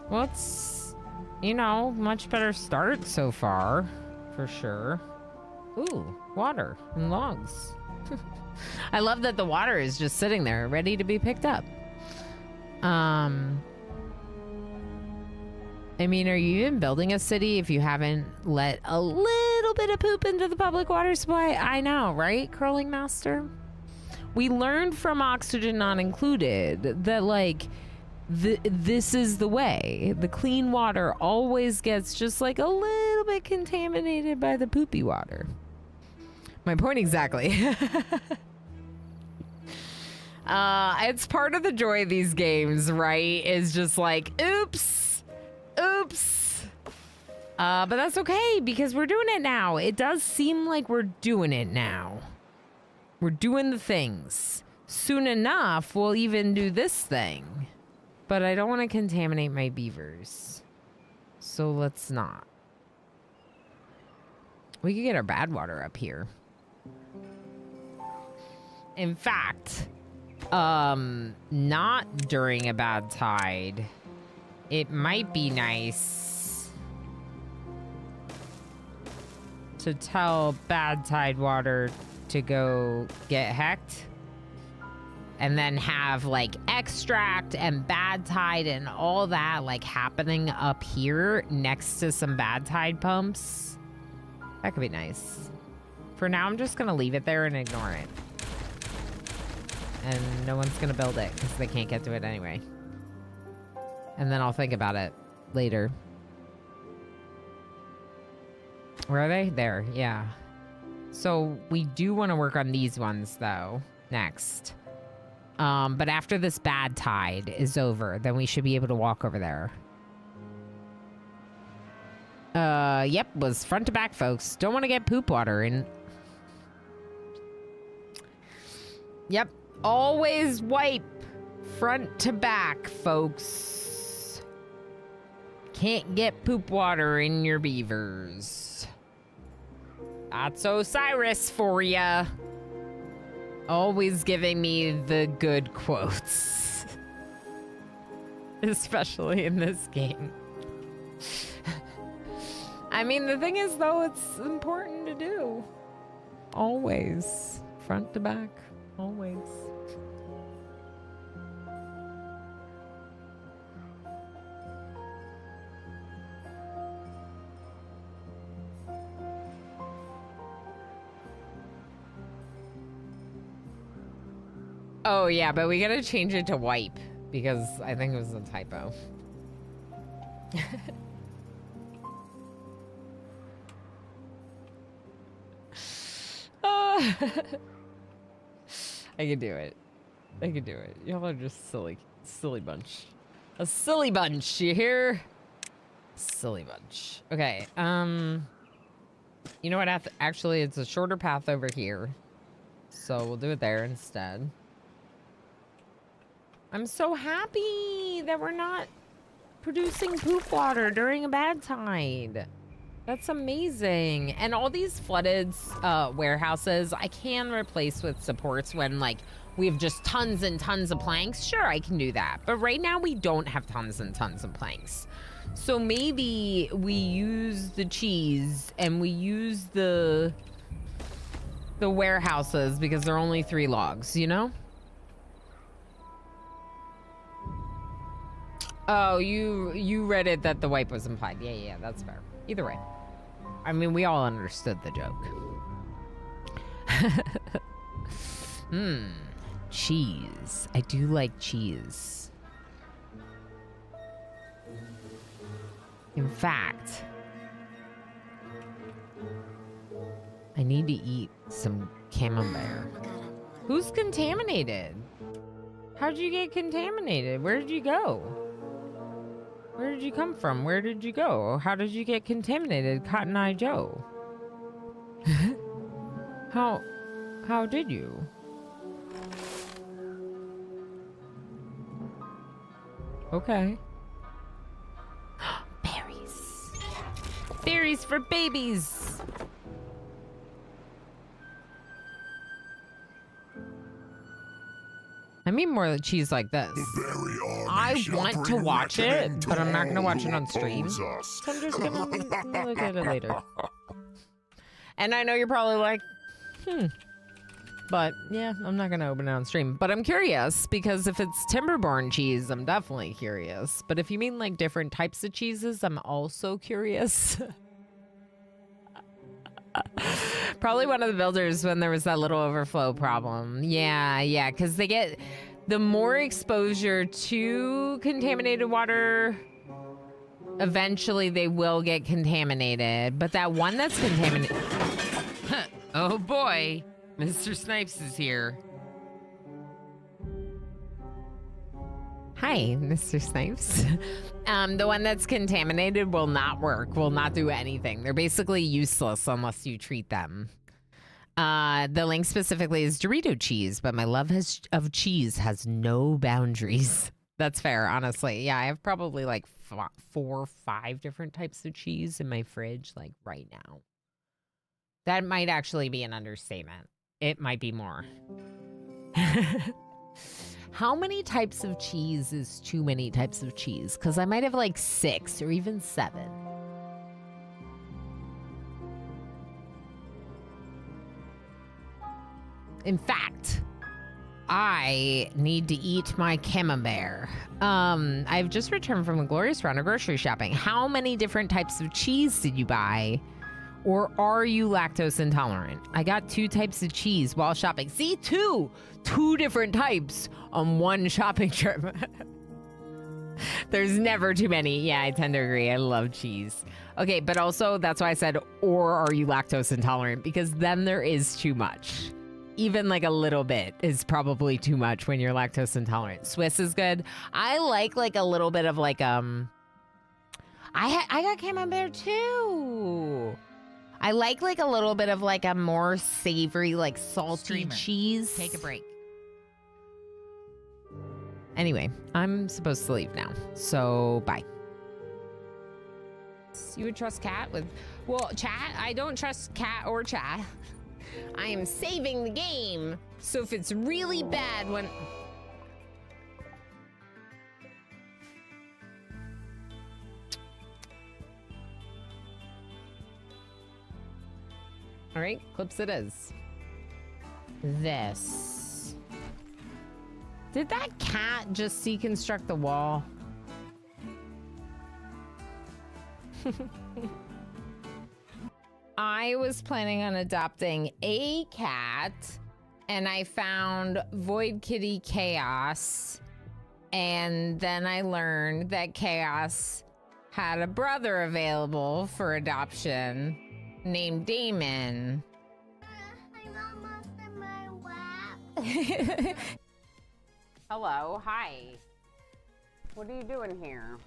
Well, it's, you know, much better start so far, for sure. Ooh, water and logs. I love that the water is just sitting there, ready to be picked up. I mean, are you even building a city if you haven't let a little bit of poop into the public water supply? I know, right, Curling Master? We learned from Oxygen Not Included that, like, this is the way. The clean water always gets just like a little bit contaminated by the poopy water. My point exactly. It's part of the joy of these games, right? Is just like, oops. But that's okay because we're doing it now. It does seem like we're doing it now. We're doing the things. Soon enough, we'll even do this thing. But I don't want to contaminate my beavers. So let's not. We could get our bad water up here. In fact, not during a bad tide. It might be nice to tell bad tide water to go get hecked. And then have like extract and bad tide and all that like happening up here next to some bad tide pumps. That could be nice. For now, I'm just gonna leave it there and ignore it. And no one's gonna build it because they can't get to it anyway. And then I'll think about it later. Where are they? There, yeah. So we do want to work on these ones though, next. But after this bad tide is over, then we should be able to walk over there. Yep, was front to back, folks. Don't want to get poop water in. Yep, always wipe front to back, folks. Can't get poop water in your beavers. That's Osiris for ya. Always giving me the good quotes. Especially in this game. I mean, the thing is, though, it's important to do. Always. Front to back. Always. Oh, yeah, but we gotta change it to wipe because I think it was a typo. I can do it. I can do it. Y'all are just silly bunch. A silly bunch, you hear? Silly bunch. Okay, you know what? Actually, it's a shorter path over here. So we'll do it there instead. I'm so happy that we're not producing poop water during a bad tide. That's amazing. And all these flooded warehouses, I can replace with supports when, like, we have just tons and tons of planks. Sure, I can do that. But right now, we don't have tons and tons of planks. So maybe we use the cheese and we use the warehouses because they're only 3 logs, you know? Oh, you read it that the wipe was implied. Yeah, that's fair. Either way. I mean, we all understood the joke. Cheese. I do like cheese. In fact, I need to eat some camembert. Who's contaminated? How'd you get contaminated? Where did you go? Where did you come from? Where did you go? How did you get contaminated, Cotton Eye Joe? How did you? Okay. Berries. Berries for babies. I mean more cheese like this. I want to watch it, but I'm not going to watch it on stream. So I'm just going to look at it later. And I know you're probably like, But yeah, I'm not going to open it on stream. But I'm curious because if it's Timberborn cheese, I'm definitely curious. But if you mean like different types of cheeses, I'm also curious. Probably one of the builders when there was that little overflow problem. Yeah, because they get the more exposure to contaminated water, eventually they will get contaminated. But that one that's contaminated... Oh boy, Mr. Snipes is here. Hi, Mr. Snipes. The one that's contaminated will not work, will not do anything. They're basically useless unless you treat them. The link specifically is Dorito cheese, but my love of cheese has no boundaries. That's fair, honestly. Yeah, I have probably like 4 or 5 different types of cheese in my fridge, like right now. That might actually be an understatement. It might be more. How many types of cheese is too many types of cheese? Because I might have like 6 or even 7. In fact, I need to eat my camembert. I've just returned from a glorious round of grocery shopping. How many different types of cheese did you buy? Or are you lactose intolerant? I got 2 types of cheese while shopping. See, 2 different types on one shopping trip. There's never too many. Yeah, I tend to agree. I love cheese. Okay, but also that's why I said, or are you lactose intolerant? Because then there is too much. Even like a little bit is probably too much when you're lactose intolerant. Swiss is good. I like a little bit of like, I got camembert too. I like a little bit of like a more savory, like salty cheese. Take a break. Anyway, I'm supposed to leave now, so bye. You would trust Cat with, well, chat? I don't trust Cat or chat. I am saving the game, so if it's really bad when... All right, clips it is. This. Did that cat just deconstruct the wall? I was planning on adopting a cat, and I found Void Kitty Chaos, and then I learned that Chaos had a brother available for adoption named Damon. I'm almost in my lap. Hello, hi. What are you doing here?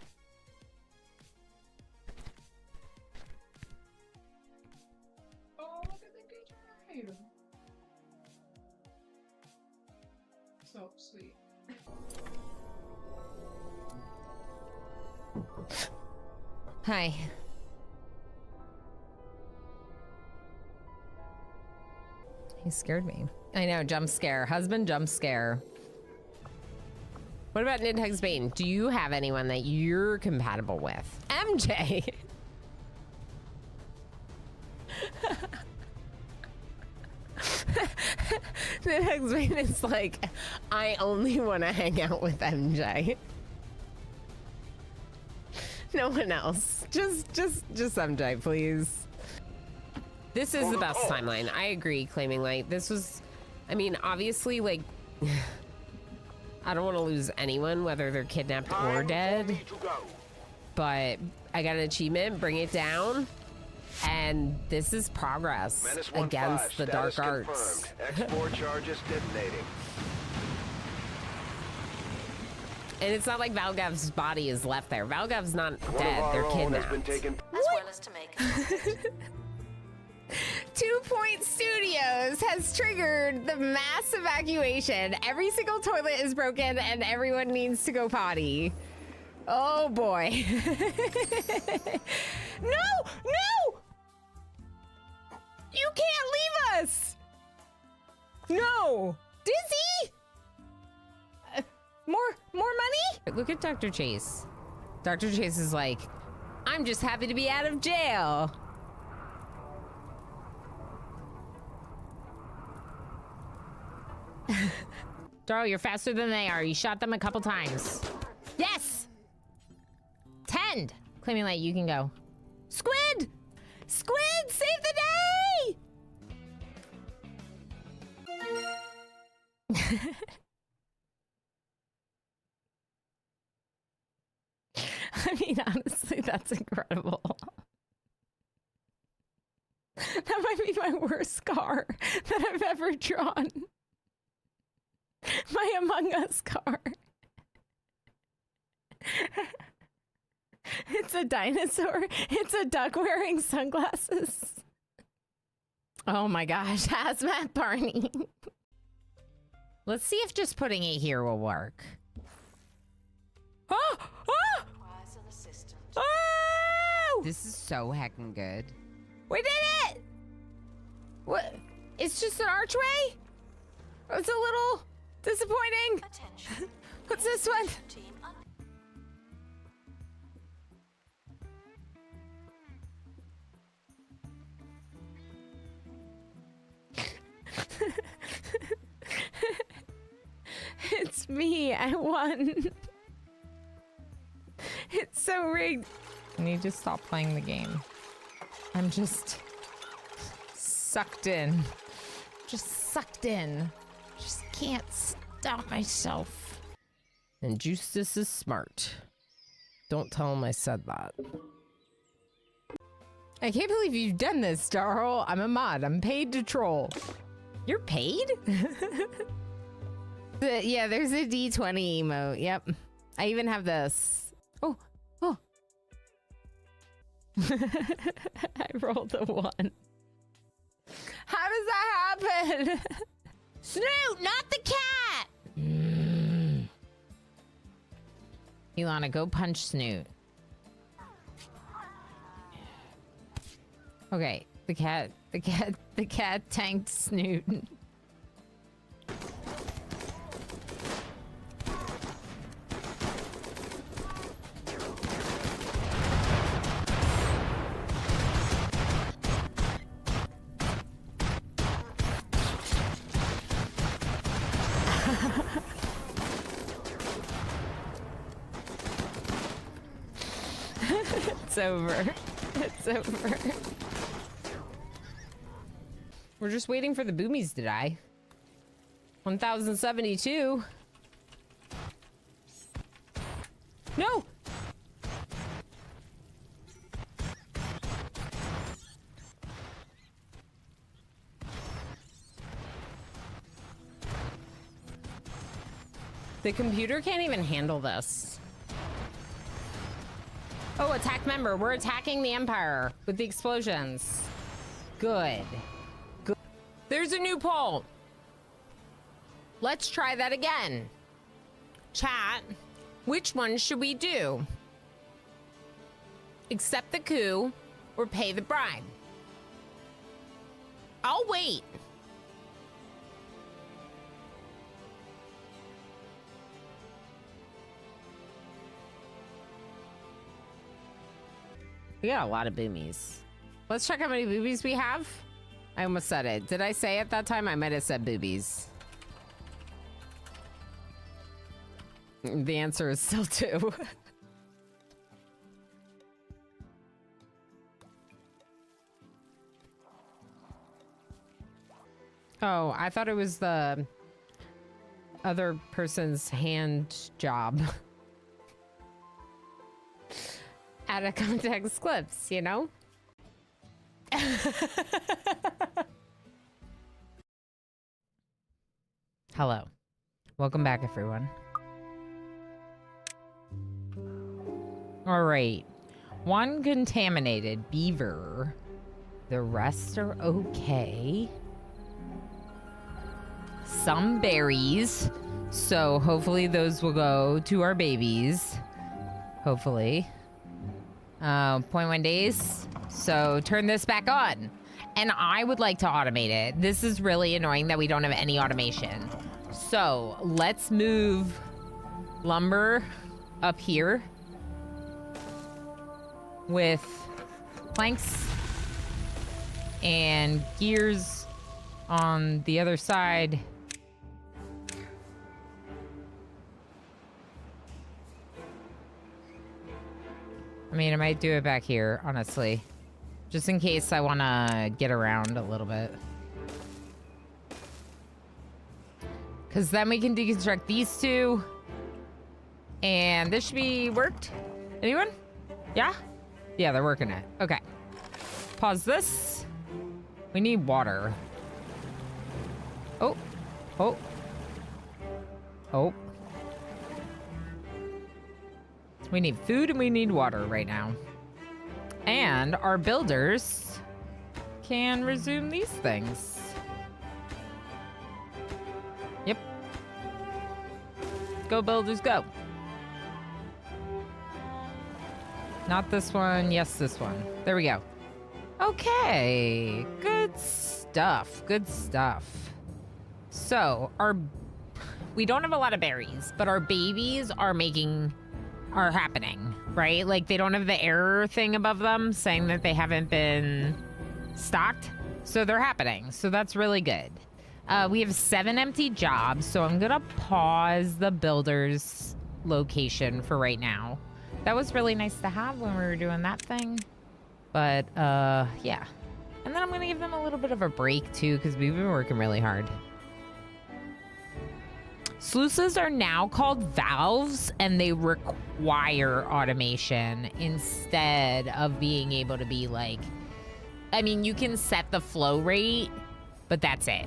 Oh, look at the good ride. So sweet. Hi. He scared me. I know, jump scare. Husband jump scare. What about Nidhugs Bane? Do you have anyone that you're compatible with? MJ! Nidhugs Bane is like, I only want to hang out with MJ. No one else. Just MJ, please. This is the best timeline. I agree, Claiming Light. This was, I mean, obviously, like, I don't want to lose anyone, whether they're kidnapped or dead. But I got an achievement, bring it down. And this is progress against the dark arts. Export charges detonating. And it's not like Valgav's body is left there. Valgav's not dead, they're kidnapped. As well as to make 2 Point Studios has triggered the mass evacuation. Every single toilet is broken and everyone needs to go potty. Oh boy. No! No! You can't leave us! No! Dizzy! More money? Look at Dr. Chase. Dr. Chase is like, I'm just happy to be out of jail. Darl, you're faster than they are. You shot them a couple times. Yes! 10! Claiming light, you can go. Squid! Squid, save the day! I mean, honestly, that's incredible. That might be my worst scar that I've ever drawn. My Among Us car. It's a dinosaur. It's a duck wearing sunglasses. Oh my gosh, hazmat Barney. Let's see if just putting it here will work. Oh! Oh! Oh! This is so heckin' good. We did it! What? It's just an archway? It's a little disappointing. What's this one? It's me. I won. It's so rigged. I need to stop playing the game. I'm just sucked in. Just sucked in. Just can't stop myself. And Justice is smart. Don't tell him I said that. I can't believe you've done this, Darl. I'm a mod. I'm paid to troll. You're paid? Yeah, there's a D20 emote. Yep. I even have this. Oh. Oh. I rolled a 1. How does that happen? Snoot, not the cat! Ilana, go punch Snoot. Okay, the cat tanked Snoot. It's over. It's over. We're just waiting for the boomies to die. 1072. No! The computer can't even handle this. Oh, attack member. We're attacking the Empire with the explosions. Good. Good. There's a new poll. Let's try that again. Chat, which one should we do? Accept the coup or pay the bribe? I'll wait. We got a lot of boomies. Let's check how many boobies we have. I almost said it. Did I say it that time? I might have said boobies. The answer is still 2. Oh, I thought it was the other person's hand job. Out of context clips, you know? Hello. Welcome back, everyone. All right. One contaminated beaver. The rest are okay. Some berries. So hopefully those will go to our babies. Hopefully. 0.1 days. So turn this back on. And I would like to automate it. This is really annoying that we don't have any automation. So let's move lumber up here with planks and gears on the other side. I mean, I might do it back here, honestly. Just in case I want to get around a little bit. Because then we can deconstruct these two. And this should be worked. Anyone? Yeah? Yeah, they're working it. Okay. Pause this. We need water. Oh. Oh. Oh. We need food and we need water right now. And our builders can resume these things. Yep. Go builders, go. Not this one. Yes, this one. There we go. Okay. Good stuff. Good stuff. So we don't have a lot of berries, but our babies are happening, right? Like they don't have the error thing above them saying that they haven't been stocked. So they're happening. So that's really good. We have 7 empty jobs. So I'm going to pause the builder's location for right now. That was really nice to have when we were doing that thing. But yeah. And then I'm going to give them a little bit of a break too, because we've been working really hard. Sluices are now called valves, and they require automation instead of being able to be like, I mean, you can set the flow rate, but that's it.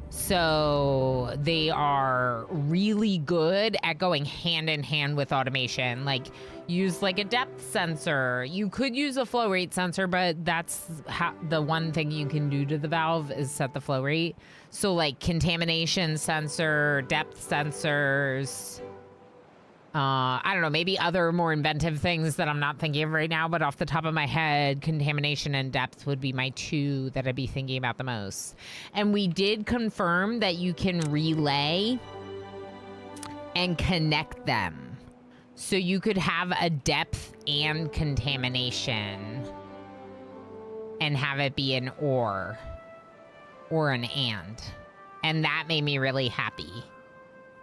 So they are really good at going hand in hand with automation. Like use like a depth sensor. You could use a flow rate sensor, but that's the one thing you can do to the valve is set the flow rate. So like contamination sensor, depth sensors, I don't know, maybe other more inventive things that I'm not thinking of right now, but off the top of my head, contamination and depth would be my 2 that I'd be thinking about the most. And we did confirm that you can relay and connect them. So you could have a depth and contamination and have it be an or an and. And that made me really happy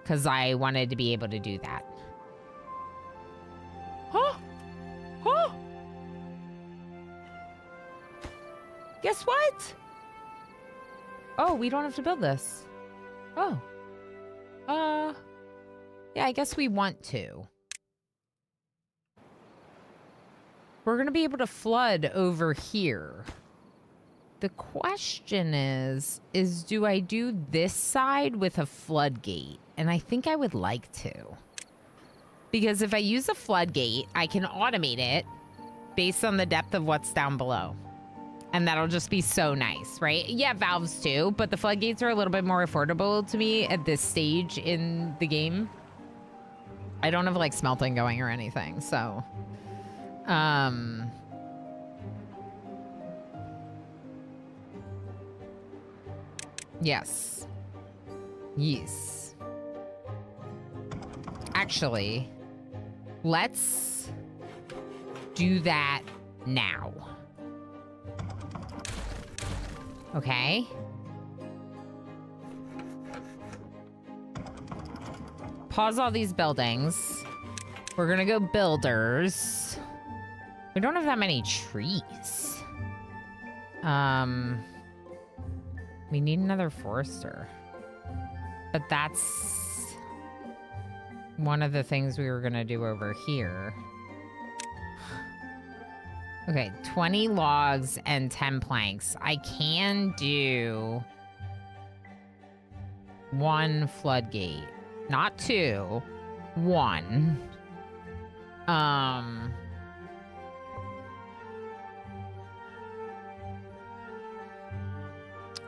because I wanted to be able to do that. Huh? Huh? Guess what? Oh, we don't have to build this. Oh. Yeah, I guess we want to. We're going to be able to flood over here. The question is do I do this side with a floodgate? And I think I would like to. Because if I use a floodgate, I can automate it based on the depth of what's down below. And that'll just be so nice, right? Yeah, valves too, but the floodgates are a little bit more affordable to me at this stage in the game. I don't have like smelting going or anything, so... Yes. Yes. Actually, let's do that now. Okay. Pause all these buildings. We're gonna go builders. We don't have that many trees. We need another forester. But that's one of the things we were gonna do over here. Okay, 20 logs and 10 planks. I can do 1 floodgate. Not 2. 1.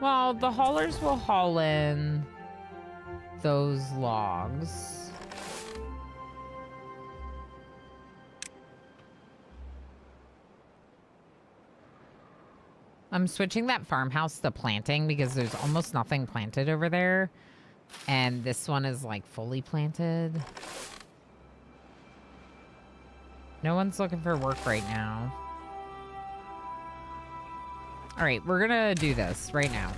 Well, the haulers will haul in those logs. I'm switching that farmhouse to planting because there's almost nothing planted over there. And this one is like fully planted. No one's looking for work right now. All right, we're gonna do this right now.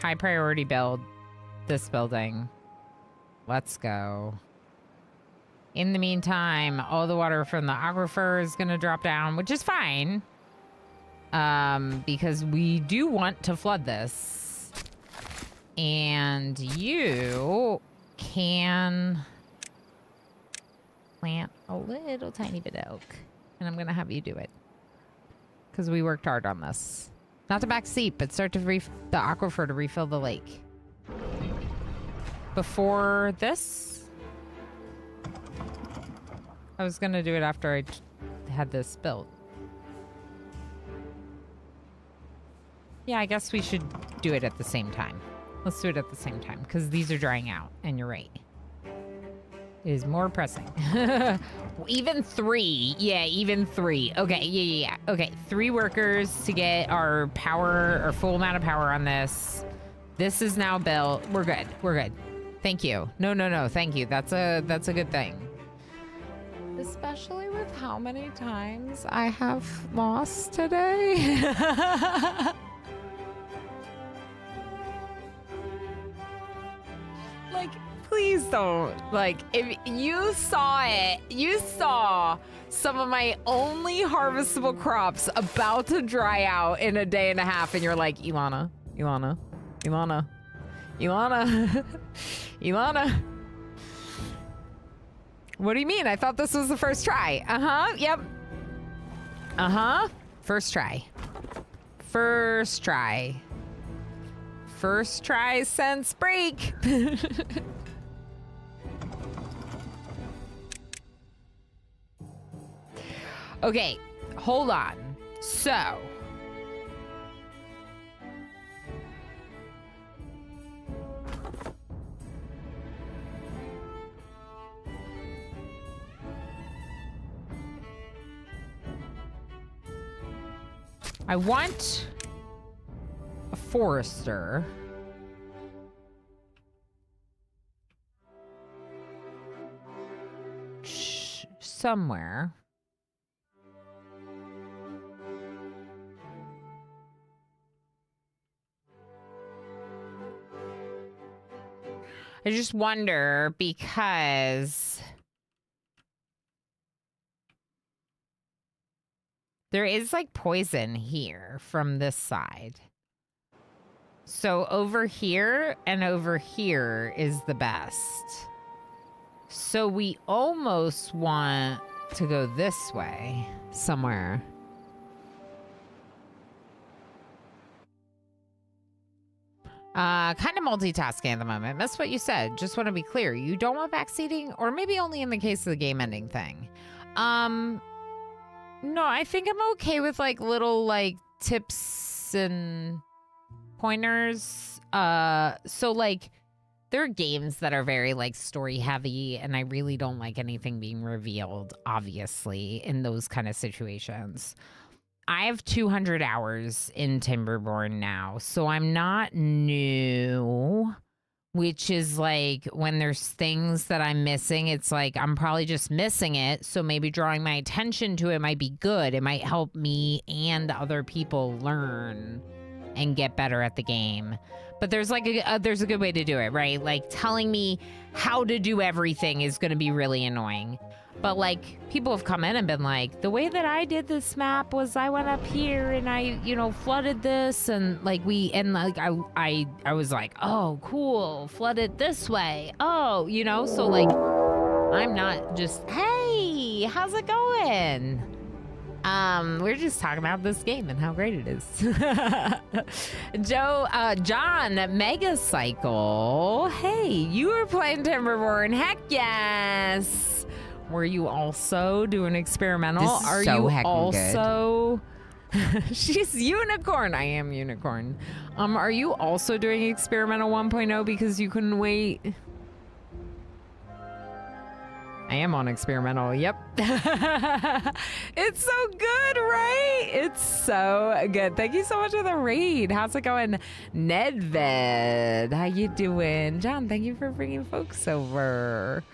High priority build. This building. Let's go. In the meantime, all the water from the aquifer is gonna drop down, which is fine. Because we do want to flood this. And you can plant a little tiny bit of oak. And I'm gonna have you do it. Because we worked hard on this. Not to backseat, but start to the aquifer to refill the lake. Before this, I was gonna do it after I had this built. Yeah, I guess we should do it at the same time. Let's do it at the same time, because these are drying out, and you're right. It is more pressing. Even 3. Yeah, even 3. Okay, yeah. Okay, 3 workers to get our power, our full amount of power on this. This is now built. We're good. We're good. Thank you. No. Thank you. That's a good thing. Especially with how many times I have lost today. Like, please don't. Like, if you saw it, you saw some of my only harvestable crops about to dry out in a day and a half, and you're like, Ilana. What do you mean? I thought this was the first try. Yep. First try. First try since break. Okay, hold on. So, I want a forester. Somewhere. I just wonder because there is like poison here from this side. So over here and over here is the best. So we almost want to go this way somewhere. Kind of multitasking at the moment. Missed what you said. Just want to be clear. You don't want backseating, or maybe only in the case of the game ending thing. No, I think I'm okay with like little like tips and pointers. So like there are games that are very like story heavy, and I really don't like anything being revealed, obviously, in those kind of situations. I have 200 hours in Timberborn now, so I'm not new, which is like when there's things that I'm missing, it's like I'm probably just missing it, so maybe drawing my attention to it might be good. It might help me and other people learn and get better at the game. But there's like there's a good way to do it, right? Like telling me how to do everything is going to be really annoying. But like people have come in and been like, the way that I did this map was I went up here and I, you know, flooded this, and like I was like, oh, cool, flooded this way. Oh, you know, so like I'm not just, hey, how's it going? We're just talking about this game and how great it is. John, Mega Cycle. Hey, you were playing Timberborn. Heck yes. Were you also doing experimental? This is Are so you heckin' also She's unicorn. I am unicorn. Are you also doing experimental 1.0 because you couldn't wait? I am on experimental. Yep. It's so good, right? It's so good. Thank you so much for the raid. How's it going, Nedved? How you doing? John, thank you for bringing folks over.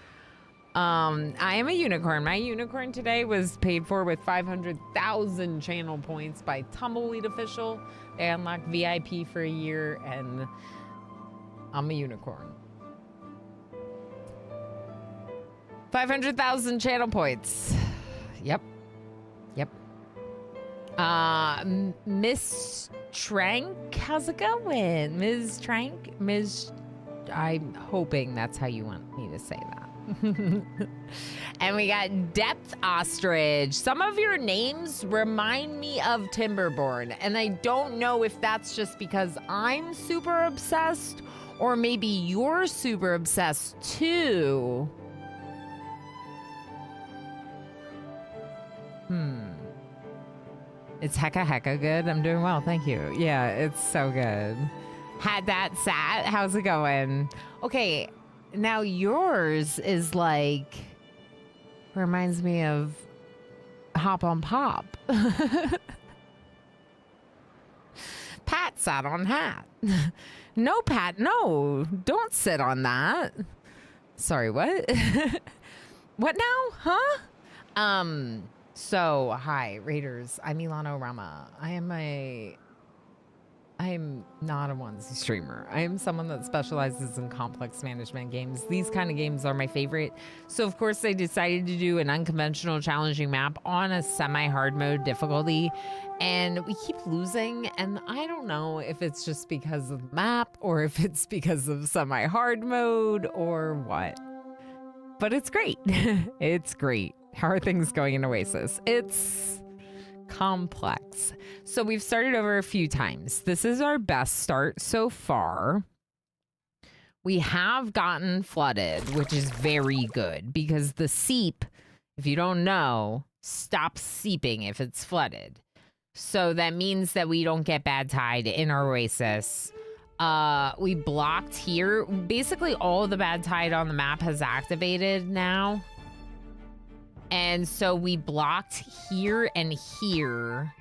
I am a unicorn. My unicorn today was paid for with 500,000 channel points by Tumbleweed Official. They unlocked VIP for a year, and I'm a unicorn. 500,000 channel points. Yep. Yep. Miss Trank, how's it going? Ms. Trank? I'm hoping that's how you want me to say that. And we got Depth Ostrich. Some of your names remind me of Timberborn, and I don't know if that's just because I'm super obsessed or maybe you're super obsessed too. It's hecka good. I'm doing well, thank you. Yeah, it's so good. Had that sat. How's it going? Okay, now yours is like reminds me of Hop on Pop. Pat sat on hat. No, Pat, no. Don't sit on that. Sorry, what? What now? Huh? So, hi, Raiders. I'm Milano Rama. I am not a onesie streamer. I am someone that specializes in complex management games. These kind of games are my favorite. So, of course, I decided to do an unconventional challenging map on a semi-hard mode difficulty. And we keep losing. And I don't know if it's just because of the map or if it's because of semi-hard mode or what. But it's great. It's great. How are things going in Oasis? It's complex. So we've started over a few times. This is our best start so far. We have gotten flooded, which is very good because the seep, if you don't know, stops seeping if it's flooded. So that means that we don't get bad tide in our Oasis. We blocked here. Basically all the bad tide on the map has activated now. And so we blocked here and here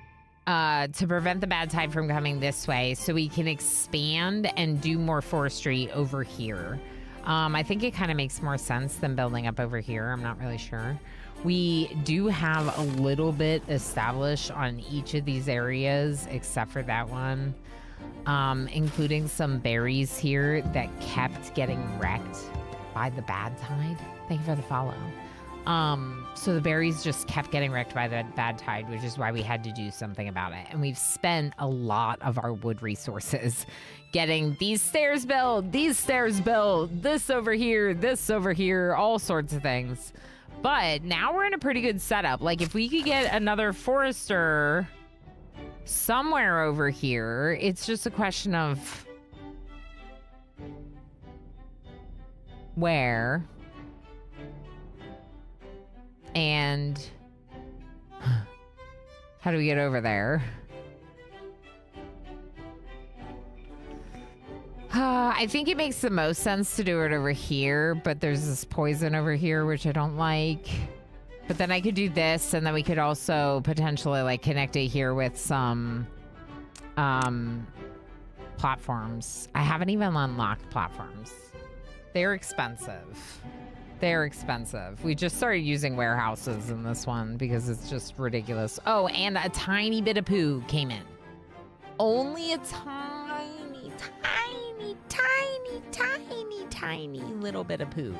to prevent the bad tide from coming this way so we can expand and do more forestry over here. I think it kind of makes more sense than building up over here. I'm not really sure. We do have a little bit established on each of these areas except for that one, including some berries here that kept getting wrecked by the bad tide. Thank you for the follow. So the berries just kept getting wrecked by the bad tide, which is why we had to do something about it. And we've spent a lot of our wood resources getting these stairs built, this over here, all sorts of things. But now we're in a pretty good setup. Like if we could get another forester somewhere over here, it's just a question of where. And how do we get over there? I think it makes the most sense to do it over here, but there's this poison over here, which I don't like. But then I could do this, and then we could also potentially like connect it here with some platforms. I haven't even unlocked platforms. They're expensive. They're expensive. We just started using warehouses in this one because it's just ridiculous. Oh, and a tiny bit of poo came in. Only a tiny little bit of poo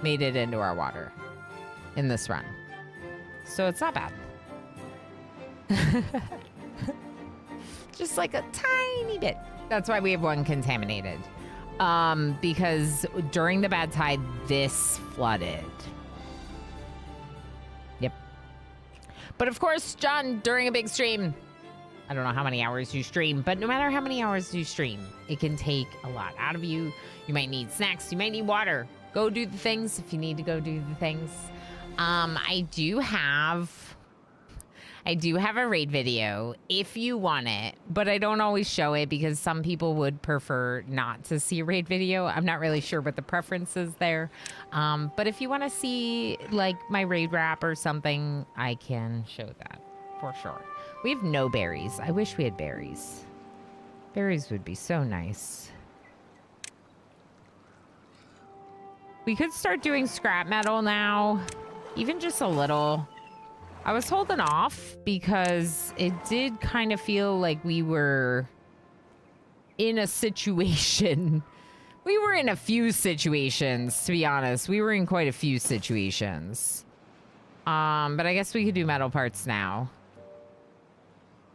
made it into our water in this run. So it's not bad. Just like a tiny bit. That's why we have one contaminated. Because during the bad tide, this flooded. Yep. But of course, John, during a big stream, I don't know how many hours you stream, but no matter how many hours you stream, it can take a lot out of you. You might need snacks. You might need water. Go do the things if you need to go do the things. I do have I do have a raid video if you want it, but I don't always show it because some people would prefer not to see a raid video. I'm not really sure what the preference is there. But if you want to see like my raid wrap or something, I can show that for sure. We have no berries. I wish we had berries. Berries would be so nice. We could start doing scrap metal now, even just a little. I was holding off because it did kind of feel like we were in a situation. We were in a few situations, to be honest. We were in quite a few situations. But I guess we could do metal parts now.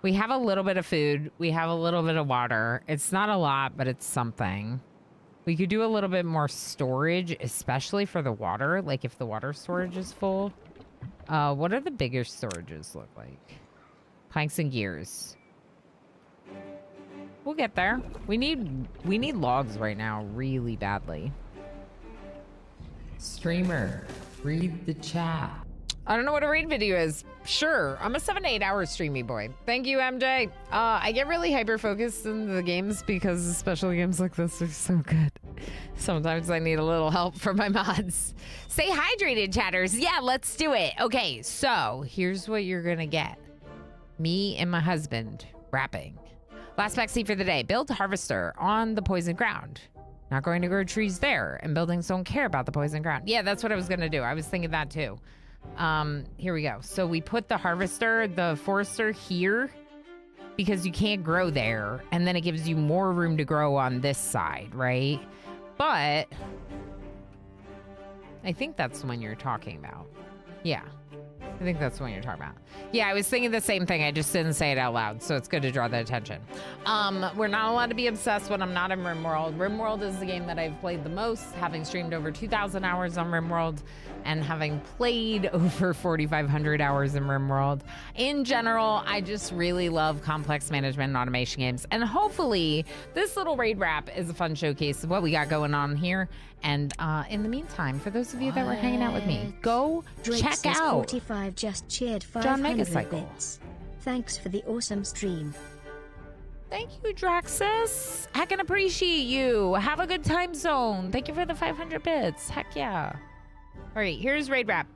We have a little bit of food. We have a little bit of water. It's not a lot, but it's something. We could do a little bit more storage, especially for the water. Like if the water storage is full. What are the bigger storages look like? Planks and gears. We'll get there. We need logs right now really badly. Streamer, read the chat. I don't know what a raid video is. Sure, I'm a 7 to 8 hour streamy boy. Thank you, MJ. I get really hyper-focused in the games because special games like this are so good. Sometimes I need a little help from my mods. Stay hydrated, chatters. Yeah, let's do it. Okay, so here's what you're gonna get. Me and my husband rapping. Last backseat for the day. Build harvester on the poison ground. Not going to grow trees there, and buildings don't care about the poison ground. Yeah, that's what I was gonna do. I was thinking that too. Here we go. So we put the harvester, the forester here because you can't grow there. And then it gives you more room to grow on this side, right? But I think that's the one you're talking about. Yeah. I think that's the one you're talking about. Yeah, I was thinking the same thing. I just didn't say it out loud, so it's good to draw the attention. We're not allowed to be obsessed when I'm not in RimWorld. RimWorld is the game that I've played the most, having streamed over 2,000 hours on RimWorld and having played over 4,500 hours in RimWorld. In general, I just really love complex management and automation games. And hopefully, this little raid wrap is a fun showcase of what we got going on here. And in the meantime, for those of you that were hanging out with me, go Drake check says out 45 just cheered John 500 Megacycle. bits. Thanks for the awesome stream. Thank you, Draxus. I can appreciate you. Have a good time zone. Thank you for the 500 bits. Heck yeah. All right, here's raid wrap.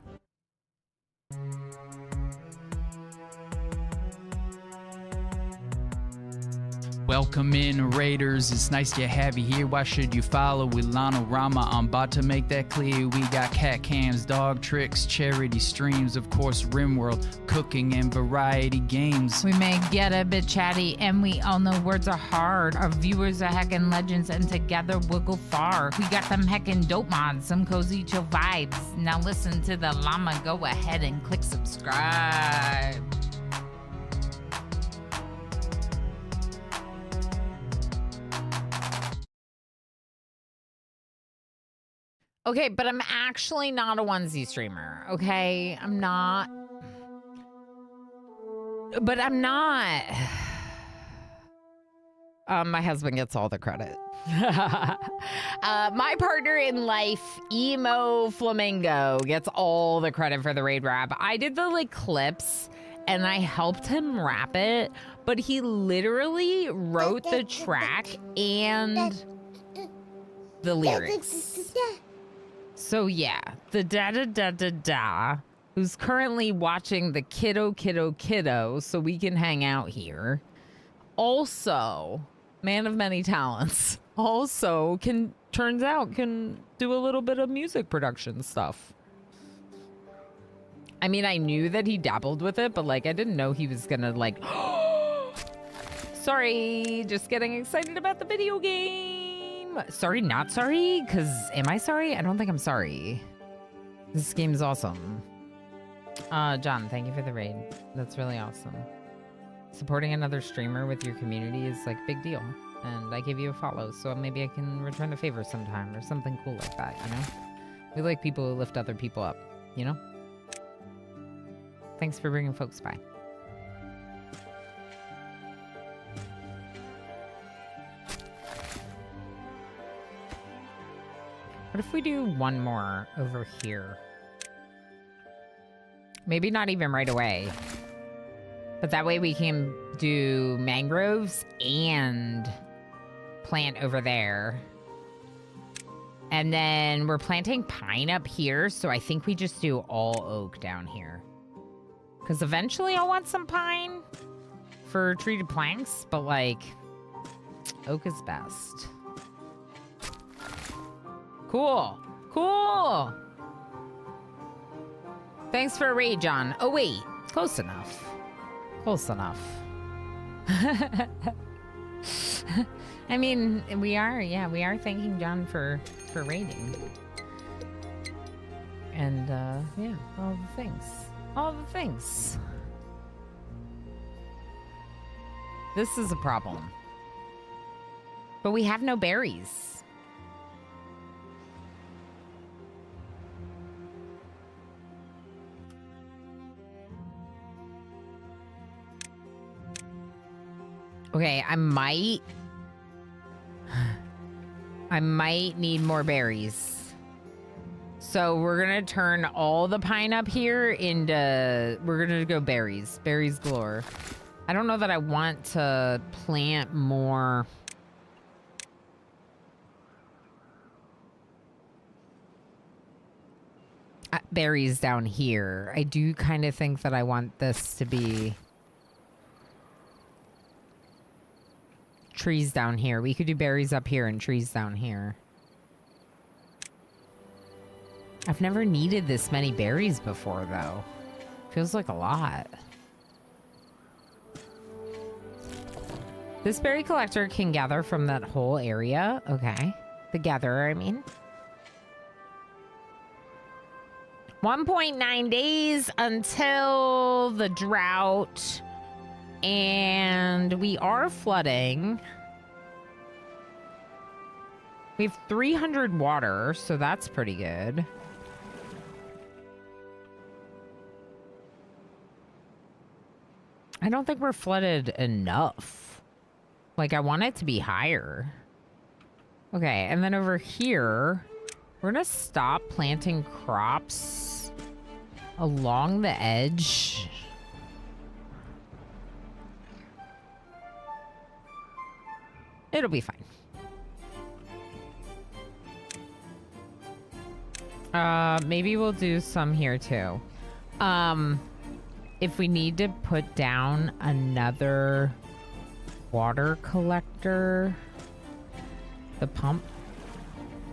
Welcome in, Raiders. It's nice to have you here. Why should you follow Ilana Rama? I'm about to make that clear. We got cat cams, dog tricks, charity streams, of course, RimWorld, cooking, and variety games. We may get a bit chatty, and we all know words are hard. Our viewers are heckin' legends, and together we'll go far. We got them heckin' dope mods, some cozy chill vibes. Now listen to the llama. Go ahead and click subscribe. Okay, but I'm actually not a onesie streamer, okay? I'm not. But I'm not. My husband gets all the credit. My partner in life, Emo Flamingo, gets all the credit for the raid rap. I did the like clips and I helped him rap it, but he literally wrote the track and the lyrics. So yeah, the da-da-da-da-da, who's currently watching the kiddo, so we can hang out here. Also, man of many talents. Also turns out can do a little bit of music production stuff. I mean, I knew that he dabbled with it, but like, I didn't know he was gonna like, sorry, just getting excited about the video game. Sorry, not sorry, because am I sorry? I don't think I'm sorry. This game is awesome. John, thank you for the raid. That's really awesome. Supporting another streamer with your community is like big deal. And I gave you a follow, so maybe I can return a favor sometime or something cool like that, you know? We like people who lift other people up, you know? Thanks for bringing folks by. What if we do one more over here? Maybe not even right away. But that way we can do mangroves and plant over there. And then we're planting pine up here, so I think we just do all oak down here. Because eventually I'll want some pine for treated planks, but like, oak is best. Cool. Cool. Thanks for a raid, John. Oh, wait. Close enough. Close enough. I mean, we are thanking John for raiding. And, yeah, all the things. All the things. This is a problem. But we have no berries. Okay, I might need more berries. So we're gonna turn all the pine up here into, we're gonna go berries. Berries galore. I don't know that I want to plant more. Berries down here. I do kind of think that I want this to be trees down here. We could do berries up here and trees down here. I've never needed this many berries before, though. Feels like a lot. This berry collector can gather from that whole area. Okay. The gatherer, I mean. 1.9 days until the drought. And we are flooding. We have 300 water, so that's pretty good. I don't think we're flooded enough. Like, I want it to be higher. Okay, and then over here, we're gonna stop planting crops along the edge. It'll be fine. Maybe we'll do some here too. If we need to put down another water collector, the pump,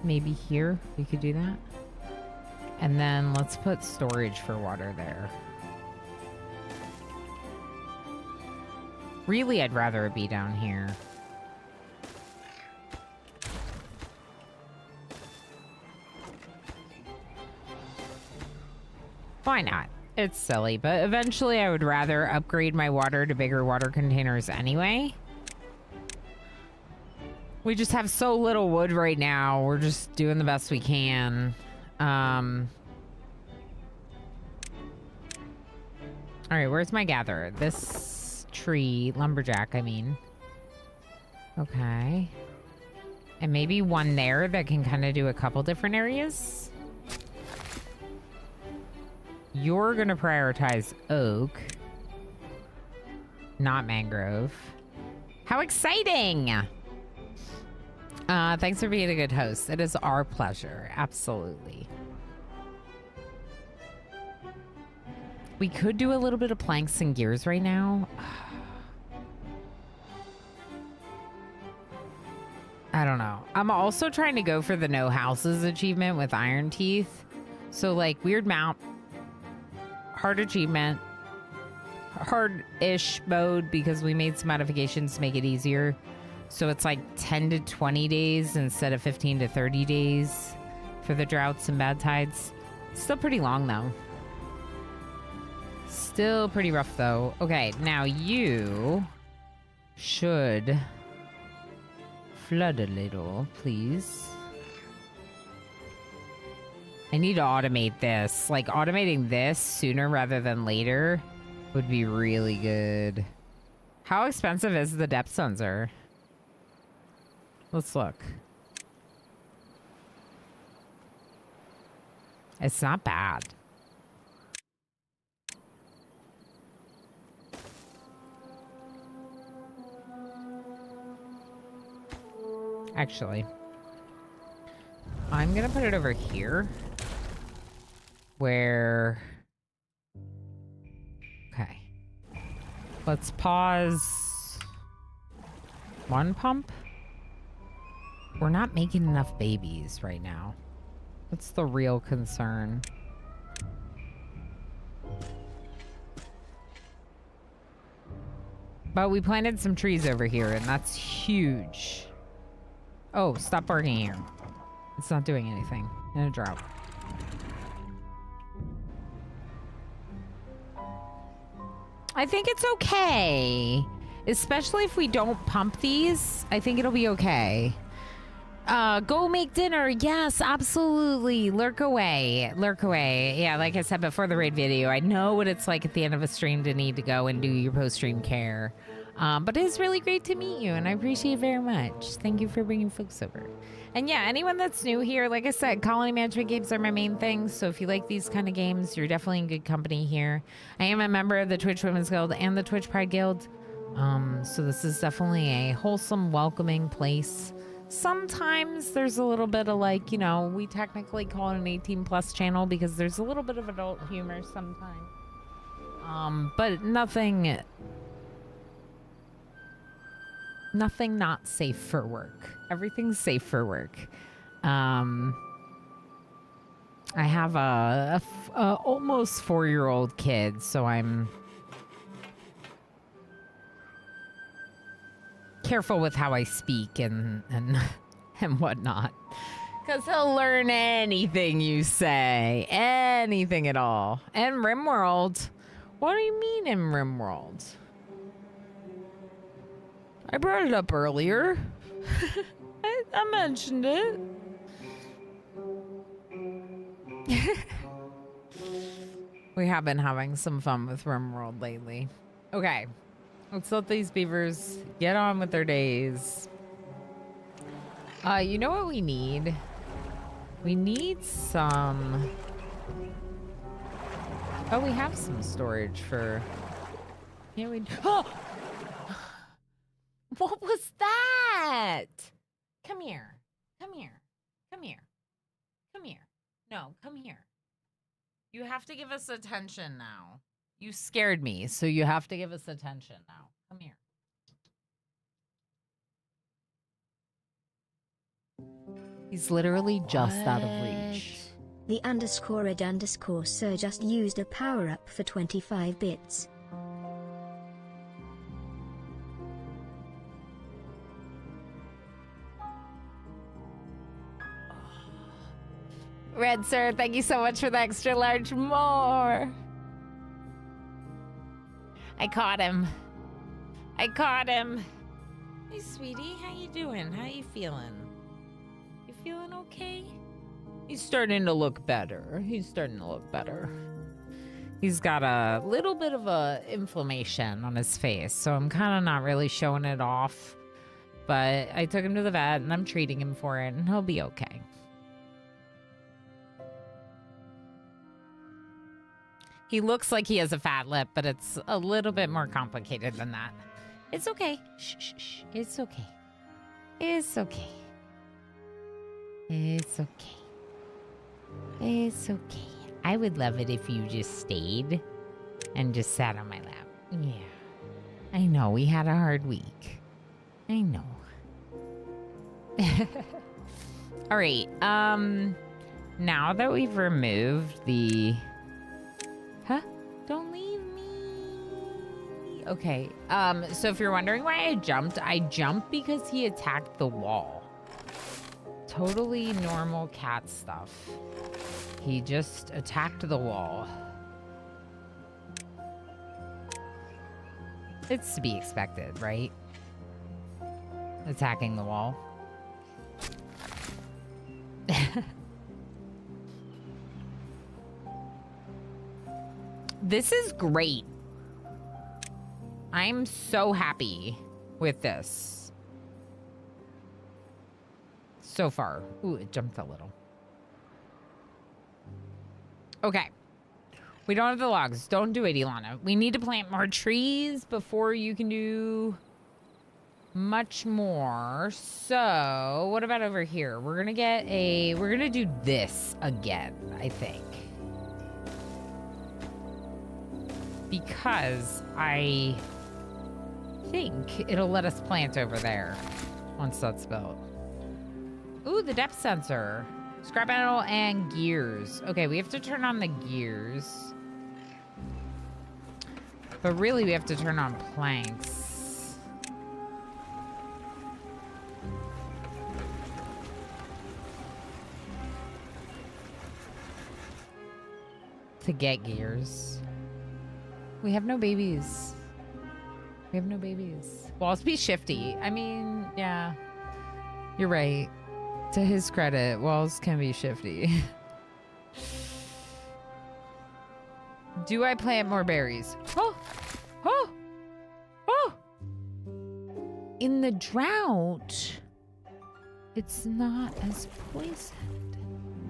maybe here, we could do that. And then let's put storage for water there. Really, I'd rather it be down here. Why not? It's silly, but eventually I would rather upgrade my water to bigger water containers anyway. We just have so little wood right now. We're just doing the best we can. All right, where's my gatherer? This tree, lumberjack, I mean. Okay. And maybe one there that can kind of do a couple different areas. You're gonna prioritize oak, not mangrove. How exciting! Thanks for being a good host. It is our pleasure. Absolutely. We could do a little bit of planks and gears right now. I don't know. I'm also trying to go for the no houses achievement with Iron Teeth. So like weird mount, hard achievement, hard-ish mode because we made some modifications to make it easier. So it's like 10 to 20 days instead of 15 to 30 days for the droughts and bad tides. Still pretty long though. Still pretty rough though. Okay, now you should flood a little, please. I need to automate this. Like, automating this sooner rather than later would be really good. How expensive is the depth sensor? Let's look. It's not bad. Actually, I'm gonna put it over here where... Okay. Let's pause one pump. We're not making enough babies right now. That's the real concern. But we planted some trees over here, and that's huge. Oh, stop barking here. It's not doing anything in a drought. I think it's okay. Especially if we don't pump these, I think it'll be okay. Go make dinner. Yes, absolutely. Lurk away. Lurk away. Yeah, like I said before the raid video, I know what it's like at the end of a stream to need to go and do your post-stream care. But it is really great to meet you, and I appreciate it very much. Thank you for bringing folks over. And yeah, anyone that's new here, like I said, colony management games are my main thing. So if you like these kind of games, you're definitely in good company here. I am a member of the Twitch Women's Guild and the Twitch Pride Guild. So this is definitely a wholesome, welcoming place. Sometimes there's a little bit of like, you know, we technically call it an 18+ channel because there's a little bit of adult humor sometimes. But nothing not safe for work. Everything's safe for work. I have a almost 4-year-old kid, so I'm careful with how I speak and whatnot. Because he'll learn anything you say. Anything at all. And RimWorld. What do you mean in RimWorld? I brought it up earlier. I mentioned it. We have been having some fun with RimWorld lately. Okay. Let's let these beavers get on with their days. You know what we need? We need some... Oh, we have some storage for... Yeah, we... Oh! What was that? Come here. Come here. Come here. Come here. No, come here. You have to give us attention now. You scared me, so you have to give us attention now. Come here. He's literally just out of reach. The _red_sir just used a power-up for 25 bits. Red Sir, thank you so much for the extra large more. I caught him. I caught him. Hey, sweetie, how you doing? How you feeling? You feeling okay? He's starting to look better. He's starting to look better. He's got a little bit of a inflammation on his face, so I'm kind of not really showing it off. But I took him to the vet, and I'm treating him for it, and he'll be okay. He looks like he has a fat lip, but it's a little bit more complicated than that. It's okay. Shh, shh, shh. It's okay. It's okay. It's okay. It's okay. I would love it if you just stayed and just sat on my lap. Yeah. I know, we had a hard week. I know. All right. Now that we've removed the... Huh? Don't leave me. Okay. So if you're wondering why I jumped because he attacked the wall. Totally normal cat stuff. He just attacked the wall. It's to be expected, right? Attacking the wall. This is great. I'm so happy with this. So far. Ooh, it jumped a little. Okay. We don't have the logs. Don't do it, Ilana. We need to plant more trees before you can do much more. So what about over here? We're gonna do this again, I think. Because I think it'll let us plant over there once that's built. Ooh, the depth sensor. Scrap metal and gears. Okay, we have to turn on the gears. But really, we have to turn on planks. To get gears. We have no babies. We have no babies. Walls be shifty. I mean, yeah. You're right. To his credit, Walls can be shifty. Do I plant more berries? Oh! Oh! Oh! In the drought, it's not as poisoned.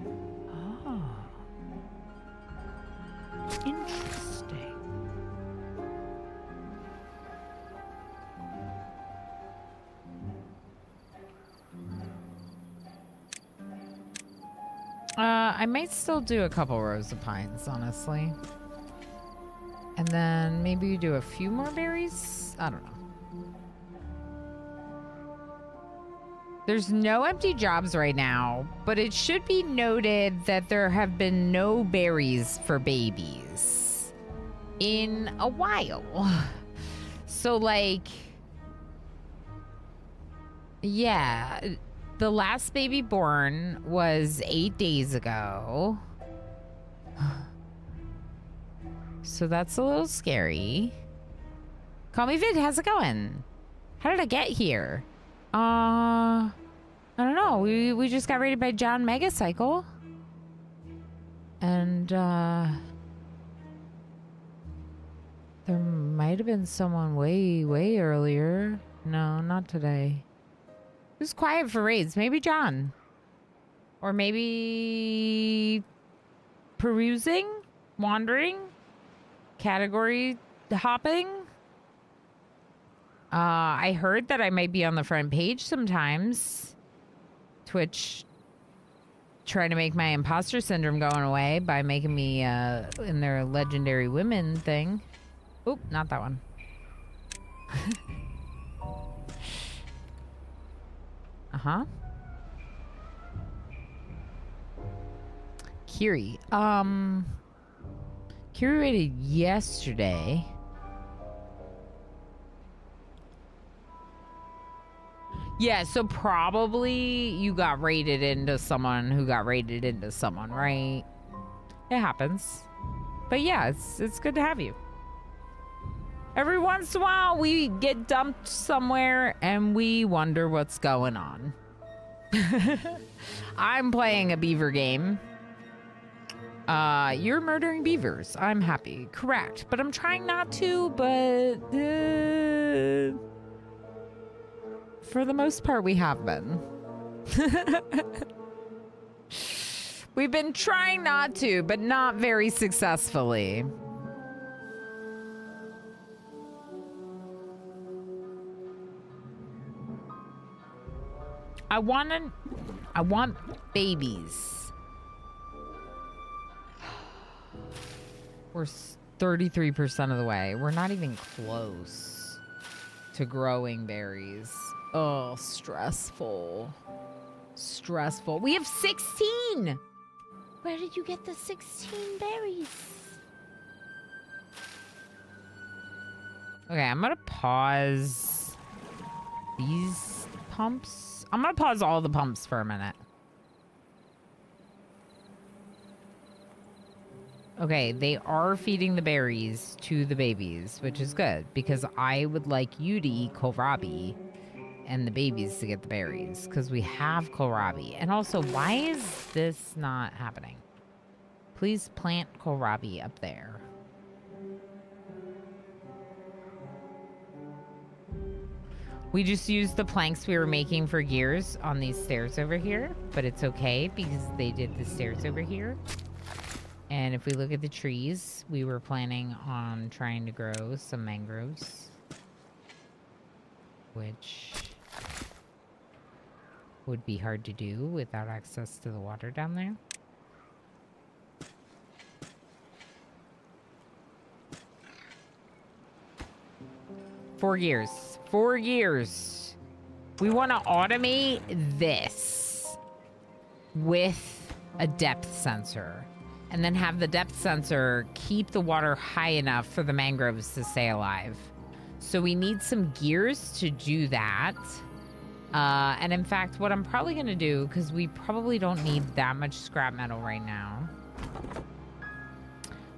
Oh. Interesting. I might still do a couple rows of pines, honestly. And then maybe do a few more berries? I don't know. There's no empty jobs right now, but it should be noted that there have been no berries for babies in a while. So, like, yeah, the last baby born was 8 days ago. So that's a little scary. Call me Vid, how's it going? How did I get here? I don't know. We just got raided by John Megacycle. And there might have been someone way earlier. No, not today. It was quiet for raids. Maybe John. Or maybe perusing, wandering, category hopping. I heard that I might be on the front page sometimes. Twitch trying to make my imposter syndrome going away by making me in their legendary women thing. Oop, not that one. Uh-huh. Kiri. Kiri raided yesterday. Yeah, so probably you got raided into someone who got raided into someone, right? It happens. But yeah, it's good to have you. Every once in a while, we get dumped somewhere and we wonder what's going on. I'm playing a beaver game. You're murdering beavers. I'm happy. Correct. But I'm trying not to, but for the most part, we have been. We've been trying not to, but not very successfully. I want babies. We're 33% of the way. We're not even close to growing berries. Oh, stressful. Stressful. We have 16! Where did you get the 16 berries? Okay, I'm gonna pause these pumps. I'm gonna pause all the pumps for a minute. Okay, they are feeding the berries to the babies, which is good because I would like you to eat kohlrabi and the babies to get the berries because we have kohlrabi. And also, why is this not happening? Please plant kohlrabi up there. We just used the planks we were making for gears on these stairs over here, but it's okay because they did the stairs over here. And if we look at the trees, we were planning on trying to grow some mangroves. which would be hard to do without access to the water down there. Four years. We want to automate this with a depth sensor and then have the depth sensor keep the water high enough for the mangroves to stay alive. So we need some gears to do that. And in fact, what I'm probably going to do, because we probably don't need that much scrap metal right now.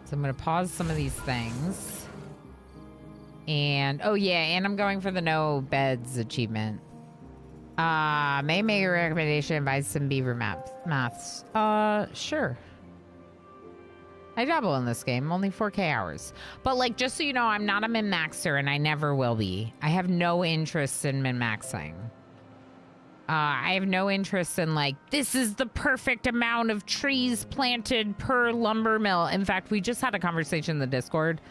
So I'm going to pause some of these things. And, oh yeah, and I'm going for the no beds achievement. May make a recommendation by some beaver maths. Sure. I dabble in this game, only 4K hours. But like, just so you know, I'm not a min-maxer and I never will be. I have no interest in min-maxing. I have no interest in like, this is the perfect amount of trees planted per lumber mill. In fact, we just had a conversation in the Discord.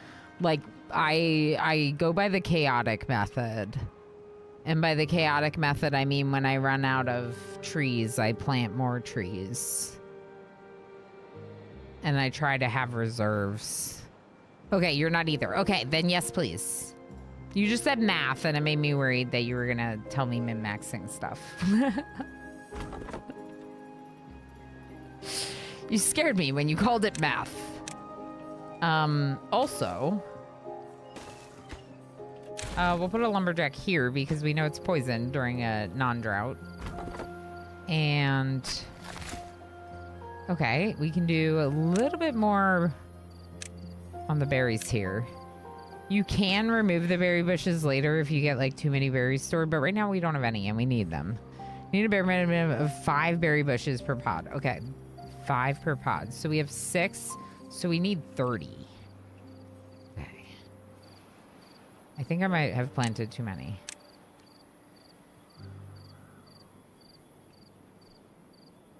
Like, I go by the chaotic method. And by the chaotic method, I mean when I run out of trees, I plant more trees. And I try to have reserves. Okay, you're not either. Okay, then yes, please. You just said math, and it made me worried that you were gonna tell me min-maxing stuff. You scared me when you called it math. Also, we'll put a lumberjack here because we know it's poisoned during a non-drought. And okay, we can do a little bit more on the berries here. You can remove the berry bushes later if you get like too many berries stored, but right now we don't have any and we need them. We need a bare minimum of 5 berry bushes per pod. Okay, 5 per pod. So we have 6, so we need 30. Okay. I think I might have planted too many.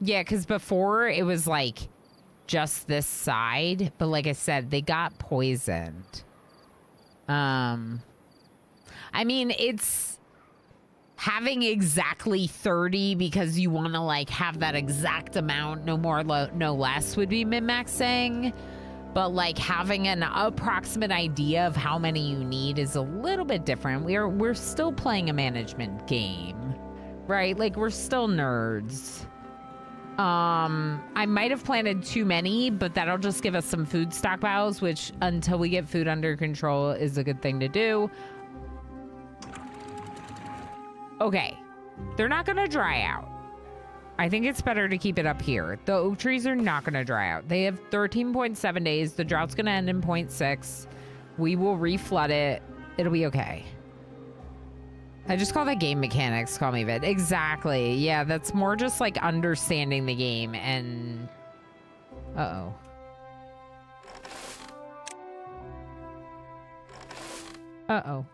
Yeah, because before it was like just this side, but like I said, they got poisoned. I mean, it's having exactly 30 because you want to like have that exact amount, no more, no less would be min-maxing. But like having an approximate idea of how many you need is a little bit different. We're still playing a management game, right? Like we're still nerds. I might have planted too many, but that'll just give us some food stockpiles, which until we get food under control is a good thing to do. Okay. They're not going to dry out. I think it's better to keep it up here. The oak trees are not going to dry out. They have 13.7 days. The drought's going to end in 0.6. We will reflood it. It'll be okay. I just call that game mechanics. Call me Vid. Exactly. Yeah, that's more just like understanding the game and... Uh-oh. Uh-oh.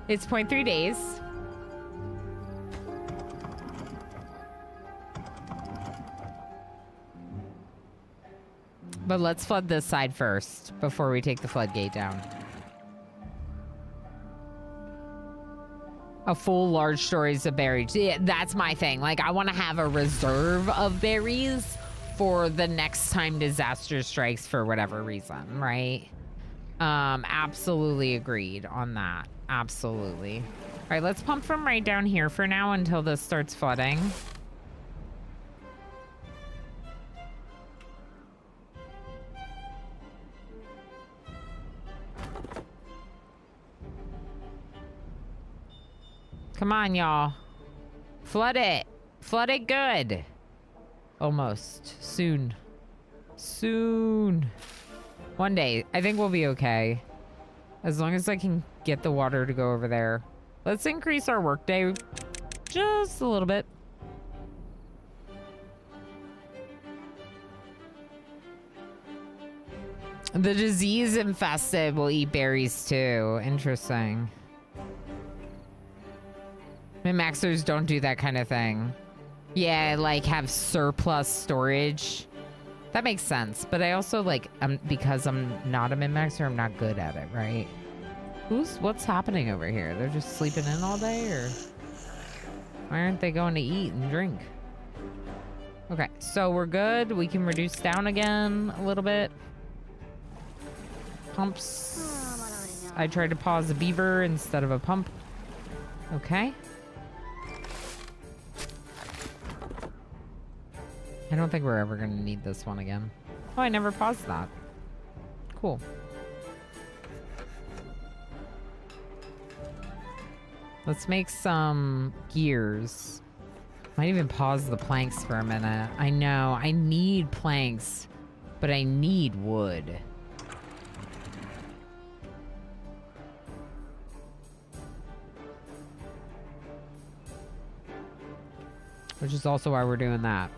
It's 0.3 days. But let's flood this side first before we take the floodgate down. A full large storage of berries. Yeah, that's my thing. Like, I want to have a reserve of berries for the next time disaster strikes for whatever reason, right? Absolutely agreed on that. Absolutely. All right, let's pump from right down here for now until this starts flooding. Come on, y'all. Flood it. Flood it good. Almost. Soon. Soon. One day. I think we'll be okay. As long as I can get the water to go over there. Let's increase our workday just a little bit. The disease infested will eat berries too. Interesting. Min-maxers don't do that kind of thing. Yeah, like have surplus storage. That makes sense. But I also like, because I'm not a min-maxer, I'm not good at it, right? What's happening over here? They're just sleeping in all day, or why aren't they going to eat and drink? Okay, so we're good. We can reduce down again a little bit. Pumps. I tried to pause a beaver instead of a pump. Okay. I don't think we're ever going to need this one again. Oh, I never paused that. Cool. Let's make some gears. Might even pause the planks for a minute. I know, I need planks, but I need wood. Which is also why we're doing that.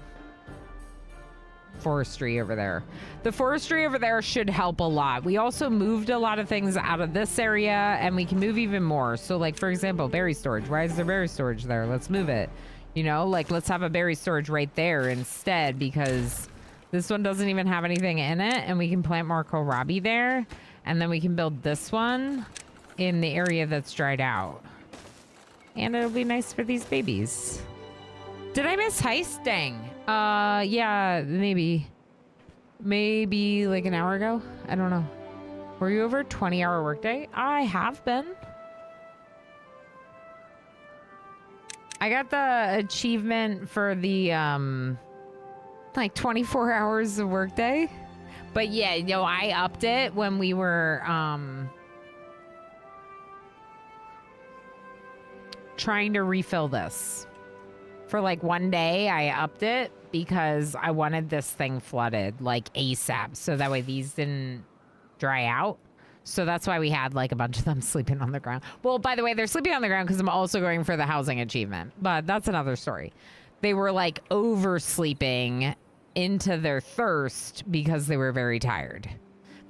Forestry over there. The forestry over there should help a lot. We also moved a lot of things out of this area, and we can move even more. So like, for example, berry storage. Why is there berry storage there? Let's move it. You know, like let's have a berry storage right there instead, because this one doesn't even have anything in it, and we can plant more kohlrabi there, and then we can build this one in the area that's dried out. And it'll be nice for these babies. Did I miss heist? Dang. Yeah, maybe like an hour ago. I don't know. Were you over a 20-hour workday? I have been. I got the achievement for the, like 24 hours of workday. But yeah, you know, I upped it when we were, trying to refill this. For like one day, I upped it because I wanted this thing flooded like ASAP. So that way these didn't dry out. So that's why we had like a bunch of them sleeping on the ground. Well, by the way, they're sleeping on the ground because I'm also going for the housing achievement. But that's another story. They were like oversleeping into their thirst because they were very tired.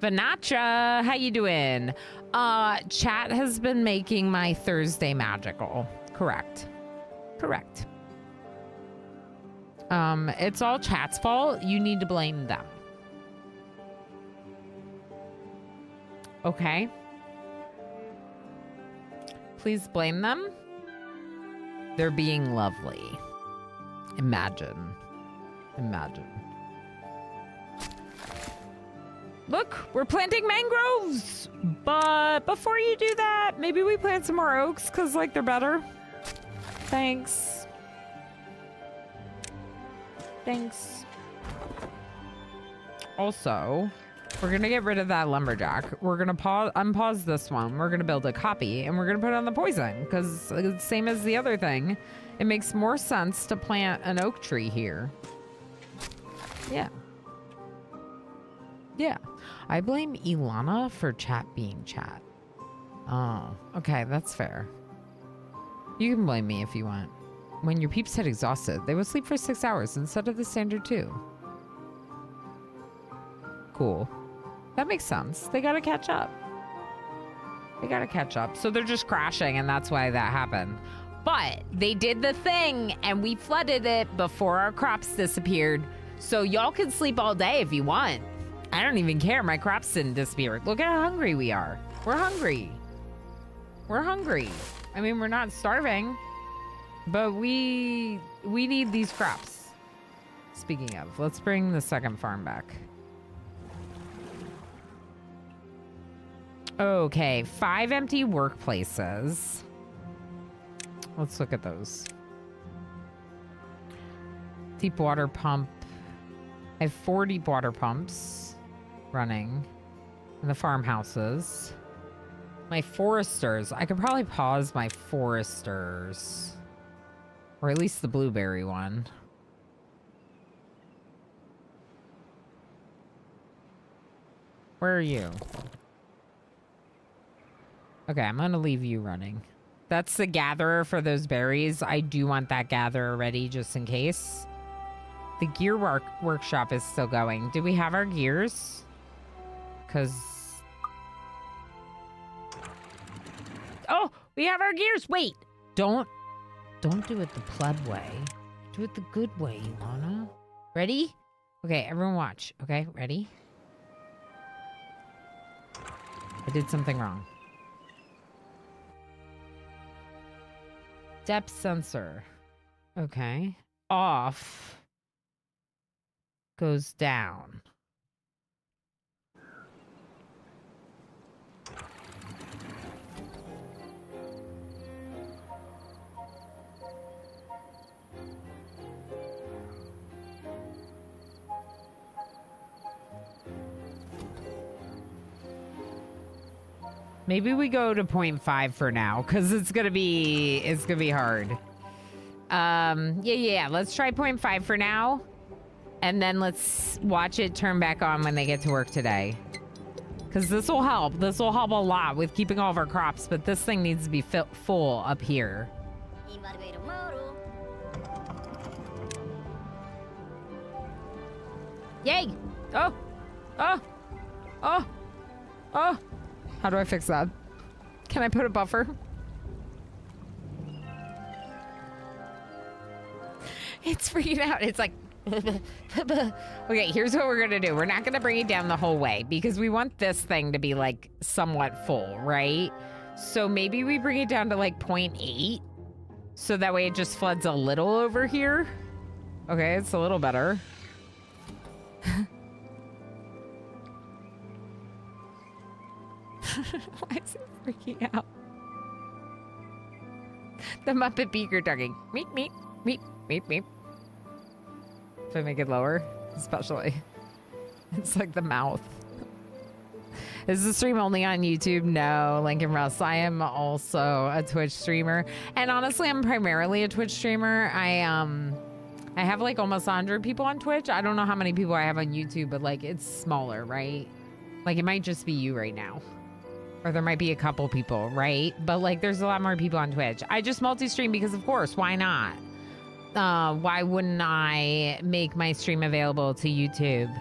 Vanacha, how you doing? Chat has been making my Thursday magical. Correct. Correct. It's all chat's fault. You need to blame them. Okay. Please blame them. They're being lovely. Imagine. Imagine. Look, we're planting mangroves. But before you do that, maybe we plant some more oaks because, like, they're better. Thanks. Thanks. Also, we're going to get rid of that lumberjack. We're going to unpause this one. We're going to build a copy, and we're going to put on the poison because same as the other thing. It makes more sense to plant an oak tree here. Yeah. Yeah. I blame Ilana for chat being chat. Oh, okay. That's fair. You can blame me if you want. When your peeps get exhausted, they will sleep for 6 hours instead of the standard 2. Cool. That makes sense. They gotta catch up. They gotta catch up. So they're just crashing, and that's why that happened. But they did the thing, and we flooded it before our crops disappeared. So y'all can sleep all day if you want. I don't even care. My crops didn't disappear. Look at how hungry we are. We're hungry. We're hungry. I mean, we're not starving. But we need these crops. Speaking of, let's bring the second farm back. Okay, 5 empty workplaces. Let's look at those. Deep water pump. I have 4 deep water pumps running in the farmhouses. My foresters. I could probably pause my foresters. Or at least the blueberry one. Where are you? Okay, I'm gonna leave you running. That's the gatherer for those berries. I do want that gatherer ready just in case. The gear workshop is still going. Do we have our gears? Because... Oh, we have our gears. Wait, don't do it the pleb way. Do it the good way, Ilana. Ready? Okay, everyone watch. Okay, ready? I did something wrong. Depth sensor. Okay. Off goes down. Maybe we go to 0.5 for now, because it's gonna be hard. Yeah. Let's try 0.5 for now, and then let's watch it turn back on when they get to work today. Because this will help. This will help a lot with keeping all of our crops, but this thing needs to be full up here. Yay! Oh! How do I fix that? Can I put a buffer? It's freaking out. It's like... Okay, here's what we're gonna do. We're not gonna bring it down the whole way because we want this thing to be like somewhat full, right? So maybe we bring it down to like 0.8 so that way it just floods a little over here. Okay, it's a little better. Why is it freaking out? The Muppet Beaker talking. Meep, meep, meep, meep, meep. If I make it lower, especially. It's like the mouth. Is the stream only on YouTube? No, Lincoln Russ. I am also a Twitch streamer. And honestly, I'm primarily a Twitch streamer. I have like almost 100 people on Twitch. I don't know how many people I have on YouTube, but like it's smaller, right? Like it might just be you right now. Or there might be a couple people, right? But like there's a lot more people on Twitch. I just multi-stream because of course, why not? Why wouldn't I make my stream available to YouTube?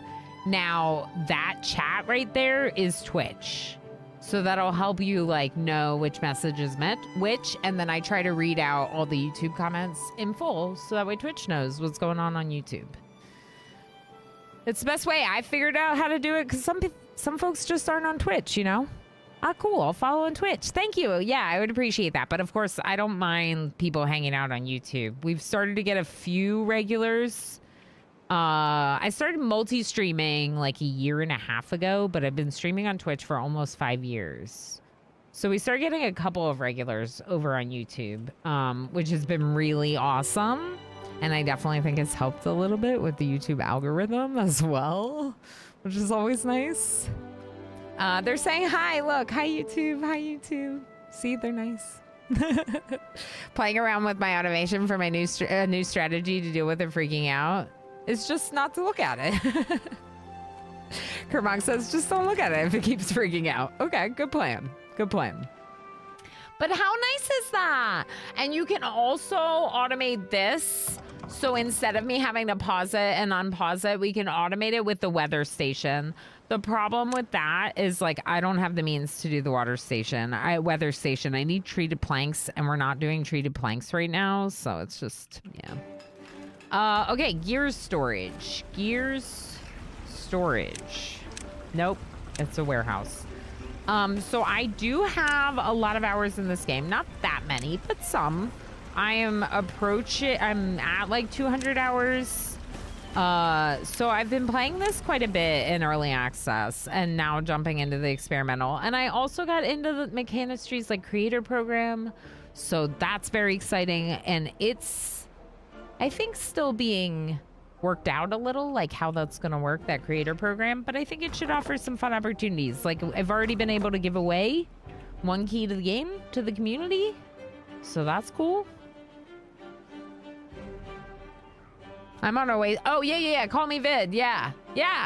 Now that chat right there is Twitch. So that'll help you like know which message is meant which, and then I try to read out all the YouTube comments in full so that way Twitch knows what's going on YouTube. It's the best way. I figured out how to do it because some folks just aren't on Twitch, you know? Ah, cool. I'll follow on Twitch. Thank you. Yeah, I would appreciate that. But of course, I don't mind people hanging out on YouTube. We've started to get a few regulars. I started multi-streaming like a year and a half ago, but I've been streaming on Twitch for almost 5 years. So we started getting a couple of regulars over on YouTube, which has been really awesome. And I definitely think it's helped a little bit with the YouTube algorithm as well, which is always nice. They're saying hi. Look, hi YouTube. Hi YouTube. See, they're nice. Playing around with my automation for my new strategy to deal with it freaking out is just not to look at it. Kermog says, just don't look at it if it keeps freaking out. Okay, good plan. Good plan. But how nice is that? And you can also automate this. So instead of me having to pause it and unpause it, we can automate it with the weather station. The problem with that is like I don't have the means to do the weather station. I need treated planks, and we're not doing treated planks right now, so it's just yeah. Okay, gears storage. Gears storage. Nope, it's a warehouse. So I do have a lot of hours in this game. Not that many, but some. I'm at like 200 hours. So I've been playing this quite a bit in early access and now jumping into the experimental. And I also got into the Mechanistry's like creator program. So that's very exciting. And it's, I think, still being worked out a little, like how that's going to work, that creator program. But I think it should offer some fun opportunities. Like I've already been able to give away 1 key to the game to the community. So that's cool. I'm on our way. Oh, yeah. Call me Vid. Yeah.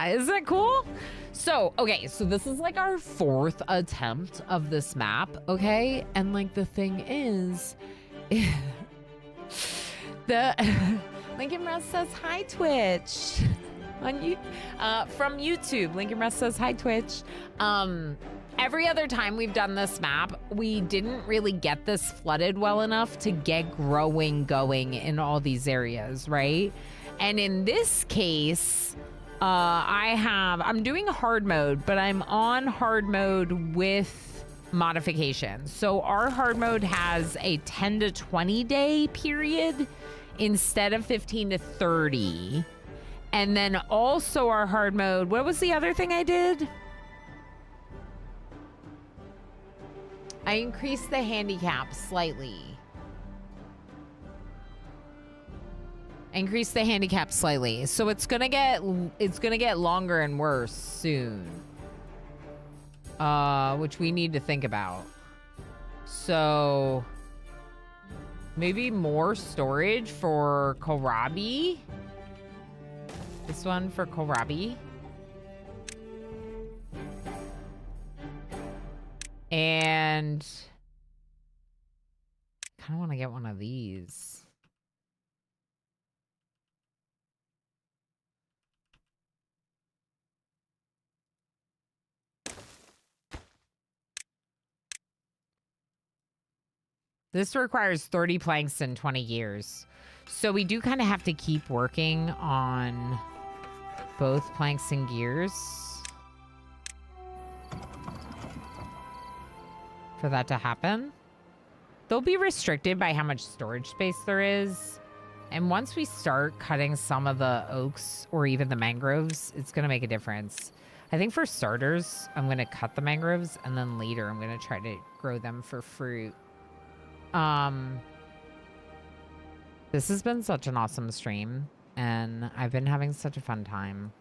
Isn't that cool? So, okay. So this is like our 4th attempt of this map. Okay. And like the thing is, Lincoln Russ says, hi, Twitch. From YouTube. Lincoln Russ says, hi, Twitch. And every other time we've done this map, we didn't really get this flooded well enough to get growing going in all these areas, right? And in this case, I'm doing hard mode, but I'm on hard mode with modifications. So our hard mode has a 10 to 20 day period instead of 15 to 30. And then also our hard mode, what was the other thing I did? I increased the handicap slightly. So it's gonna get longer and worse soon. Which we need to think about. So maybe more storage for kohlrabi. This one for kohlrabi. And I kind of want to get one of these. This requires 30 planks and 20 gears. So we do kind of have to keep working on both planks and gears for that to happen. They'll be restricted by how much storage space there is. And once we start cutting some of the oaks or even the mangroves, it's going to make a difference. I think for starters, I'm going to cut the mangroves, and then later I'm going to try to grow them for fruit. This has been such an awesome stream, and I've been having such a fun time.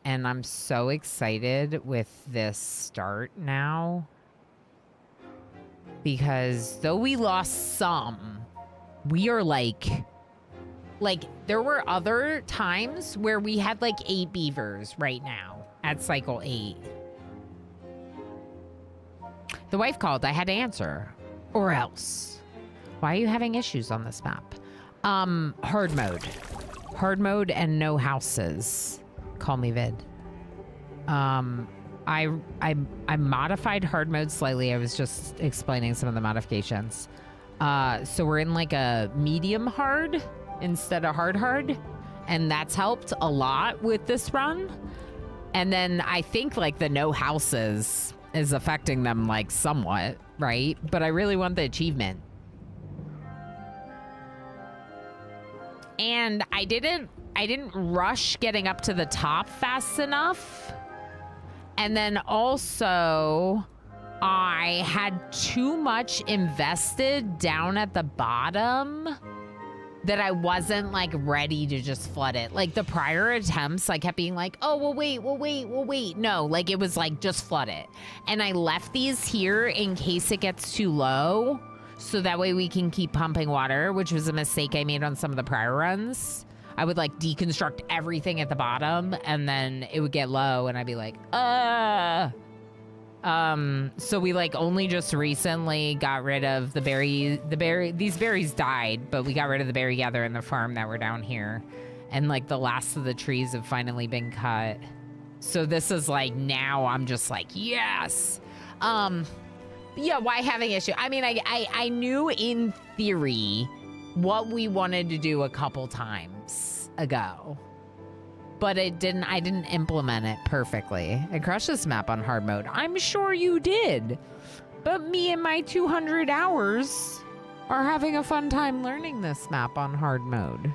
And I'm so excited with this start now. Because though we lost some, we are like there were other times where we had like 8 beavers right now at cycle 8. The wife called, I had to answer. Or else. Why are you having issues on this map? Hard mode. Hard mode and no houses. Call me vid. I modified hard mode slightly. I was just explaining some of the modifications. So we're in like a medium hard instead of hard. And that's helped a lot with this run. And then I think like the no houses is affecting them like somewhat, right? But I really want the achievement. And I didn't rush getting up to the top fast enough. And then also, I had too much invested down at the bottom that I wasn't like ready to just flood it. Like the prior attempts, I kept being like, oh, we'll wait. No, like it was like, just flood it. And I left these here in case it gets too low. So that way we can keep pumping water, which was a mistake I made on some of the prior runs. I would like deconstruct everything at the bottom and then it would get low and I'd be like, so we like only just recently got rid of these berries died, but we got rid of the berry gather in the farm that were down here. And like the last of the trees have finally been cut. So this is like, now I'm just like, yes. Yeah, why having issue? I mean, I knew in theory what we wanted to do a couple times ago, but I didn't implement it perfectly. I crushed this map on hard mode. I'm sure you did, but me and my 200 hours are having a fun time learning this map on hard mode.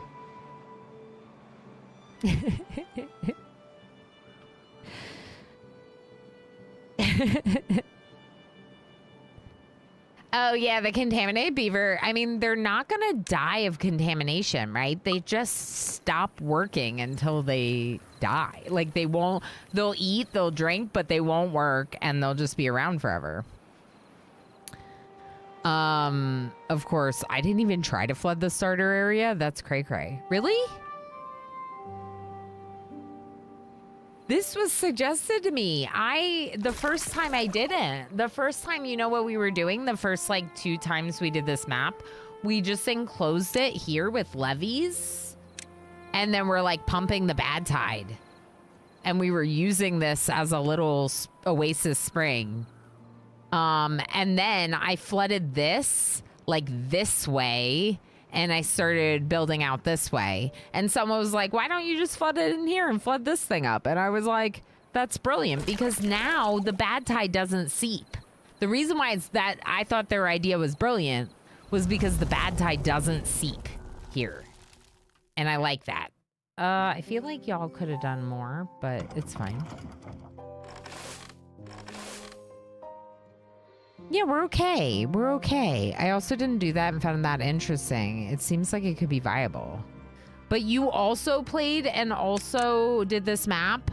Oh, yeah, the contaminated beaver. I mean, they're not going to die of contamination, right? They just stop working until they die. Like, they'll eat, they'll drink, but they won't work, and they'll just be around forever. Of course, I didn't even try to flood the starter area. That's cray-cray. Really? This was suggested to me. The first time I didn't. The first time, you know what we were doing? The first like 2 times we did this map, we just enclosed it here with levees. And then we're like pumping the bad tide. And we were using this as a little oasis spring. And then I flooded this like this way, and I started building out this way. And someone was like, why don't you just flood it in here and flood this thing up? And I was like, that's brilliant, because now the bad tide doesn't seep. The reason why it's that I thought their idea was brilliant was because the bad tide doesn't seep here. And I like that. I feel like y'all could have done more, but it's fine. Yeah, we're okay. We're okay. I also didn't do that and found that interesting. It seems like it could be viable. But you also played and also did this map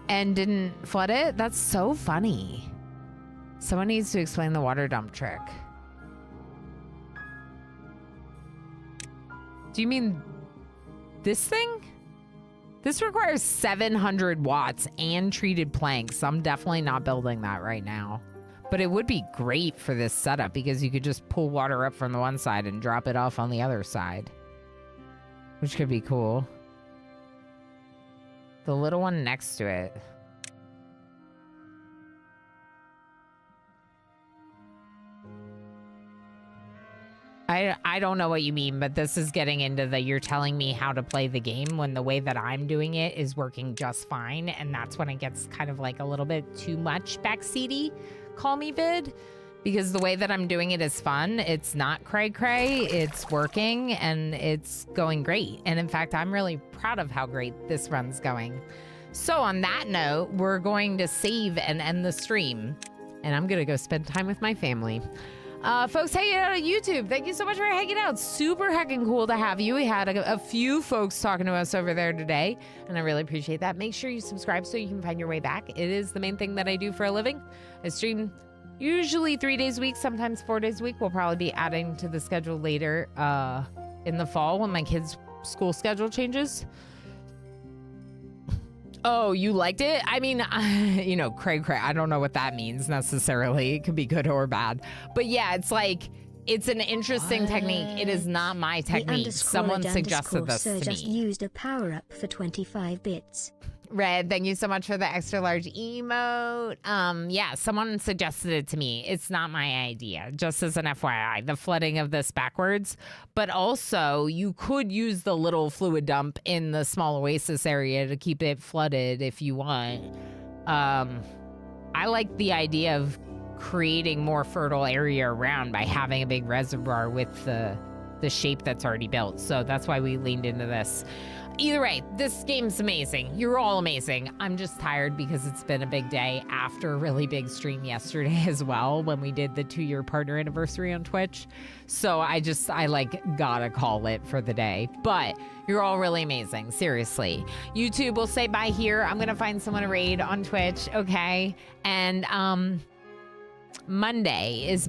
and didn't flood it? That's so funny. Someone needs to explain the water dump trick. Do you mean this thing? This requires 700 watts and treated planks. I'm definitely not building that right now. But it would be great for this setup because you could just pull water up from the one side and drop it off on the other side, which could be cool. The little one next to it. I don't know what you mean, but this is getting into the you're telling me how to play the game when the way that I'm doing it is working just fine. And that's when it gets kind of like a little bit too much backseaty. Call me vid, because the way that I'm doing it is fun. It's not cray-cray, it's working, and it's going great. And in fact, I'm really proud of how great this run's going. So on that note, we're going to save and end the stream, and I'm gonna go spend time with my family. Folks hanging out on YouTube, thank you so much for hanging out. Super heckin' cool to have you. We had a few folks talking to us over there today, and I really appreciate that. Make sure you subscribe so you can find your way back. It is the main thing that I do for a living. I stream usually 3 days a week, sometimes 4 days a week. We'll probably be adding to the schedule later in the fall when my kids' school schedule changes. Oh, you liked it? I mean, you know, cray. I don't know what that means necessarily. It could be good or bad. But yeah, it's like, it's an interesting technique. It is not my technique. Someone suggested this to me. Just used a power-up for 25 bits. Red, thank you so much for the extra large emote. Yeah, someone suggested it to me. It's not my idea, just as an FYI, the flooding of this backwards. But also, you could use the little fluid dump in the small oasis area to keep it flooded if you want. I like the idea of creating more fertile area around by having a big reservoir with the shape that's already built. So that's why we leaned into this. Either way, this game's amazing. You're all amazing. I'm just tired because it's been a big day after a really big stream yesterday as well when we did the 2-year partner anniversary on Twitch. So I like gotta call it for the day. But you're all really amazing. Seriously. YouTube will say bye here. I'm gonna find someone to raid on Twitch, okay? And Monday is